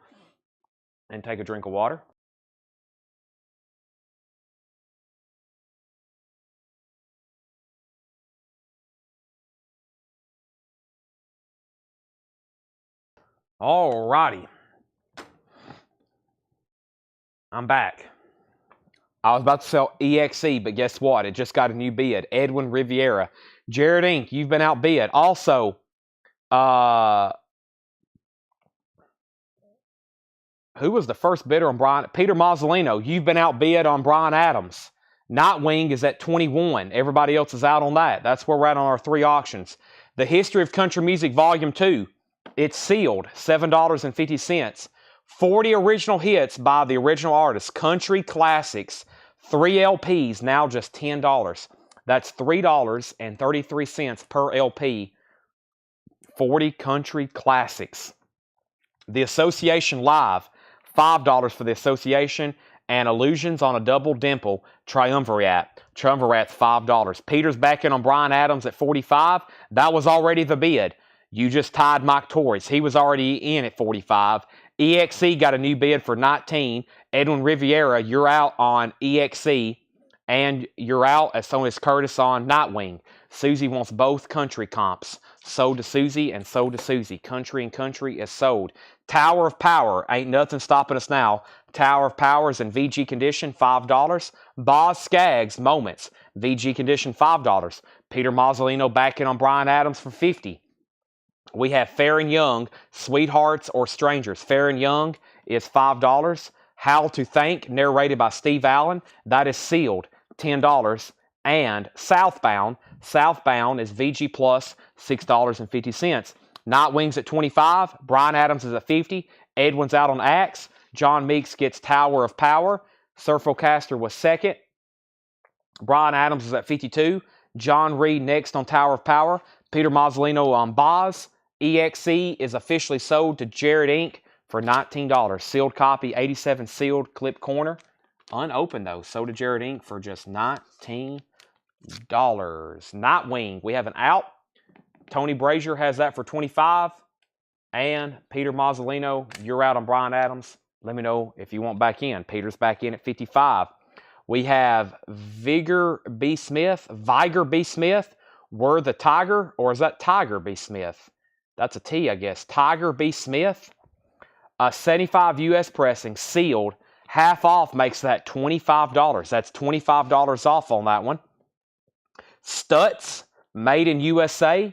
and take a drink of water. All righty. I'm back. I was about to sell EXE, but guess what? It just got a new bid. Edwin Riviera. Jared Inc., you've been outbid. Also, who was the first bidder on Brian? Peter Mazzolino, you've been outbid on Brian Adams. Nightwing is at 21. Everybody else is out on that. That's where we're at on our 3 auctions. The History of Country Music Volume 2. It's sealed, $7.50. 40 original hits by the original artist. Country Classics. 3 LPs, now just $10. That's $3.33 per LP. 40 Country Classics. The Association Live, $5 for the Association. And Illusions on a Double Dimple, Triumvirate. Triumvirate's $5. Peter's back in on Brian Adams at $45. That was already the bid. You just tied Mike Torres. He was already in at $45. EXE got a new bid for $19. Edwin Riviera, you're out on EXE. And you're out, as so is Curtis, on Nightwing. Susie wants both country comps. Sold to Susie and sold to Susie. Country and country is sold. Tower of Power, ain't nothing stopping us now. Tower of Power is in VG condition, $5. Boz Scaggs, Moments, VG condition, $5. Peter Mazzolino back in on Brian Adams for $50. We have Fair and Young, Sweethearts or Strangers. Fair and Young is $5. How to Thank, narrated by Steve Allen. That is sealed, $10. And Southbound. Southbound is VG Plus, $6.50. Nightwing's at $25. Brian Adams is at $50. Edwin's out on Axe. John Meeks gets Tower of Power. Surfocaster was second. Brian Adams is at $52. John Reed next on Tower of Power. Peter Mazzolino on Boz. EXE is officially sold to Jared Inc. for $19. Sealed copy, 87 sealed, clip corner. Unopened though, sold to Jared Inc. for just $19. Nightwing, we have an out. Tony Brazier has that for $25. And Peter Mazzolino, you're out on Brian Adams. Let me know if you want back in. Peter's back in at $55. We have Viger B. Smith. Were the Tiger, or is that Tiger B. Smith? That's a T, I guess. Tiger B. Smith. 75 U.S. pressing, sealed. Half off makes that $25. That's $25 off on that one. Stutz, made in USA.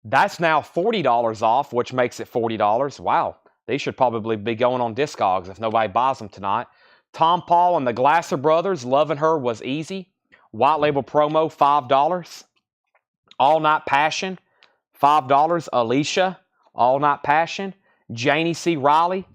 That's now $40 off, which makes it $40. Wow, these should probably be going on Discogs if nobody buys them tonight. Tom Paul and the Glasser Brothers, Loving Her Was Easy. White label promo, $5. All Night Passion, $5. Alicia, All Night Passion. Janie C. Riley,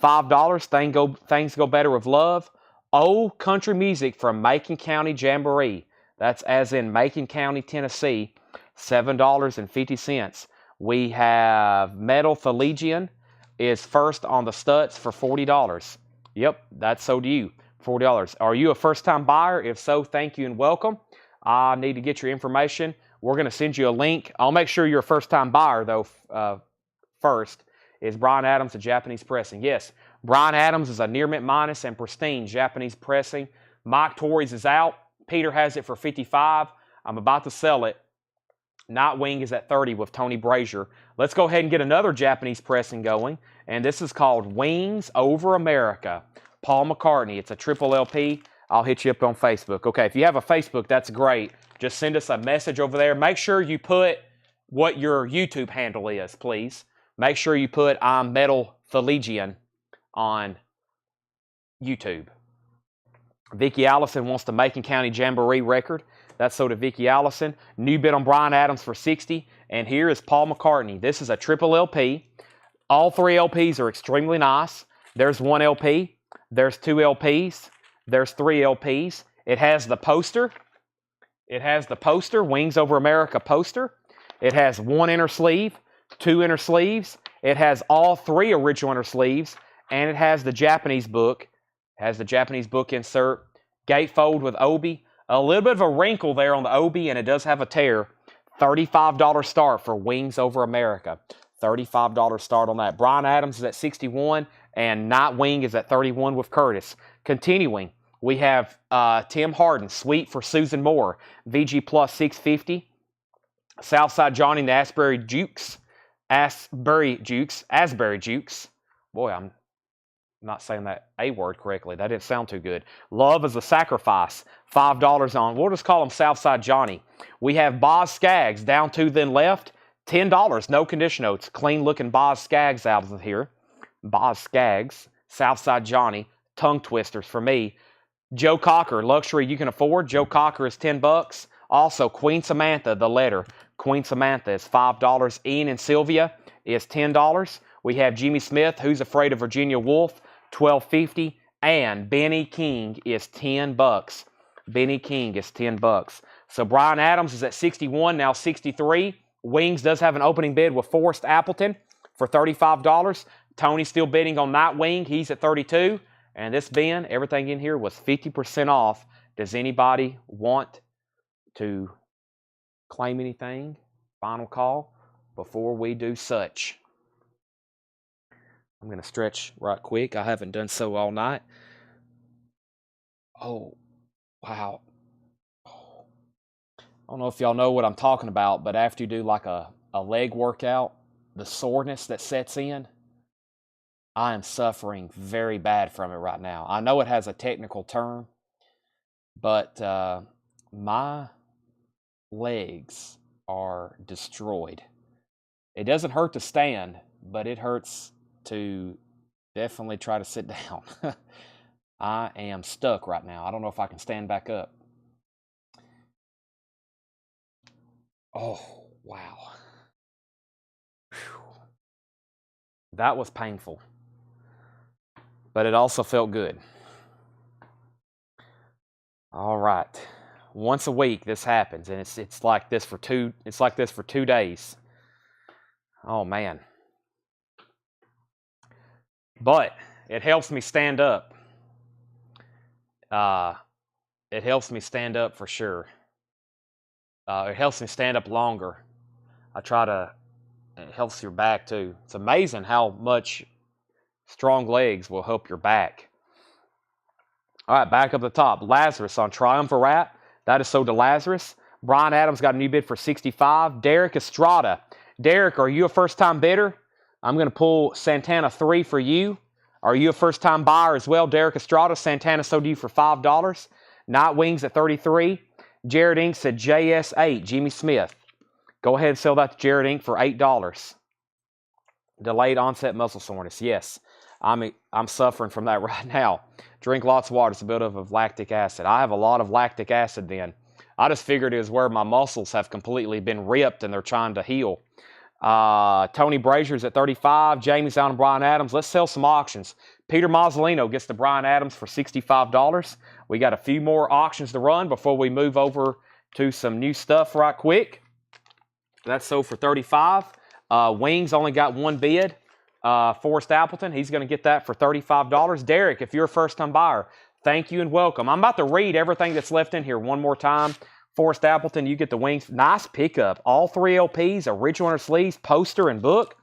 $5. Things Go Better With Love. Old Country Music from Macon County Jamboree. That's as in Macon County, Tennessee. $7.50. We have Metal Thelegian is first on the Stutz for $40. Yep, that's sold to you. $40. Are you a first-time buyer? If so, thank you and welcome. I need to get your information. We're going to send you a link. I'll make sure you're a first-time buyer, though, first. Is Brian Adams a Japanese pressing? Yes, Brian Adams is a near mint minus and pristine Japanese pressing. Mike Torres is out. Peter has it for $55. I'm about to sell it. Nightwing is at $30 with Tony Brazier. Let's go ahead and get another Japanese pressing going. And this is called Wings Over America. Paul McCartney. It's a triple LP. I'll hit you up on Facebook. Okay, if you have a Facebook, that's great. Just send us a message over there. Make sure you put what your YouTube handle is, please. Make sure you put I'm Metal Thelegian on YouTube. Vicki Allison wants the Macon County Jamboree record. That's sold to Vicki Allison. New bid on Brian Adams for $60. And here is Paul McCartney. This is a triple LP. All 3 LPs are extremely nice. There's 1 LP. There's 2 LPs. There's 3 LPs. It has the poster. It has the poster, Wings Over America poster. It has 1 inner sleeve, 2 inner sleeves. It has all 3 original inner sleeves. And it has the Japanese book. It has the Japanese book insert. Gatefold with obi. A little bit of a wrinkle there on the obi, and it does have a tear. $35 start for Wings Over America. $35 start on that. Bryan Adams is at $61, and Nightwing is at $31 with Curtis. Continuing, we have Tim Harden, Sweet for Susan Moore, VG Plus $650. Southside Johnny and the Asbury Jukes. Asbury Jukes. Boy, I'm not saying that A word correctly. That didn't sound too good. Love is a Sacrifice. $5 on. We'll just call him Southside Johnny. We have Boz Scaggs, Down to Then Left. $10. No condition notes. Clean looking Boz Scaggs albums here. Boz Scaggs. Southside Johnny. Tongue Twisters for me. Joe Cocker, Luxury You Can Afford. Joe Cocker is $10. Also, Queen Samantha, The Letter. Queen Samantha is $5. Ian and Sylvia is $10. We have Jimmy Smith, Who's Afraid of Virginia Woolf, $12.50. And Benny King is $10. Benny King is $10. So Bryan Adams is at 61, now 63. Wings does have an opening bid with Forrest Appleton for $35. Tony's still bidding on Nightwing. He's at $32. And this bin, everything in here was 50% off. Does anybody want to claim anything? Final call before we do such. I'm going to stretch right quick. I haven't done so all night. Oh, wow. I don't know if y'all know what I'm talking about, but after you do like a leg workout, the soreness that sets in, I am suffering very bad from it right now. I know it has a technical term, but my legs are destroyed. It doesn't hurt to stand, but it hurts to definitely try to sit down. I am stuck right now. I don't know if I can stand back up. Oh, wow. Whew. That was painful. But it also felt good. All right. Once a week this happens, and it's like this for 2 days. Oh man. But it helps me stand up. It helps me stand up for sure. It helps me stand up longer. It helps your back too. It's amazing how much strong legs will help your back. All right, back up the top. Lazarus on Triumvirate. That is sold to Lazarus. Bryan Adams got a new bid for $65. Derek Estrada. Derek, are you a first-time bidder? I'm going to pull Santana 3 for you. Are you a first-time buyer as well? Derek Estrada, Santana sold to you for $5. Nightwings at $33. Jared Inc. said JS8, Jimmy Smith. Go ahead and sell that to Jared Inc. for $8. Delayed onset muscle soreness. Yes, I'm suffering from that right now. Drink lots of water. It's a buildup of lactic acid. I have a lot of lactic acid then. I just figured it was where my muscles have completely been ripped and they're trying to heal. Tony Brazier's at $35. Jamie's on Bryan Adams. Let's sell some auctions. Peter Mazzolino gets the Bryan Adams for $65. We got a few more auctions to run before we move over to some new stuff right quick. That's sold for $35. Wings only got 1 bid. Forrest Appleton, he's going to get that for $35. Derek, if you're a first-time buyer, thank you and welcome. I'm about to read everything that's left in here one more time. Forrest Appleton, you get the Wings. Nice pickup. All 3 LPs, original inner sleeves, poster, and book.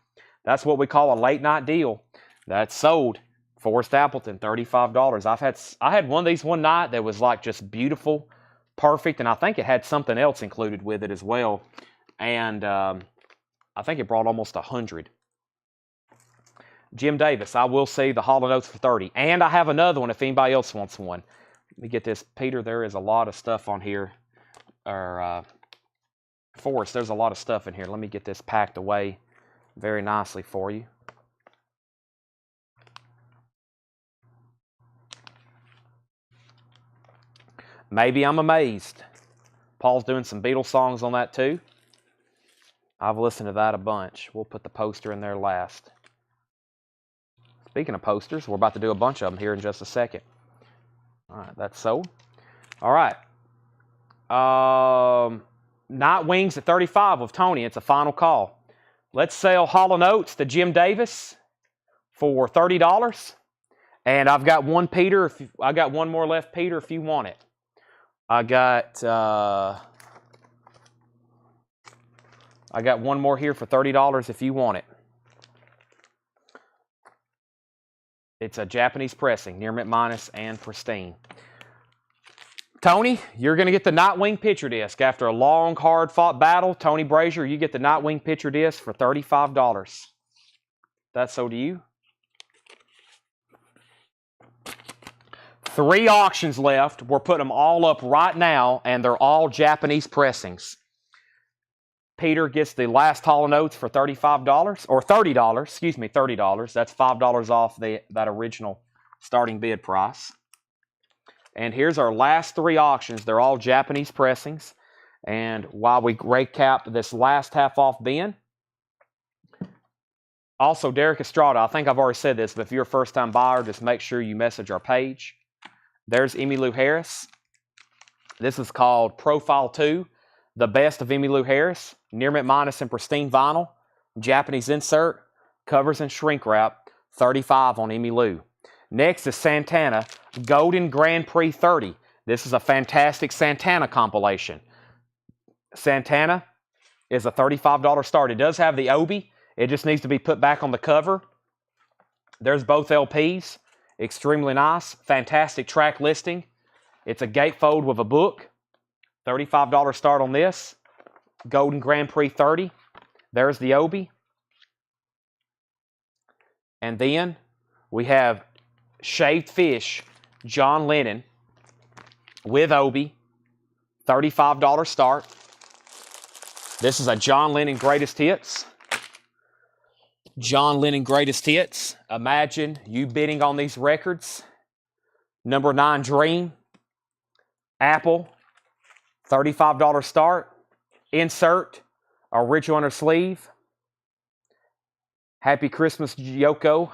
That's what we call a late-night deal. That's sold. Forrest Appleton, $35. I had one of these one night that was like just beautiful, perfect, and I think it had something else included with it as well. And I think it brought almost 100. Jim Davis, I will see the Hall & Oates for $30. And I have another one if anybody else wants one. Let me get this. Peter, there is a lot of stuff on here. Or Forrest, there's a lot of stuff in here. Let me get this packed away very nicely for you. Maybe I'm Amazed. Paul's doing some Beatles songs on that too. I've listened to that a bunch. We'll put the poster in there last. Speaking of posters, we're about to do a bunch of them here in just a second. All right, that's sold. All right. Night Wings at 35 with Tony. It's a final call. Let's sell Hall & Oates to Jim Davis for $30. And I've got one Peter. I got one more left, Peter, if you want it. I got one more here for $30 if you want it. It's a Japanese pressing, near mint minus and pristine. Tony, you're going to get the Nightwing picture disc. After a long, hard-fought battle, Tony Brazier, you get the Nightwing picture disc for $35. That's so to you. 3 auctions left. We're putting them all up right now, and they're all Japanese pressings. Peter gets the last Hall & Oates for $35, or $30, excuse me, $30. That's $5 off that original starting bid price. And here's our last 3 auctions. They're all Japanese pressings. And while we recap this last half off bin, also Derek Estrada, I think I've already said this, but if you're a first-time buyer, just make sure you message our page. There's Emmylou Harris. This is called Profile 2, the best of Emmylou Harris. Near mint minus and pristine vinyl. Japanese insert. Covers and shrink wrap. $35 on Emmylou. Next is Santana Golden Grand Prix 30. This is a fantastic Santana compilation. Santana is a $35 start. It does have the Obi. It just needs to be put back on the cover. There's both LPs. Extremely nice. Fantastic track listing. It's a gatefold with a book. $35 start on this. Golden Grand Prix 30. There's the Obi. And then we have Shaved Fish John Lennon with Obi. $35 start. This is a John Lennon Greatest Hits. John Lennon Greatest Hits. Imagine you bidding on these records. Number 9 Dream. Apple. $35 start. Insert. Original on her sleeve. Happy Christmas Yoko.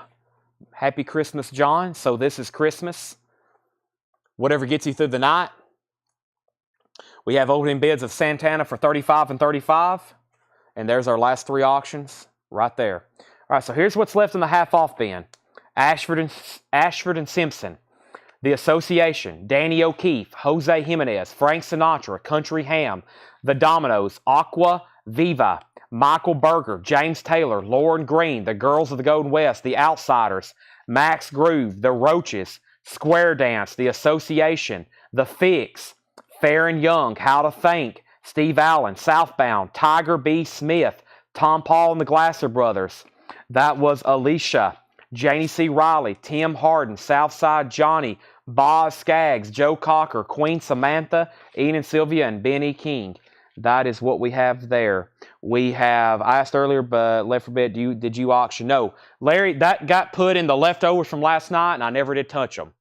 Happy Christmas John. So this is Christmas. Whatever gets you through the night. We have opening bids of Santana for $35 and $35. And there's our last 3 auctions right there. All right, so here's what's left in the half-off bin. Ashford and Simpson. The Association. Danny O'Keefe. Jose Jimenez. Frank Sinatra. Country Ham. The Dominoes. Aqua Viva. Michael Berger. James Taylor. Lauren Green. The Girls of the Golden West. The Outsiders. Max Groove. The Roaches. Square Dance. The Association. The Fix. Fair and Young. How to Think. Steve Allen. Southbound. Tiger B. Smith. Tom Paul and the Glasser Brothers. That was Alicia. Janie C. Riley. Tim Harden. Southside Johnny. Boz Skaggs. Joe Cocker. Queen Samantha. Ian and Sylvia. And Benny King. That is what we have there. We have, I asked earlier, but left for bid, did you auction? No. Larry, that got put in the leftovers from last night, and I never did touch them.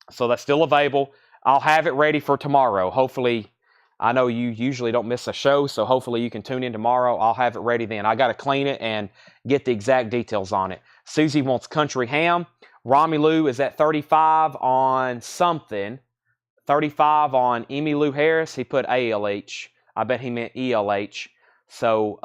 So that's still available. I'll have it ready for tomorrow. Hopefully, I know you usually don't miss a show, so hopefully you can tune in tomorrow. I'll have it ready then. I got to clean it and get the exact details on it. Susie wants Country Ham. Romelu is at 35 on something. 35 on Emmylou Harris. He put ALH. I bet he meant ELH. So,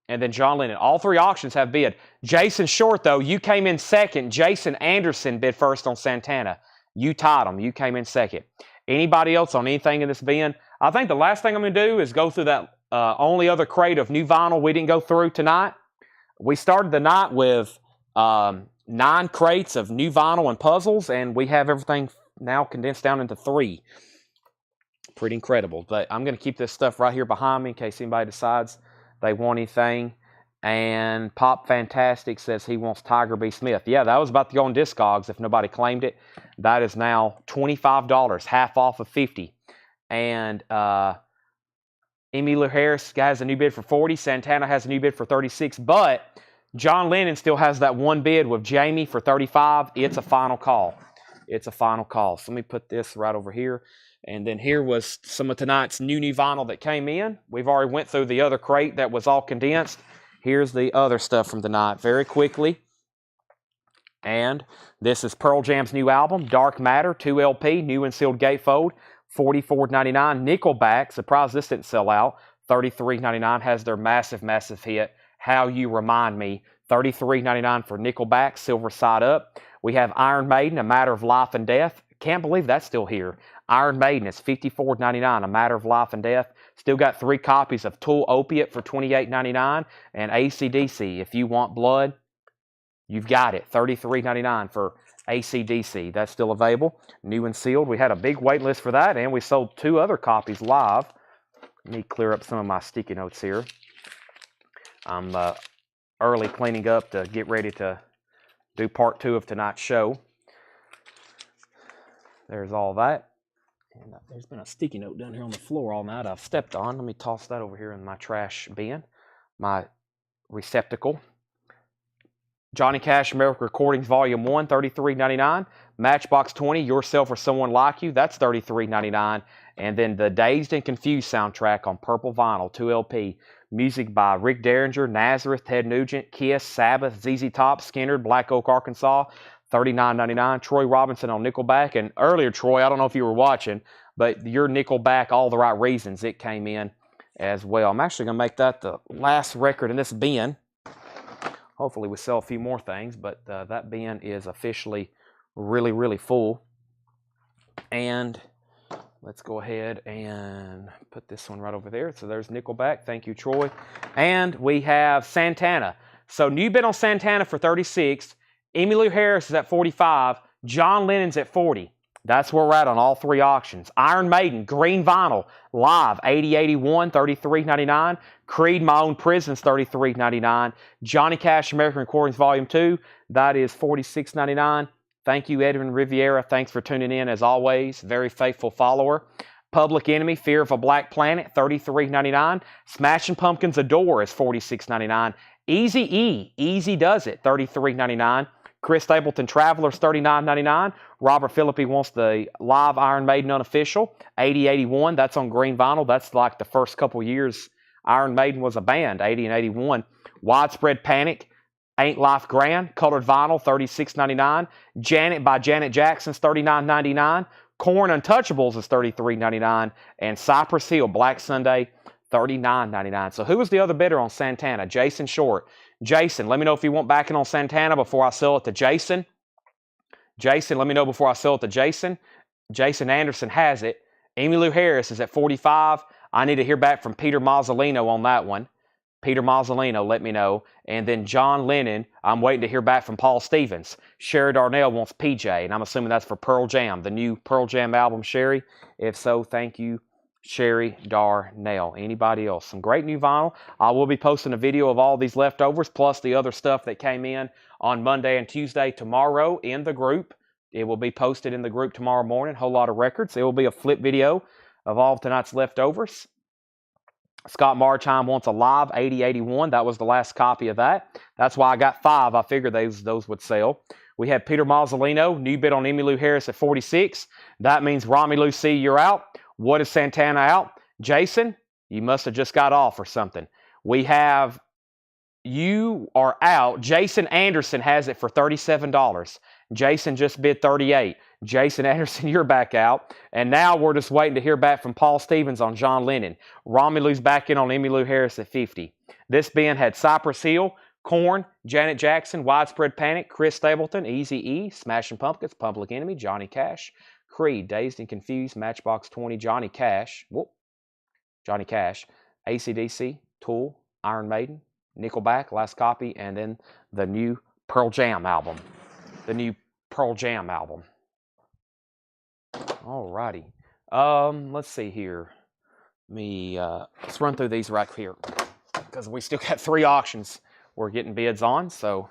and then John Lennon. All 3 auctions have bid. Jason Short, though, you came in second. Jason Anderson bid first on Santana. You tied him. You came in second. Anybody else on anything in this bin? I think the last thing I'm going to do is go through that only other crate of new vinyl we didn't go through tonight. We started the night with 9 crates of new vinyl and puzzles, and we have everything now condensed down into 3. Pretty incredible. But I'm going to keep this stuff right here behind me in case anybody decides they want anything. And Pop Fantastic says he wants Tiger B. Smith. Yeah, that was about to go on Discogs if nobody claimed it. That is now $25, half off of $50. And Emmylou Harris has a new bid for $40. Santana has a new bid for $36. But John Lennon still has that one bid with Jamie for $35. It's a final call. It's a final call. So let me put this right over here. And then here was some of tonight's new vinyl that came in. We've already went through the other crate that was all condensed. Here's the other stuff from tonight very quickly. And this is Pearl Jam's new album, Dark Matter, 2 LP, new and sealed gatefold, $44.99. Nickelback, surprised this didn't sell out, $33.99, has their massive, massive hit, How You Remind Me, $33.99 for Nickelback, silver side up. We have Iron Maiden, A Matter of Life and Death. Can't believe that's still here. Iron Maiden is $54.99, A Matter of Life and Death. Still got 3 copies of Tool Opiate for $28.99, and AC/DC, If You Want Blood, you've got it, $33.99 for AC/DC. That's still available, new and sealed. We had a big wait list for that, and we sold 2 other copies live. Let me clear up some of my sticky notes here. I'm early cleaning up to get ready to do part 2 of tonight's show. There's all that. And there's been a sticky note down here on the floor all night I've stepped on. Let me toss that over here in my trash bin, my receptacle. Johnny Cash, American Recordings, Volume 1, $33.99. Matchbox 20, Yourself or Someone Like You, that's $33.99. And then the Dazed and Confused soundtrack on purple vinyl, 2 LP. Music by Rick Derringer, Nazareth, Ted Nugent, Kiss, Sabbath, ZZ Top, Skynyrd, Black Oak, Arkansas, $39.99. Troy Robinson on Nickelback. And earlier, Troy, I don't know if you were watching, but your Nickelback, All the Right Reasons, it came in as well. I'm actually going to make that the last record in this bin. Hopefully we sell a few more things, but that bin is officially really, really full. And let's go ahead and put this one right over there. So there's Nickelback. Thank you, Troy. And we have Santana. So new bid on Santana for $36. Emmylou Harris is at $45. John Lennon's at $40. That's where we're at on all 3 auctions. Iron Maiden, green vinyl, live, 8081, $33.99. Creed, My Own Prison's $33.99. Johnny Cash, American Recordings, Volume 2, that is $46.99. Thank you, Edwin Riviera. Thanks for tuning in, as always. Very faithful follower. Public Enemy, Fear of a Black Planet, $33.99. Smashing Pumpkins, Adore is $46.99. Eazy-E, Easy Does It, $33.99. Chris Stapleton, Travelers, $39.99. Robert Philippi wants the live Iron Maiden unofficial, 8081. That's on green vinyl. That's like the first couple years Iron Maiden was a band, 80 and 81. Widespread Panic, Ain't Life Grand, colored vinyl, $36.99. Janet by Janet Jackson's $39.99. Korn Untouchables is $33.99. And Cypress Hill, Black Sunday, $39.99. So who was the other bidder on Santana? Jason Short. Jason, let me know if you want backing on Santana before I sell it to Jason. Jason, let me know before I sell it to Jason. Jason Anderson has it. Emmylou Harris is at $45. I need to hear back from Peter Mazzolino on that one. Peter Mazzolino, let me know. And then John Lennon, I'm waiting to hear back from Paul Stevens. Sherry Darnell wants PJ, and I'm assuming that's for Pearl Jam, the new Pearl Jam album, Sherry. If so, thank you, Sherry Darnell. Anybody else? Some great new vinyl. I will be posting a video of all these leftovers, plus the other stuff that came in on Monday and Tuesday tomorrow in the group. It will be posted in the group tomorrow morning. Whole lot of records. It will be a flip video of all of tonight's leftovers. Scott Marchheim wants a live 8081. That was the last copy of that. That's why I got 5. I figured those would sell. We have Peter Mazzolino, new bid on Emmylou Harris at $46. That means Romelu C, you're out. What is Santana out? Jason, you must have just got off or something. We have, you are out. Jason Anderson has it for $37. Jason just bid $38. Jason Anderson, you're back out. And now we're just waiting to hear back from Paul Stevens on John Lennon. Romelu's back in on Emmylou Harris at $50. This bin had Cypress Hill, Korn, Janet Jackson, Widespread Panic, Chris Stapleton, Eazy-E, Smashing Pumpkins, Public Enemy, Johnny Cash, Creed, Dazed and Confused, Matchbox 20, Johnny Cash, AC/DC, Tool, Iron Maiden, Nickelback, last copy, and then the new Pearl Jam album. Alrighty. Let's see here. Let's run through these right here, because we still got 3 auctions we're getting bids on, so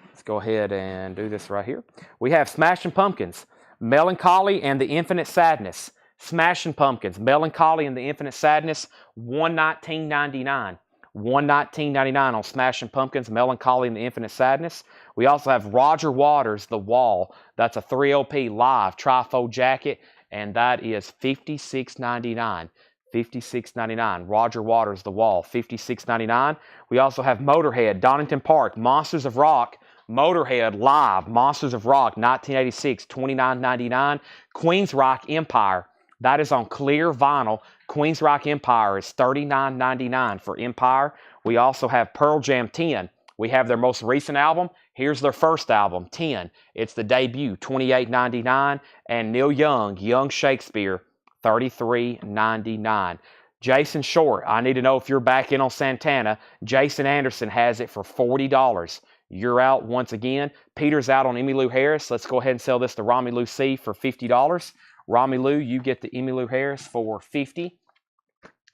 let's go ahead and do this right here. We have Smashing Pumpkins, Melancholy and the Infinite Sadness. Smashing Pumpkins, Melancholy and the Infinite Sadness, $119.99. $119.99 on Smashing Pumpkins, Melancholy and the Infinite Sadness. We also have Roger Waters, The Wall. That's a 3 LP live trifold jacket and that is $56.99. $56.99. Roger Waters, The Wall, $56.99. We also have Motorhead, Donington Park, Monsters of Rock, Motorhead Live, Monsters of Rock, 1986, $29.99. Queen's Rock Empire, that is on clear vinyl. Queen's Rock Empire is $39.99 for Empire. We also have Pearl Jam 10. We have their most recent album. Here's their first album, 10. It's the debut, $28.99. And Neil Young, Young Shakespeare, $33.99. Jason Short, I need to know if you're back in on Santana. Jason Anderson has it for $40. You're out once again. Peter's out on Emmylou Harris. Let's go ahead and sell this to Romelu C for $50. Romelu, you get the Emmylou Harris for $50.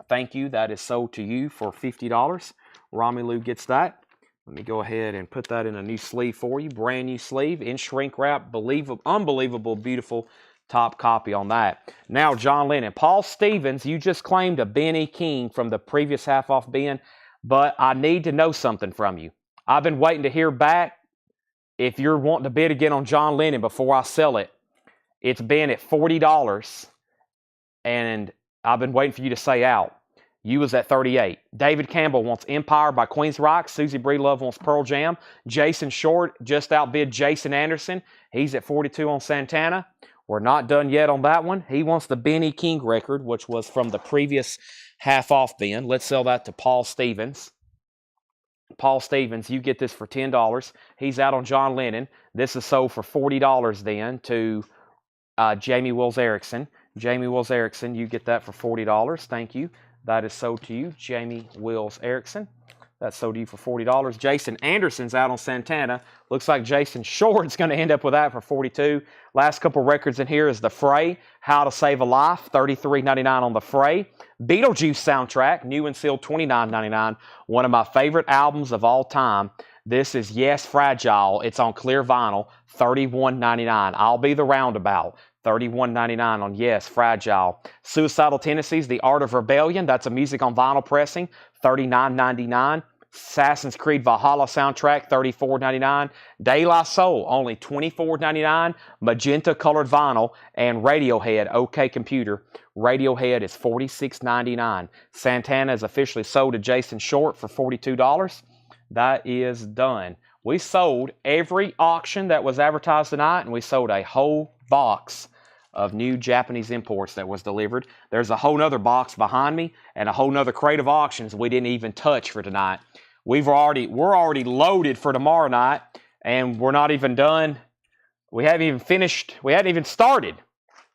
Thank you. That is sold to you for $50. Romelu gets that. Let me go ahead and put that in a new sleeve for you. Brand new sleeve in shrink wrap. Unbelievable, beautiful top copy on that. Now, John Lennon. Paul Stevens, you just claimed a Ben E. King from the previous half off bin, but I need to know something from you. I've been waiting to hear back if you're wanting to bid again on John Lennon before I sell it. It's been at $40, and I've been waiting for you to say out. You was at $38. David Campbell wants Empire by Queen's Rock. Susie Breedlove wants Pearl Jam. Jason Short just outbid Jason Anderson. He's at $42 on Santana. We're not done yet on that one. He wants the Benny King record, which was from the previous half-off bin. Let's sell that to Paul Stevens. Paul Stevens, you get this for $10. He's out on John Lennon. This is sold for $40 then to Jamie Wills Erickson. Jamie Wills Erickson, you get that for $40. Thank you. That is sold to you, Jamie Wills Erickson. That's sold to you for $40. Jason Anderson's out on Santana. Looks like Jason Short's going to end up with that for $42. Last couple records in here is The Fray, How to Save a Life, $33.99 on The Fray. Beetlejuice soundtrack, new and sealed, $29.99. One of my favorite albums of all time. This is Yes, Fragile. It's on clear vinyl, $31.99. I'll Be the Roundabout. $31.99 on Yes, Fragile. Suicidal Tendencies, The Art of Rebellion. That's a music on vinyl pressing, $39.99. Assassin's Creed Valhalla soundtrack, $34.99. De La Soul, only $24.99. Magenta colored vinyl. And Radiohead, OK Computer. Radiohead is $46.99. Santana is officially sold to Jason Short for $42. That is done. We sold every auction that was advertised tonight, and we sold a whole box of new Japanese imports that was delivered. There's a whole nother box behind me and a whole nother crate of auctions we didn't even touch for tonight. We're already loaded for tomorrow night, and we're not even done. We haven't even finished. We hadn't even started,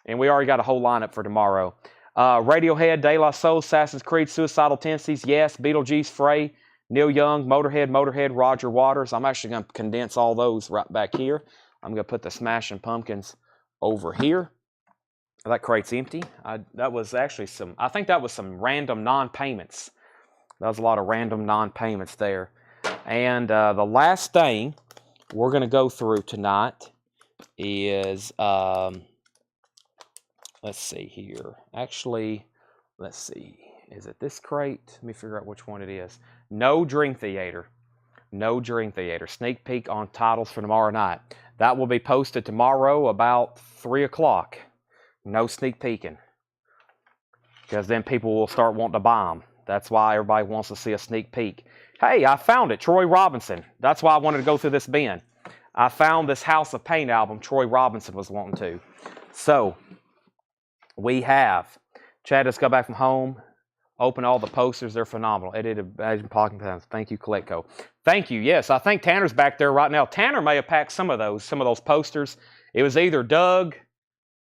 and we already got a whole lineup for tomorrow. Radiohead, De La Soul, Assassin's Creed, Suicidal Tendencies, Yes, Beetlejuice, Fray, Neil Young, Motorhead, Roger Waters. I'm actually going to condense all those right back here. I'm going to put the Smashing Pumpkins over here. That crate's empty. That was actually I think that was some random non-payments. That was a lot of random non-payments there. And the last thing we're going to go through tonight is, let's see here. Actually, let's see. Is it this crate? Let me figure out which one it is. No Dream Theater. No Dream Theater. Sneak peek on titles for tomorrow night. That will be posted tomorrow about 3 o'clock. No sneak peeking. Because then people will start wanting to buy them. That's why everybody wants to see a sneak peek. Hey, I found it. Troy Robinson. That's why I wanted to go through this bin. I found this House of Pain album Troy Robinson was wanting to. So, we have Chad just got back from home. Open all the posters. They're phenomenal. Edited Imagine Parking Times. Thank you, Colectco. Thank you. Yes, I think Tanner's back there right now. Tanner may have packed some of those posters. It was either Doug,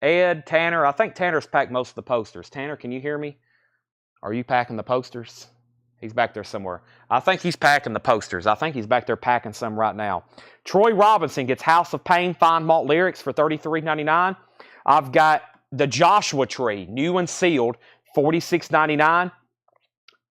Ed, Tanner. I think Tanner's packed most of the posters. Tanner, can you hear me? Are you packing the posters? He's back there somewhere. I think he's packing the posters. I think he's back there packing some right now. Troy Robinson gets House of Pain Fine Malt Lyrics for $33.99. I've got the Joshua Tree, new and sealed, $46.99.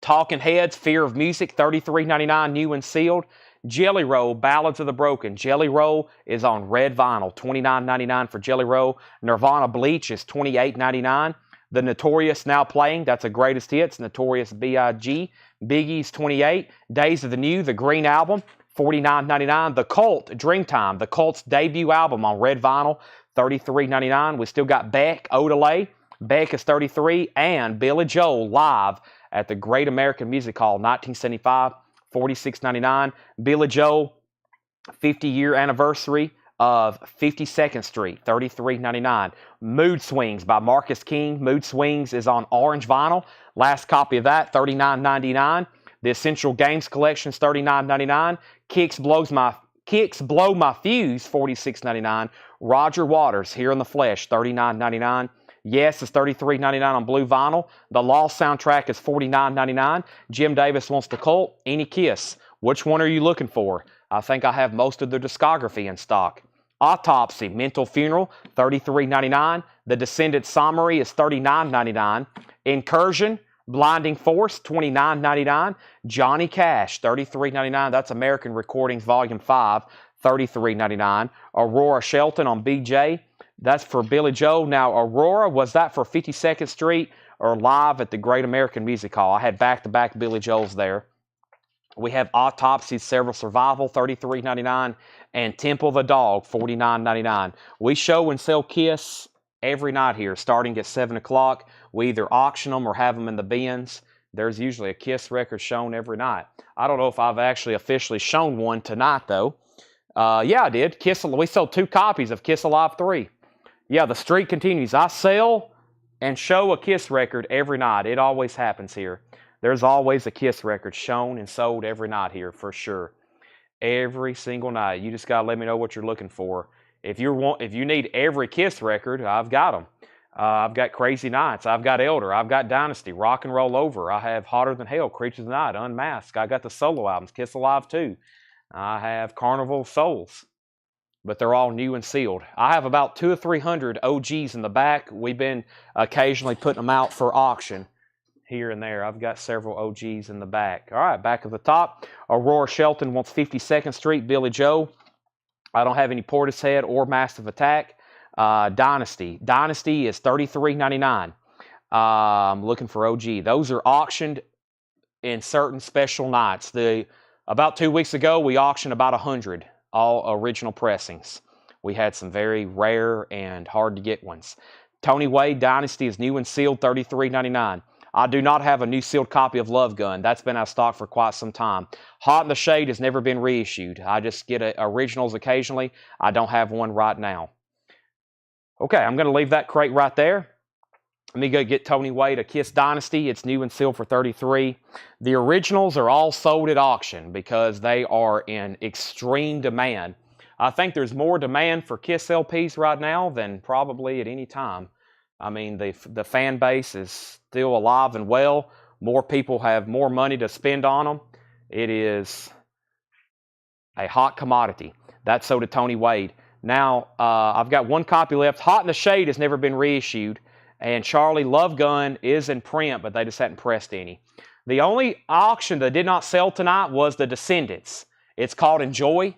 Talking Heads, Fear of Music, $33.99, new and sealed. Jelly Roll, Ballads of the Broken. Jelly Roll is on red vinyl, $29.99 for Jelly Roll. Nirvana Bleach is $28.99. The Notorious Now Playing, that's a greatest hits, Notorious B.I.G. Biggie's $28. Days of the New, the Green Album, $49.99. The Cult, Dreamtime, the Cult's debut album on red vinyl, $33.99. We still got Beck, Odelay. Beck is $33, and Billy Joel live at the Great American Music Hall, 1975, $46.99. Billy Joel, 50-year anniversary of 52nd Street, $33.99. Mood Swings by Marcus King. Mood Swings is on orange vinyl. Last copy of that, $39.99. The Essential Games Collection is $39.99. Kicks Blow My Fuse, $46.99. Roger Waters, Here in the Flesh, $39.99. Yes is $33.99 on blue vinyl. The Lost soundtrack is $49.99. Jim Davis Wants the Cult. Any Kiss. Which one are you looking for? I think I have most of their discography in stock. Autopsy, Mental Funeral, $33.99. The Descendant Summary is $39.99. Incursion, Blinding Force, $29.99. Johnny Cash, $33.99. That's American Recordings Volume 5, $33.99. Aurora Shelton on BJ. That's for Billy Joel. Now, Aurora, was that for 52nd Street or live at the Great American Music Hall? I had back-to-back Billy Joels there. We have Autopsy, Several Survival, $33.99, and Temple the Dog, $49.99. We show and sell Kiss every night here, starting at 7 o'clock. We either auction them or have them in the bins. There's usually a Kiss record shown every night. I don't know if I've actually officially shown one tonight, though. Yeah, I did. We sold 2 copies of Kiss Alive 3. Yeah, the streak continues. I sell and show a Kiss record every night. It always happens here. There's always a Kiss record shown and sold every night here, for sure. Every single night. You just got to let me know what you're looking for. If you need every Kiss record, I've got them. I've got Crazy Nights. I've got Elder. I've got Dynasty. Rock and Roll Over. I have Hotter Than Hell, Creatures of the Night, Unmasked. I got the solo albums, Kiss Alive 2. I have Carnival of Souls. But they're all new and sealed. I have about 200 or 300 OGs in the back. We've been occasionally putting them out for auction here and there. I've got several OGs in the back. All right, back at the top. Aurora Shelton Wants 52nd Street, Billy Joel. I don't have any Portishead or Massive Attack. Dynasty. Dynasty is $33.99. I'm looking for OG. Those are auctioned in certain special nights. About 2 weeks ago, we auctioned about 100, all original pressings. We had some very rare and hard to get ones. Tony Wade Dynasty is new and sealed, $33.99. I do not have a new sealed copy of Love Gun. That's been out of stock for quite some time. Hot in the Shade has never been reissued. I just get originals occasionally. I don't have one right now. Okay, I'm going to leave that crate right there. Let me go get Tony Wade a Kiss Dynasty. It's new and sealed for $33. The originals are all sold at auction because they are in extreme demand. I think there's more demand for Kiss LPs right now than probably at any time. I mean, the fan base is still alive and well. More people have more money to spend on them. It is a hot commodity. That's so to Tony Wade. Now, I've got one copy left. Hot in the Shade has never been reissued. And Charlie, Love Gun is in print, but they just hadn't pressed any. The only auction that did not sell tonight was The Descendants. It's called Enjoy.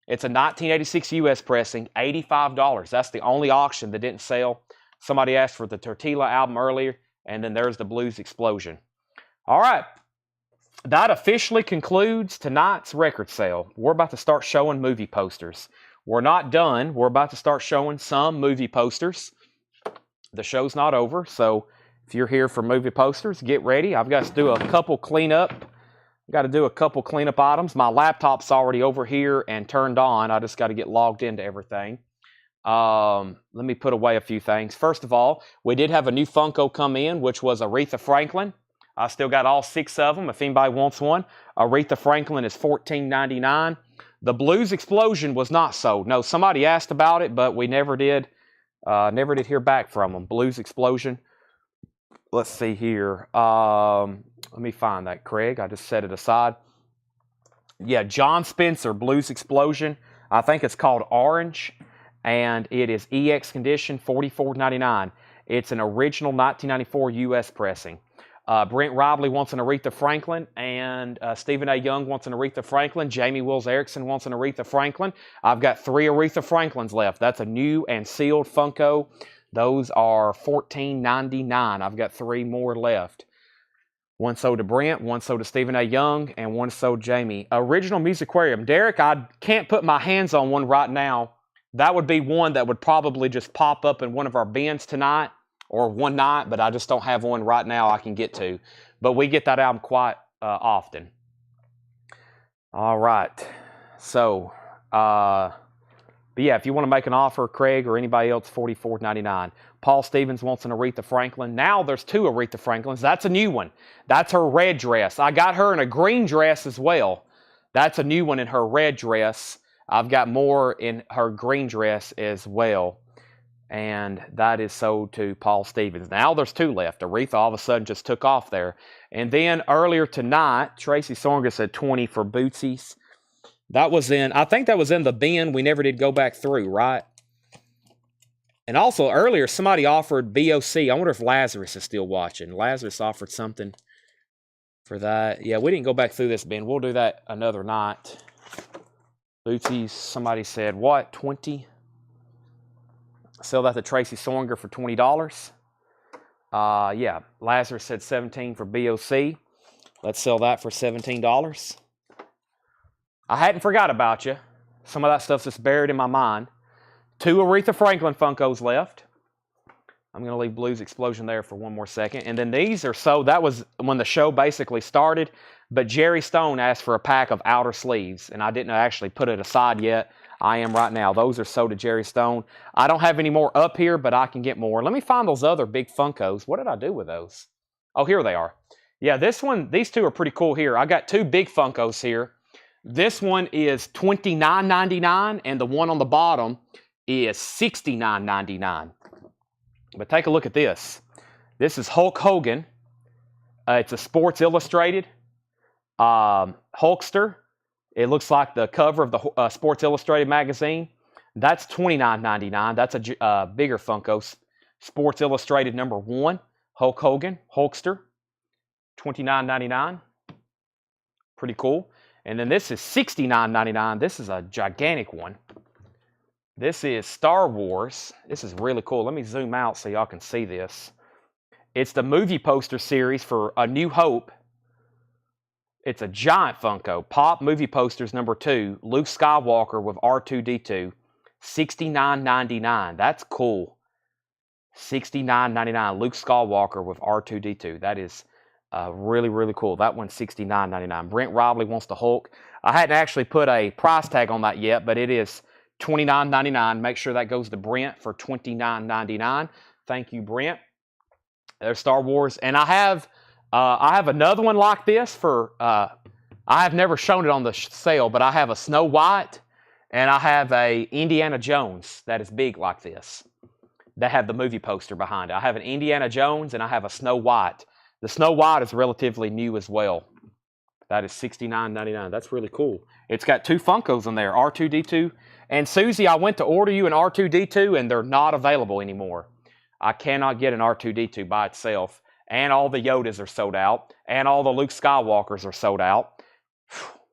It's a 1986 U.S. pressing, $85. That's the only auction that didn't sell. Somebody asked for the Tortilla album earlier, and then there's the Blues Explosion. All right. That officially concludes tonight's record sale. We're about to start showing movie posters. We're not done. We're about to start showing some movie posters. The show's not over, so if you're here for movie posters, get ready. I've got to do a couple cleanup. I've got to do a couple cleanup items. My laptop's already over here and turned on. I just got to get logged into everything. Let me put away a few things. First of all, we did have a new Funko come in, which was Aretha Franklin. I still got all 6 of them if anybody wants one. Aretha Franklin is $14.99. The Blues Explosion was not sold. No, somebody asked about it, but we never did hear back from them. Blues Explosion. Let's see here. Let me find that, Craig. I just set it aside. Yeah, John Spencer, Blues Explosion. I think it's called Orange. And it is EX condition, $44.99. It's an original 1994 U.S. pressing. Brent Robley wants an Aretha Franklin, and Stephen A. Young wants an Aretha Franklin. Jamie Wills Erickson wants an Aretha Franklin. I've got 3 Aretha Franklins left. That's a new and sealed Funko. Those are $14.99. I've got 3 more left. One sold to Brent, one sold to Stephen A. Young, and one sold Jamie. Original Musiquarium. Derek, I can't put my hands on one right now. That would be one that would probably just pop up in one of our bins tonight or one night, but I just don't have one right now I can get to. But we get that album quite often. All right. So, but yeah, if you want to make an offer, Craig or anybody else, $44.99. Paul Stevens wants an Aretha Franklin. Now there's 2 Aretha Franklins. That's a new one. That's her red dress. I got her in a green dress as well. That's a new one in her red dress. I've got more in her green dress as well. And that is sold to Paul Stevens. Now there's 2 left. Aretha all of a sudden just took off there. And then earlier tonight, Tracy Songer said 20 for Bootsies. That was I think that was in the bin. We never did go back through, right? And also earlier, somebody offered BOC. I wonder if Lazarus is still watching. Lazarus offered something for that. Yeah, we didn't go back through this bin. We'll do that another night. Bootsies, somebody said, what, 20? Sell that to Tracy Songer for $20. Yeah, Lazarus said 17 for BOC. Let's sell that for $17. I hadn't forgot about you. Some of that stuff's just buried in my mind. 2 Aretha Franklin Funkos left. I'm going to leave Blues Explosion there for one more second. And then these are sold. That was when the show basically started. But Jerry Stone asked for a pack of outer sleeves. And I didn't actually put it aside yet. I am right now. Those are sold to Jerry Stone. I don't have any more up here, but I can get more. Let me find those other big Funkos. What did I do with those? Oh, here they are. Yeah, these 2 are pretty cool here. I got 2 big Funkos here. This one is $29.99, and the one on the bottom is $69.99. But take a look at this. This is Hulk Hogan. It's a Sports Illustrated Hulkster. It looks like the cover of the Sports Illustrated magazine. That's $29.99. That's a bigger Funko. Sports Illustrated #1. Hulk Hogan, Hulkster. $29.99. Pretty cool. And then this is $69.99. This is a gigantic one. This is Star Wars. This is really cool. Let me zoom out so y'all can see this. It's the movie poster series for A New Hope. It's a giant Funko. Pop movie posters #2. Luke Skywalker with R2-D2. $69.99. That's cool. $69.99. Luke Skywalker with R2-D2. That is really, really cool. That one's $69.99. Brent Robley wants the Hulk. I hadn't actually put a price tag on that yet, but it is $29.99. Make sure that goes to Brent for $29.99. Thank you, Brent. There's Star Wars. And I have another one like this for, I have never shown it on the sale, but I have a Snow White and I have a Indiana Jones that is big like this. That have the movie poster behind it. I have an Indiana Jones and I have a Snow White. The Snow White is relatively new as well. That is $69.99. That's really cool. It's got 2 Funkos in there, R2-D2. And Susie, I went to order you an R2-D2 and they're not available anymore. I cannot get an R2-D2 by itself. And all the Yodas are sold out. And all the Luke Skywalkers are sold out.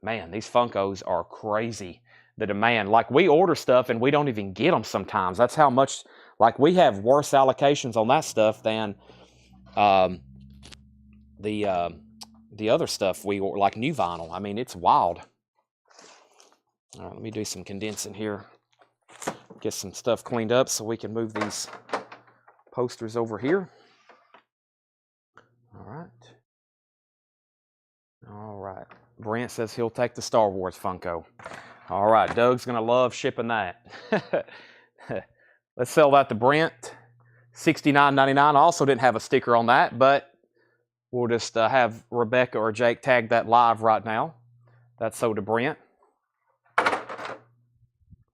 Man, these Funkos are crazy. The demand. Like, we order stuff and we don't even get them sometimes. That's how much, like, we have worse allocations on that stuff than the other stuff we order, like new vinyl. I mean, it's wild. All right, let me do some condensing here. Get some stuff cleaned up so we can move these posters over here. All right. All right. Brent says he'll take the Star Wars Funko. All right, Doug's going to love shipping that. Let's sell that to Brent. $69.99. I also didn't have a sticker on that, but we'll just have Rebecca or Jake tag that live right now. That's sold to Brent.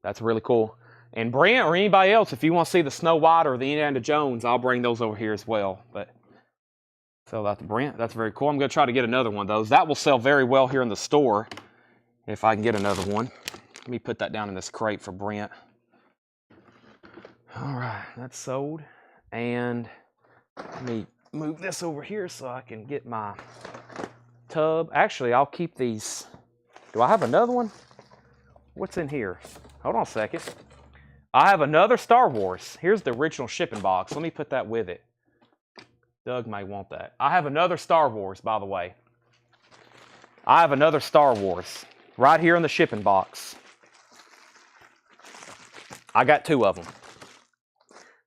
That's really cool. And Brent or anybody else, if you want to see the Snow White or the Indiana Jones, I'll bring those over here as well. But sell that to Brent. That's very cool. I'm going to try to get another one of those. That will sell very well here in the store if I can get another one. Let me put that down in this crate for Brent. All right, that's sold. And let me move this over here so I can get my tub. Actually, I'll keep these. Do I have another one? What's in here? Hold on a second. I have another Star Wars. Here's the original shipping box. Let me put that with it. Doug may want that. I have another Star Wars, by the way. I have another Star Wars right here in the shipping box. I got 2 of them.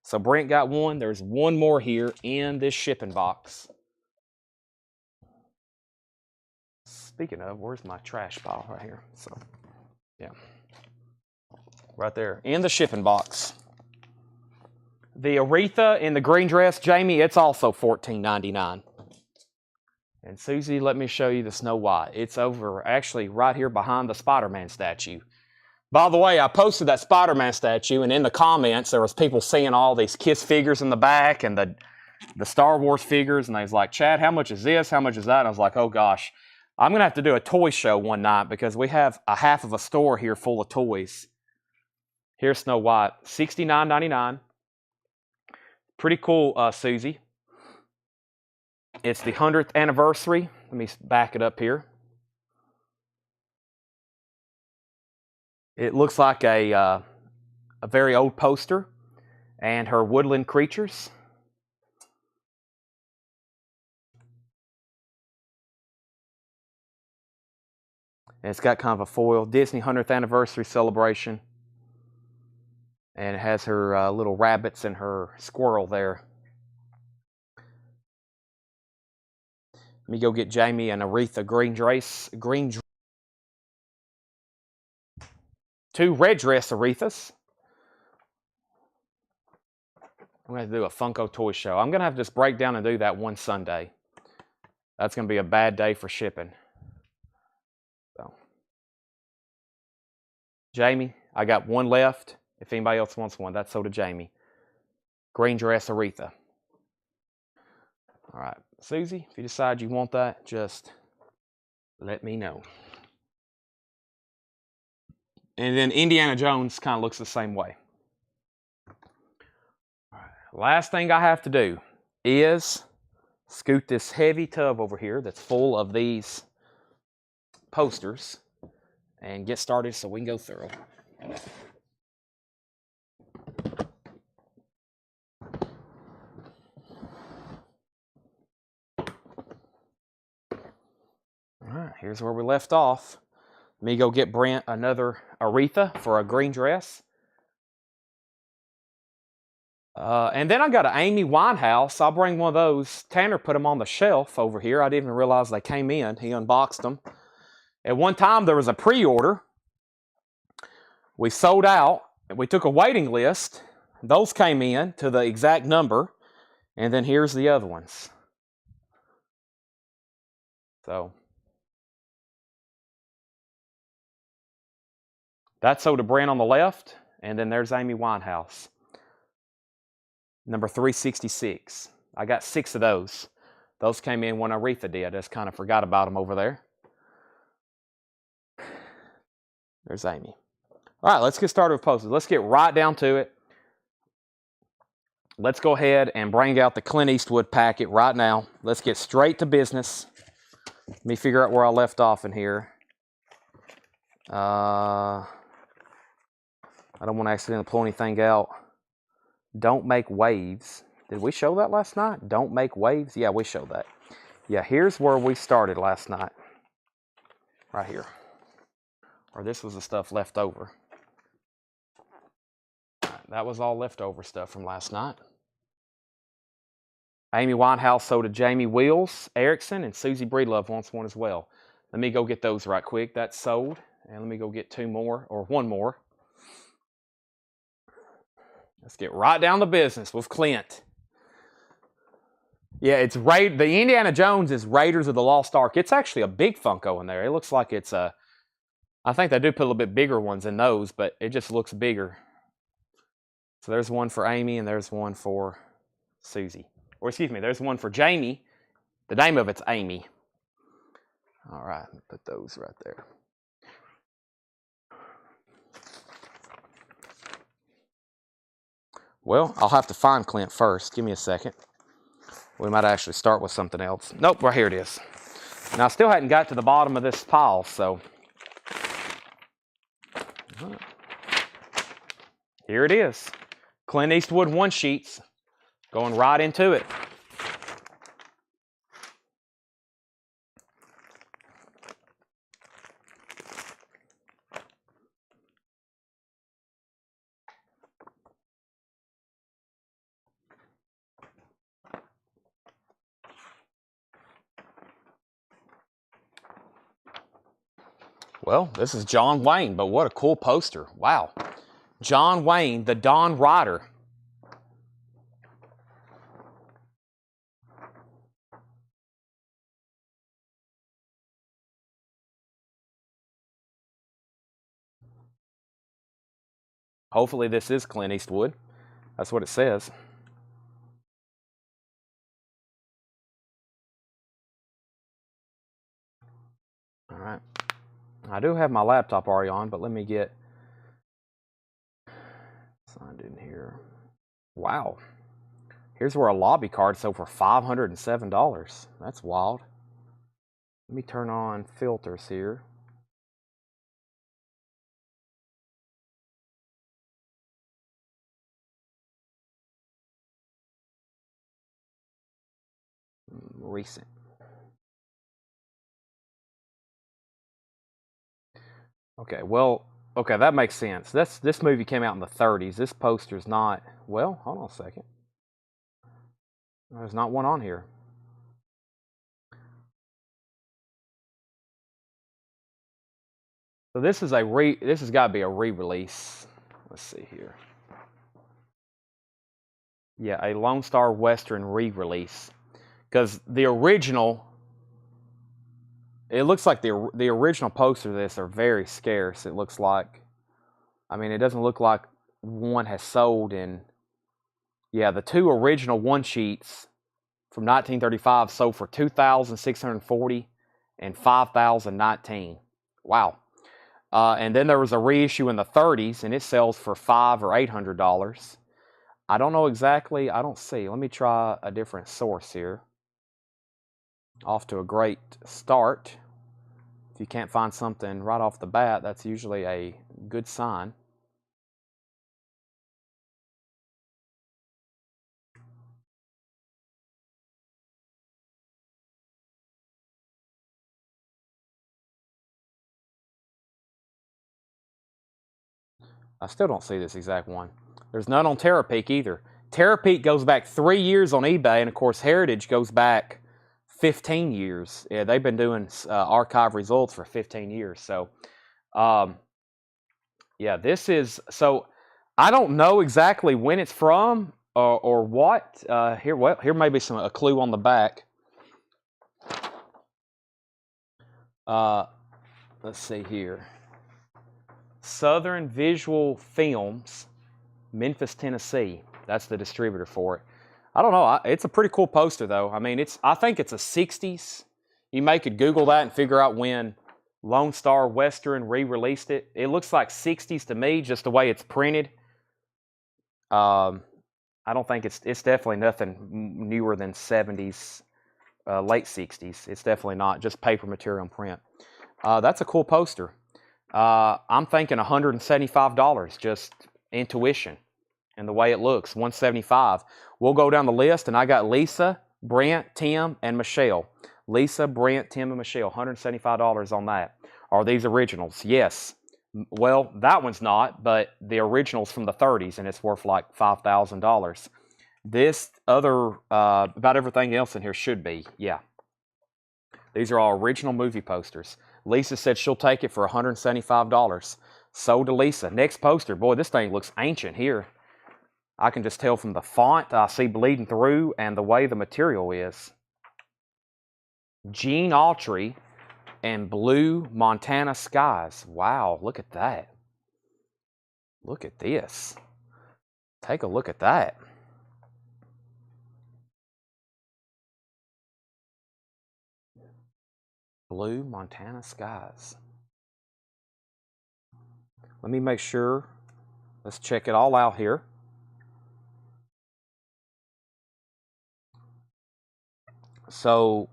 So Brent got one. There's one more here in this shipping box. Speaking of, where's my trash pile? Right here. So, yeah. Right there in the shipping box. The Aretha in the green dress, Jamie, it's also $14.99. And Susie, let me show you the Snow White. It's over, actually, right here behind the Spider-Man statue. By the way, I posted that Spider-Man statue, and in the comments, there was people seeing all these Kiss figures in the back and the Star Wars figures, and they was like, Chad, how much is this? How much is that? And I was like, oh gosh, I'm going to have to do a toy show one night because we have a half of a store here full of toys. Here's Snow White, $69.99. Pretty cool, Susie. It's the 100th anniversary. Let me back it up here. It looks like a very old poster, and her woodland creatures. And it's got kind of a foil Disney 100th anniversary celebration. And it has her little rabbits and her squirrel there. Let me go get Jamie and Aretha green dress. 2 red dress Arethas. I'm going to do a Funko toy show. I'm going to have to just break down and do that one Sunday. That's going to be a bad day for shipping. So, Jamie, I got one left. If anybody else wants one, that's so to Jamie. Green dress Aretha. All right, Susie, if you decide you want that, just let me know. And then Indiana Jones kind of looks the same way. All right, last thing I have to do is scoot this heavy tub over here that's full of these posters and get started so we can go through. All right, here's where we left off. Let me go get Brent another Aretha for a green dress. And then I got an Amy Winehouse. I'll bring one of those. Tanner put them on the shelf over here. I didn't even realize they came in. He unboxed them. At one time, there was a pre-order. We sold out. We took a waiting list. Those came in to the exact number. And then here's the other ones. So that's sold to Brent on the left. And then there's Amy Winehouse. Number 366. I got 6 of those. Those came in when Aretha did. I just kind of forgot about them over there. There's Amy. All right, let's get started with posters. Let's get right down to it. Let's go ahead and bring out the Clint Eastwood packet right now. Let's get straight to business. Let me figure out where I left off in here. I don't want to accidentally pull anything out. Don't make waves. Did we show that last night? Don't make waves? Yeah, we showed that. Yeah, here's where we started last night. Right here. Or this was the stuff left over. That was all leftover stuff from last night. Amy Winehouse sold to Jamie Wheels Erickson, and Susie Breedlove wants one as well. Let me go get those right quick. That's sold. And let me go get 2 more, or 1 more. Let's get right down to business with Clint. Yeah, it's the Indiana Jones is Raiders of the Lost Ark. It's actually a big Funko in there. It looks like it's a, I think they do put a little bit bigger ones in those, but it just looks bigger. So there's one for Amy and there's one for Susie. Or excuse me, there's one for Jamie. The name of it's Amy. All right, put those right there. Well, I'll have to find Clint first. Give me a second. We might actually start with something else. Nope, right here it is. Now, I still hadn't got to the bottom of this pile, so. Here it is. Clint Eastwood 1-sheets. Going right into it. Well, this is John Wayne, but what a cool poster. Wow. John Wayne, the Dawn Rider. Hopefully this is Clint Eastwood. That's what it says. All right. I do have my laptop already on, but let me get signed in here. Wow. Here's where a lobby card sold for $507. That's wild. Let me turn on filters here. Recent. Okay, well, okay, that makes sense. This movie came out in the 30s. This poster's not, well, hold on a second. There's not one on here. So this is this has got to be a re-release. Let's see here. Yeah, a Lone Star Western re-release. Because the original, it looks like the original posters of this are very scarce. It looks like, I mean, it doesn't look like one has sold in, yeah, the two original one sheets from 1935 sold for $2,640 and $5,019. Wow. And then there was a reissue in the 30s, and it sells for $500 or $800. I don't know exactly. I don't see. Let me try a different source here. Off to a great start. If you can't find something right off the bat, that's usually a good sign. I still don't see this exact one. There's none on Terapeak either. Terapeak goes back 3 years on eBay, and of course Heritage goes back 15 years. Yeah, they've been doing archive results for 15 years. So, yeah, this is, so I don't know exactly when it's from or what. Here may be a clue on the back. Let's see here. Southern Visual Films, Memphis, Tennessee. That's the distributor for it. I don't know. It's a pretty cool poster, though. I mean, I think it's a 60s. You could Google that and figure out when Lone Star Western re-released it. It looks like 60s to me, just the way it's printed. I don't think it's definitely nothing newer than 70s, late 60s. It's definitely not just paper material and print. That's a cool poster. I'm thinking $175, just intuition and the way it looks. $175. We'll go down the list, and I got Lisa, Brent, Tim, and Michelle. Lisa, Brent, Tim, and Michelle. $175 on that. Are these originals? Yes. Well, that one's not, but the original's from the 30s, and it's worth like $5,000. This other, about everything else in here should be, yeah. These are all original movie posters. Lisa said she'll take it for $175. Sold to Lisa. Next poster. Boy, this thing looks ancient here. I can just tell from the font I see bleeding through and the way the material is. Gene Autry and Blue Montana Skies. Wow, look at that. Look at this. Take a look at that. Blue Montana Skies. Let me make sure. Let's check it all out here. So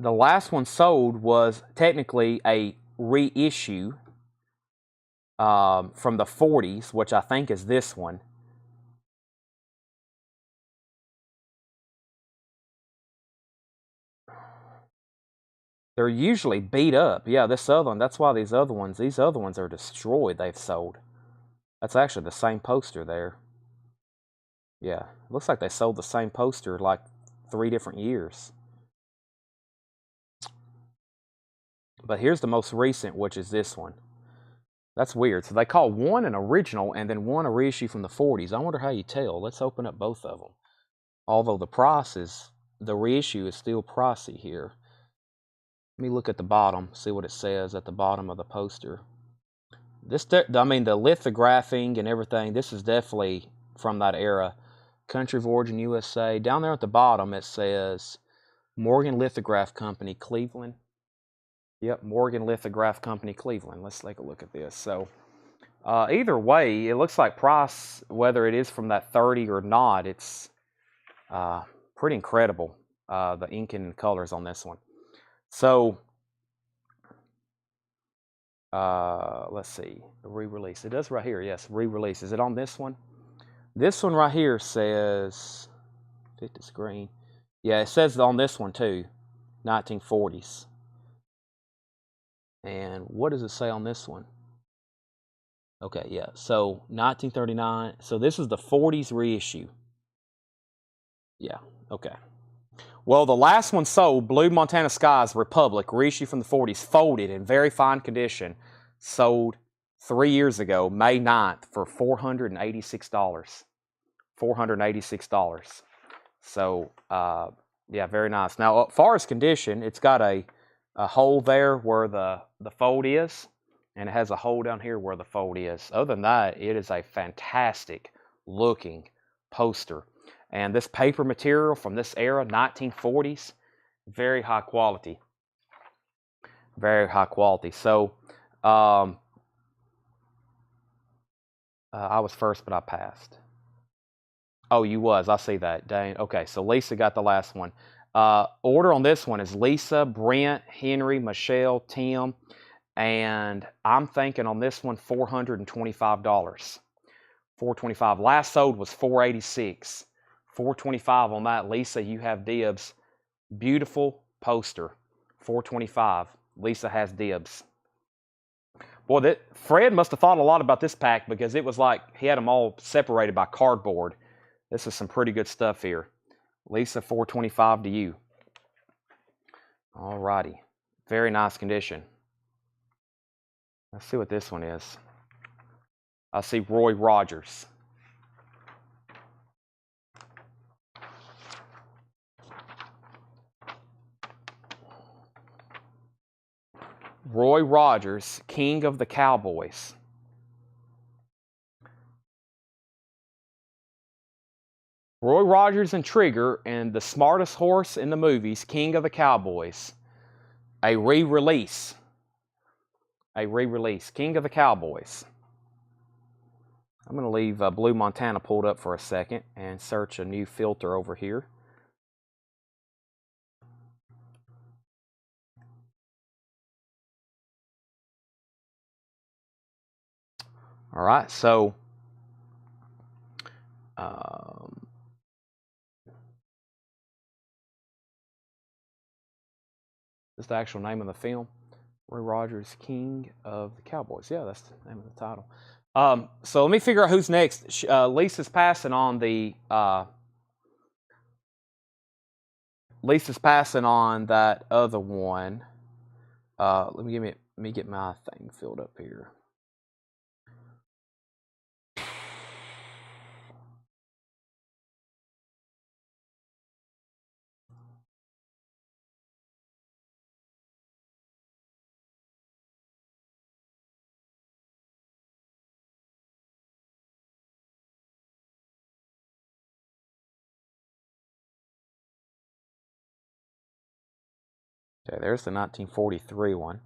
the last one sold was technically a reissue from the 40s, which I think is this one. They're usually beat up. Yeah, this other one, that's why these other ones are destroyed, they've sold. That's actually the same poster there. Yeah, looks like they sold the same poster like 3 different years. But here's the most recent, which is this one. That's weird. So they call one an original and then one a reissue from the 40s. I wonder how you tell. Let's open up both of them. Although the reissue is still pricey here. Let me look at the bottom, see what it says at the bottom of the poster. I mean, the lithographing and everything, this is definitely from that era. Country of origin, USA. Down there at the bottom, it says Morgan Lithograph Company, Cleveland. Yep, Morgan Lithograph Company, Cleveland. Let's take a look at this. So, either way, it looks like price, whether it is from that 30 or not, it's pretty incredible, the ink and colors on this one. So, let's see, re-release. It does right here, yes, re-release. Is it on this one? This one right here says, fit the screen. Yeah, it says on this one too, 1940s. And what does it say on this one? Okay, yeah, so 1939. So this is the 40s reissue. Yeah, okay. Well, the last one sold, Blue Montana Skies Republic, reissue from the 40s, folded in very fine condition, sold 3 years ago, May 9th, for $486. $486. So, yeah, very nice. Now, as far as condition, it's got a hole there where the fold is, and it has a hole down here where the fold is. Other than that, it is a fantastic looking poster. And this paper material from this era, 1940s, very high quality. Very high quality. So, I was first, but I passed. Oh, you was. I see that. Dang. Okay, so Lisa got the last one. Order on this one is Lisa, Brent, Henry, Michelle, Tim, and I'm thinking on this one $425. $425. Last sold was $486. $425 on that. Lisa, you have dibs. Beautiful poster. $425. Lisa has dibs. Boy, Fred must have thought a lot about this pack because it was like he had them all separated by cardboard. This is some pretty good stuff here. Lisa, $425 to you. All righty. Very nice condition. Let's see what this one is. I see Roy Rogers. Roy Rogers, King of the Cowboys. Roy Rogers and Trigger and the smartest horse in the movies, King of the Cowboys. A re-release. A re-release. King of the Cowboys. I'm going to leave Blue Montana pulled up for a second and search a new filter over here. All right, so is the actual name of the film. Roy Rogers, King of the Cowboys. Yeah, that's the name of the title. So let me figure out who's next. Lisa's passing on that other one. Let me get my thing filled up here. Okay, there's the 1943 one.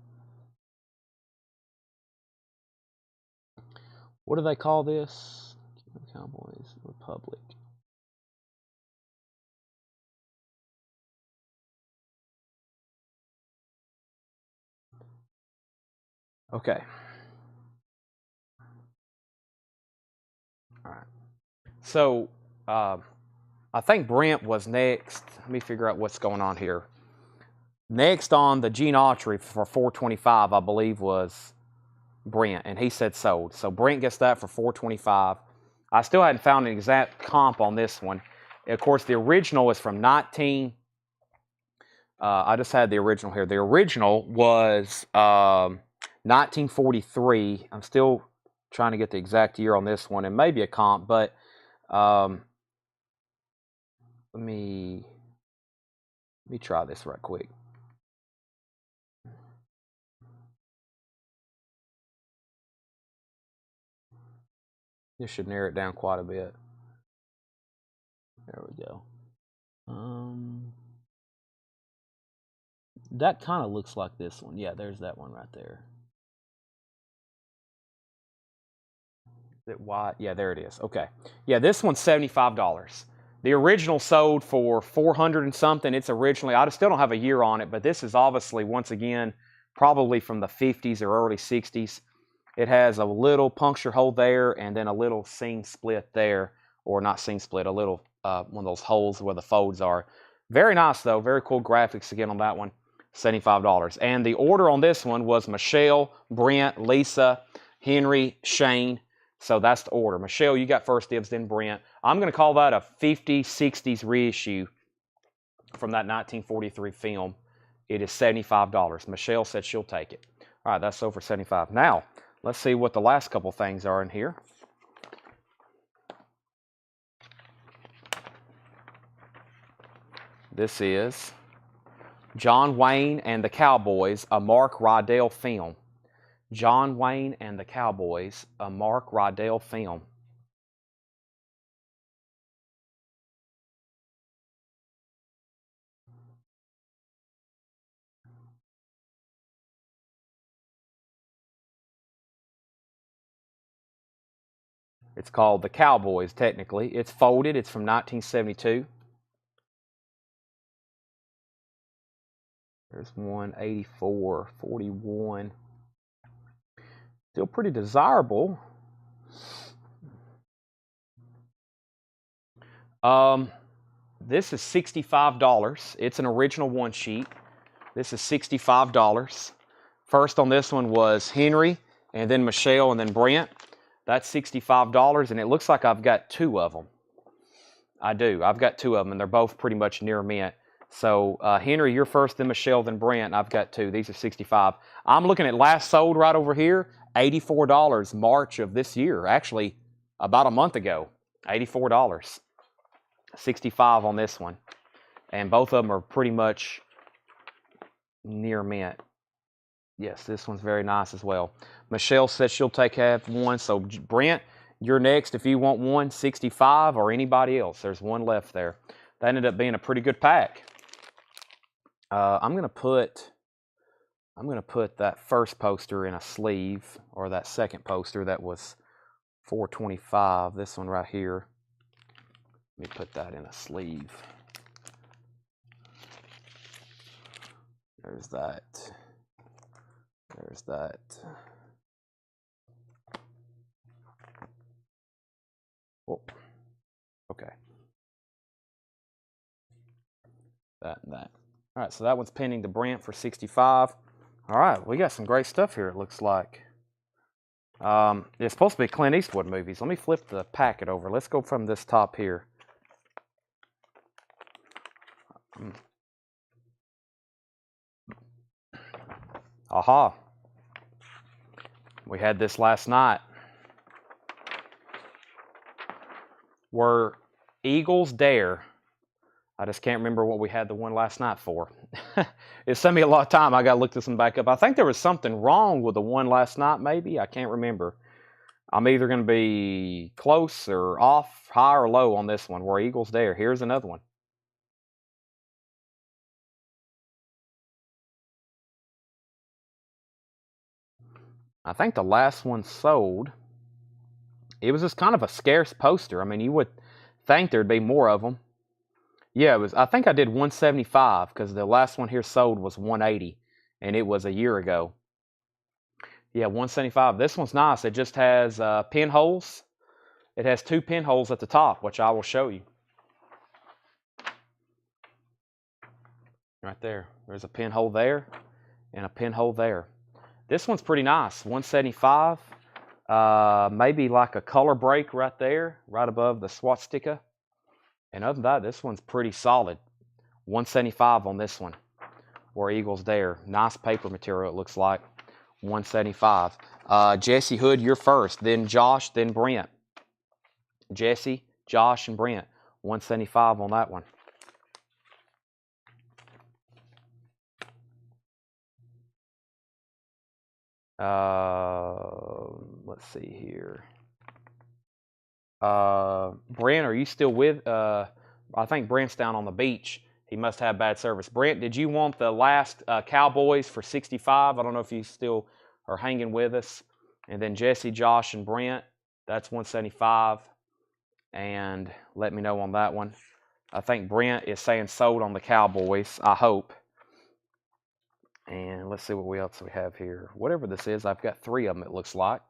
What do they call this? Cowboys Republic. Okay. All right. So, I think Brent was next. Let me figure out what's going on here. Next on the Gene Autry for $425, I believe, was Brent, and he said sold. So Brent gets that for $425. I still hadn't found an exact comp on this one. Of course, the original is from 19. I just had the original here. The original was 1943. I'm still trying to get the exact year on this one, and maybe a comp, but let me try this right quick. This should narrow it down quite a bit. There we go. That kind of looks like this one. Yeah, there's that one right there. Is it white? Yeah, there it is. Okay. Yeah, this one's $75. The original sold for 400 and something. It's originally, I still don't have a year on it, but this is obviously, once again, probably from the 50s or early 60s. It has a little puncture hole there and then a little seam split there, or not seam split, a little one of those holes where the folds are. Very nice though, very cool graphics again on that one. $75. And the order on this one was Michelle, Brent, Lisa, Henry, Shane. So that's the order. Michelle, you got first dibs, then Brent. I'm going to call that a 50s, 60s reissue from that 1943 film. It is $75. Michelle said she'll take it. All right, that's sold for $75. Now, let's see what the last couple things are in here. This is John Wayne and the Cowboys, a Mark Rydell film. John Wayne and the Cowboys, a Mark Rydell film. It's called The Cowboys, technically. It's folded. It's from 1972. There's one, 84, 41. Still pretty desirable. This is $65. It's an original one sheet. This is $65. First on this one was Henry, and then Michelle, and then Brent. That's $65, and it looks like I've got two of them. I do. I've got two of them, and they're both pretty much near mint. So, Henry, you're first, then Michelle, then Brent, and I've got two. These are $65. I'm looking at last sold right over here, $84, March of this year. Actually, about a month ago, $84. $65 on this one. And both of them are pretty much near mint. Yes, this one's very nice as well. Michelle says she'll take half one. So, Brent, you're next if you want one, 65, or anybody else. There's one left there. That ended up being a pretty good pack. I'm gonna put that first poster in a sleeve, or that second poster that was $425. This one right here. Let me put that in a sleeve. There's that. There's that. Oh, okay. That and that. All right, so that one's pending to Brent for $65. All right, we got some great stuff here, it looks like. It's supposed to be Clint Eastwood movies. Let me flip the packet over. Let's go from this top here. Aha. We had this last night. Were Eagles Dare? I just can't remember what we had the one last night for. It saved me a lot of time. I got to look this one back up. I think there was something wrong with the one last night, maybe. I can't remember. I'm either going to be close or off, high or low on this one. Were Eagles Dare? Here's another one. I think the last one sold. It was just kind of a scarce poster. I mean, you would think there'd be more of them. Yeah, it was. I think I did 175 because the last one here sold was 180, and it was a year ago. Yeah, 175. This one's nice. It just has pinholes. It has two pinholes at the top, which I will show you. Right there. There's a pinhole there and a pinhole there. This one's pretty nice. 175. Maybe like a color break right there, right above the swastika. And other than that, this one's pretty solid. 175 on this one. Where Eagles Dare. Nice paper material, it looks like. $175. Jesse Hood, you're first. Then Josh, then Brent. Jesse, Josh, and Brent. $175 on that one. Let's see here. Brent, are you still with? I think Brent's down on the beach. He must have bad service. Brent, did you want the last Cowboys for $65? I don't know if you still are hanging with us. And then Jesse, Josh, and Brent, that's $175. And let me know on that one. I think Brent is saying sold on the Cowboys, I hope. And let's see what else we have here. Whatever this is, I've got 3 of them, it looks like.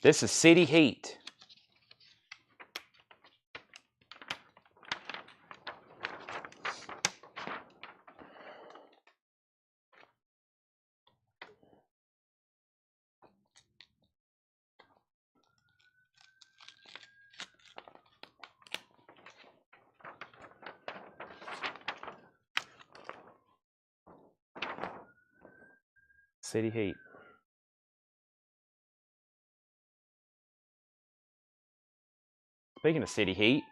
This is City Heat. City Heat. Speaking of City Heat.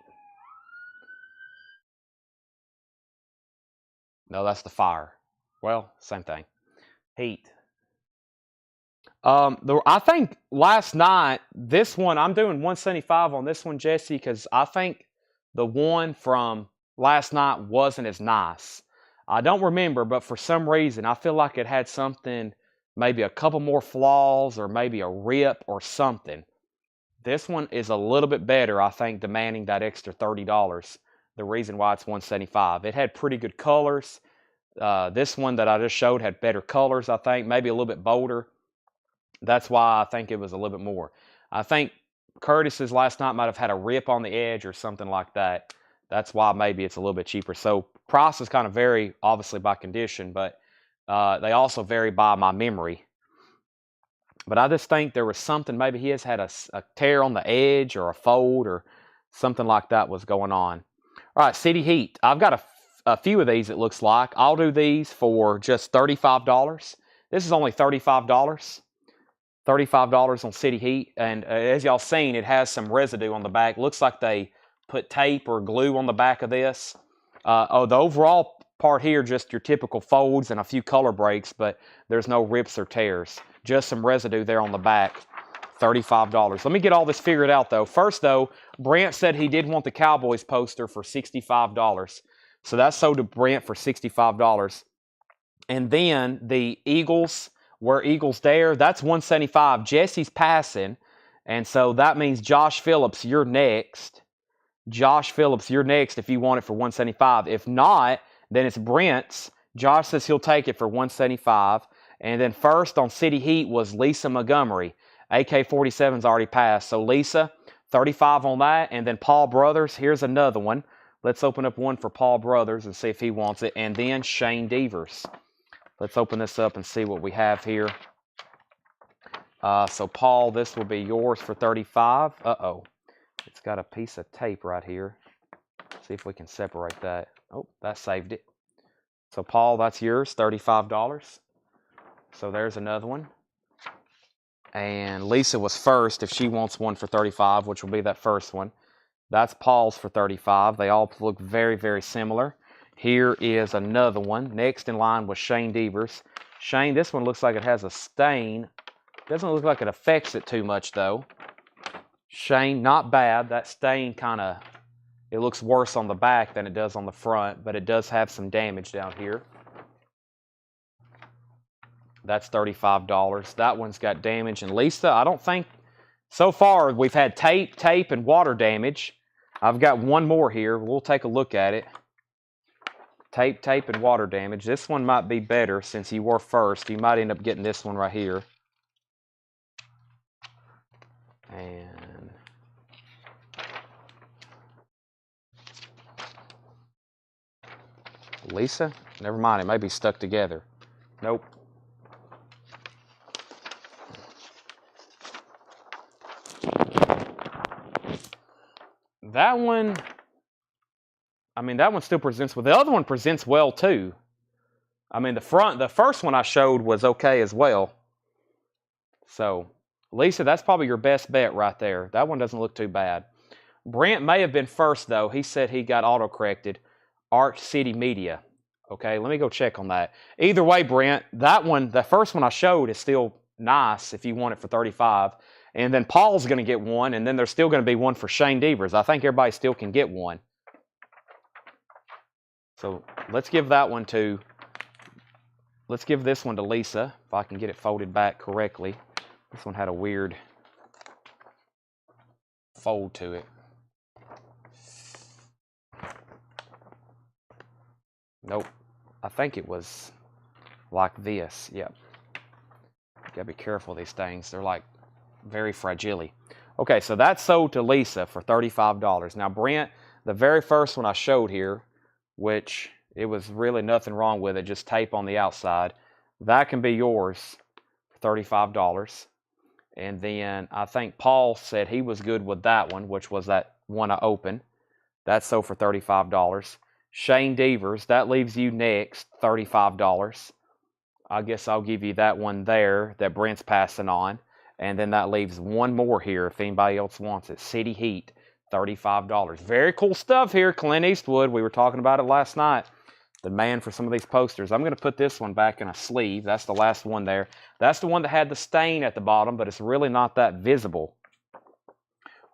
No, that's the Fire. Well, same thing. Heat. I think last night, this one, I'm doing $175 on this one, Jesse, because I think the one from last night wasn't as nice. I don't remember, but for some reason, I feel like it had something, maybe a couple more flaws or maybe a rip or something. This one is a little bit better, I think, demanding that extra $30. The reason why it's $175. It had pretty good colors. This one that I just showed had better colors, I think, maybe a little bit bolder. That's why I think it was a little bit more. I think Curtis's last night might have had a rip on the edge or something like that. That's why maybe it's a little bit cheaper. So prices kind of vary, obviously, by condition, but they also vary by my memory. But I just think there was something, maybe he has had a tear on the edge or a fold or something like that was going on. All right, City Heat. I've got a few of these, it looks like. I'll do these for just $35. This is only $35. $35 on City Heat. And as y'all seen, it has some residue on the back. Looks like they put tape or glue on the back of this. The overall part here, just your typical folds and a few color breaks, but there's no rips or tears. Just some residue there on the back. $35. Let me get all this figured out, though. First, though, Brent said he did want the Cowboys poster for $65. So that's sold to Brent for $65. And then the Eagles, where Eagles Dare, that's $175. Jesse's passing, and so that means Josh Phillips, you're next. Josh Phillips, you're next if you want it for $175. If not, then it's Brent's. Josh says he'll take it for $175. And then first on City Heat was Lisa Montgomery. AK-47's already passed. So Lisa, $35 on that. And then Paul Brothers, here's another one. Let's open up one for Paul Brothers and see if he wants it. And then Shane Devers. Let's open this up and see what we have here. So Paul, this will be yours for $35. Uh-oh. It's got a piece of tape right here. See if we can separate that. Oh, that saved it. So Paul, that's yours, $35. So there's another one. And Lisa was first if she wants one for $35, which will be that first one. That's Paul's for $35. They all look very, very similar. Here is another one. Next in line was Shane Devers. Shane, this one looks like it has a stain. Doesn't look like it affects it too much, though. Shane, not bad. That stain kind of, it looks worse on the back than it does on the front, but it does have some damage down here. That's $35. That one's got damage. And Lisa, I don't think, so far we've had tape, and water damage. I've got one more here. We'll take a look at it. Tape, and water damage. This one might be better since you were first. You might end up getting this one right here. And Lisa, never mind. It may be stuck together. Nope. That one, I mean, that one still presents well. The other one presents well too. I mean, the first one I showed was okay as well. So, Lisa, that's probably your best bet right there. That one doesn't look too bad. Brent may have been first, though. He said he got auto-corrected. Arch City Media. Okay, let me go check on that. Either way, Brent, that one, the first one I showed is still nice if you want it for $35. And then Paul's going to get one, and then there's still going to be one for Shane Devers. I think everybody still can get one. So let's give that one to, let's give this one to Lisa, if I can get it folded back correctly. This one had a weird fold to it. Nope. I think it was like this. Yep. Gotta be careful of these things. They're like very fragile. Okay, so that's sold to Lisa for $35. Now, Brent, the very first one I showed here, which it was really nothing wrong with it, just tape on the outside, that can be yours for $35. And then I think Paul said he was good with that one, which was that one I opened. That's sold for $35. Shane Devers, that leaves you next, $35. I guess I'll give you that one there that Brent's passing on. And then that leaves one more here if anybody else wants it. City Heat, $35. Very cool stuff here, Clint Eastwood. We were talking about it last night. The man for some of these posters. I'm going to put this one back in a sleeve. That's the last one there. That's the one that had the stain at the bottom, but it's really not that visible.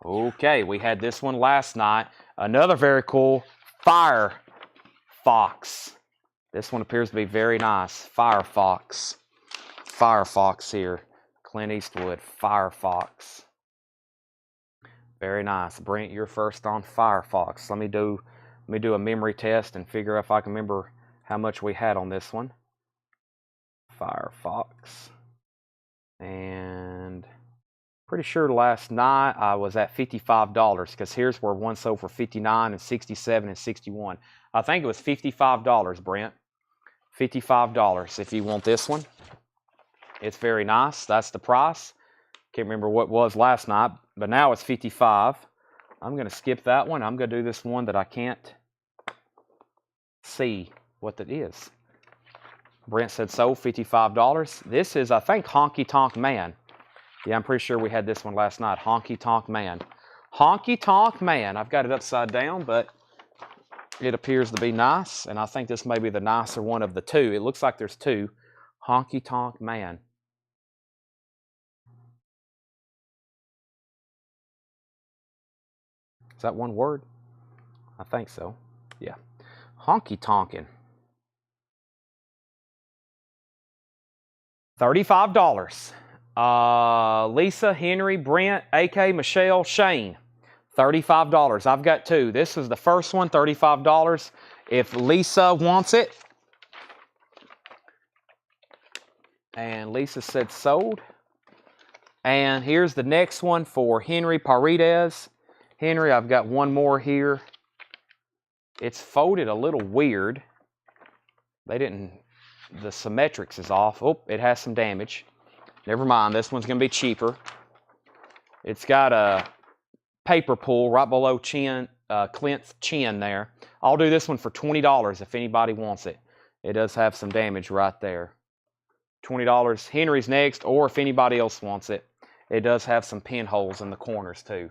Okay, we had this one last night. Another very cool Firefox. This one appears to be very nice. Firefox. Firefox here. Clint Eastwood. Firefox. Very nice. Brent, you're first on Firefox. Let me do a memory test and figure out if I can remember how much we had on this one. Firefox. And pretty sure last night I was at $55 because here's where one sold for $59 and $67 and $61. I think it was $55, Brent. $55 if you want this one. It's very nice. That's the price. Can't remember what it was last night, but now it's $55. I'm going to skip that one. I'm going to do this one that I can't see what that is. Brent said sold $55. This is, I think, Honky Tonk Man. Yeah, I'm pretty sure we had this one last night. Honky Tonk Man. Honky Tonk Man. I've got it upside down, but it appears to be nice, and I think this may be the nicer one of the two. It looks like there's two. Honky Tonk Man. Is that one word? I think so. Yeah. Honky Tonkin'. $35. Lisa, Henry, Brent, AK, Michelle, Shane. $35. I've got two. This is the first one, $35. If Lisa wants it. And Lisa said sold. And here's the next one for Henry Paredes. Henry, I've got one more here. It's folded a little weird. The symmetrics is off. Oh, it has some damage. Never mind, this one's going to be cheaper. It's got a paper pull right below Clint's chin there. I'll do this one for $20 if anybody wants it. It does have some damage right there. $20. Henry's next, or if anybody else wants it. It does have some pinholes in the corners too.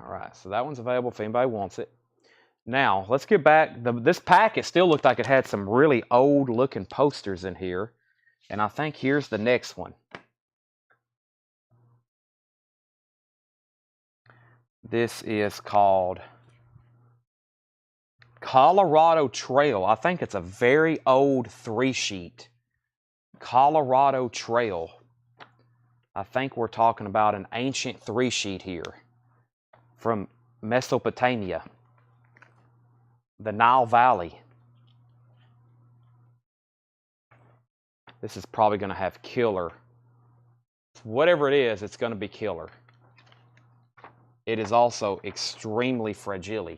All right, so that one's available if anybody wants it. Now, let's get back. This packet still looked like it had some really old-looking posters in here. And I think here's the next one. This is called Colorado Trail. I think it's a very old 3-sheet. Colorado Trail. I think we're talking about an ancient 3-sheet here from Mesopotamia. The Nile Valley. This is probably going to have killer. Whatever it is, it's going to be killer. It is also extremely fragile.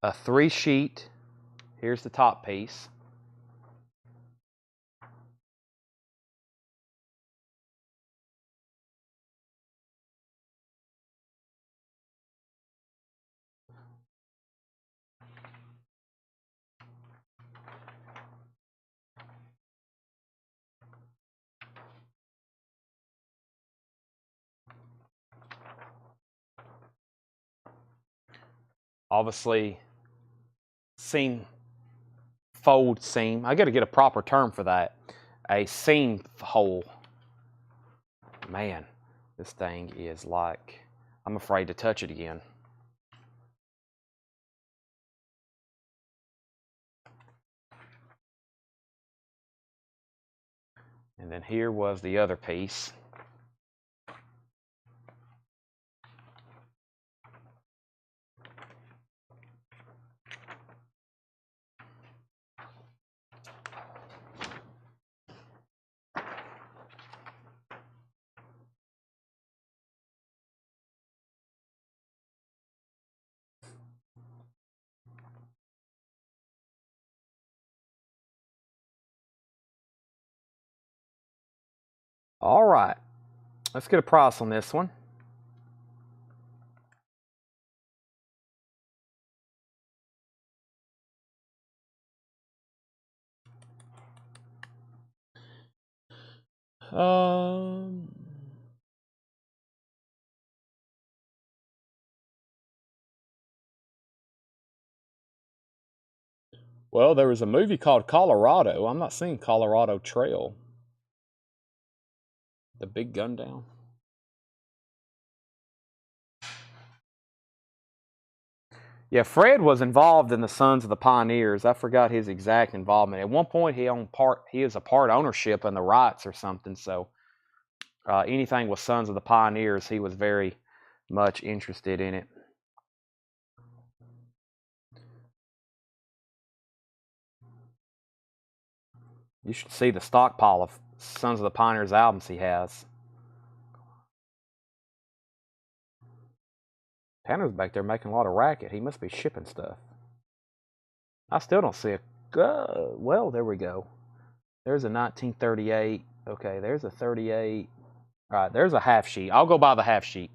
A 3-sheet Here's the top piece. Obviously, seam, fold seam. I got to get a proper term for that. A seam hole. Man, this thing is like, I'm afraid to touch it again. And then here was the other piece. All right, let's get a price on this one. Well, there was a movie called Colorado. I'm not seeing Colorado Trail. The Big Gun Down. Yeah, Fred was involved in the Sons of the Pioneers. I forgot his exact involvement. At one point, he was a part ownership in the rights or something. So anything with Sons of the Pioneers, he was very much interested in it. You should see the stockpile of Sons of the Pioneers albums he has. Tanner's back there making a lot of racket. He must be shipping stuff. I still don't see a... well, there we go. There's a 1938. Okay, there's a 38. All right, there's a half sheet. I'll go buy the half sheet.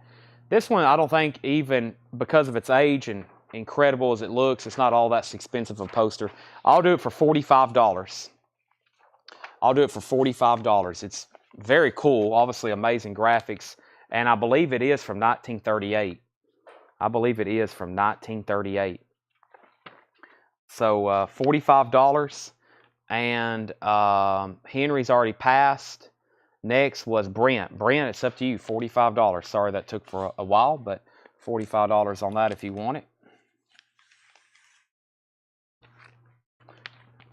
This one, I don't think, even because of its age and incredible as it looks, it's not all that expensive of a poster. I'll do it for $45. I'll do it for $45. It's very cool, obviously amazing graphics, and I believe it is from 1938. I believe it is from 1938. So $45, and Henry's already passed. Next was Brent. Brent, it's up to you, $45. Sorry that took for a while, but $45 on that if you want it.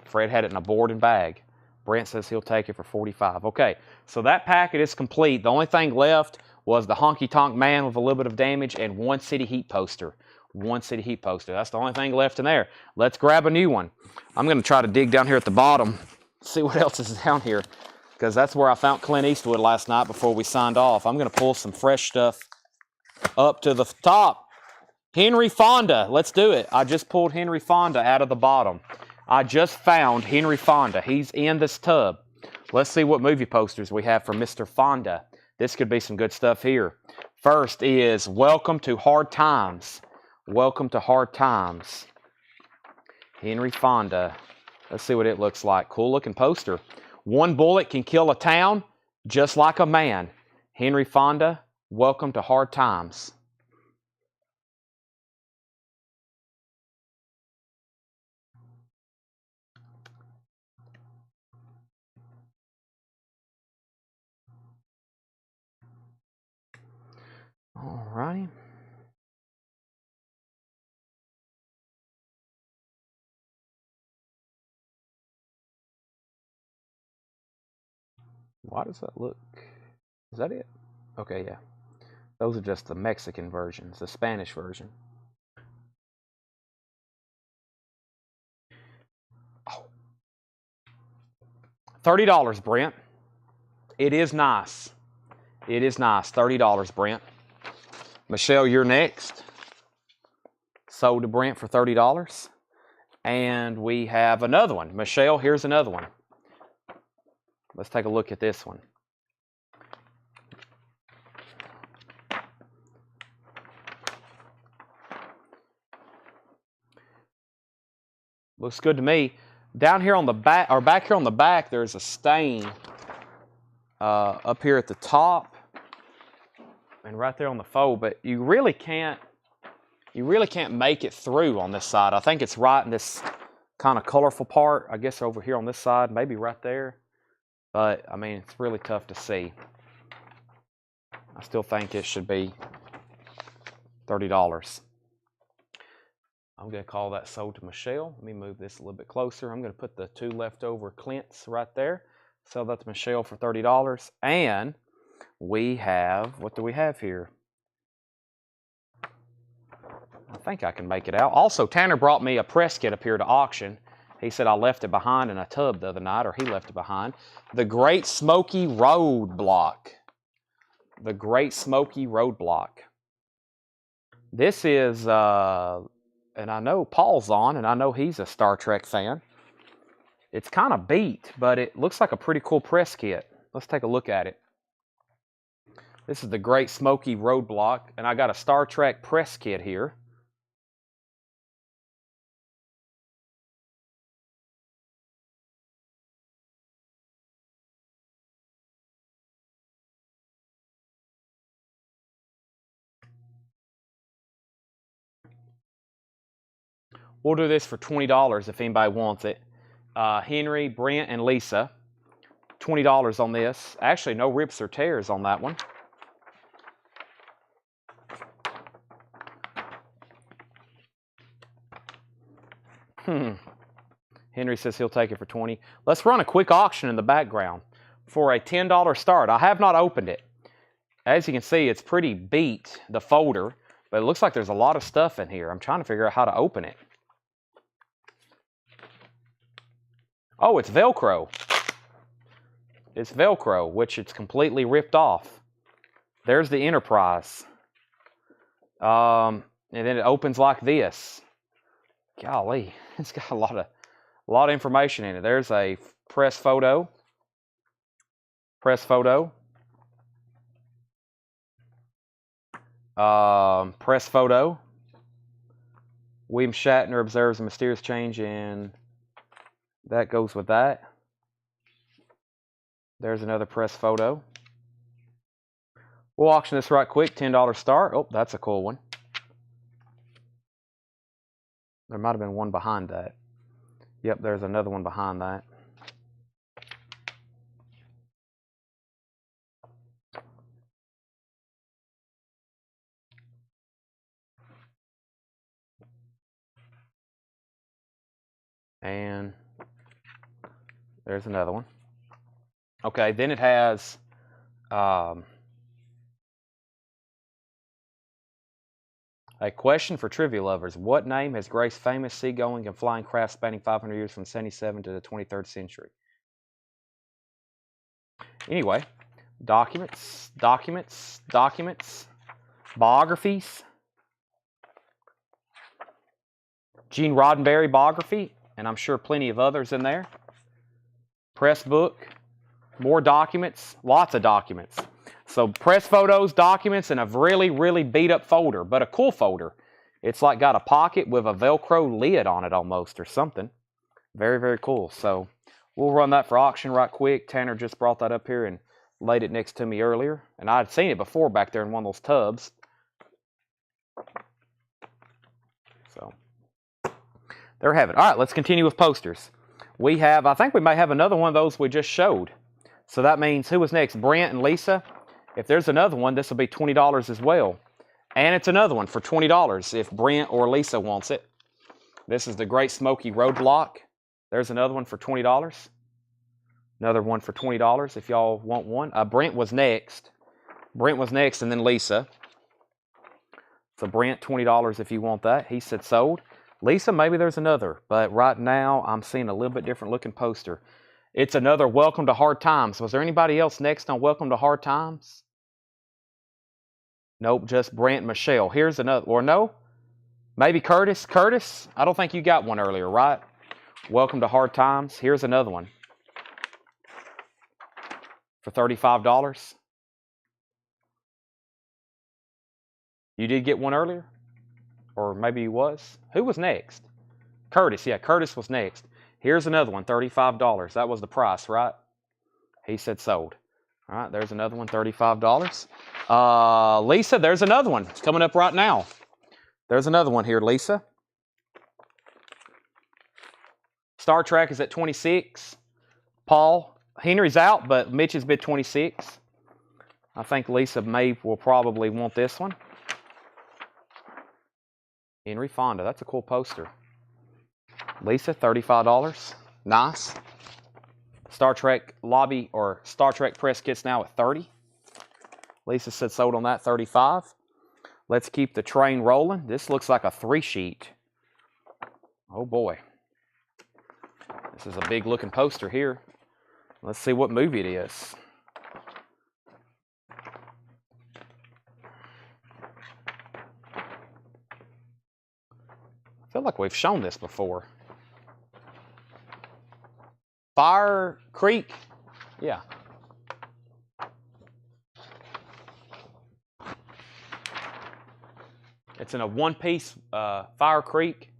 Fred had it in a board and bag. Brent says he'll take it for $45. Okay, so that packet is complete. The only thing left was the honky tonk man with a little bit of damage and one city heat poster. One city heat poster. That's the only thing left in there. Let's grab a new one. I'm going to try to dig down here at the bottom, see what else is down here, because that's where I found Clint Eastwood last night before we signed off. I'm going to pull some fresh stuff up to the top. Henry Fonda. Let's do it. I just pulled Henry Fonda out of the bottom. I just found Henry Fonda. He's in this tub. Let's see what movie posters we have for Mr. Fonda. This could be some good stuff here. First is Welcome to Hard Times. Welcome to Hard Times. Henry Fonda. Let's see what it looks like. Cool looking poster. One bullet can kill a town just like a man. Henry Fonda, Welcome to Hard Times. All righty. Why does that look? Is that it? Okay, yeah. Those are just the Mexican versions, the Spanish version. Oh. $30, Brent. It is nice. It is nice. $30, Brent. Michelle, you're next. Sold to Brent for $30. And we have another one. Michelle, here's another one. Let's take a look at this one. Looks good to me. Down here on the back, or back here on the back, there's a stain up here at the top and right there on the fold, but you really can't make it through on this side. I think it's right in this kind of colorful part. I guess over here on this side, maybe right there. But I mean, it's really tough to see. I still think it should be $30. I'm going to call that sold to Michelle. Let me move this a little bit closer. I'm going to put the 2 leftover Clints right there. Sell that to Michelle for $30. And we have, what do we have here? I think I can make it out. Also, Tanner brought me a press kit up here to auction. He said I left it behind in a tub the other night, or he left it behind. The Great Smoky Roadblock. The Great Smoky Roadblock. This is, and I know Paul's on, and I know he's a Star Trek fan. It's kind of beat, but it looks like a pretty cool press kit. Let's take a look at it. This is the Great Smoky Roadblock, and I got a Star Trek press kit here. We'll do this for $20 if anybody wants it. Henry, Brent, and Lisa. $20 on this. Actually, no rips or tears on that one. Henry says he'll take it for $20. Let's run a quick auction in the background for a $10 start. I have not opened it. As you can see, it's pretty beat, the folder, but it looks like there's a lot of stuff in here. I'm trying to figure out how to open it. Oh, it's Velcro. It's Velcro, which it's completely ripped off. There's the Enterprise. And then it opens like this. Golly, it's got a lot of information in it. There's a press photo. Press photo. Press photo. William Shatner observes a mysterious change in... That goes with that. There's another press photo. We'll auction this right quick. $10 start. Oh, that's a cool one. There might have been one behind that. Yep, there's another one behind that. And there's another one. Okay, then it has a question for trivia lovers. What name has graced famous seagoing and flying craft spanning 500 years from 77 to the 23rd century? Anyway, documents, biographies. Gene Roddenberry biography, and I'm sure plenty of others in there. Press book, more documents, lots of documents. So press photos, documents, and a really, really beat up folder, but a cool folder. It's like got a pocket with a Velcro lid on it almost or something. Very, very cool. So we'll run that for auction right quick. Tanner just brought that up here and laid it next to me earlier. And I'd seen it before back there in one of those tubs. So there we have it. All right, let's continue with posters. We have, I think we may have another one of those we just showed. So that means, who was next? Brent and Lisa. If there's another one, this will be $20 as well. And it's another one for $20 if Brent or Lisa wants it. This is the Great Smoky Roadblock. There's another one for $20. Another one for $20 if y'all want one. Brent was next. Brent was next and then Lisa. So Brent, $20 if you want that. He said sold. Lisa, maybe there's another. But right now, I'm seeing a little bit different looking poster. It's another Welcome to Hard Times. Was there anybody else next on Welcome to Hard Times? Nope, just Brent and Michelle. Here's another. Or no? Maybe Curtis. Curtis, I don't think you got one earlier, right? Welcome to Hard Times. Here's another one for $35. You did get one earlier? Or maybe you was? Who was next? Curtis. Yeah, Curtis was next. Here's another one, $35. That was the price, right? He said sold. All right, there's another one, $35. Lisa, there's another one. It's coming up right now. There's another one here, Lisa. Star Trek is at 26. Paul, Henry's out, but Mitch has bid 26. I think Lisa will probably want this one. Henry Fonda, that's a cool poster. Lisa, $35. Nice. Star Trek lobby or Star Trek press kits now at 30. Lisa said sold on that, 35. Let's keep the train rolling. This looks like a 3-sheet. Oh boy. This is a big looking poster here. Let's see what movie it is. I feel like we've shown this before. Fire Creek? Yeah. It's in a one-piece Fire Creek.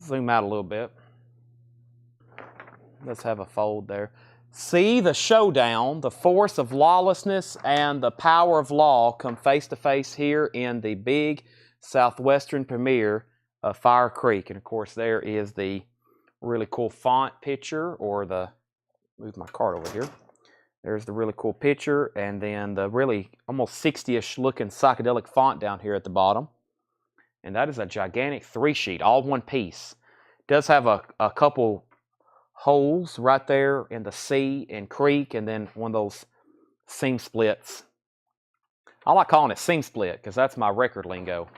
Zoom out a little bit. Let's have a fold there. See the showdown, the force of lawlessness and the power of law come face to face here in the big Southwestern premiere of Fire Creek. And of course there is the really cool font picture, or the, move my card over here. There's the really cool picture, and then the really almost 60-ish looking psychedelic font down here at the bottom. And that is a gigantic 3-sheet, all one piece. It does have a couple holes right there in the C and creek, and then one of those seam splits. I like calling it seam split because that's my record lingo.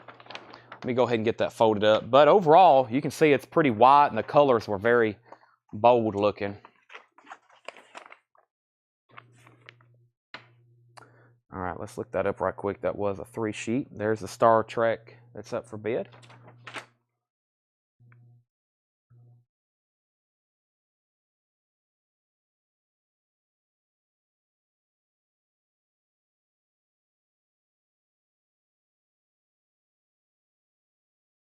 Let me go ahead and get that folded up. But overall, you can see it's pretty white, and the colors were very bold looking. All right, let's look that up right quick. That was a 3-sheet. There's the Star Trek that's up for bid.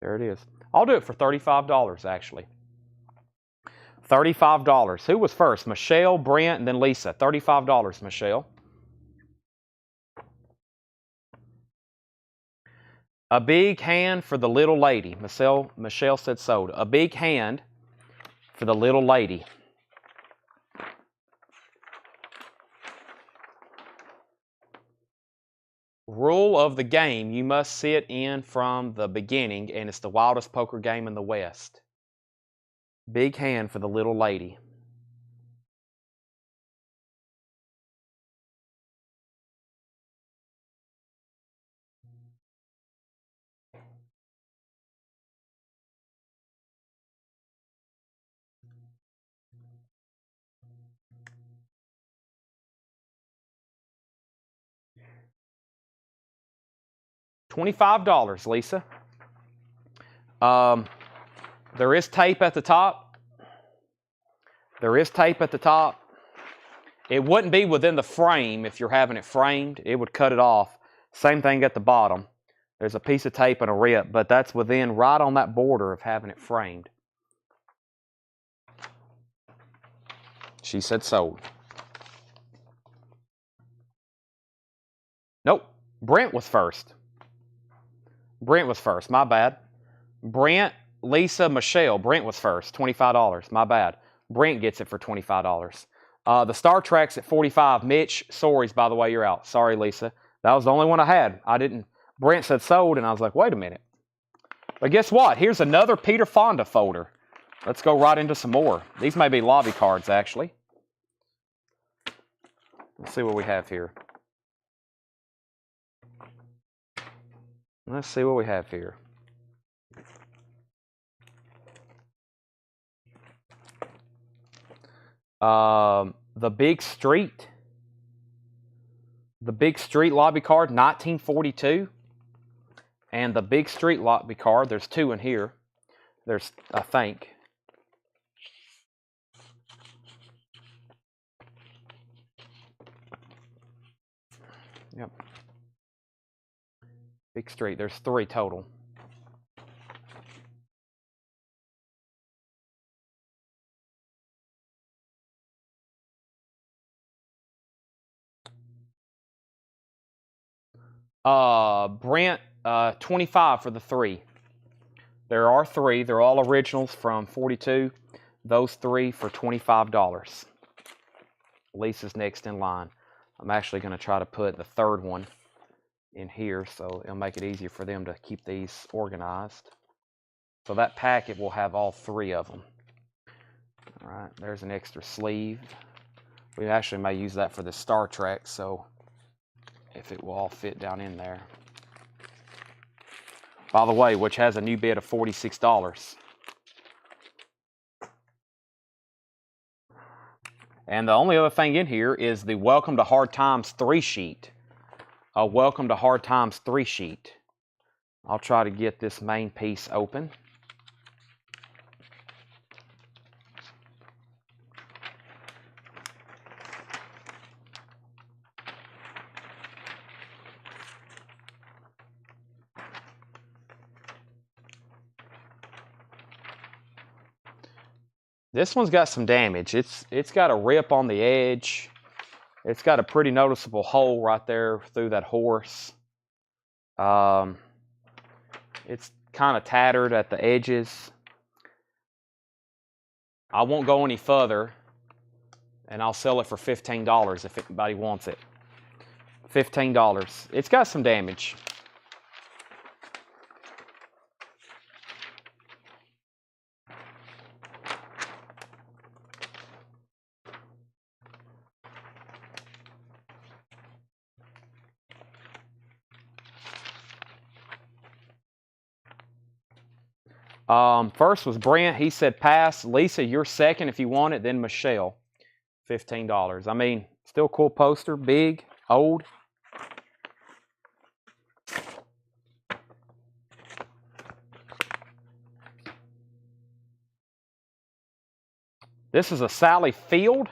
There it is. I'll do it for $35, actually. $35. Who was first? Michelle, Brent, and then Lisa. $35, Michelle. A big hand for the little lady. Michelle said sold. A big hand for the little lady. Rule of the game, you must sit in from the beginning, and it's the wildest poker game in the West. Big hand for the little lady. $25, Lisa. There is tape at the top. There is tape at the top. It wouldn't be within the frame if you're having it framed. It would cut it off. Same thing at the bottom. There's a piece of tape and a rip, but that's within right on that border of having it framed. She said sold. Nope. Brent was first. Brent was first. My bad. Brent, Lisa, Michelle. Brent was first. $25. My bad. Brent gets it for $25. The Star Trek's at $45. Mitch, sorries, by the way, you're out. Sorry, Lisa. That was the only one I had. Brent said sold, and I was like, wait a minute. But guess what? Here's another Peter Fonda folder. Let's go right into some more. These may be lobby cards, actually. Let's see what we have here. Let's see what we have here. The Big Street. The Big Street lobby card, 1942. And the big Street Lobby card, there's 2 in here. There's, I think. Yep. Big Street, there's 3 total. Brent, 25 for the 3. There are 3. They're all originals from 42. Those 3 for $25. Lisa's next in line. I'm actually going to try to put the 3rd one in here, so it'll make it easier for them to keep these organized. So that packet will have all 3 of them. All right, there's an extra sleeve. We actually may use that for the Star Trek, so if it will all fit down in there. By the way, which has a new bid of $46. And the only other thing in here is the Welcome to Hard Times 3 sheet. A Welcome to Hard Times 3 sheet. I'll try to get this main piece open. This one's got some damage. It's got a rip on the edge. It's got a pretty noticeable hole right there through that horse. It's kind of tattered at the edges. I won't go any further, and I'll sell it for $15 if anybody wants it. $15. It's got some damage. First was Brent. He said pass. Lisa, you're second if you want it. Then Michelle, $15. I mean, still cool poster. Big, old. This is a Sally Field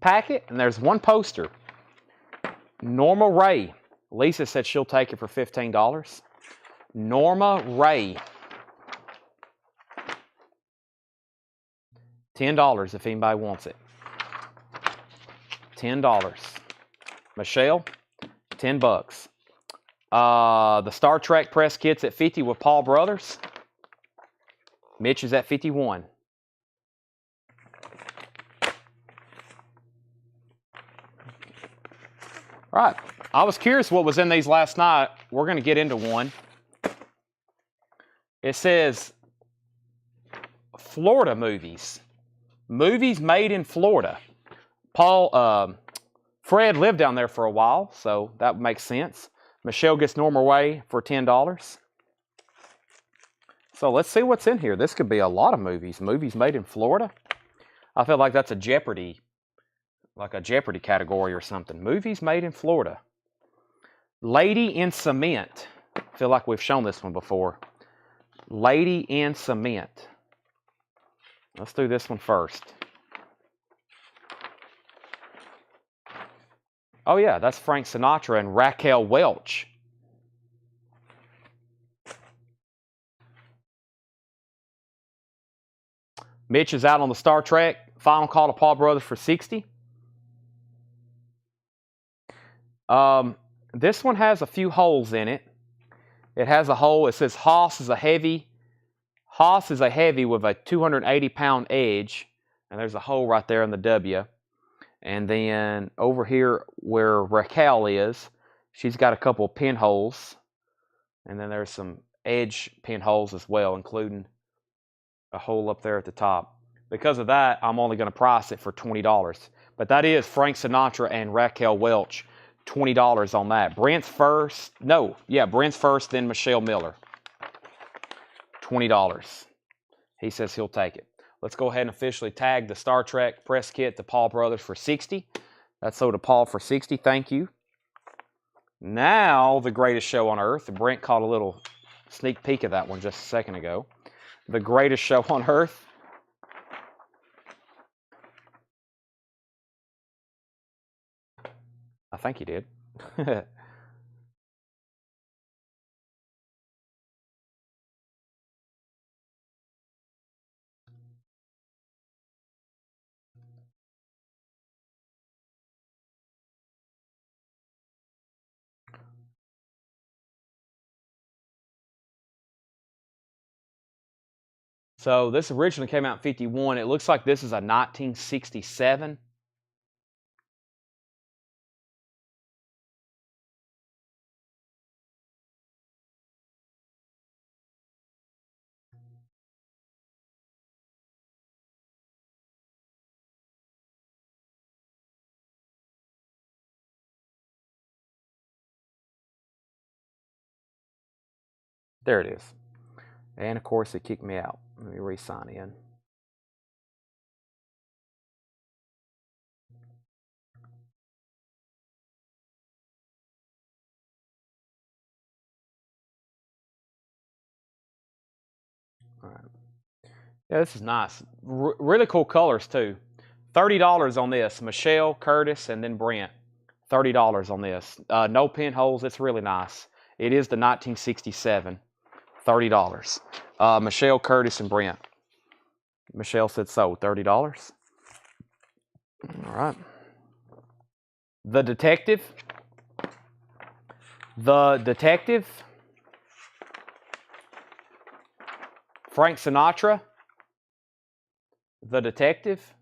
packet, and there's 1 poster. Norma Ray. Lisa said she'll take it for $15. Norma Ray. $10 if anybody wants it. $10. Michelle, $10. The Star Trek press kit's at $50 with Paul Brothers. Mitch is at $51. All right. I was curious what was in these last night. We're going to get into one. It says Florida movies. Movies made in Florida. Fred lived down there for a while, so that makes sense. Michelle gets Norma Ray for $10. So let's see what's in here. This could be a lot of movies. Movies made in Florida. I feel like that's a Jeopardy, like a Jeopardy category or something. Movies made in Florida. Lady in Cement. I feel like we've shown this one before. Lady in Cement. Let's do this one first. Oh yeah, that's Frank Sinatra and Raquel Welch. Mitch is out on the Star Trek. Final call to Paul Brothers for $60. This one has a few holes in it. It has a hole. It says Haas is a heavy with a 280-pound edge. And there's a hole right there in the W. And then over here where Raquel is, she's got a couple of pinholes. And then there's some edge pinholes as well, including a hole up there at the top. Because of that, I'm only going to price it for $20. But that is Frank Sinatra and Raquel Welch. $20 on that. Brent's first, then Michelle Miller. $20. He says he'll take it. Let's go ahead and officially tag the Star Trek press kit to Paul Brothers for $60. That's sold to Paul for $60. Thank you. Now, the greatest show on earth. Brent caught a little sneak peek of that one just a second ago. The Greatest Show on Earth. I think he did. So this originally came out in 51. It looks like this is a 1967. There it is. And of course it kicked me out. Let me re-sign in. All right. Yeah, this is nice. Really cool colors too. $30 on this. Michelle, Curtis, and then Brent. $30 on this. No pinholes. It's really nice. It is the 1967. $30. Michelle, Curtis, and Brent. Michelle said so. $30. All right. The Detective. The Detective. Frank Sinatra. The Detective.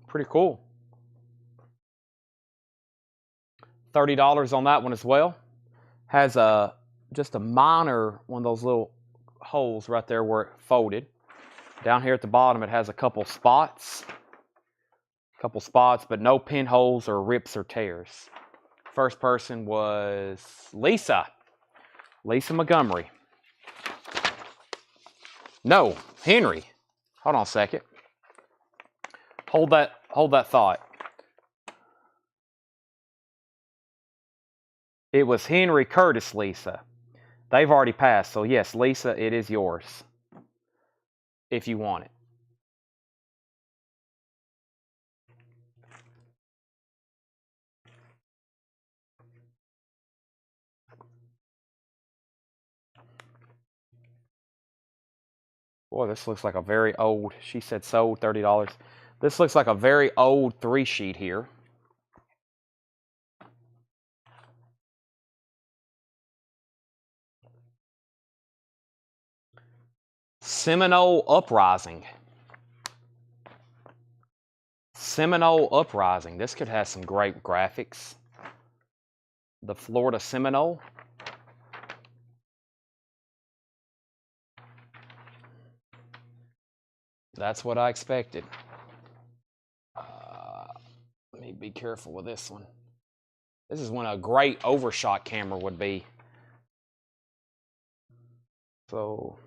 Pretty cool. $30 on that one as well. Has just a minor one of those little holes right there where it folded. Down here at the bottom, it has a couple spots, but no pinholes or rips or tears. First person was Lisa Montgomery. No, Henry. Hold on a second. Hold that thought. It was Henry Curtis Lisa. They've already passed, so yes, Lisa, it is yours. If you want it. Boy, this looks like a very old, she said sold, $30. This looks like a very old 3-sheet here. Seminole Uprising. Seminole Uprising. This could have some great graphics. The Florida Seminole. That's what I expected. Let me be careful with this one. This is when a great overshot camera would be. So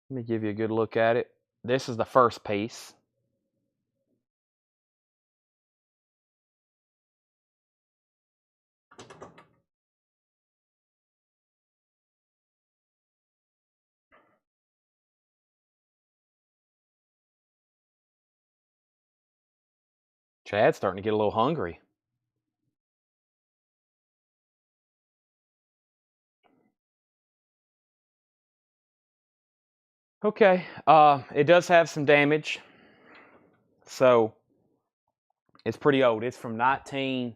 let me give you a good look at it. This is the first piece. Chad's starting to get a little hungry. Okay, it does have some damage. So it's pretty old. It's from 19.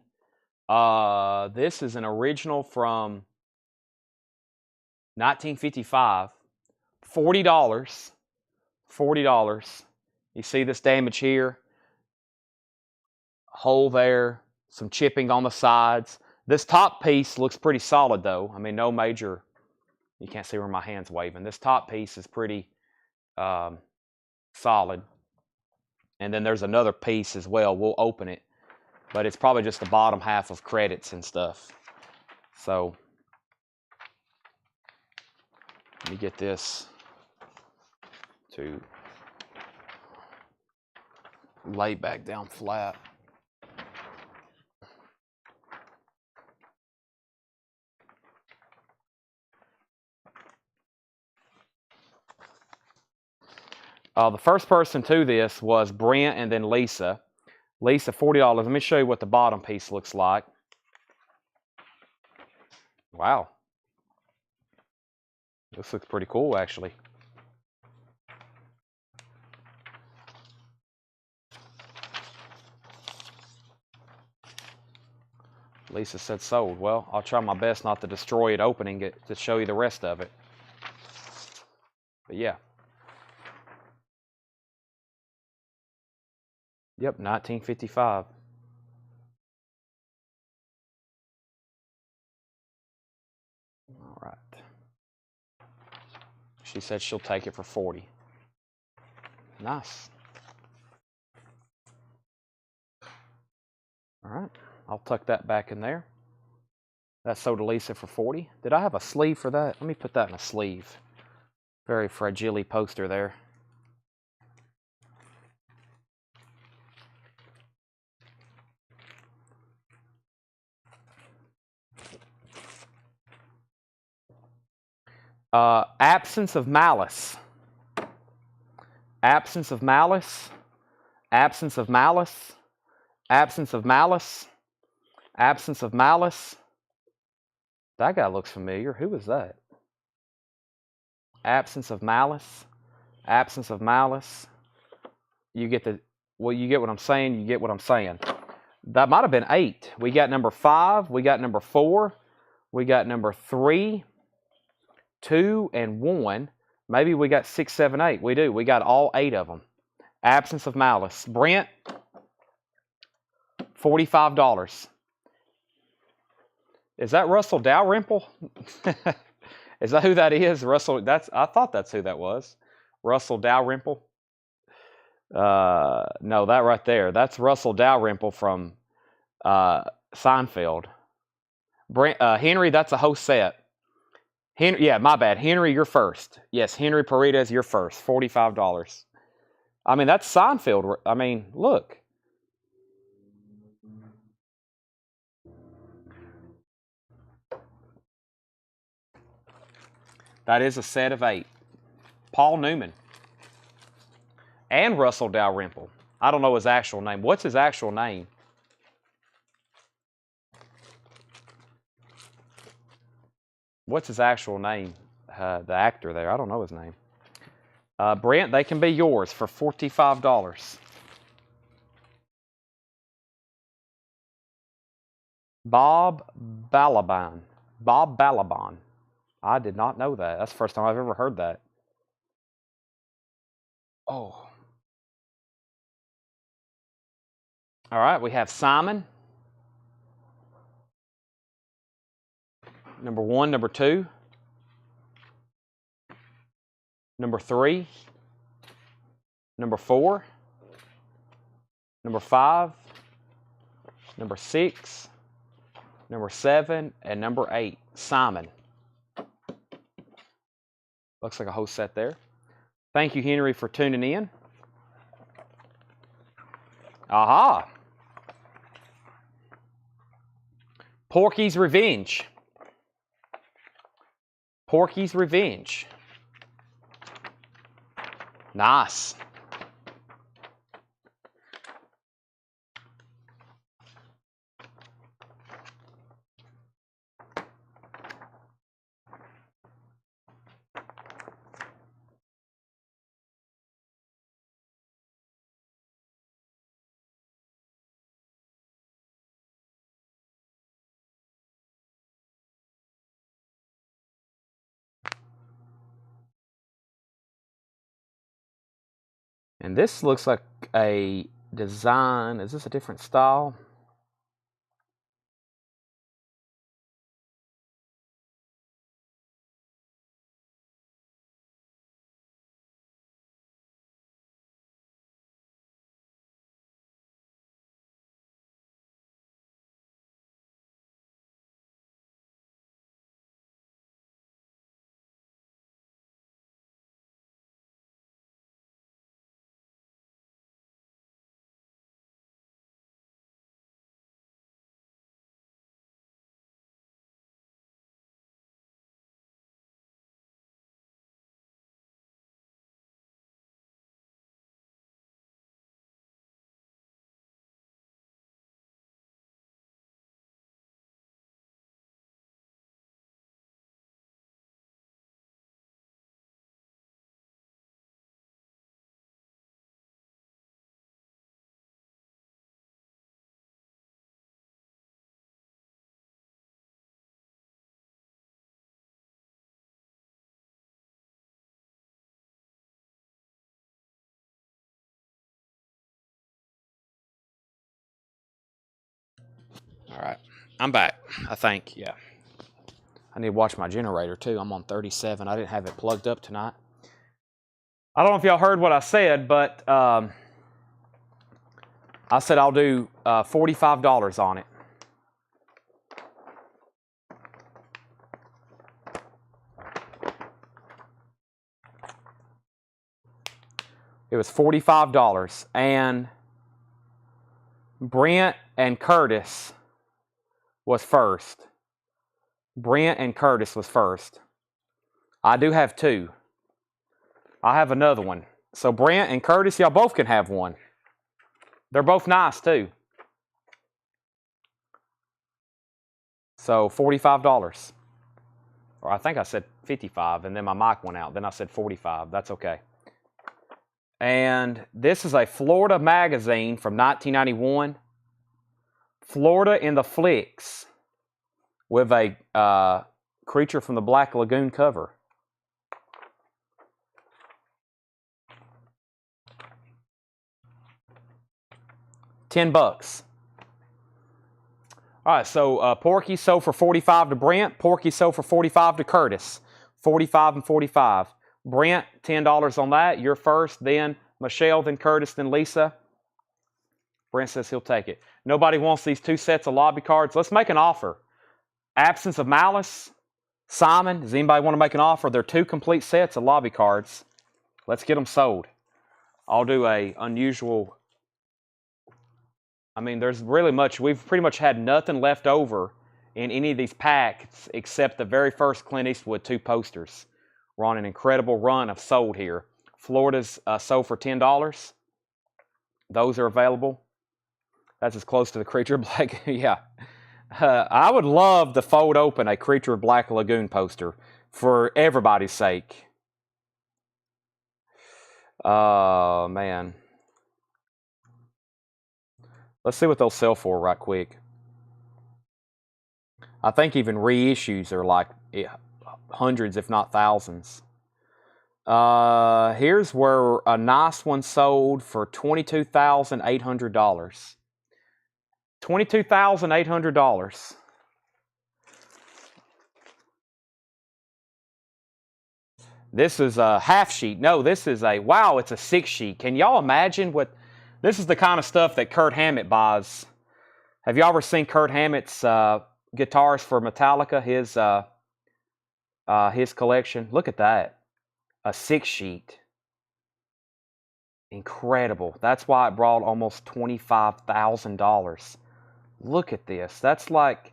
This is an original from 1955. $40. $40. You see this damage here? Hole there, some chipping on the sides. This top piece looks pretty solid though. I mean, no major, you can't see where my hand's waving. This top piece is pretty solid. And then there's another piece as well. We'll open it, but it's probably just the bottom half of credits and stuff. So let me get this to lay back down flat. The first person to this was Brent and then Lisa. Lisa, $40. Let me show you what the bottom piece looks like. Wow. This looks pretty cool, actually. Lisa said sold. Well, I'll try my best not to destroy it opening it to show you the rest of it. But yeah. Yep, 1955. All right. She said she'll take it for 40. Nice. All right. I'll tuck that back in there. That sold to Lisa for 40. Did I have a sleeve for that? Let me put that in a sleeve. Very fragile poster there. Absence of malice. Absence of malice. Absence of malice. Absence of malice. Absence of malice. That guy looks familiar. Who is that? Absence of malice. Absence of malice. You get the, well, you get what I'm saying. You get what I'm saying. That might have been 8. We got number 5. We got number 4. We got number 3, 2, and 1. Maybe we got 6, 7, 8. We do. We got all 8 of them. Absence of malice. Brent, $45. Is that Russell Dalrymple? Is that who that is? Russell, I thought that's who that was. Russell Dalrymple. No, that right there. That's Russell Dalrymple from Seinfeld. Henry, that's a whole set. Henry, yeah, my bad. Henry, you're first. Yes, Henry Paredes, you're first. $45. I mean, that's Seinfeld. I mean, look. That is a set of 8. Paul Newman. And Russell Dalrymple. I don't know his actual name. What's his actual name? What's his actual name? The actor there. I don't know his name. Brent, they can be yours for $45. Bob Balaban. Bob Balaban. I did not know that. That's the first time I've ever heard that. Oh. All right, we have Simon. Number 1, number 2. Number 3. Number 4. Number 5. Number 6. Number 7. And number 8. Simon. Looks like a whole set there. Thank you, Henry, for tuning in. Aha! Porky's Revenge. Porky's Revenge. Nice. And this looks like a design. Is this a different style? All right, I'm back, I think, yeah. I need to watch my generator too. I'm on 37. I didn't have it plugged up tonight. I don't know if y'all heard what I said, but I said I'll do $45 on it. It was $45, and Brent and Curtis was first. Brent and Curtis was first. I do have two. I have another one. So Brent and Curtis, y'all both can have one. They're both nice too. So $45. Or I think I said 55, and then my mic went out. Then I said 45. That's okay. And this is a Florida magazine from 1991. Florida in the Flicks, with a Creature from the Black Lagoon cover. $10. All right, so Porky sold for 45 to Brent. Porky sold for 45 to Curtis. 45 and 45. Brent, $10 on that. You're first, then Michelle, then Curtis, then Lisa. Brent says he'll take it. Nobody wants these two sets of lobby cards. Let's make an offer. Absence of Malice. Simon, does anybody want to make an offer? They're two complete sets of lobby cards. Let's get them sold. I'll do a unusual... I mean, there's really much... We've pretty much had nothing left over in any of these packs except the very first Clint Eastwood 2 posters. We're on an incredible run of sold here. Florida's sold for $10. Those are available. That's as close to the Creature of Black... yeah. I would love to fold open a Creature of Black Lagoon poster for everybody's sake. Oh, man. Let's see what they'll sell for right quick. I think even reissues are like hundreds, if not thousands. Here's where a nice one sold for $22,800. $22,800. This is a half sheet. No, this is a, wow, it's a 6 sheet. Can y'all imagine what, this is the kind of stuff that Kurt Hammett buys. Have y'all ever seen Kurt Hammett's guitars for Metallica, his collection? Look at that. A 6 sheet. Incredible. That's why it brought almost $25,000. Look at this. That's like,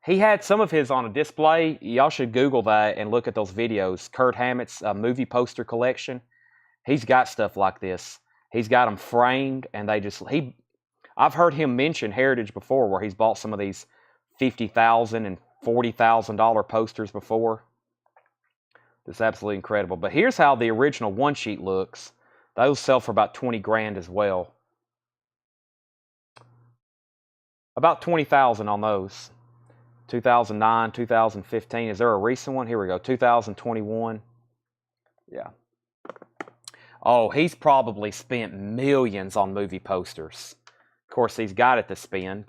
he had some of his on a display. Y'all should Google that and look at those videos. Kurt Hammett's movie poster collection. He's got stuff like this. He's got them framed, and they just, I've heard him mention Heritage before, where he's bought some of these $50,000 and $40,000 posters before. It's absolutely incredible. But here's how the original one sheet looks. Those sell for about 20 grand as well. About 20,000 on those. 2009, 2015. Is there a recent one? Here we go. 2021. Yeah. Oh, he's probably spent millions on movie posters. Of course, he's got it to spend.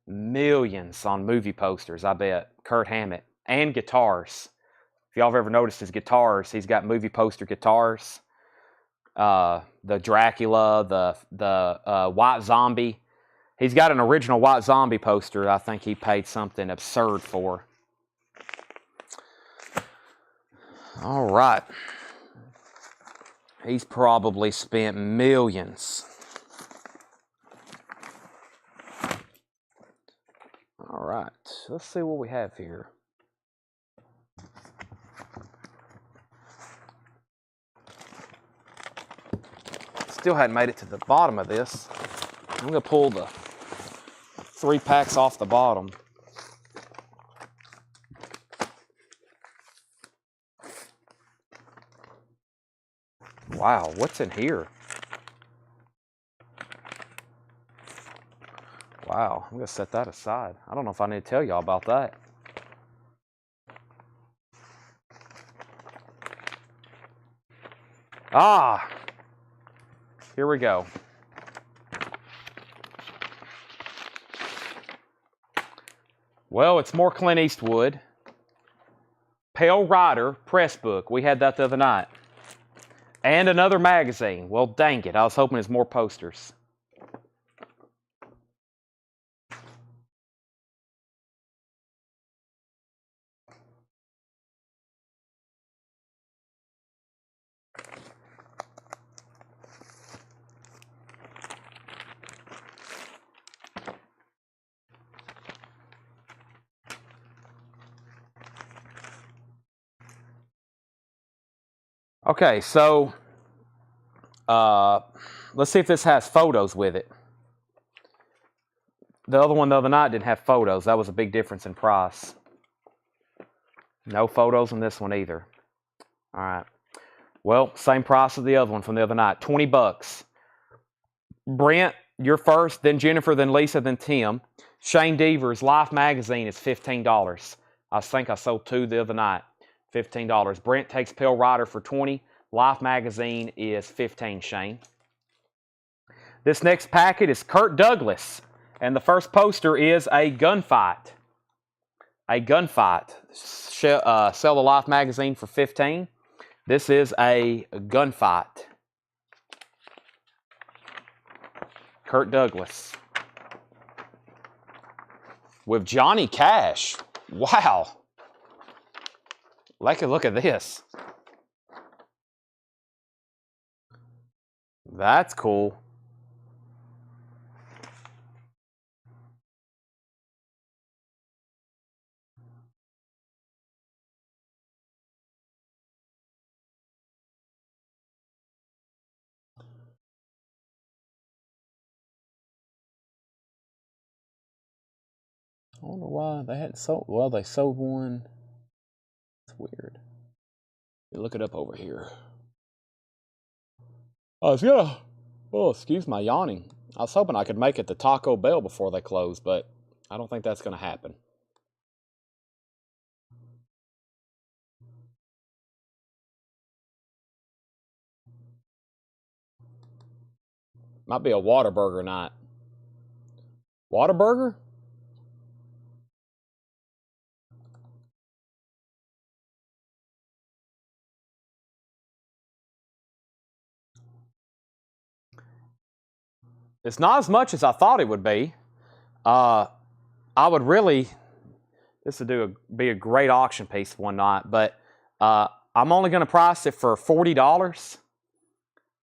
Millions on movie posters, I bet. Kurt Hammett. And guitars. If y'all have ever noticed his guitars, he's got movie poster guitars. The Dracula, the White Zombie. He's got an original White Zombie poster I think he paid something absurd for. All right. He's probably spent millions. All right. Let's see what we have here. Still hadn't made it to the bottom of this. I'm going to pull the 3 packs off the bottom. Wow, what's in here? Wow, I'm going to set that aside. I don't know if I need to tell y'all about that. Ah! Here we go. Well, it's more Clint Eastwood. Pale Rider press book. We had that the other night. And another magazine. Well, dang it. I was hoping there's more posters. Okay, so let's see if this has photos with it. The other one the other night didn't have photos. That was a big difference in price. No photos in this one either. All right. Well, same price as the other one from the other night. 20 bucks. Brent, you're first, then Jennifer, then Lisa, then Tim. Shane Deaver's Life magazine is $15. I think I sold 2 the other night. $15. Brent takes Pale Rider for 20. Life magazine is 15, Shane. This next packet is Kirk Douglas. And the first poster is a gunfight. A gunfight. Sell the Life magazine for 15. This is a gunfight. Kirk Douglas. With Johnny Cash. Wow. Look at this. That's cool. I wonder why they hadn't sold. Well, they sold one. It's weird. Look it up over here. Oh, yeah. Oh, excuse my yawning. I was hoping I could make it to Taco Bell before they close, but I don't think that's going to happen. Might be a Whataburger night. Whataburger? It's not as much as I thought it would be. I would really, this would be a great auction piece one night, but I'm only going to price it for $40,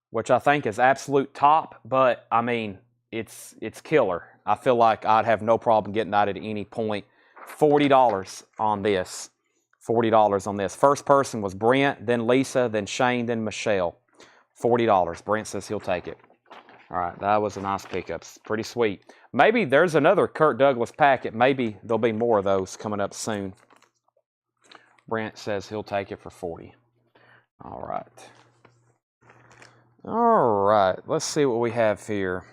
which I think is absolute top, but I mean, it's killer. I feel like I'd have no problem getting that at any point. $40 on this. $40 on this. First person was Brent, then Lisa, then Shane, then Michelle. $40. Brent says he'll take it. All right, that was a nice pickup. Pretty sweet. Maybe there's another Kirk Douglas packet. Maybe there'll be more of those coming up soon. Brent says he'll take it for 40. All right. All right, let's see what we have here.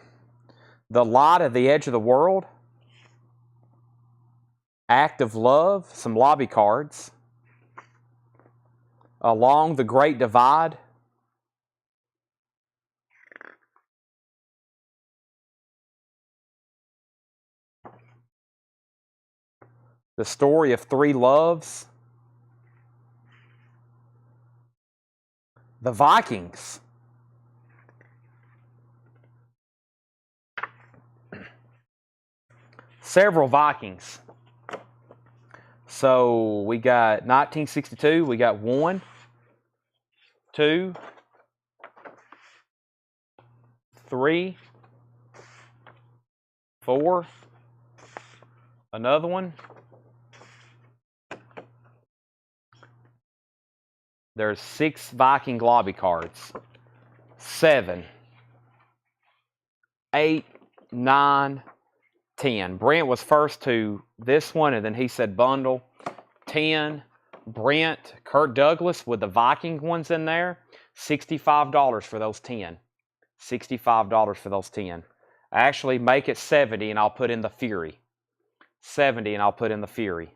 The Light at the Edge of the World. Act of Love, some lobby cards. Along the Great Divide. The Story of Three Loves. The Vikings. Several Vikings. So we got 1962. We got 1, 2, 3, 4. Another one. There's 6 Viking lobby cards. 7, 8, 9, 10. Brent was first to this one, and then he said bundle. 10. Brent, Kirk Douglas with the Viking ones in there. $65 for those 10. $65 for those 10. Actually, make it 70 and I'll put in the Fury. 70 and I'll put in the Fury.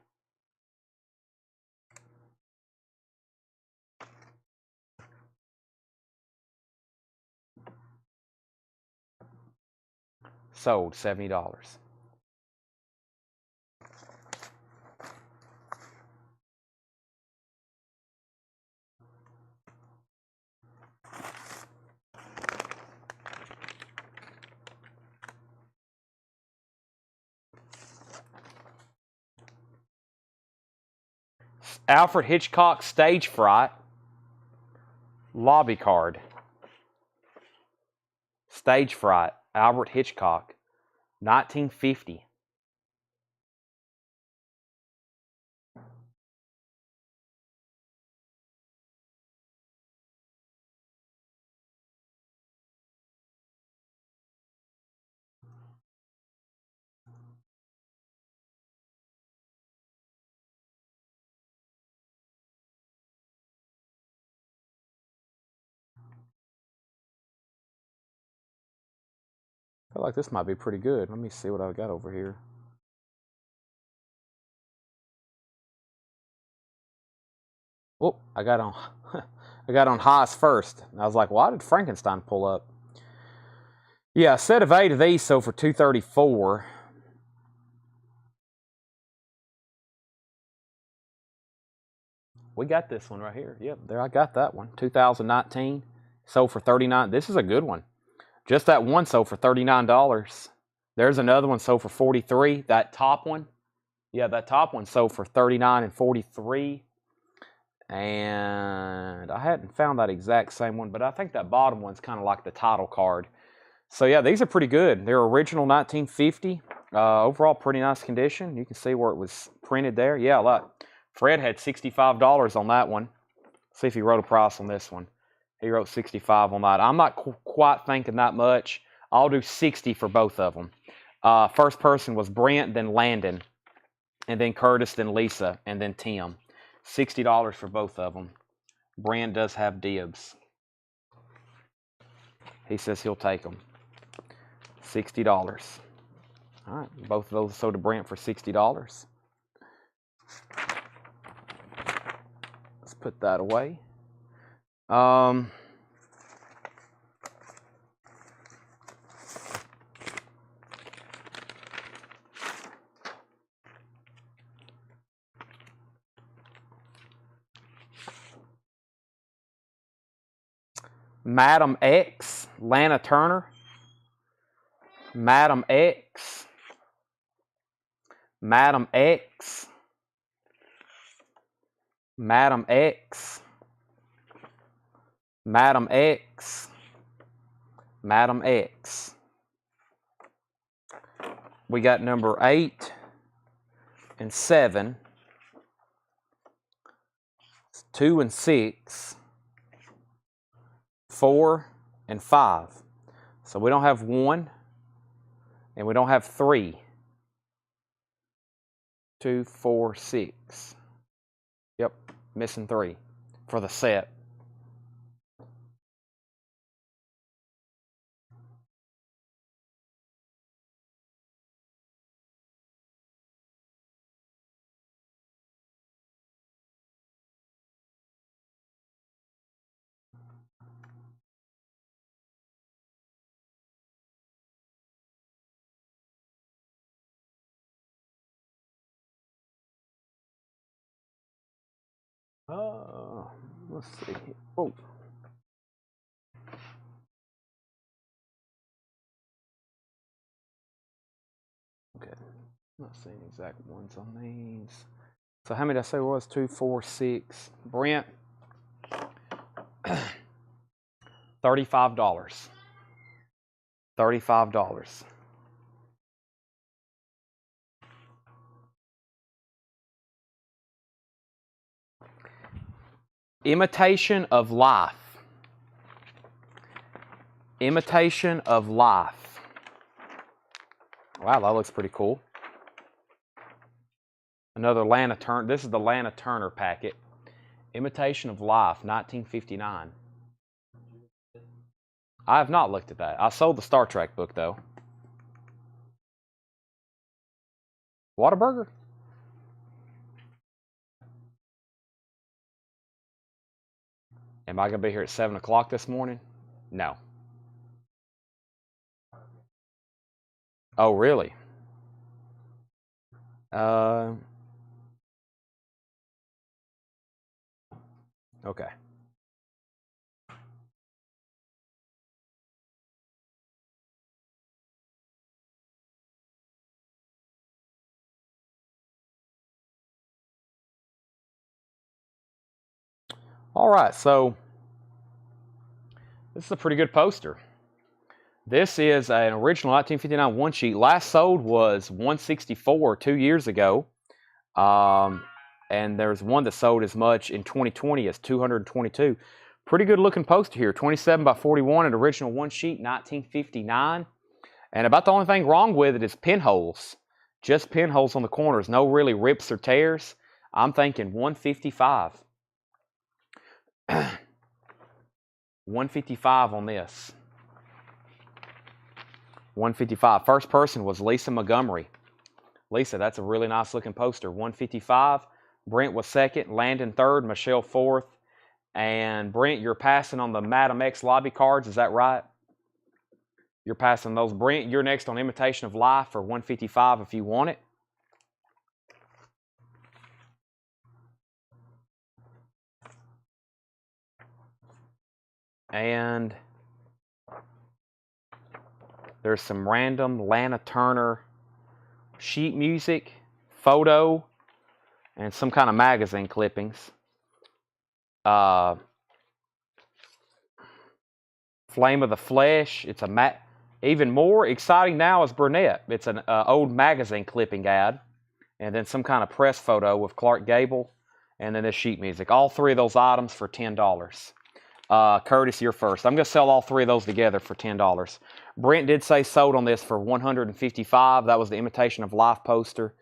Sold $70. Alfred Hitchcock Stage Fright lobby card. Stage Fright, Albert Hitchcock, 1950. I feel like this might be pretty good. Let me see what I've got over here. Oh, I got on I got on highest first. I was like, why did Frankenstein pull up? Yeah, a set of 8 of these sold for $234. We got this one right here. Yep, there I got that one. 2019. Sold for $39. This is a good one. Just that one sold for $39. There's another one sold for $43. That top one. Yeah, that top one sold for $39 and $43. And I hadn't found that exact same one, but I think that bottom one's kind of like the title card. So yeah, these are pretty good. They're original 1950. Overall, pretty nice condition. You can see where it was printed there. Yeah, look. Fred had $65 on that one. See if he wrote a price on this one. He wrote $65 on that. I'm not quite thinking that much. I'll do $60 for both of them. First person was Brent, then Landon, and then Curtis, then Lisa, and then Tim. $60 for both of them. Brent does have dibs. He says he'll take them. $60. All right, both of those sold to Brent for $60. Let's put that away. Madam X, Lana Turner. Madam X. Madam X. Madam X. Madam X. Madam X. We got number 8 and 7. 2 and 6. 4 and 5. So we don't have 1 and we don't have 3. 2, 4, 6. Yep, missing 3 for the set. Let's see. Oh. Okay. Not seeing exact ones on these. So how many did I say it was? 2, 4, 6. Brent. $35. $35. Imitation of Life. Imitation of Life. Wow, that looks pretty cool. Another Lana Turner. This is the Lana Turner packet. Imitation of Life, 1959. I have not looked at that. I sold the Star Trek book, though. Whataburger? Am I going to be here at 7 o'clock this morning? No. Oh, really? Okay. All right, so this is a pretty good poster. This is an original 1959 one sheet. Last sold was 164 2 years ago. And there's one that sold as much in 2020 as 222. Pretty good looking poster here. 27 by 41, an original one sheet, 1959. And about the only thing wrong with it is pinholes. Just pinholes on the corners. No really rips or tears. I'm thinking 155. 155 on this. 155. First person was Lisa Montgomery. Lisa, that's a really nice looking poster. 155. Brent was second. Landon third. Michelle fourth. And Brent, you're passing on the Madam X lobby cards. Is that right? You're passing those. Brent, you're next on Imitation of Life for 155 if you want it. And there's some random Lana Turner sheet music, photo, and some kind of magazine clippings. Flame of the Flesh. It's a even more exciting now is Burnett. It's an old magazine clipping ad, and then some kind of press photo with Clark Gable, and then this sheet music. All three of those items for $10. Curtis, you're first. I'm going to sell all three of those together for $10. Brent did say sold on this for $155. That was the Imitation of Life poster.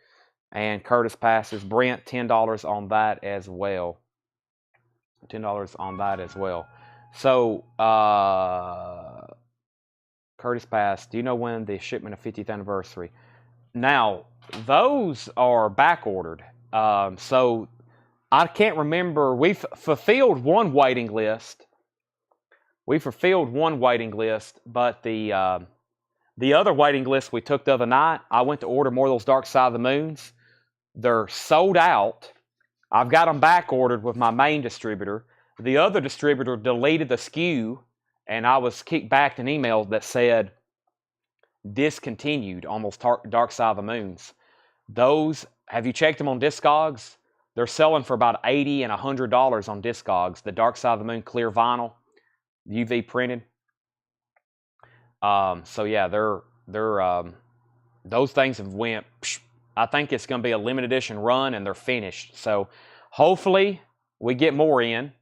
And Curtis passes. Brent, $10 on that as well. $10 on that as well. So, Curtis passed. Do you know when the shipment of 50th anniversary? Now, those are back ordered. So, I can't remember. We've fulfilled one waiting list. We fulfilled one waiting list, but the other waiting list we took the other night, I went to order more of those Dark Side of the Moons. They're sold out. I've got them back ordered with my main distributor. The other distributor deleted the SKU, and I was kicked back an email that said discontinued on those Dark Side of the Moons. Those, have you checked them on Discogs? They're selling for about $80 and $100 on Discogs. The Dark Side of the Moon clear vinyl, UV printed. So yeah, they're those things have went. I think it's going to be a limited edition run, and they're finished. So hopefully we get more in.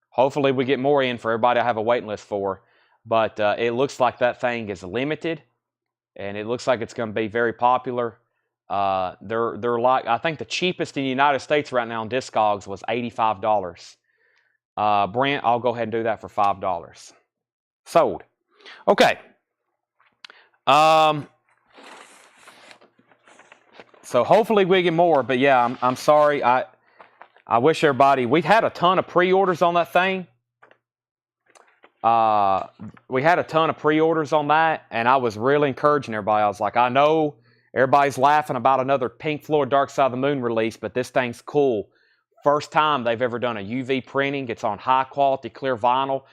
Hopefully we get more in for everybody I have a waiting list for. But it looks like that thing is limited, and it looks like it's going to be very popular. They're like, I think the cheapest in the United States right now on Discogs was $85. Brent, I'll go ahead and do that for $5. Sold. Okay. So hopefully we get more, but yeah, I'm sorry. I wish everybody, we've had a ton of pre-orders on that thing. We had a ton of pre-orders on that, and I was really encouraging everybody. I was like, I know everybody's laughing about another Pink Floyd Dark Side of the Moon release, but this thing's cool. First time they've ever done a UV printing. It's on high quality clear vinyl.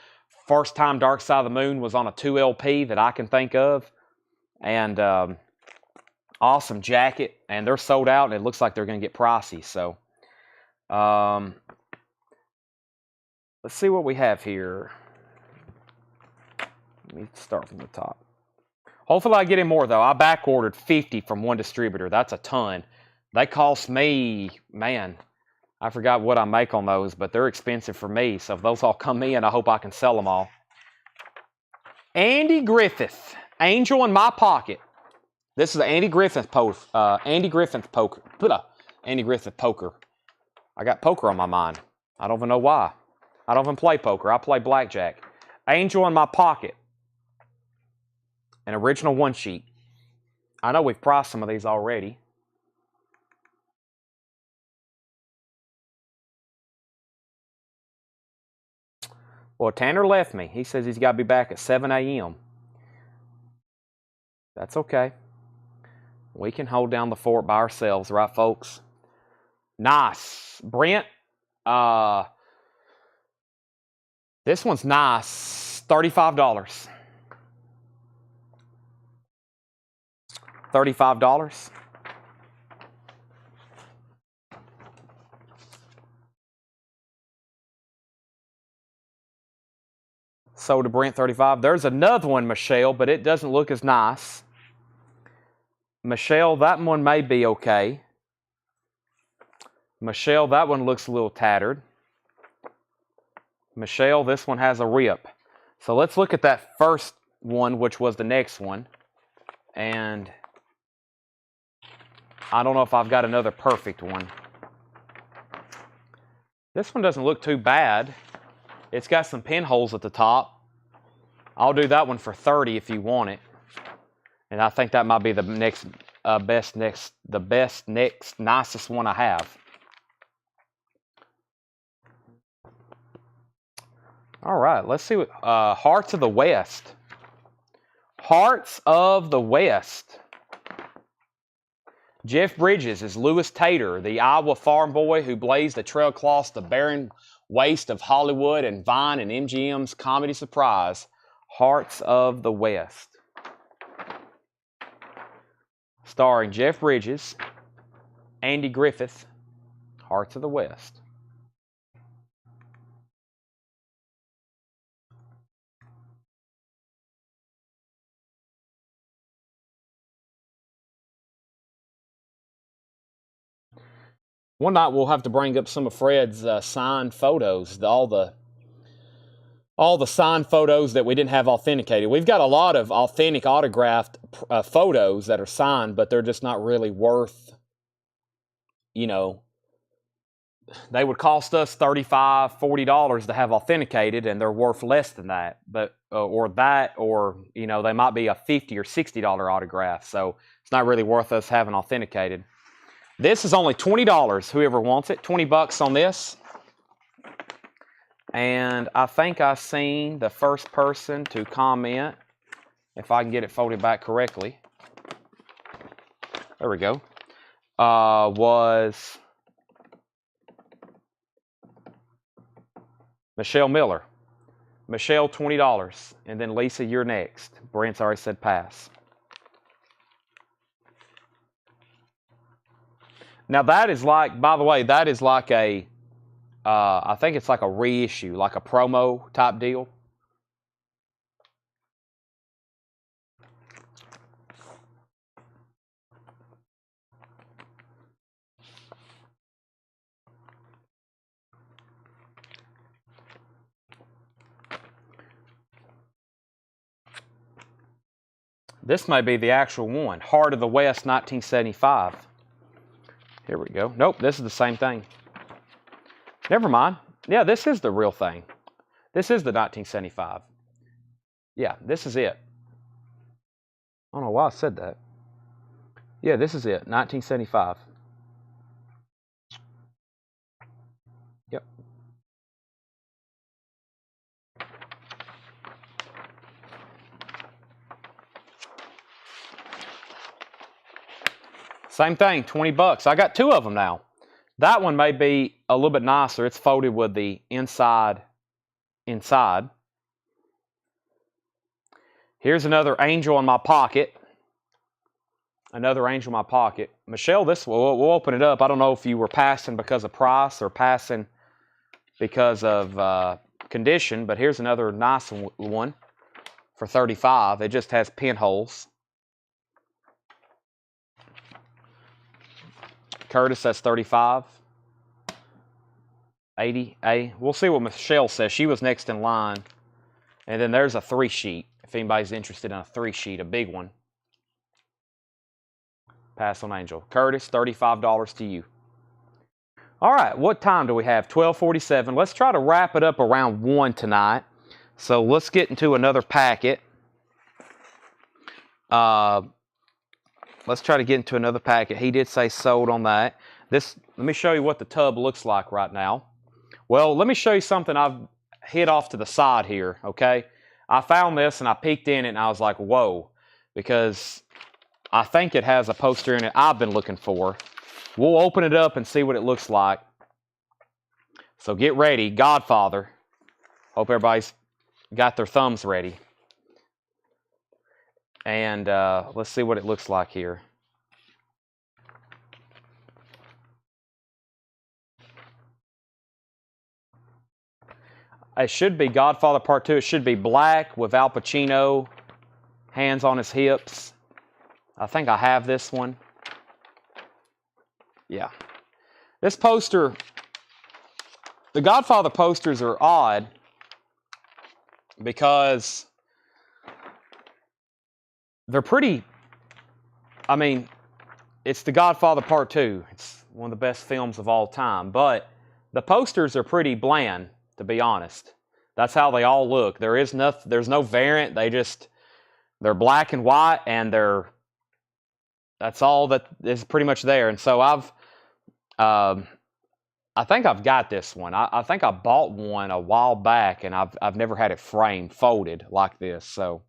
First time Dark Side of the Moon was on a 2 LP that I can think of. And awesome jacket. And they're sold out, and it looks like they're going to get pricey. So let's see what we have here. Let me start from the top. Hopefully I get in more, though. I back ordered 50 from one distributor. That's a ton. They cost me, man, I forgot what I make on those, but they're expensive for me. So if those all come in, I hope I can sell them all. Andy Griffith, Angel in My Pocket. This is an Andy Griffith poker. Andy Griffith poker. I got poker on my mind. I don't even know why. I don't even play poker. I play blackjack. Angel in My Pocket. An original one sheet. I know we've priced some of these already. Well, Tanner left me. He says he's got to be back at 7 a.m. That's okay. We can hold down the fort by ourselves, right, folks? Nice. Brent, this one's nice. $35. $35. Sold to Brent, 35. There's another one, Michelle, but it doesn't look as nice. Michelle, that one may be okay. Michelle, that one looks a little tattered. Michelle, this one has a rip. So let's look at that first one, which was the next one. And I don't know if I've got another perfect one. This one doesn't look too bad. It's got some pinholes at the top. I'll do that one for 30 if you want it. And I think that might be the next nicest one I have. All right, let's see what Hearts of the West. Hearts of the West. Jeff Bridges is Lewis Tater, the Iowa farm boy who blazed a trail across the barren waste of Hollywood and Vine and MGM's comedy surprise. Hearts of the West. Starring Jeff Bridges, Andy Griffith, Hearts of the West. One night we'll have to bring up some of Fred's signed photos, all the signed photos that we didn't have authenticated. We've got a lot of authentic autographed photos that are signed, but they're just not really worth, you know, they would cost us $35, $40 to have authenticated, and they're worth less than that. But or you know, they might be a $50 or $60 autograph, so it's not really worth us having authenticated. This is only $20, whoever wants it. $20 on this. And I think I've seen the first person to comment, if I can get it folded back correctly. There we go. Was Michelle Miller. Michelle, $20. And then Lisa, you're next. Brent's already said pass. Now that is like, by the way, that is like a, I think it's like a reissue, like a promo type deal. This may be the actual one. Heart of the West, 1975. Here we go. Nope, this is the same thing. Never mind. Yeah, this is the real thing. This is the 1975. Yeah, this is it. I don't know why I said that. Yeah, this is it. 1975. Yep. Same thing, $20. I got two of them now. That one may be a little bit nicer. It's folded with the inside. Here's another angel in my pocket. Another angel in my pocket. Michelle, this we'll open it up. I don't know if you were passing because of price or passing because of condition, but here's another nice one for $35. It just has pinholes. Curtis, that's $35. 80A. We'll see what Michelle says. She was next in line. And then there's a 3-sheet. If anybody's interested in a 3-sheet, a big one. Pass on Angel. Curtis, $35 to you. All right, what time do we have? 12:47. Let's try to wrap it up around 1 tonight. So let's get into another packet. Let's try to get into another packet. He did say sold on that. Let me show you what the tub looks like right now. Well, let me show you something I've hid off to the side here, okay? I found this and I peeked in it and I was like, whoa, because I think it has a poster in it I've been looking for. We'll open it up and see what it looks like. So get ready, Godfather. Hope everybody's got their thumbs ready. And let's see what it looks like here. It should be Godfather Part 2. It should be black with Al Pacino, hands on his hips. I think I have this one. Yeah. This poster, the Godfather posters are odd because they're pretty, I mean, it's The Godfather Part 2. It's one of the best films of all time. But the posters are pretty bland, to be honest. That's how they all look. There's no variant. They're black and white, and that's all that is pretty much there. And so I think I've got this one. I think I bought one a while back, and I've never had it framed, folded like this. So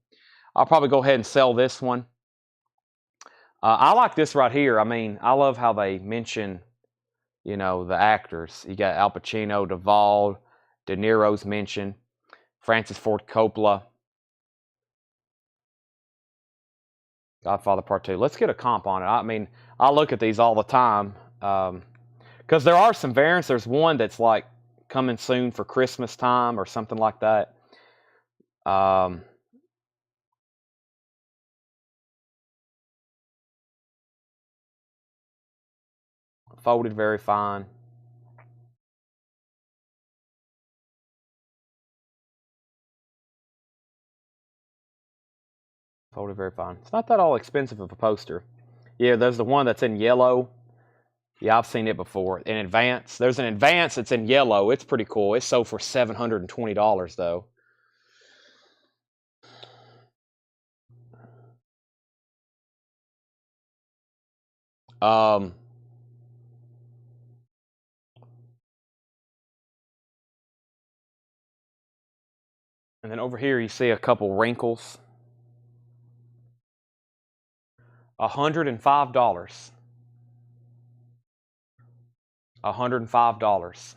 I'll probably go ahead and sell this one. I like this right here. I mean, I love how they mention, the actors. You got Al Pacino, Duvall, De Niro's mentioned, Francis Ford Coppola, Godfather Part 2. Let's get a comp on it. I mean, I look at these all the time because there are some variants. There's one that's like coming soon for Christmas time or something like that. Folded very fine. Folded very fine. It's not that all expensive of a poster. Yeah, there's the one that's in yellow. Yeah, I've seen it before. In advance. There's an advance that's in yellow. It's pretty cool. It's sold for $720 though. Um, and then over here you see a couple wrinkles. $105. $105.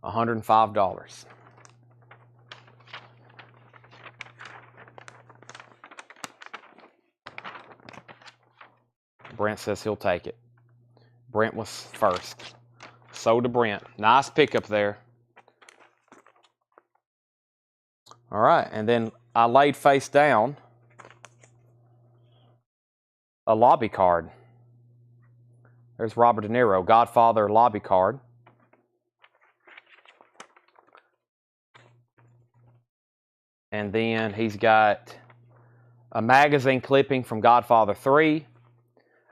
$105. Brent says he'll take it. Brent was first. So to Brent. Nice pickup there. All right, and then I laid face down a lobby card. There's Robert De Niro, Godfather lobby card. And then he's got a magazine clipping from Godfather 3,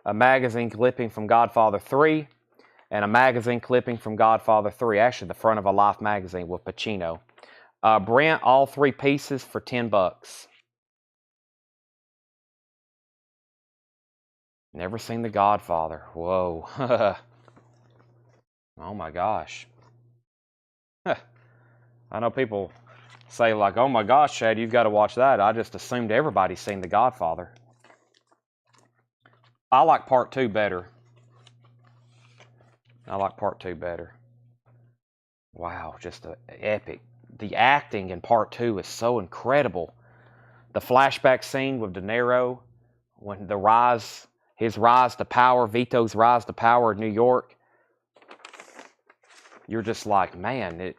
a magazine clipping from Godfather 3, and a magazine clipping from Godfather 3. Actually, the front of a Life magazine with Pacino. Brent, all three pieces for $10. Never seen The Godfather. Whoa. Oh my gosh. I know people say like, oh my gosh, Chad, you've got to watch that. I just assumed everybody's seen The Godfather. I like Part 2 better. I like Part 2 better. Wow, just epic. The acting in Part 2 is so incredible. The flashback scene with De Niro, when his rise to power, Vito's rise to power in New York, you're just like, man,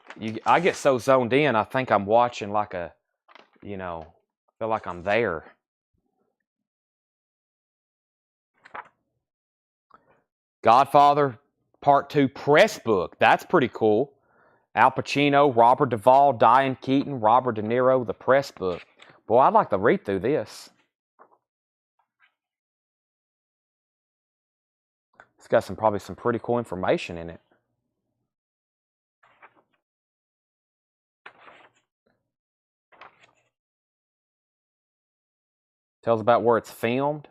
I get so zoned in, I think I'm watching like feel like I'm there. Godfather Part 2 press book. That's pretty cool. Al Pacino, Robert Duvall, Diane Keaton, Robert De Niro, the press book. Boy, I'd like to read through this. It's got probably some pretty cool information in it. Tells about where it's filmed.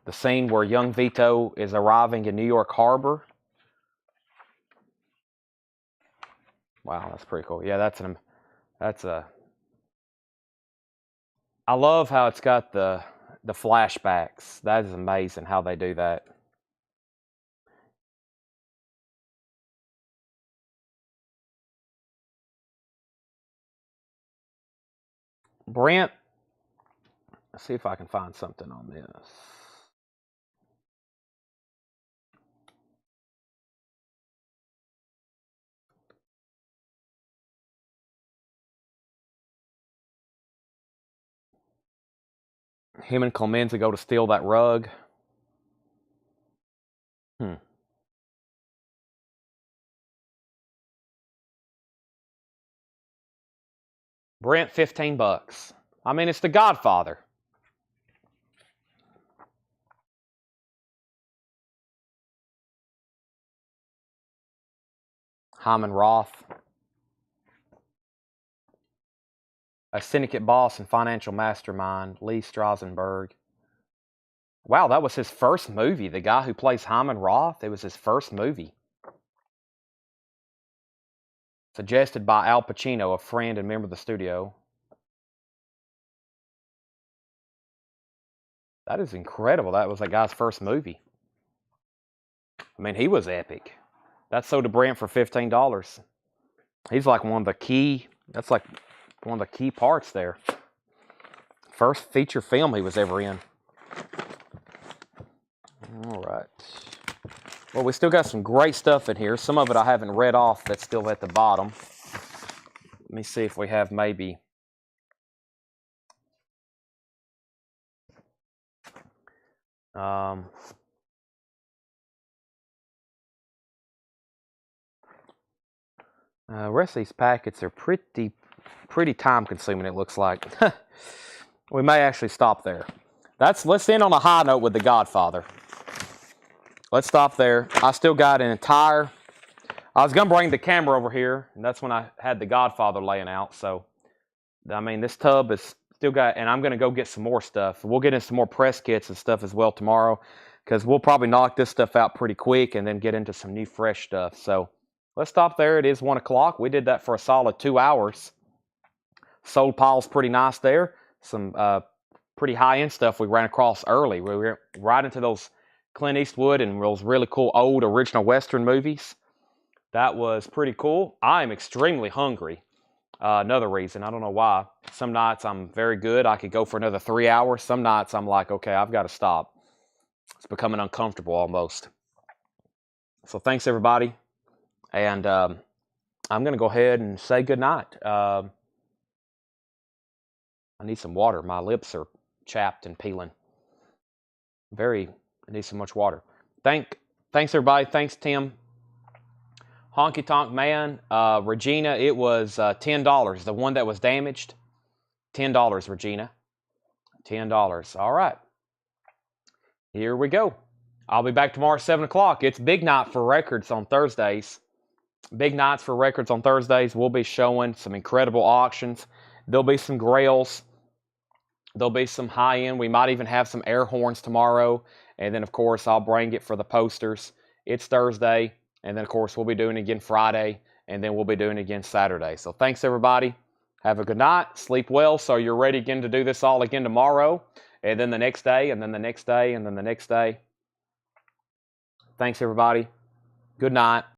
The scene where young Vito is arriving in New York Harbor. Wow, that's pretty cool. Yeah, I love how it's got the flashbacks. That is amazing how they do that. Brent, let's see if I can find something on this. Him and Clemenza go to steal that rug. Brent, $15. I mean, it's The Godfather. Hyman Roth. A syndicate boss and financial mastermind, Lee Strasberg. Wow, that was his first movie. The guy who plays Hyman Roth, it was his first movie. Suggested by Al Pacino, a friend and member of the studio. That is incredible. That was that guy's first movie. I mean, he was epic. That's sold to Brent for $15. He's like one of the key, that's like one of the key parts there. First feature film he was ever in. All right. Well, we still got some great stuff in here. Some of it I haven't read off that's still at the bottom. Let me see if we have maybe... the rest of these packets are pretty time consuming, it looks like. We may actually stop there. Let's end on a high note with The Godfather. Let's stop there. I still got an entire... I was going to bring the camera over here, and that's when I had The Godfather laying out. So, I mean, this tub is still got... And I'm going to go get some more stuff. We'll get in some more press kits and stuff as well tomorrow, because we'll probably knock this stuff out pretty quick and then get into some new fresh stuff. So, let's stop there. It is 1 o'clock. We did that for a solid 2 hours. Sold piles pretty nice there. Some pretty high-end stuff we ran across early. We were right into those Clint Eastwood and those really cool old original Western movies. That was pretty cool. I am extremely hungry. Another reason. I don't know why. Some nights I'm very good. I could go for another 3 hours. Some nights I'm like, okay, I've got to stop. It's becoming uncomfortable almost. So thanks, everybody. And I'm going to go ahead and say goodnight. I need some water. My lips are chapped and peeling. I need so much water. Thanks, everybody. Thanks, Tim. Honky Tonk Man. Regina, it was $10. The one that was damaged. $10, Regina. $10. All right. Here we go. I'll be back tomorrow at 7 o'clock. It's big night for records on Thursdays. Big nights for records on Thursdays. We'll be showing some incredible auctions. There'll be some grails. There'll be some high-end. We might even have some air horns tomorrow. And then, of course, I'll bring it for the posters. It's Thursday. And then, of course, we'll be doing it again Friday. And then we'll be doing it again Saturday. So thanks, everybody. Have a good night. Sleep well so you're ready again to do this all again tomorrow. And then the next day, and then the next day, and then the next day. Thanks, everybody. Good night.